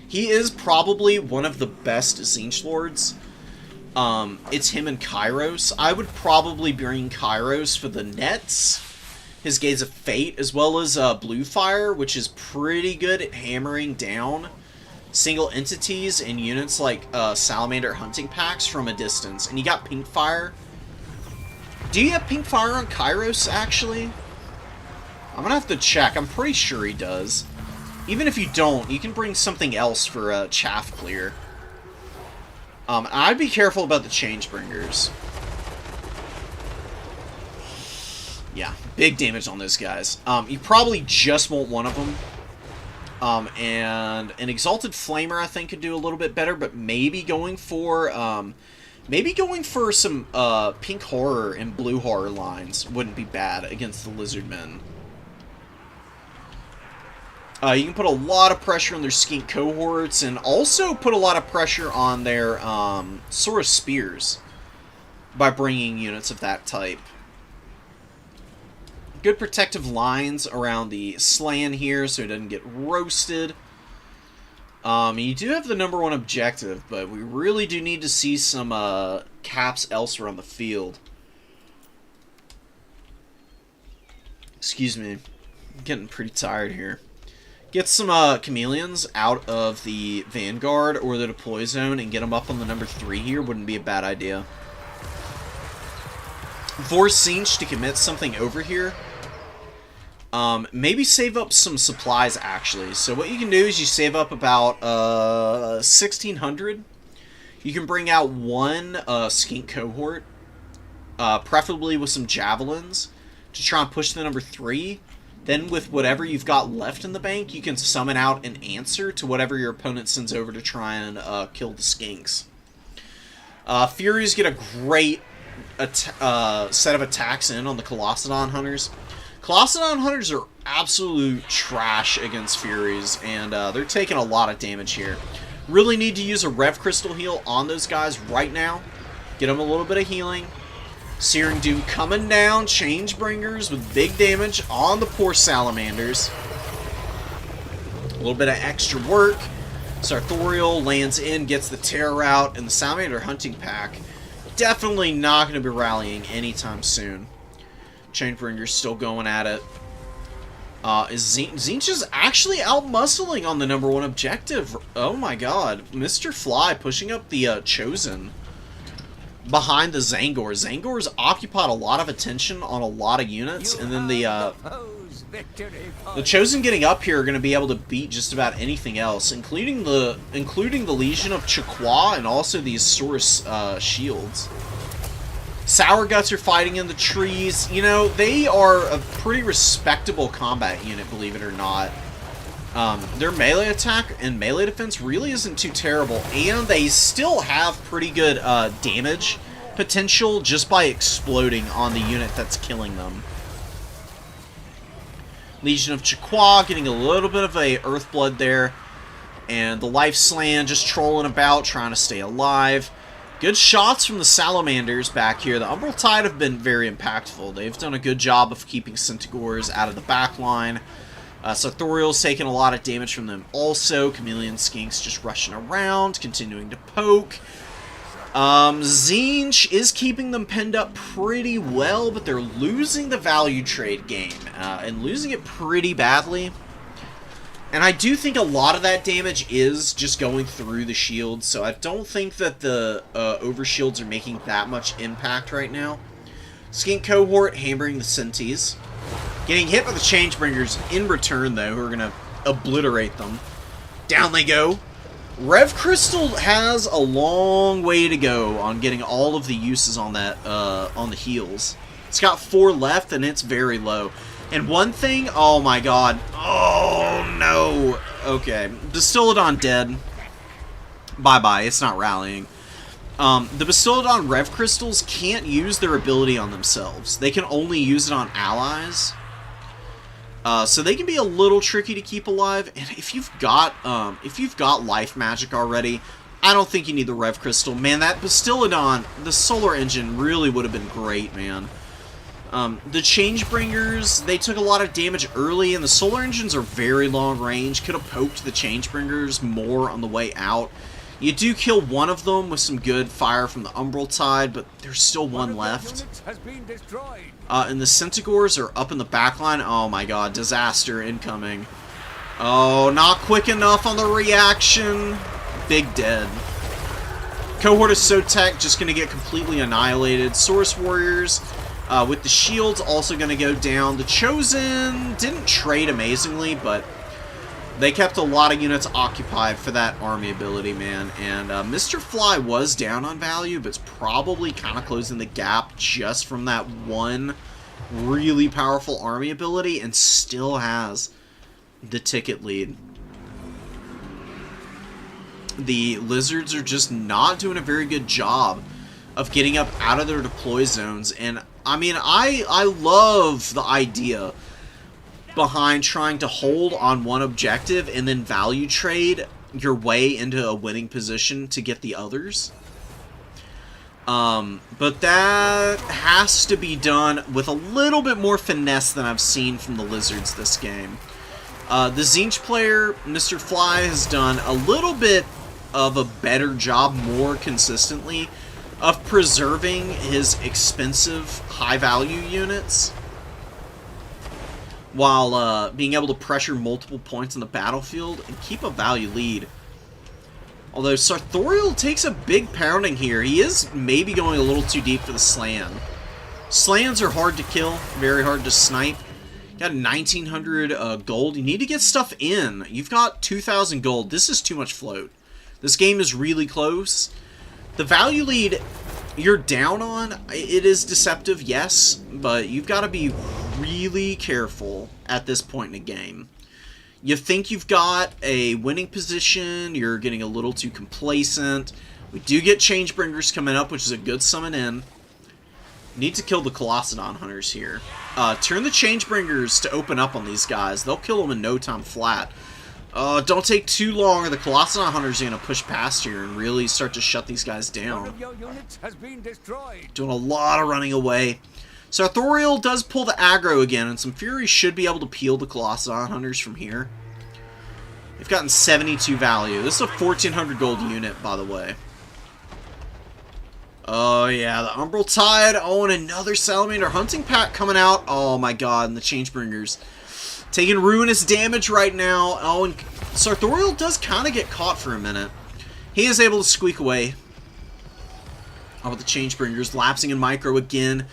S1: He is probably one of the best Zinch Lords. It's him and Kairos. I would probably bring Kairos for the nets. His Gaze of Fate, as well as Blue Fire, which is pretty good at hammering down single entities and units like Salamander Hunting Packs from a distance. And you got Pink Fire. Do you have Pink Fire on Kairos, actually? I'm gonna have to check. I'm pretty sure he does. Even if you don't, you can bring something else for Chaff Clear. I'd be careful about the Changebringers. Yeah, big damage on those guys. You probably just want one of them. And an Exalted Flamer, I think, could do a little bit better, but maybe going for some Pink Horror and Blue Horror lines wouldn't be bad against the Lizardmen. You can put a lot of pressure on their Skink Cohorts, and also put a lot of pressure on their Sora Spears by bringing units of that type. Good protective lines around the Slan here, so it doesn't get roasted. You do have the #1 objective, but we really do need to see some caps elsewhere on the field. Excuse me. I'm getting pretty tired here. Get some Chameleons out of the Vanguard or the deploy zone and get them up on the #3 here wouldn't be a bad idea. Force Zinch to commit something over here. Maybe save up some supplies, actually. So what you can do is you save up about 1,600. You can bring out one Skink Cohort, preferably with some Javelins, to try and push the #3. Then with whatever you've got left in the bank, you can summon out an answer to whatever your opponent sends over to try and kill the Skinks. Furies get a great set of attacks in on the Colossadon Hunters. Colossadon Hunters are absolute trash against Furies, and they're taking a lot of damage here. Really need to use a Rev Crystal heal on those guys right now. Get them a little bit of healing. Searing Doom coming down. Changebringers with big damage on the poor Salamanders. A little bit of extra work. Sartorial lands in, gets the Terror out, and the Salamander Hunting Pack definitely not going to be rallying anytime soon. Changebringer's still going at it. Zinch is actually out-muscling on the #1 objective. Oh my god. Mr. Fly pushing up the Chosen behind the Zangor. Zangor's occupied a lot of attention on a lot of units, and then the Chosen getting up here are going to be able to beat just about anything else, including the Legion of Chaqua and also these Saurus shields. Sour Guts are fighting in the trees. You know, they are a pretty respectable combat unit, believe it or not. Their melee attack and melee defense really isn't too terrible, and they still have pretty good damage potential just by exploding on the unit that's killing them. Legion of Chaqua getting a little bit of a Earthblood there. And the Life Slan just trolling about, trying to stay alive. Good shots from the Salamanders back here. The Umbral Tide have been very impactful. They've done a good job of keeping Centaurs out of the back line. Sartorial's taking a lot of damage from them also. Chameleon Skinks just rushing around, continuing to poke. Tzeentch is keeping them pinned up pretty well, but they're losing the value trade game, and losing it pretty badly. And I do think a lot of that damage is just going through the shields, so I don't think that the overshields are making that much impact right now. Skink Cohort hammering the Senties. Getting hit by the Changebringers in return, though, who are going to obliterate them. Down they go. Rev Crystal has a long way to go on getting all of the uses on that on the heals. It's got 4 left, and it's very low. And one thing, oh my god. Oh no. Okay. Bastiladon dead. Bye-bye. It's not rallying. The Bastiladon Rev Crystals can't use their ability on themselves. They can only use it on allies. So they can be a little tricky to keep alive. And if you've got life magic already, I don't think you need the Rev Crystal. Man, that Bastiladon, the Solar Engine really would have been great, man. The Changebringers, they took a lot of damage early, and the Solar Engines are very long range. Could have poked the Changebringers more on the way out. You do kill one of them with some good fire from the Umbral Tide, but there's still one left. And the Centaurs are up in the backline. Oh my god, disaster incoming. Oh, not quick enough on the reaction. Big dead. Cohort of Sotek just going to get completely annihilated. Source Warriors with the shields also going to go down. The Chosen didn't trade amazingly, but they kept a lot of units occupied for that army ability, man. And Mr. Fly was down on value, but it's probably kind of closing the gap just from that one really powerful army ability, and still has the ticket lead. The Lizards are just not doing a very good job of getting up out of their deploy zones. And I mean, I love the idea behind trying to hold on one objective and then value trade your way into a winning position to get the others. But that has to be done with a little bit more finesse than I've seen from the Lizards this game. The Tzeentch player, Mr. Fly, has done a little bit of a better job more consistently of preserving his expensive high-value units while being able to pressure multiple points on the battlefield and keep a value lead. Although Sartorial takes a big pounding here. He is maybe going a little too deep for the Slan. Slans are hard to kill, very hard to snipe. Got 1,900 gold. You need to get stuff in. You've got 2,000 gold. This is too much float. This game is really close. The value lead you're down on, it is deceptive, yes, but you've got to be really careful at this point in the game. You think you've got a winning position, you're getting a little too complacent. We do get Changebringers coming up, which is a good summon in. Need to kill the Colossadon Hunters here. Turn the Changebringers to open up on these guys. They'll kill them in no time flat. Don't take too long, or the Colossadon Hunters are going to push past here and really start to shut these guys down.
S2: One of your units has been destroyed.
S1: Doing a lot of running away. Sartorial does pull the aggro again, and some Furies should be able to peel the Colossadon Hunters from here. They've gotten 72 value. This is a 1,400 gold unit, by the way. Oh, yeah, the Umbral Tide. Oh, and another Salamander Hunting Pack coming out. Oh, my god, and the Changebringers taking ruinous damage right now. Oh, and Sartorial does kind of get caught for a minute. He is able to squeak away. Oh, with the Changebringers lapsing in micro again.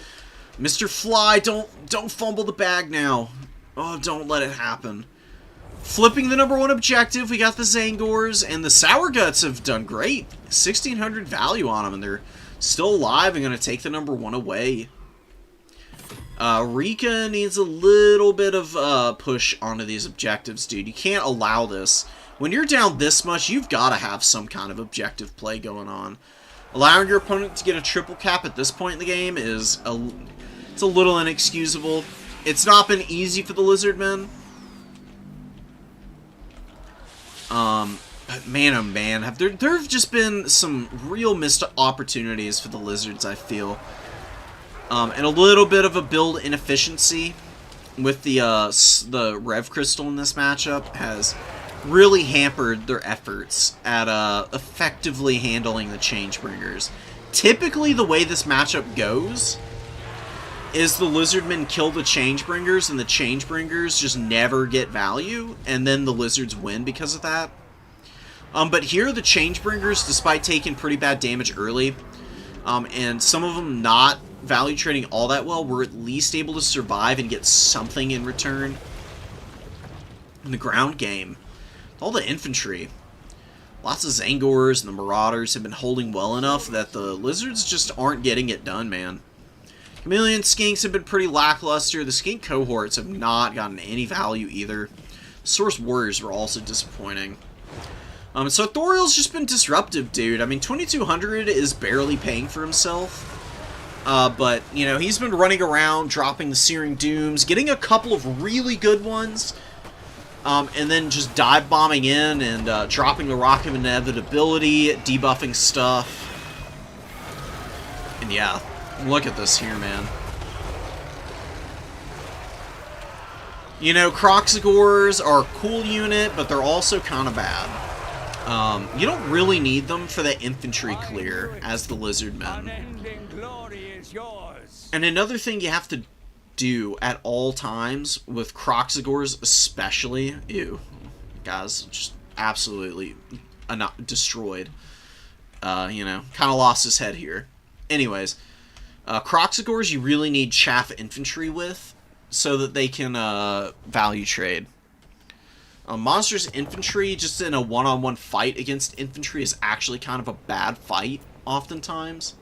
S1: Mr. Fly, don't fumble the bag now. Oh, don't let it happen. Flipping the #1 objective, we got the Zangors, and the Sour Guts have done great. 1,600 value on them, and they're still alive and going to take the #1 away. Rika needs a little bit of push onto these objectives, dude. You can't allow this. When you're down this much, you've got to have some kind of objective play going on. Allowing your opponent to get a triple cap at this point in the game is it's a little inexcusable. It's not been easy for the Lizardmen. But man, oh man, there have just been some real missed opportunities for the Lizards, I feel. And a little bit of a build inefficiency with the Rev Crystal in this matchup has really hampered their efforts at effectively handling the Changebringers. Typically, the way this matchup goes is the Lizardmen kill the Changebringers, and the Changebringers just never get value, and then the Lizards win because of that. But here, the Changebringers, despite taking pretty bad damage early, and some of them not value trading all that well, were at least able to survive and get something in return. In the ground game, all the infantry, lots of Zangors and the Marauders have been holding well enough that the Lizards just aren't getting it done, man. Chameleon Skinks have been pretty lackluster. The Skink cohorts have not gotten any value either. Source Warriors were also disappointing. So Thoriel's just been disruptive, dude. I mean, 2200 is barely paying for himself. But, you know, he's been running around, dropping the Searing Dooms, getting a couple of really good ones, and then just dive bombing in and dropping the Rock of Inevitability, debuffing stuff. And yeah, look at this here, man. You know, Croxagores are a cool unit, but they're also kind of bad. You don't really need them for the infantry clear as the Lizardmen. And another thing you have to do at all times with Croxagores especially, ew, guys, just absolutely destroyed. You know, kind of lost his head here. Anyways, Croxagores you really need chaff infantry with so that they can value trade. Monsters infantry, just in a one-on-one fight against infantry, is actually kind of a bad fight, oftentimes.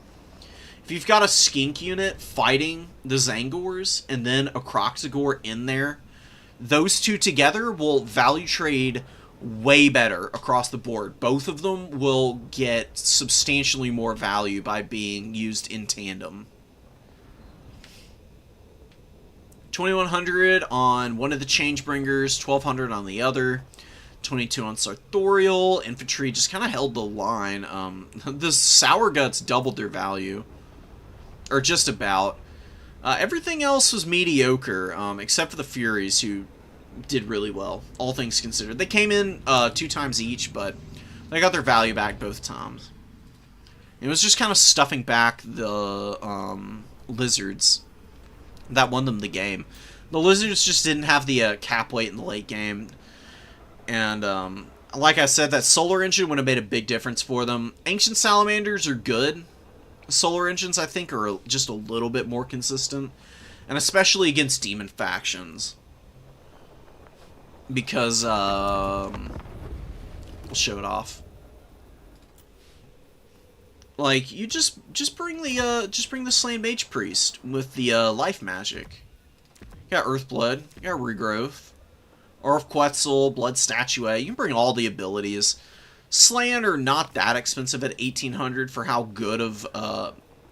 S1: If you've got a Skink unit fighting the Zangors, and then a Croxagore in there, those two together will value trade way better across the board. Both of them will get substantially more value by being used in tandem. 2100 on one of the Changebringers, 1200 on the other, 22 on Sartorial. Infantry just kind of held the line. The Sour Guts doubled their value, or just about. Everything else was mediocre, except for the Furies, who did really well, all things considered. They came in 2 times each, but they got their value back both times. It was just kind of stuffing back the Lizards that won them the game. The Lizards just didn't have the cap weight in the late game. And, like I said, that Solar Engine would have made a big difference for them. Ancient Salamanders are good. Solar Engines, I think, are just a little bit more consistent. And especially against demon factions. Because, we'll show it off. Like, you just bring the Slain Mage Priest with the life magic. You got Earthblood, you got Regrowth, Orf Quetzal, Blood Statuette. You can bring all the abilities. Slan are not that expensive at 1800 for how good of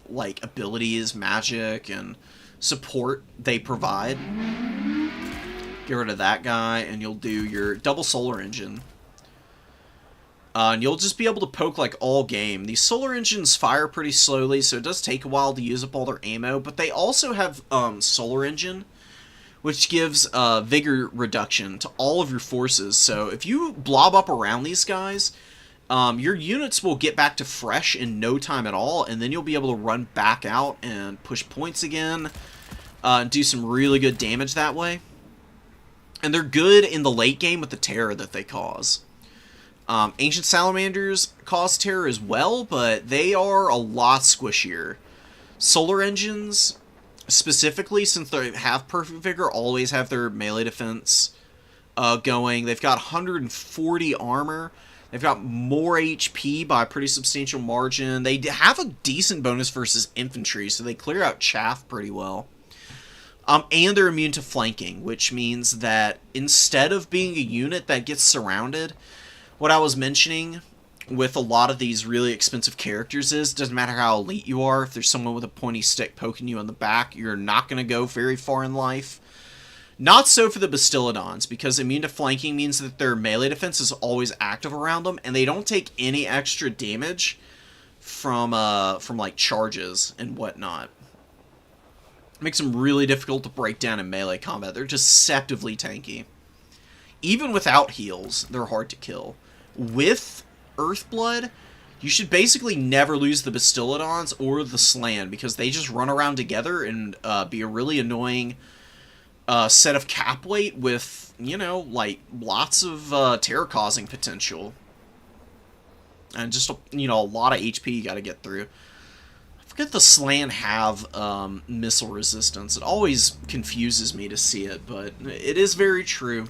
S1: like abilities, magic, and support they provide. Get rid of that guy, and you'll do your double Solar Engine. And you'll just be able to poke like all game. These Solar Engines fire pretty slowly, so it does take a while to use up all their ammo, but they also have Solar Engine, which gives vigor reduction to all of your forces. So if you blob up around these guys, your units will get back to fresh in no time at all, and then you'll be able to run back out and push points again, and do some really good damage that way. And they're good in the late game with the terror that they cause. Ancient Salamanders cause terror as well, but they are a lot squishier. Solar Engines, specifically, since they have Perfect Vigor, always have their melee defense going. They've got 140 armor. They've got more HP by a pretty substantial margin. They have a decent bonus versus infantry, so they clear out chaff pretty well. And they're immune to flanking, which means that instead of being a unit that gets surrounded, what I was mentioning with a lot of these really expensive characters is, doesn't matter how elite you are, if there's someone with a pointy stick poking you on the back, you're not going to go very far in life. Not so for the Bastiladons, because immune to flanking means that their melee defense is always active around them, and they don't take any extra damage from like charges and whatnot. It makes them really difficult to break down in melee combat. They're deceptively tanky. Even without heals, they're hard to kill. With Earthblood, you should basically never lose the Bastiladons or the Slan, because they just run around together and be a really annoying set of cap weight with, you know, like, lots of terror-causing potential. And just, you know, a lot of HP you gotta get through. I forget the Slan have missile resistance. It always confuses me to see it, but it is very true.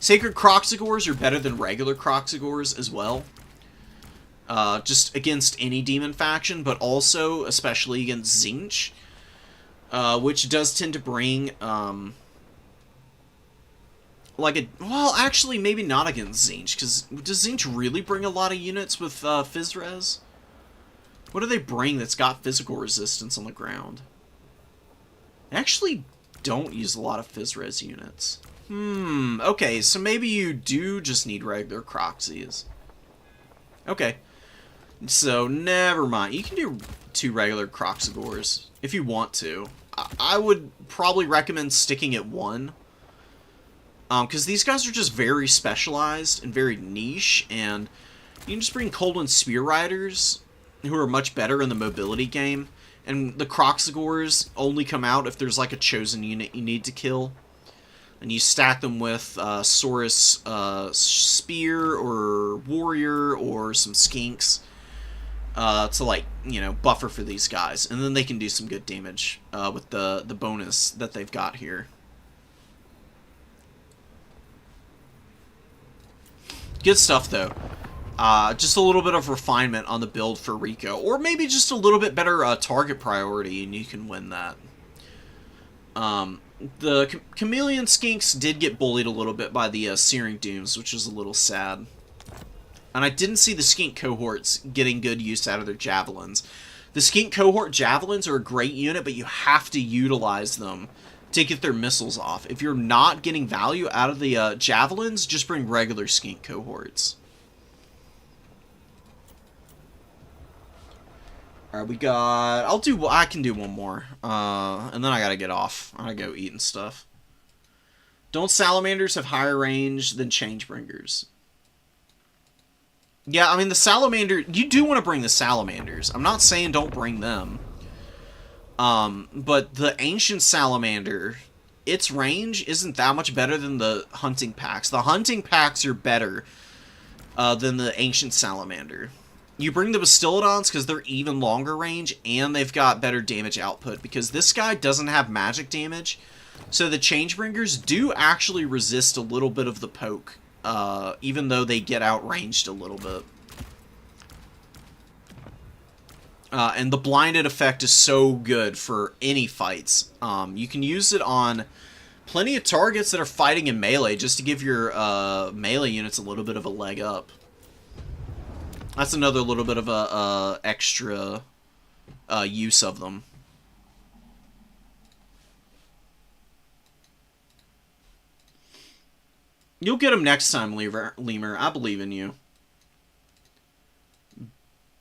S1: Sacred Croxagores are better than regular Croxagores as well. Just against any demon faction, but also, especially against Tzeentch, which does tend to bring, well, actually, maybe not against Tzeentch, because does Tzeentch really bring a lot of units with Physres? What do they bring that's got physical resistance on the ground? They actually don't use a lot of Physres units. Okay, so maybe you do just need regular Croxies. Okay. So, never mind. You can do 2 regular Croxagores if you want to. I would probably recommend sticking at 1. Because these guys are just very specialized and very niche, and you can just bring Coldwind Spear Riders, who are much better in the mobility game, and the Croxagores only come out if there's like a chosen unit you need to kill. And you stack them with Saurus Spear or Warrior or some Skinks to, like, you know, buffer for these guys. And then they can do some good damage with the bonus that they've got here. Good stuff, though. Just a little bit of refinement on the build for Rico. Or maybe just a little bit better target priority, and you can win that. The Chameleon Skinks did get bullied a little bit by the Searing Dooms, which is a little sad. And I didn't see the Skink cohorts getting good use out of their Javelins. The Skink cohort Javelins are a great unit, but you have to utilize them to get their missiles off. If you're not getting value out of the Javelins, just bring regular Skink cohorts. Alright, we got... I can do one more. And then I gotta get off. I gotta go eat and stuff. Don't Salamanders have higher range than Changebringers? Yeah, I mean, the Salamander... You do want to bring the Salamanders. I'm not saying don't bring them. But the Ancient Salamander, its range isn't that much better than the Hunting Packs. The Hunting Packs are better than the Ancient Salamander. You bring the Bastiladons because they're even longer range, and they've got better damage output, because this guy doesn't have magic damage, so the Changebringers do actually resist a little bit of the poke, even though they get outranged a little bit. And the blinded effect is so good for any fights. You can use it on plenty of targets that are fighting in melee, just to give your melee units a little bit of a leg up. That's another little bit of a extra use of them. You'll get them next time, Lemur. I believe in you.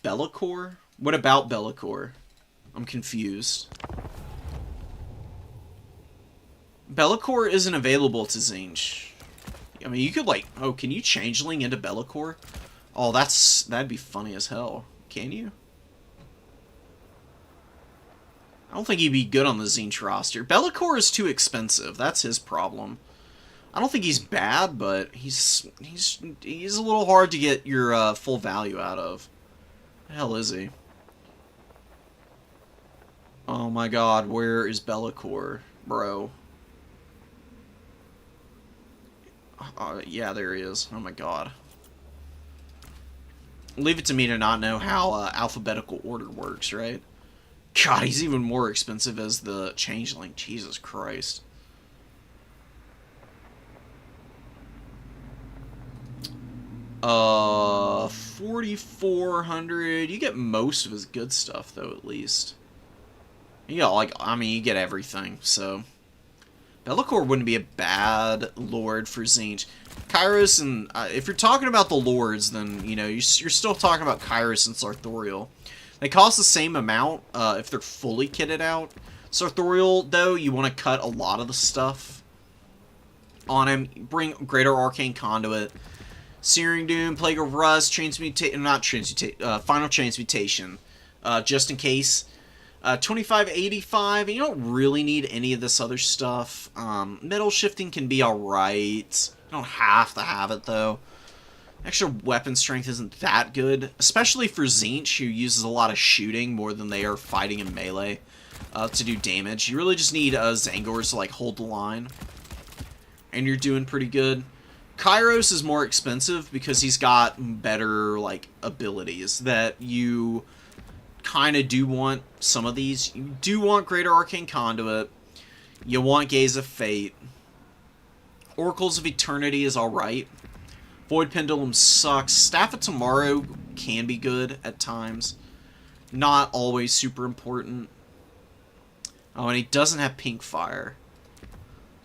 S1: Be'lakor? What about Be'lakor? I'm confused. Be'lakor isn't available to Tzeentch. I mean, you could, like... Oh, can you changeling into Be'lakor? Oh, that'd be funny as hell. Can you? I don't think he'd be good on the Tzeentch roster. Be'lakor is too expensive. That's his problem. I don't think he's bad, but he's a little hard to get your full value out of. The hell is he? Oh my god, where is Be'lakor, bro? Yeah, there he is. Oh my god. Leave it to me to not know how alphabetical order works, right? God, he's even more expensive as the changeling. Jesus Christ. $4,400. You get most of his good stuff, though, at least. You got, like, I mean, you get everything, so. Be'lakor wouldn't be a bad lord for Tzeentch. Kairos and... if you're talking about the lords, then, you know, you're still talking about Kairos and Sartorial. They cost the same amount if they're fully kitted out. Sartorial, though, you want to cut a lot of the stuff on him. Bring Greater Arcane Conduit, Searing Doom, Plague of Rust, Final Transmutation, just in case. 2585, and you don't really need any of this other stuff. Metal Shifting can be alright. You don't have to have it, though. Extra weapon strength isn't that good, especially for Tzeentch, who uses a lot of shooting more than they are fighting in melee to do damage. You really just need Zangors to, like, hold the line, and you're doing pretty good. Kairos is more expensive because he's got better, like, abilities that you kind of do want. Some of these. You do want Greater Arcane Conduit. You want Gaze of Fate. Oracles of Eternity is alright. Void Pendulum sucks. Staff of Tomorrow can be good at times. Not always super important. Oh, and he doesn't have Pink Fire.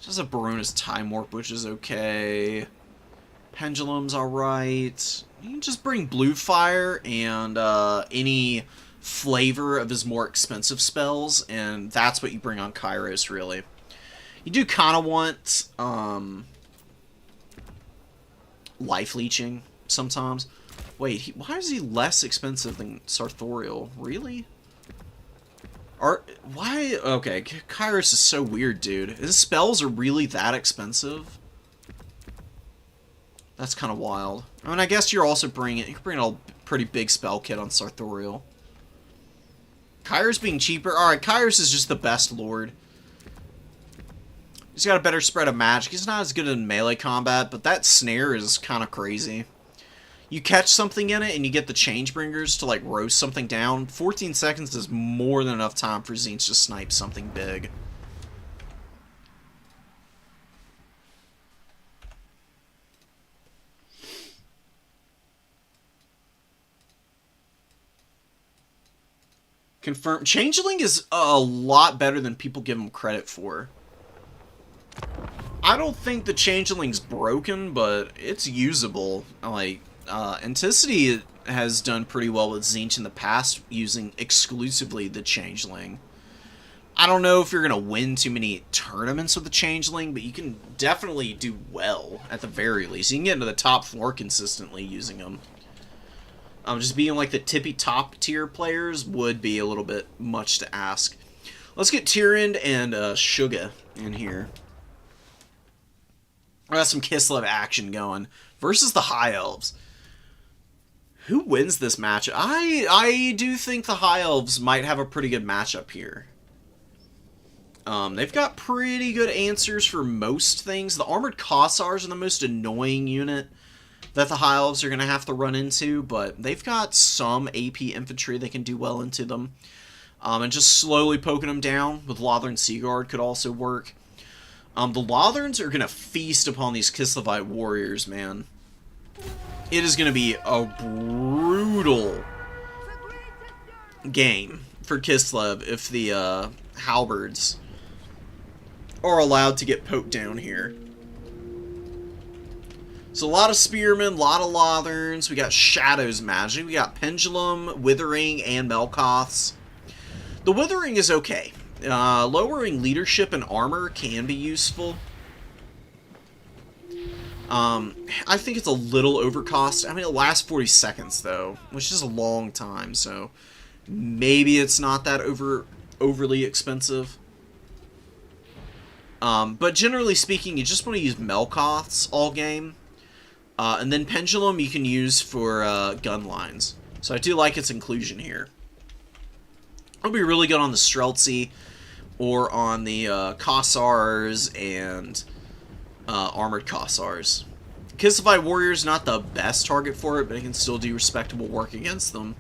S1: Just a Barona's Time Warp, which is okay. Pendulum's alright. You can just bring Blue Fire and any flavor of his more expensive spells, and that's what you bring on Kairos, really. You do kind of want life leeching sometimes. Wait, why is he less expensive than Sartorial? Really? Why? Okay, Kairos is so weird, dude. His spells are really that expensive? That's kind of wild. I mean, I guess you're also bringing a pretty big spell kit on Sartorial. Kairos being cheaper. Alright, Kairos is just the best lord. He's got a better spread of magic. He's not as good in melee combat, but that snare is kind of crazy. You catch something in it, and you get the Changebringers to, like, roast something down. 14 seconds is more than enough time for Tzeentch to snipe something big. Confirm. Changeling is a lot better than people give him credit for. I don't think the Changeling's broken, but it's usable. Like, Anticity has done pretty well with Tzeentch in the past, using exclusively the Changeling. I don't know if you're going to win too many tournaments with the Changeling, but you can definitely do well, at the very least. You can get into the top 4 consistently using them. Just being like the tippy top tier players would be a little bit much to ask. Let's get Tyrande and Suga in here. I got some Kislev action going versus the High Elves. Who wins this match? I do think the High Elves might have a pretty good matchup here. They've got pretty good answers for most things. The Armored Kossars are the most annoying unit that the High Elves are going to have to run into, but they've got some AP infantry that can do well into them. And just slowly poking them down with Lothern Seaguard could also work. The Lotherns are going to feast upon these Kislevite warriors, man. It is going to be a brutal game for Kislev if the halberds are allowed to get poked down here. So a lot of Spearmen, a lot of Lotherns. We got Shadows magic. We got Pendulum, Withering, and Melkoths. The Withering is okay. Lowering leadership and armor can be useful. I think it's a little overcost. I mean, it lasts 40 seconds, though, which is a long time, so maybe it's not that overly expensive. But generally speaking, you just want to use Melkoths all game. And then Pendulum you can use for gun lines. So I do like its inclusion here. It'll be really good on the Streltsy or on the Kossars and Armored Kossars. Kislevite Warrior's not the best target for it, but it can still do respectable work against them.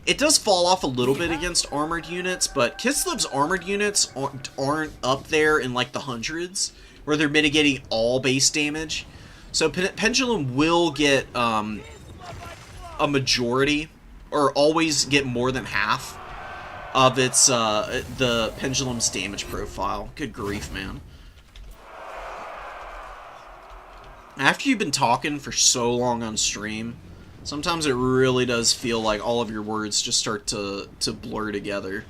S1: It does fall off a little bit against armored units, but Kislev's armored units aren't up there in like the hundreds, where they're mitigating all base damage. So Pendulum will get a majority, or always get more than half of its the Pendulum's damage profile. Good grief, man. After you've been talking for so long on stream, sometimes it really does feel like all of your words just start to blur together.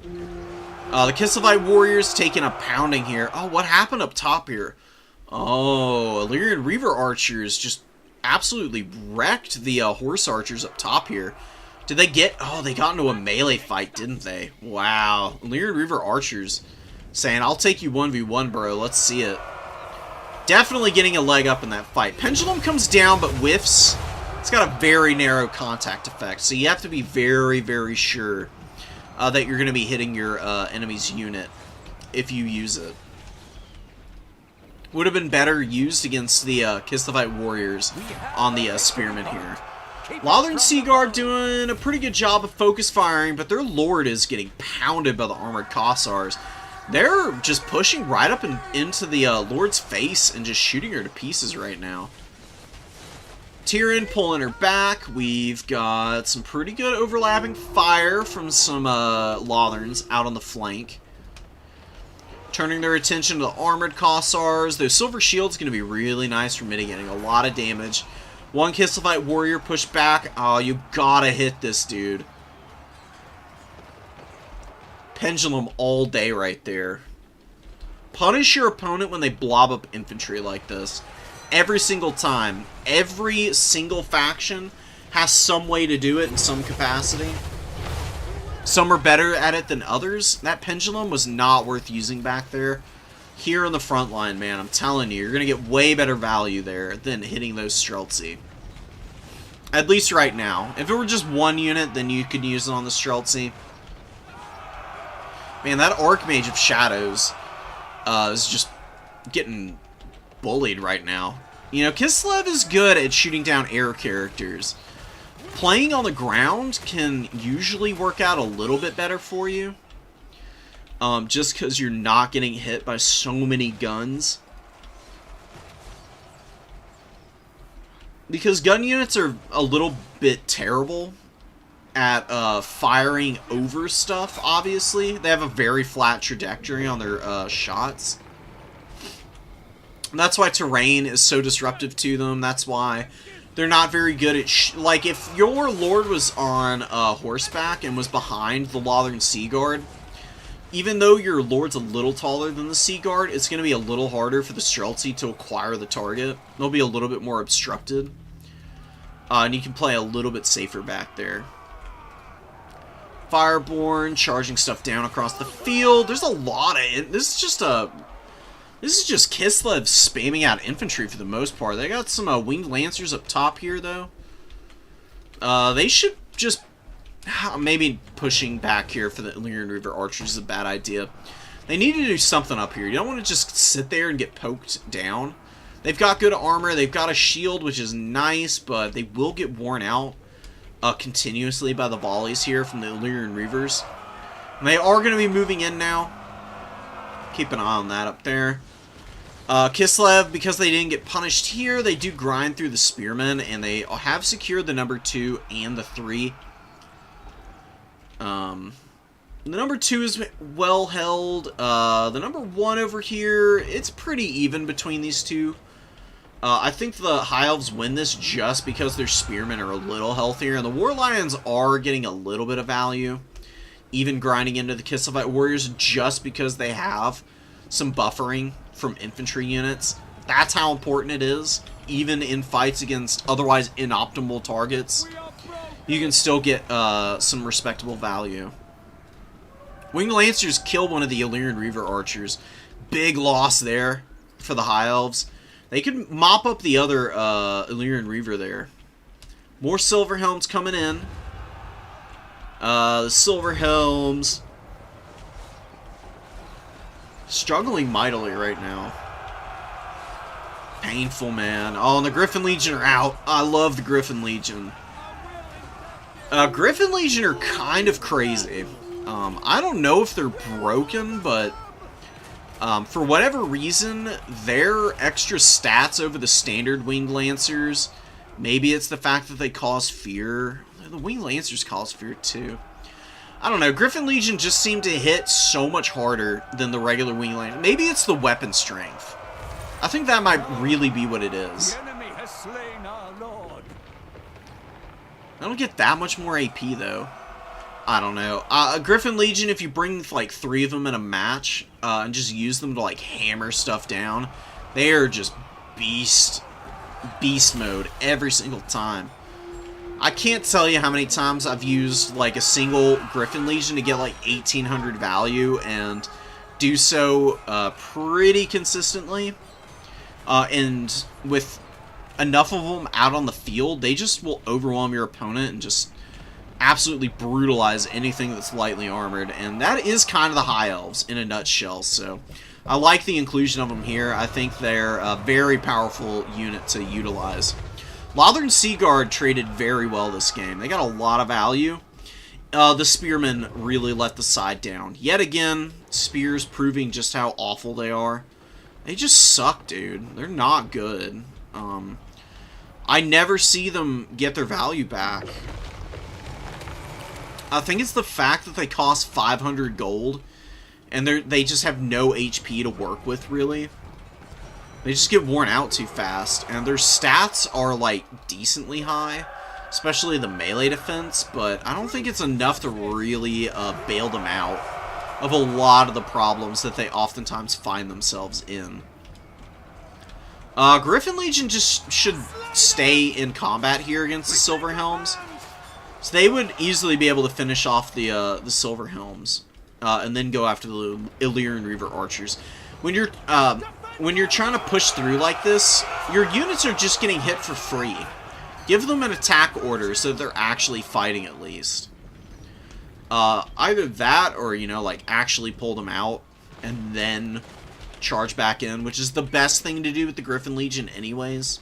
S1: The Kislevites Warriors taking a pounding here. Oh, what happened up top here? Oh, Illyrian Reaver Archers just absolutely wrecked the Horse Archers up top here. Did they get... Oh, they got into a melee fight, didn't they? Wow. Illyrian Reaver Archers saying, I'll take you 1v1, bro. Let's see it. Definitely getting a leg up in that fight. Pendulum comes down, but whiffs. It's got a very narrow contact effect, so you have to be very, very sure that you're going to be hitting your enemy's unit if you use it. Would have been better used against the Kislevites Warriors on the Spearmen here. Lothern Seaguard doing a pretty good job of focus firing, but their Lord is getting pounded by the Armored Cossars. They're just pushing right up into the Lord's face and just shooting her to pieces right now. Tyrion pulling her back. We've got some pretty good overlapping fire from some Lotherns out on the flank. Turning their attention to the Armored Cossars. Those Silver Shields going to be really nice for mitigating a lot of damage. One Kislevite Warrior pushed back. Oh, you gotta hit this dude. Pendulum all day right there. Punish your opponent when they blob up infantry like this. Every single time. Every single faction has some way to do it in some capacity. Some are better at it than others. That Pendulum was not worth using back there. Here in the front line, man, I'm telling you, you're going to get way better value there than hitting those Streltsy. At least right now. If it were just one unit, then you could use it on the Streltsy. Man, that Archmage of Shadows is just getting bullied right now. You know, Kislev is good at shooting down air characters. Playing on the ground can usually work out a little bit better for you. Just because you're not getting hit by so many guns. Because gun units are a little bit terrible at firing over stuff, obviously. They have a very flat trajectory on their shots. And that's why terrain is so disruptive to them. That's why they're not very good at... like, if your Lord was on horseback and was behind the Lothern Seaguard, even though your Lord's a little taller than the Seaguard, it's going to be a little harder for the Streltsy to acquire the target. They'll be a little bit more obstructed. And you can play a little bit safer back there. Fireborn, charging stuff down across the field. There's a lot of... This is just Kislev spamming out infantry for the most part. They got some winged lancers up top here, though. They should just... Maybe pushing back here for the Illyrian Reaver Archers is a bad idea. They need to do something up here. You don't want to just sit there and get poked down. They've got good armor. They've got a shield, which is nice, but they will get worn out continuously by the volleys here from the Illyrian Reavers. And they are going to be moving in now. Keep an eye on that up there. Kislev, because they didn't get punished here, they do grind through the Spearmen, and they have secured the number 2 and the 3. The number 2 is well held. The number 1 over here, it's pretty even between these two. I think the High Elves win this just because their Spearmen are a little healthier, and the War Lions are getting a little bit of value, even grinding into the Kislevite Warriors just because they have some buffering from infantry units. That's how important it is. Even in fights against otherwise inoptimal targets, you can still get some respectable value. Winged Lancers kill one of the Illyrian Reaver Archers. Big loss there for the High Elves. They could mop up the other Illyrian Reaver there. More Silver Helms coming in. The Silver Helms struggling mightily right now. Painful, man. Oh, and the Griffin Legion are out. I love the Griffin Legion. Griffin Legion are kind of crazy. I don't know if they're broken, but for whatever reason, their extra stats over the standard Winged Lancers, maybe it's the fact that they cause fear. The Winged Lancers cause fear too. I don't know. Griffin Legion just seemed to hit so much harder than the regular Winged Lancers. Maybe it's the weapon strength. I think that might really be what it is.
S2: The enemy has slain our lord.
S1: I don't get that much more AP, though. I don't know. Griffin Legion, if you bring, like, 3 of them in a match, and just use them to, like, hammer stuff down, they are just beast mode every single time. I can't tell you how many times I've used, like, a single Griffin Legion to get, like, 1800 value, and do so, pretty consistently. And with enough of them out on the field, they just will overwhelm your opponent and just absolutely brutalize anything that's lightly armored. And that is kind of the High Elves in a nutshell, so I like the inclusion of them here. I think they're a very powerful unit to utilize. Lothern Seaguard traded very well this game. They got a lot of value. The Spearmen really let the side down. Yet again, Spears proving just how awful they are. They just suck, dude. They're not good. I never see them get their value back. I think it's the fact that they cost 500 gold, and they just have no HP to work with, really. They just get worn out too fast, and their stats are, like, decently high, especially the melee defense, but I don't think it's enough to really bail them out of a lot of the problems that they oftentimes find themselves in. Griffin Legion just should stay in combat here against the Silver Helms. So they would easily be able to finish off the Silver Helms, and then go after the Illyrian Reaver Archers. When you're trying to push through like this, your units are just getting hit for free. Give them an attack order so that they're actually fighting at least. Either that or, you know, like, actually pull them out and then charge back in, which is the best thing to do with the Griffin Legion anyways.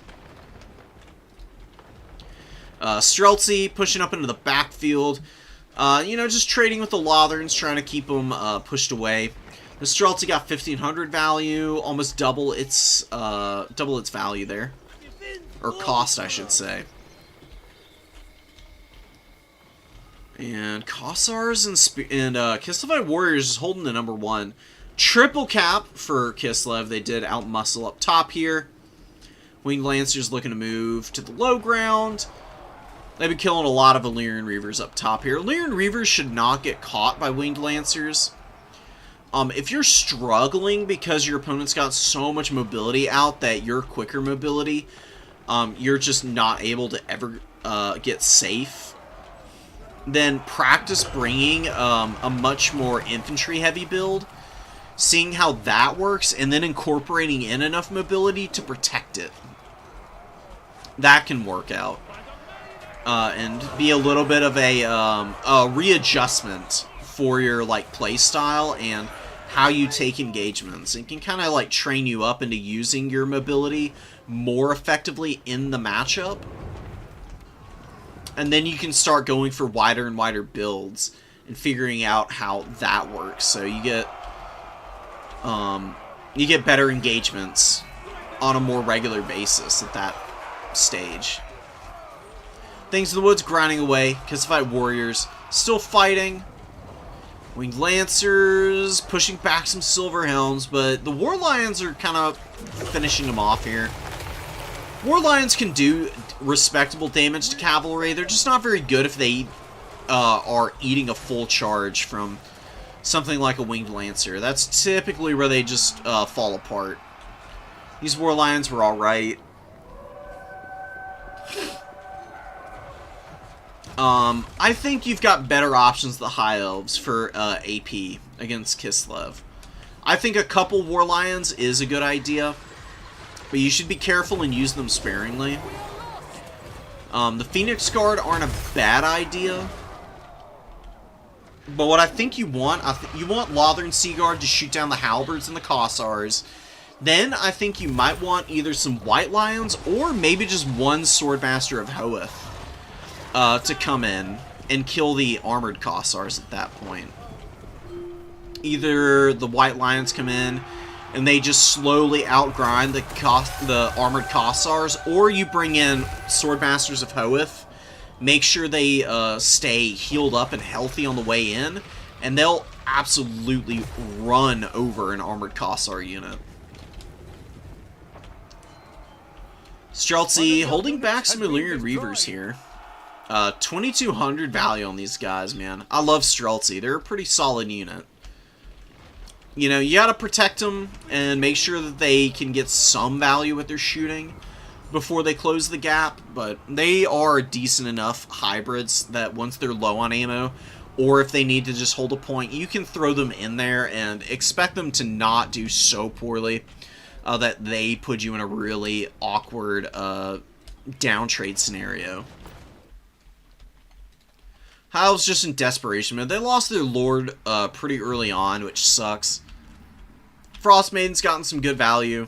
S1: Streltsy pushing up into the backfield. You know, just trading with the Lotherns, trying to keep them pushed away. The Streltsy got 1500 value, almost double its value there. Or cost, I should say. And Kossars and Kislevite Warriors is holding the #1. Triple cap for Kislev. They did outmuscle up top here. Winged Lancers looking to move to the low ground. They've been killing a lot of Illyrian Reavers up top here. Illyrian Reavers should not get caught by Winged Lancers. If you're struggling because your opponent's got so much mobility out that your quicker mobility, you're just not able to ever get safe, then practice bringing a much more infantry-heavy build, seeing how that works, and then incorporating in enough mobility to protect it. That can work out. And be a little bit of a readjustment for your, like, play style and how you take engagements. It can kind of, like, train you up into using your mobility more effectively in the matchup. And then you can start going for wider and wider builds and figuring out how that works. So you get better engagements on a more regular basis at that stage. Things in the Woods grinding away. Kislevite Warriors still fighting. Winged Lancers pushing back some Silver Helms, but the War Lions are kind of finishing them off here. War Lions can do respectable damage to cavalry. They're just not very good if they are eating a full charge from something like a Winged Lancer. That's typically where they just fall apart. These War Lions were alright. I think you've got better options than the High Elves for AP against Kislev. I think a couple War Lions is a good idea, but you should be careful and use them sparingly. The Phoenix Guard aren't a bad idea, but what I think you want, you want Lothern Seaguard to shoot down the Halberds and the Kossars. Then I think you might want either some White Lions or maybe just one Swordmaster of Hoeth to come in and kill the armored Kossars at that point. Either the White Lions come in and they just slowly outgrind the armored Kossars, or you bring in Swordmasters of Hoeth, make sure they stay healed up and healthy on the way in, and they'll absolutely run over an armored Kossar unit. Streltsy holding back some Illyrian Reavers here. 2,200 value on these guys, man. I love Streltsy. They're a pretty solid unit. You know, you gotta protect them and make sure that they can get some value with their shooting before they close the gap, but they are decent enough hybrids that once they're low on ammo, or if they need to just hold a point, you can throw them in there and expect them to not do so poorly that they put you in a really awkward down trade scenario. Hive's just in desperation mode. They lost their Lord pretty early on, which sucks. Frost Maiden's gotten some good value.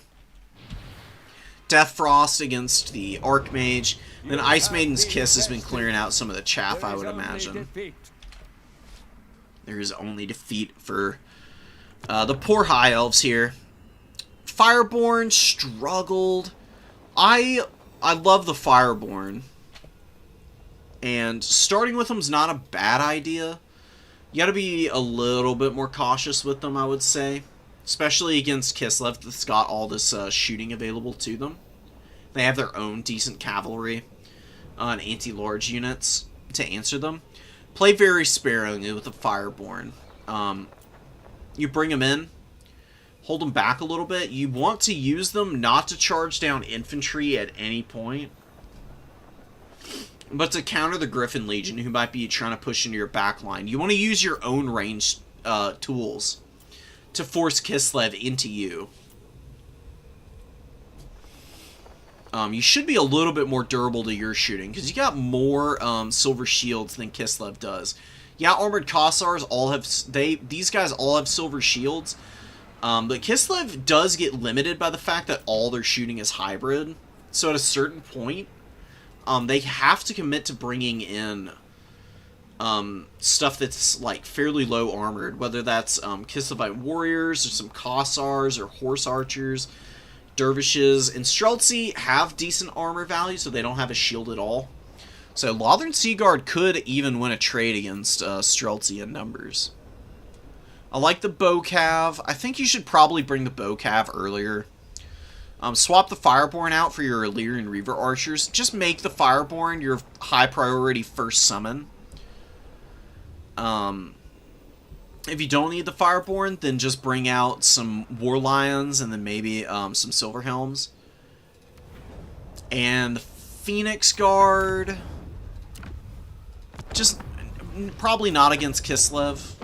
S1: Death Frost against the Archmage. Then Ice Maiden's Kiss has been clearing out some of the chaff, I would imagine. There is only defeat for the poor High Elves here. Fireborn struggled. I love the Fireborn. And starting with them's not a bad idea. You gotta be a little bit more cautious with them, I would say. Especially against Kislev that's got all this shooting available to them. They have their own decent cavalry and anti-large units to answer them. Play very sparingly with the Fireborn. You bring them in, hold them back a little bit. You want to use them not to charge down infantry at any point, but to counter the Griffin Legion, who might be trying to push into your back line. You want to use your own ranged tools to force Kislev into you. You should be a little bit more durable to your shooting, because you got more silver shields than Kislev does. Yeah, Armored Kossars all have... These guys all have silver shields, but Kislev does get limited by the fact that all their shooting is hybrid. So at a certain point, they have to commit to bringing in stuff that's like fairly low armored, whether that's Kislevite warriors or some Kossars or horse archers, dervishes, and Streltsy have decent armor value, so they don't have a shield at all. So Lothern Seaguard could even win a trade against Streltsy in numbers. I like the bow cav. I think you should probably bring the bow cav earlier. Swap the Fireborn out for your Illyrian Reaver archers. Just make the Fireborn your high priority first summon. If you don't need the Fireborn, then just bring out some War Lions and then maybe some Silver Helms. And the Phoenix Guard... Just probably not against Kislev.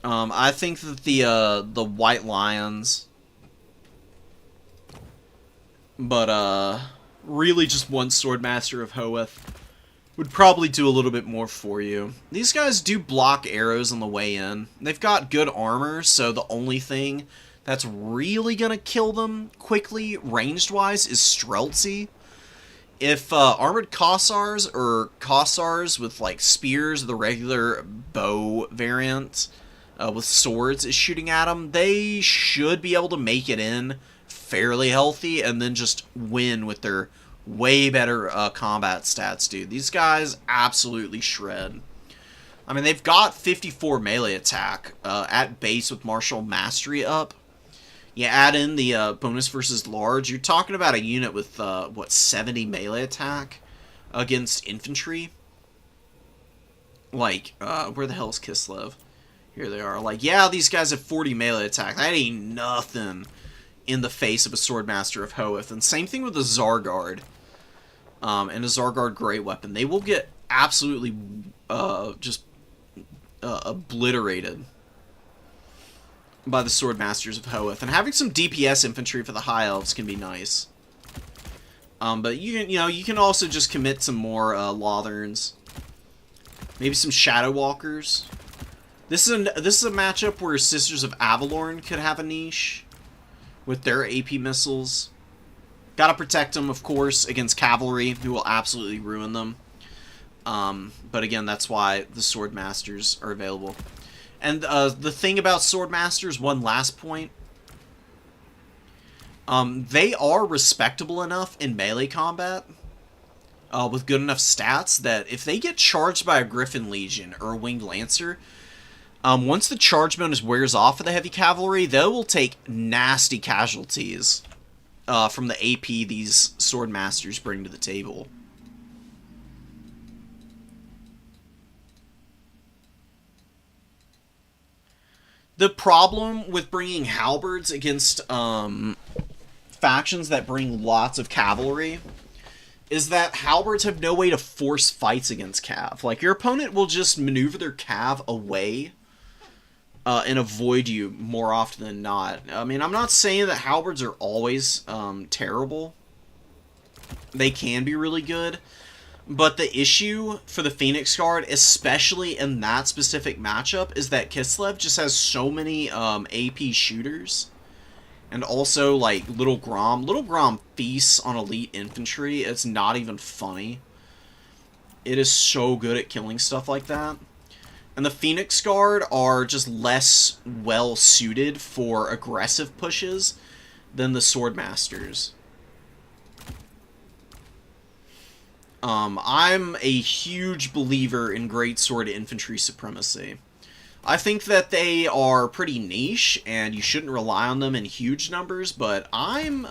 S1: I think that the White Lions, but really just one Swordmaster of Hoeth would probably do a little bit more for you. These guys do block arrows on the way in. They've got good armor, so the only thing that's really gonna kill them quickly, ranged-wise, is Streltsy. If Armored Kossars or Kossars with like spears, the regular bow variant with swords is shooting at them, they should be able to make it in fairly healthy and then just win with their way better combat stats, dude. These guys absolutely shred. I mean, they've got 54 melee attack at base with Martial Mastery up. You add in the bonus versus large, you're talking about a unit with, what, 70 melee attack against infantry? Like, where the hell is Kislev? Here they are. Like, yeah, these guys have 40 melee attack. That ain't nothing in the face of a Swordmaster of Hoeth. And same thing with the Zargard. And a Zargard Great Weapon. They will get absolutely just obliterated by the Swordmasters of Hoeth. And having some DPS infantry for the High Elves can be nice. But you can also just commit some more Lotherns. Maybe some Shadow Walkers. This is a matchup where Sisters of Avalorn could have a niche with their AP missiles. Gotta protect them, of course, against cavalry, who will absolutely ruin them. But again, that's why the Swordmasters are available. And the thing about Swordmasters, one last point, they are respectable enough in melee combat with good enough stats that if they get charged by a Griffin Legion or a Winged Lancer, Once the charge bonus wears off of the heavy cavalry, they will take nasty casualties from the AP these sword masters bring to the table. The problem with bringing halberds against factions that bring lots of cavalry is that halberds have no way to force fights against cav. Like, your opponent will just maneuver their cav away and avoid you more often than not. I mean, I'm not saying that halberds are always terrible. They can be really good. But the issue for the Phoenix Guard, especially in that specific matchup, is that Kislev just has so many AP shooters. And also, like, Little Grom. Little Grom feasts on elite infantry. It's not even funny. It is so good at killing stuff like that. And the Phoenix Guard are just less well-suited for aggressive pushes than the Swordmasters. I'm a huge believer in greatsword infantry supremacy. I think that they are pretty niche, and you shouldn't rely on them in huge numbers, but I'm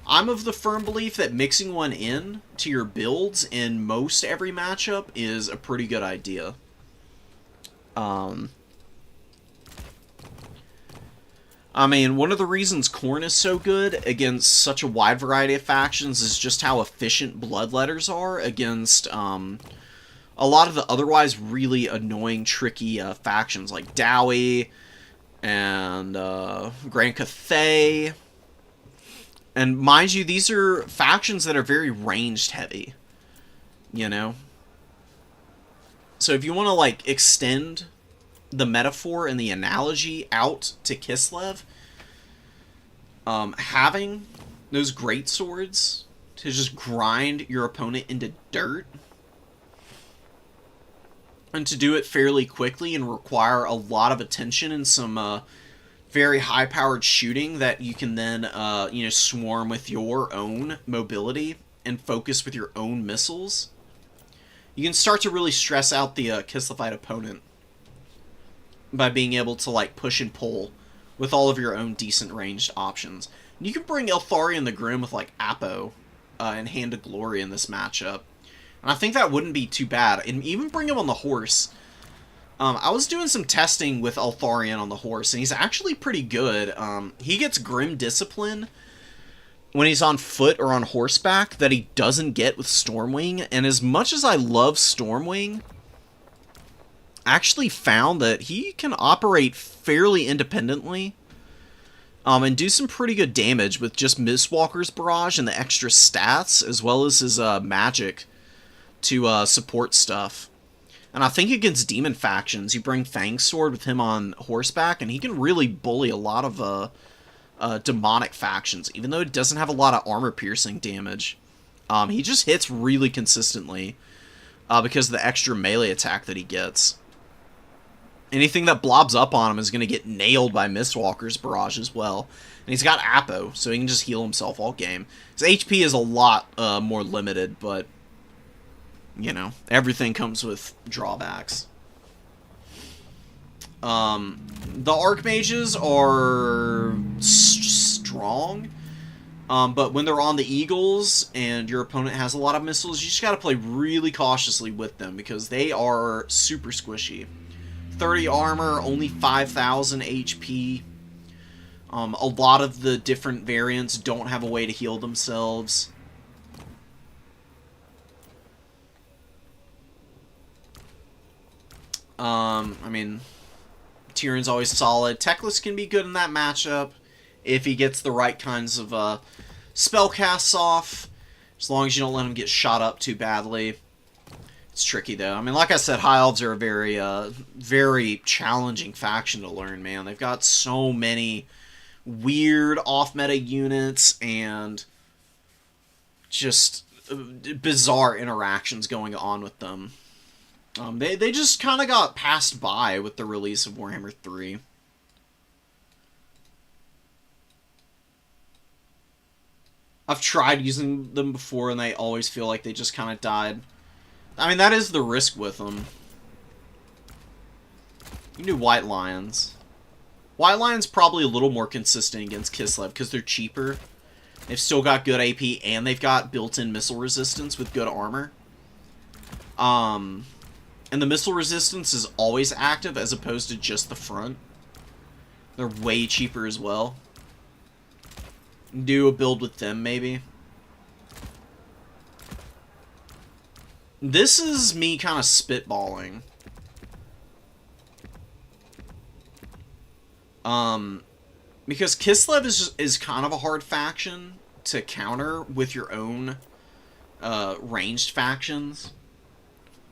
S1: of the firm belief that mixing one in to your builds in most every matchup is a pretty good idea. I mean, one of the reasons Khorne is so good against such a wide variety of factions is just how efficient Bloodletters are against, a lot of the otherwise really annoying, tricky factions like Dowie and Grand Cathay. And mind you, these are factions that are very ranged heavy, you know? So if you want to, like, extend the metaphor and the analogy out to Kislev, having those great swords to just grind your opponent into dirt, and to do it fairly quickly and require a lot of attention and some very high-powered shooting that you can then, you know, swarm with your own mobility and focus with your own missiles, you can start to really stress out the Kislevite opponent by being able to, like, push and pull with all of your own decent ranged options. And you can bring Eltharion the Grim with, like, Apo and Hand of Glory in this matchup. And I think that wouldn't be too bad. And even bring him on the horse. I was doing some testing with Eltharion on the horse, and he's actually pretty good. He gets Grim Discipline when he's on foot or on horseback that he doesn't get with Stormwing. And as much as I love Stormwing, I actually found that he can operate fairly independently and do some pretty good damage with just Mistwalker's Barrage and the extra stats, as well as his magic to support stuff. And I think against demon factions, you bring Fang Sword with him on horseback, and he can really bully a lot of demonic factions, even though it doesn't have a lot of armor-piercing damage. He just hits really consistently because of the extra melee attack that he gets. Anything that blobs up on him is going to get nailed by Mistwalker's Barrage as well. And he's got Apo, so he can just heal himself all game. His HP is a lot more limited, but, you know, everything comes with drawbacks. The Archmages are strong, but when they're on the Eagles and your opponent has a lot of missiles, you just got to play really cautiously with them because they are super squishy. 30 armor, only 5,000 HP. A lot of the different variants don't have a way to heal themselves. I mean, Tyrion's always solid. Teclis can be good in that matchup if he gets the right kinds of spell casts off, as long as you don't let him get shot up too badly. It's tricky, though. I mean, like I said, High Elves are a very, very challenging faction to learn, man. They've got so many weird off-meta units and just bizarre interactions going on with them. They just kind of got passed by with the release of Warhammer 3. I've tried using them before, and they always feel like they just kind of died. I mean, that is the risk with them. You can do White Lions. White Lions probably a little more consistent against Kislev because they're cheaper. They've still got good AP, and they've got built-in missile resistance with good armor. And the missile resistance is always active as opposed to just the front. They're way cheaper as well. Do a build with them, maybe. This is me kind of spitballing. Because Kislev is kind of a hard faction to counter with your own ranged factions.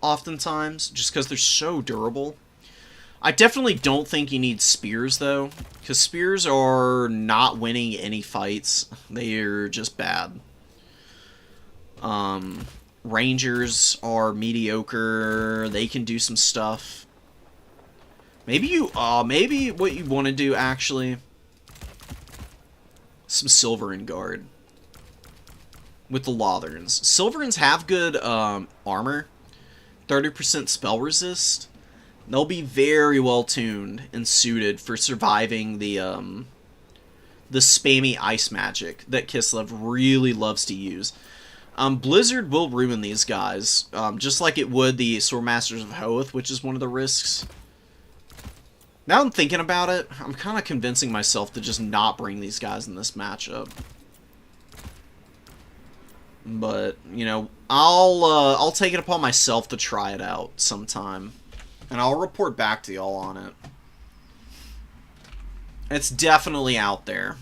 S1: Oftentimes, just because they're so durable. I definitely don't think you need spears, though, because spears are not winning any fights. They're just bad. Rangers are mediocre. They can do some stuff. Maybe what you want to do, actually, some Silverin Guard with the Lotherns. Silverins have good armor, 30% spell resist. They'll be very well tuned and suited for surviving the spammy ice magic that Kislev really loves to use. Blizzard will ruin these guys, just like it would the Swordmasters of Hoeth, which is one of the risks. Now I'm thinking about it, I'm kind of convincing myself to just not bring these guys in this matchup. But, you know, I'll take it upon myself to try it out sometime. And I'll report back to y'all on it. It's definitely out there.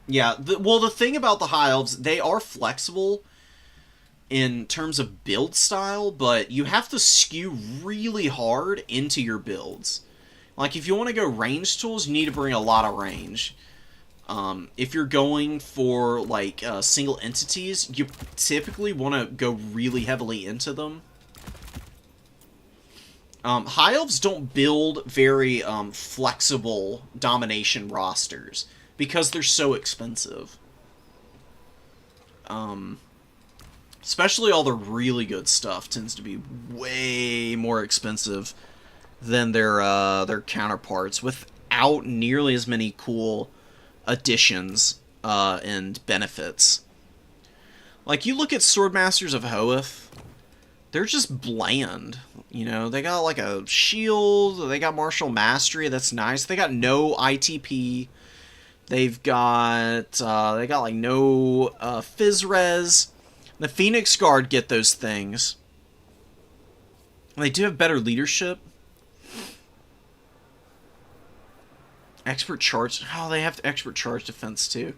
S1: Yeah, well, the thing about the High Elves, they are flexible in terms of build style, but you have to skew really hard into your builds. Like, if you want to go range tools, you need to bring a lot of range. If you're going for, like, single entities, you typically want to go really heavily into them. High Elves don't build very flexible domination rosters because they're so expensive. Especially all the really good stuff tends to be way more expensive than their counterparts, without nearly as many cool additions and benefits. Like, you look at Swordmasters of Hoeth, they're just bland. You know, they got like a shield, they got martial mastery, that's nice. They got no ITP. They've got like no Phys Res. The Phoenix Guard get those things. They do have better leadership. Expert charge. Oh, they have expert charge defense too.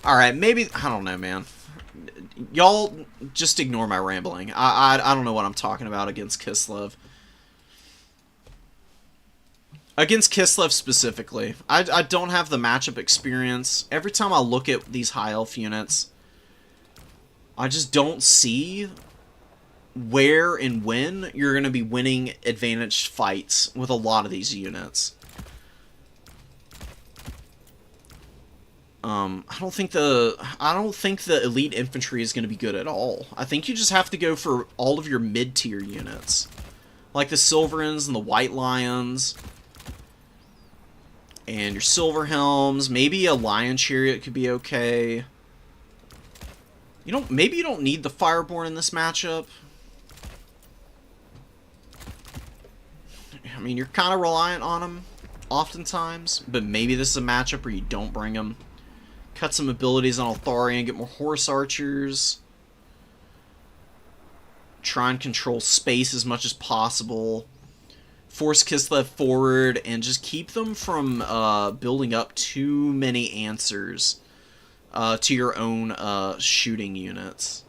S1: Alright, maybe, I don't know, man. Y'all just ignore my rambling. I don't know what I'm talking about against Kislev. Against Kislev specifically. I don't have the matchup experience. Every time I look at these High Elf units, I just don't see where and when you're going to be winning advantaged fights with a lot of these units. I don't think the elite infantry is going to be good at all. I think you just have to go for all of your mid-tier units, like the Silverins and the White Lions, and your Silver Helms. Maybe a Lion Chariot could be okay. Maybe you don't need the Fireborn in this matchup. I mean, you're kind of reliant on them oftentimes, but maybe this is a matchup where you don't bring them. Cut some abilities on Altharian, get more horse archers. Try and control space as much as possible. Force Kislev forward, and just keep them from building up too many answers to your own shooting units.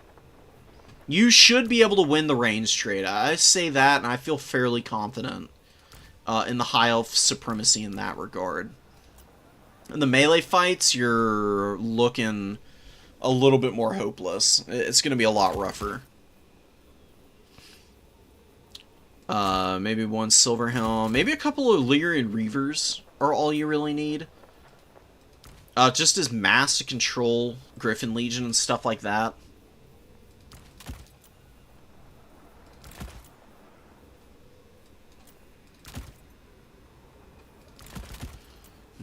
S1: You should be able to win the range trade. I say that, and I feel fairly confident in the High Elf supremacy in that regard. In the melee fights, you're looking a little bit more hopeless. It's going to be a lot rougher. Maybe one Silver Helm. Maybe a couple of Lyrian Reavers are all you really need. Just as mass to control Griffin Legion and stuff like that.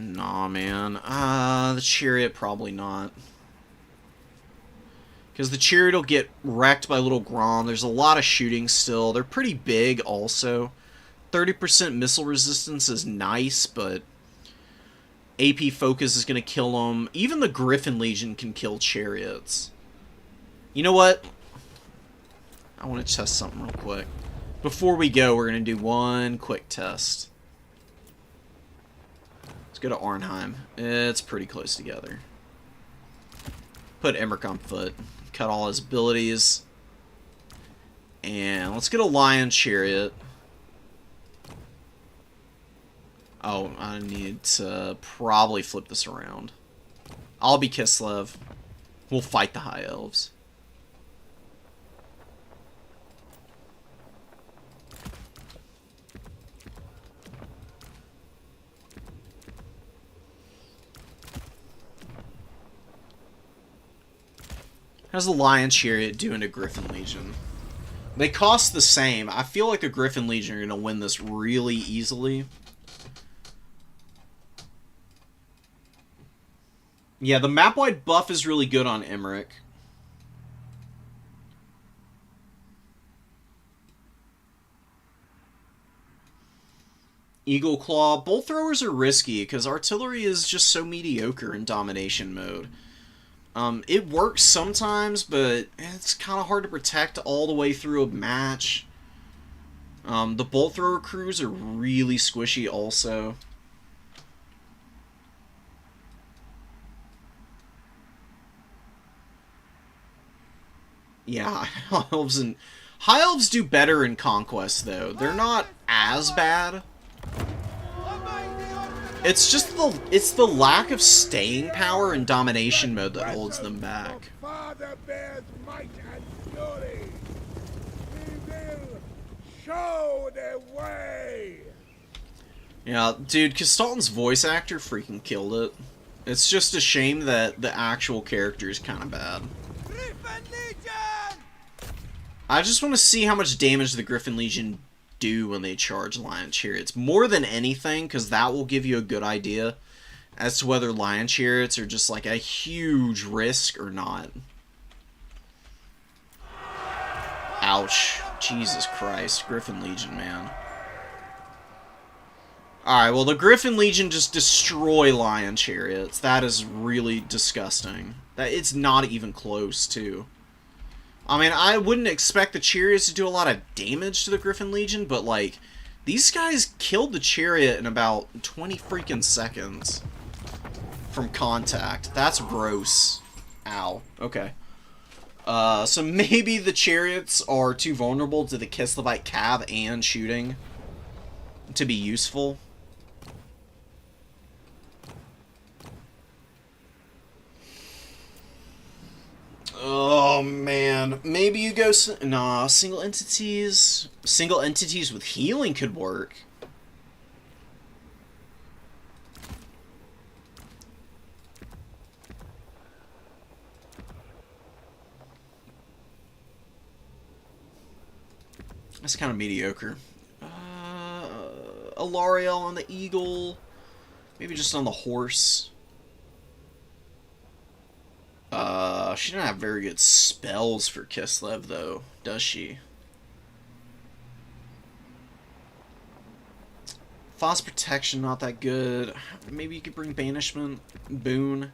S1: Nah, man. The chariot, probably not. Because the chariot will get wrecked by little Grom. There's a lot of shooting still. They're pretty big also. 30% missile resistance is nice, but AP focus is going to kill them. Even the Griffin Legion can kill chariots. You know what? I want to test something real quick. Before we go, we're going to do one quick test. Let's go to Arnheim. It's pretty close together. Put Emmerich on foot. Cut all his abilities. And let's get a Lion Chariot. Oh, I need to probably flip this around. I'll be Kislev. We'll fight the High Elves. How's the Lion Chariot doing to Griffin Legion? They cost the same. I feel like the Griffin Legion are going to win this really easily. Yeah, the map-wide buff is really good on Emmerich. Eagle Claw. Bolt throwers are risky because artillery is just so mediocre in domination mode. It works sometimes, but it's kind of hard to protect all the way through a match. The bolt thrower crews are really squishy also. Yeah, High Elves do better in Conquest though. They're not as bad. It's just the lack of staying power in domination mode that holds them back.
S4: Father bears might and fury. He will show the way.
S1: Yeah, dude, Kistalton's voice actor freaking killed it. It's just a shame that the actual character is kind of bad.
S3: Griffin Legion!
S1: I just want to see how much damage the Griffin Legion do when they charge Lion Chariots. More than anything, because that will give you a good idea as to whether Lion Chariots are just like a huge risk or not. Ouch. Jesus Christ. Griffin Legion, man. Alright, well, the Griffin Legion just destroy Lion Chariots. That is really disgusting. It's not even close, too. I mean, I wouldn't expect the Chariots to do a lot of damage to the Griffin Legion, but, like, these guys killed the Chariot in about 20 freaking seconds from contact. That's gross. Ow. Okay. So maybe the Chariots are too vulnerable to the Kislevite Cav and shooting to be useful. Oh, man. Maybe you go... Nah, single entities... Single entities with healing could work. That's kind of mediocre. Alariel on the Eagle. Maybe just on the Horse. She doesn't have very good spells for Kislev, though, does she? Fast Protection, not that good. Maybe you could bring Banishment, Boon.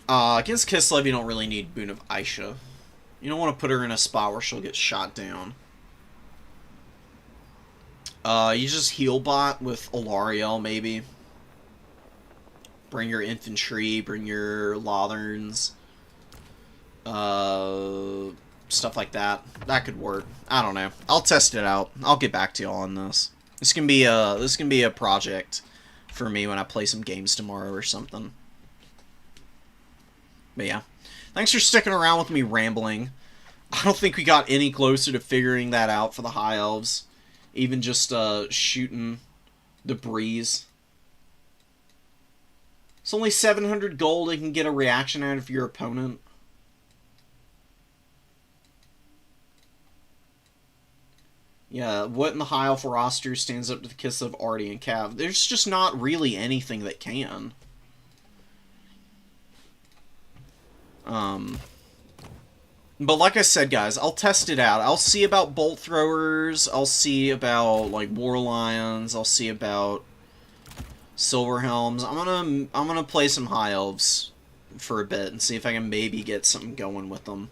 S1: Against Kislev, you don't really need Boon of Aisha. You don't want to put her in a spot where she'll get shot down. You just heal bot with Alariel, maybe. Bring your infantry, bring your Lotherns. Stuff like that. That could work. I don't know. I'll test it out. I'll get back to y'all on this. This can be a project for me when I play some games tomorrow or something. But yeah. Thanks for sticking around with me rambling. I don't think we got any closer to figuring that out for the High Elves. Even just shooting the breeze. It's only 700 gold and can get a reaction out of your opponent. Yeah, what in the High Elf roster stands up to the kiss of Artie and Cav? There's just not really anything that can. But like I said, guys, I'll test it out. I'll see about Bolt Throwers. I'll see about, like, War Lions. I'll see about Silver Helms. I'm gonna play some High Elves for a bit and see if I can maybe get something going with them.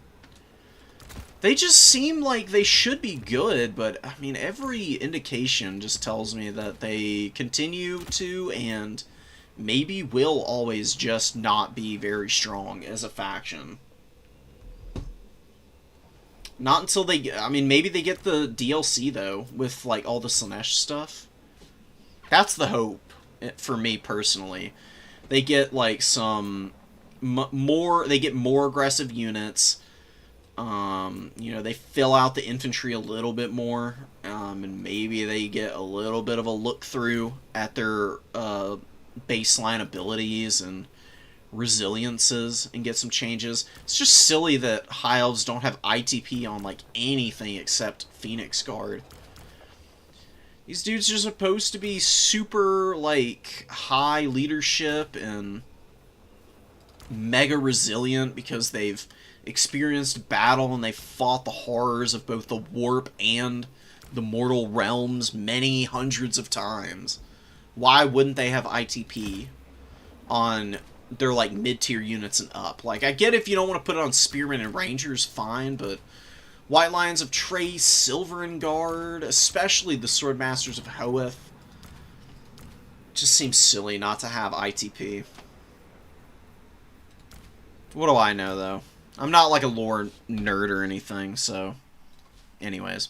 S1: They just seem like they should be good, but, I mean, every indication just tells me that they continue to and maybe will always just not be very strong as a faction. Not until they... I mean, maybe they get the DLC, though, with, like, all the Slaanesh stuff. That's the hope, for me, personally. They get, like, some... They get more aggressive units. You know, they fill out the infantry a little bit more. And maybe they get a little bit of a look-through at their baseline abilities and resiliences and get some changes. It's just silly that High Elves don't have ITP on, like, anything except Phoenix Guard. These dudes are supposed to be super, like, high leadership and mega resilient because they've experienced battle and they've fought the horrors of both the warp and the mortal realms many hundreds of times. Why wouldn't they have ITP on their, like, mid-tier units and up? Like, I get if you don't want to put it on Spearmen and Rangers, fine, but White Lions of Trace, Silverin Guard, especially the Swordmasters of Hoeth, just seems silly not to have ITP. What do I know, though? I'm not, like, a lore nerd or anything, so... Anyways.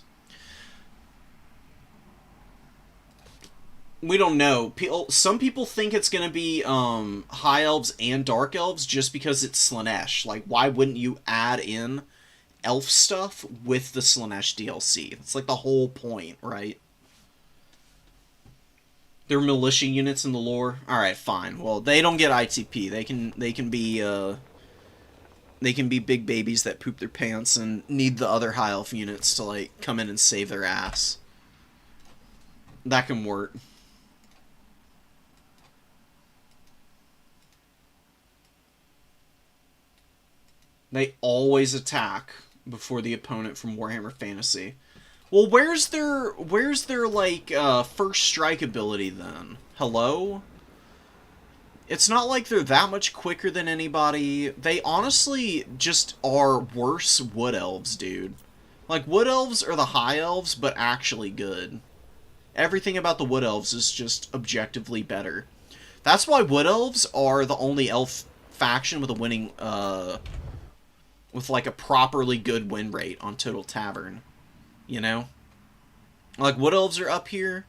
S1: We don't know. Some people think it's going to be High Elves and Dark Elves just because it's Slaanesh. Like, why wouldn't you add in elf stuff with the Slaanesh DLC? That's like the whole point, right? They're militia units in the lore. Alright, fine. Well, they don't get ITP. They can be big babies that poop their pants and need the other High Elf units to, like, come in and save their ass. That can work. They always attack before the opponent from Warhammer Fantasy. Well, where's their like first strike ability then? Hello? It's not like they're that much quicker than anybody. They honestly just are worse Wood Elves, dude. Like, Wood Elves are the High Elves, but actually good. Everything about the Wood Elves is just objectively better. That's why Wood Elves are the only elf faction with a winning, with, like, a properly good win rate on Total Tavern. You know? Like, Wood Elves are up here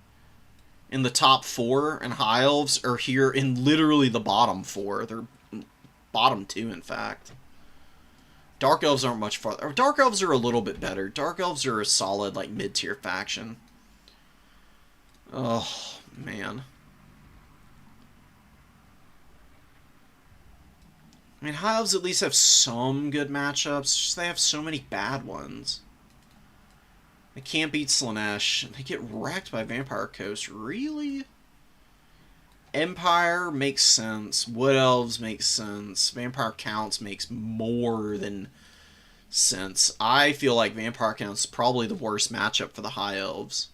S1: in the top 4, and High Elves are here in literally the bottom 4. They're bottom 2, in fact. Dark Elves aren't much farther. Dark Elves are a little bit better. Dark Elves are a solid, like, mid-tier faction. Oh, man. I mean, High Elves at least have some good matchups, it's just they have so many bad ones. They can't beat Slaanesh. They get wrecked by Vampire Coast. Really? Empire makes sense. Wood Elves makes sense. Vampire Counts makes more than sense. I feel like Vampire Counts is probably the worst matchup for the High Elves.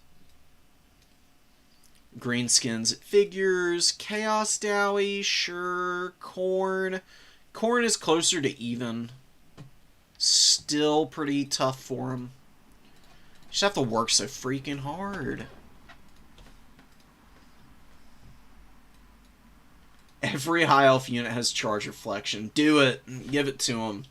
S1: Greenskins at figures. Chaos Dowie, sure. Khorne. Khorne is closer to even. Still pretty tough for him. You just have to work so freaking hard. Every High Elf unit has charge reflection. Do it. Give it to them.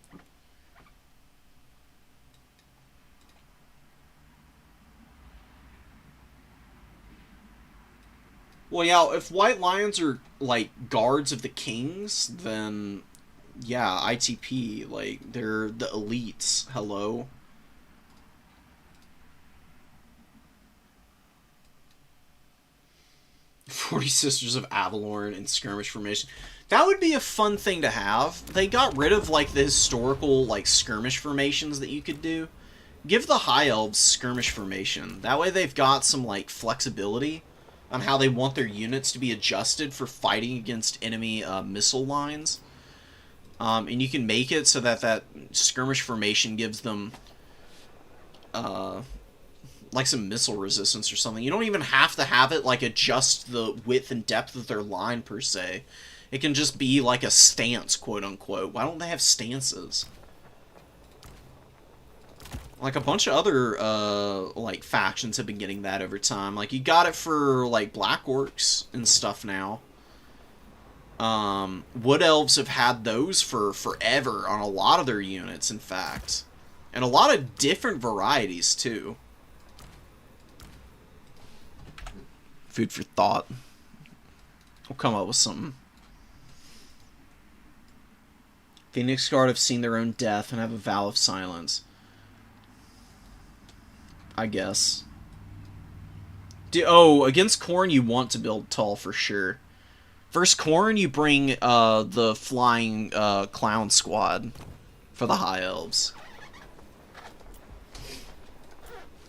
S1: Well, yeah, if White Lions are, like, guards of the kings, then, yeah, ITP, like, they're the elites. Hello? "40 Sisters of Avalorn in skirmish formation." That would be a fun thing to have. They got rid of, like, the historical, like, skirmish formations that you could do. give the High Elves skirmish formation. That way they've got some, like, flexibility on how they want their units to be adjusted for fighting against enemy missile lines. And you can make it so that that skirmish formation gives them, like, some missile resistance or something. You don't even have to have it, like, adjust the width and depth of their line, per se. It can just be, like, a stance, quote-unquote. Why don't they have stances? Like, a bunch of other, like, factions have been getting that over time. Like, you got it for, like, Black Orcs and stuff now. Wood Elves have had those for forever on a lot of their units, in fact. And a lot of different varieties, too. Food for thought. We'll come up with something. Phoenix Guard have seen their own death and have a vow of silence. I guess. Oh, against Khorne you want to build tall for sure. First Khorne, you bring the flying clown squad for the High Elves.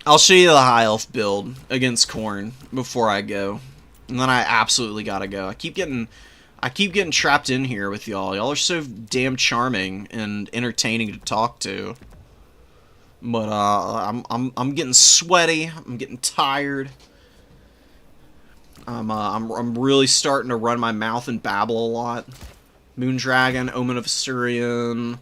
S1: I'll show you the High Elf build against Khorne before I go. And then I absolutely gotta go. I keep getting trapped in here with y'all. Y'all are so damn charming and entertaining to talk to. But I'm getting sweaty. I'm getting tired. I'm really starting to run my mouth and babble a lot. Moondragon, Omen of Asturion.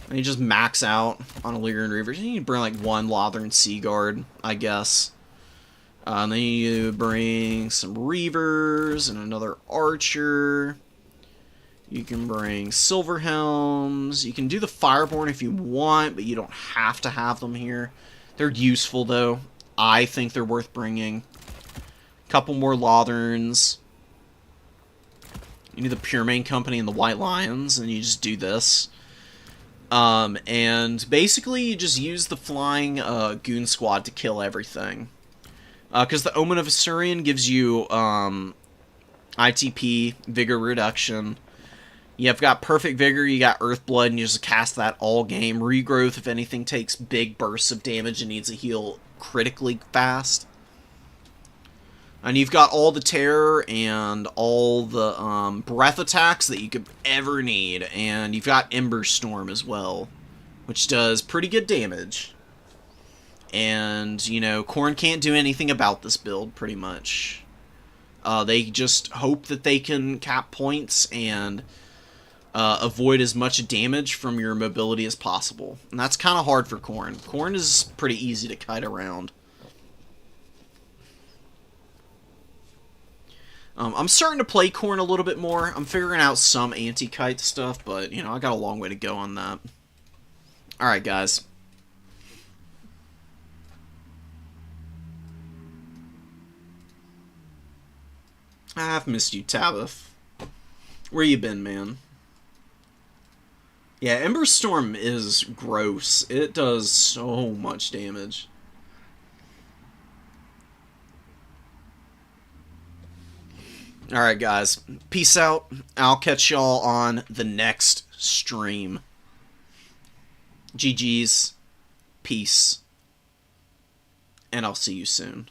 S1: And you just max out on Illyrian Reavers. You need to bring like one Lothern Sea Guard, I guess. And then you bring some Reavers and another Archer. You can bring Silverhelms. You can do the Fireborn if you want, but you don't have to have them here. They're useful, though. I think they're worth bringing. A couple more Lotherns. You need the Pure Main Company and the White Lions, and you just do this. And basically, you just use the Flying Goon Squad to kill everything. Because the Omen of Asturion gives you ITP, Vigor Reduction. You've got Perfect Vigor, you got Earthblood, and you just cast that all game. Regrowth if anything takes big bursts of damage and needs a heal critically fast. And you've got all the Terror and all the breath attacks that you could ever need. And you've got Ember Storm as well, which does pretty good damage. And, you know, Khorne can't do anything about this build, pretty much. They just hope that they can cap points and avoid as much damage from your mobility as possible. And that's kind of hard for Khorne. Khorne is pretty easy to kite around. I'm starting to play Khorne a little bit more. I'm figuring out some anti-kite stuff, but, you know, I got a long way to go on that. Alright, guys. I've missed you, Tabith. Where you been, man? Yeah, Ember Storm is gross. It does so much damage. Alright, guys. Peace out. I'll catch y'all on the next stream. GG's. Peace. And I'll see you soon.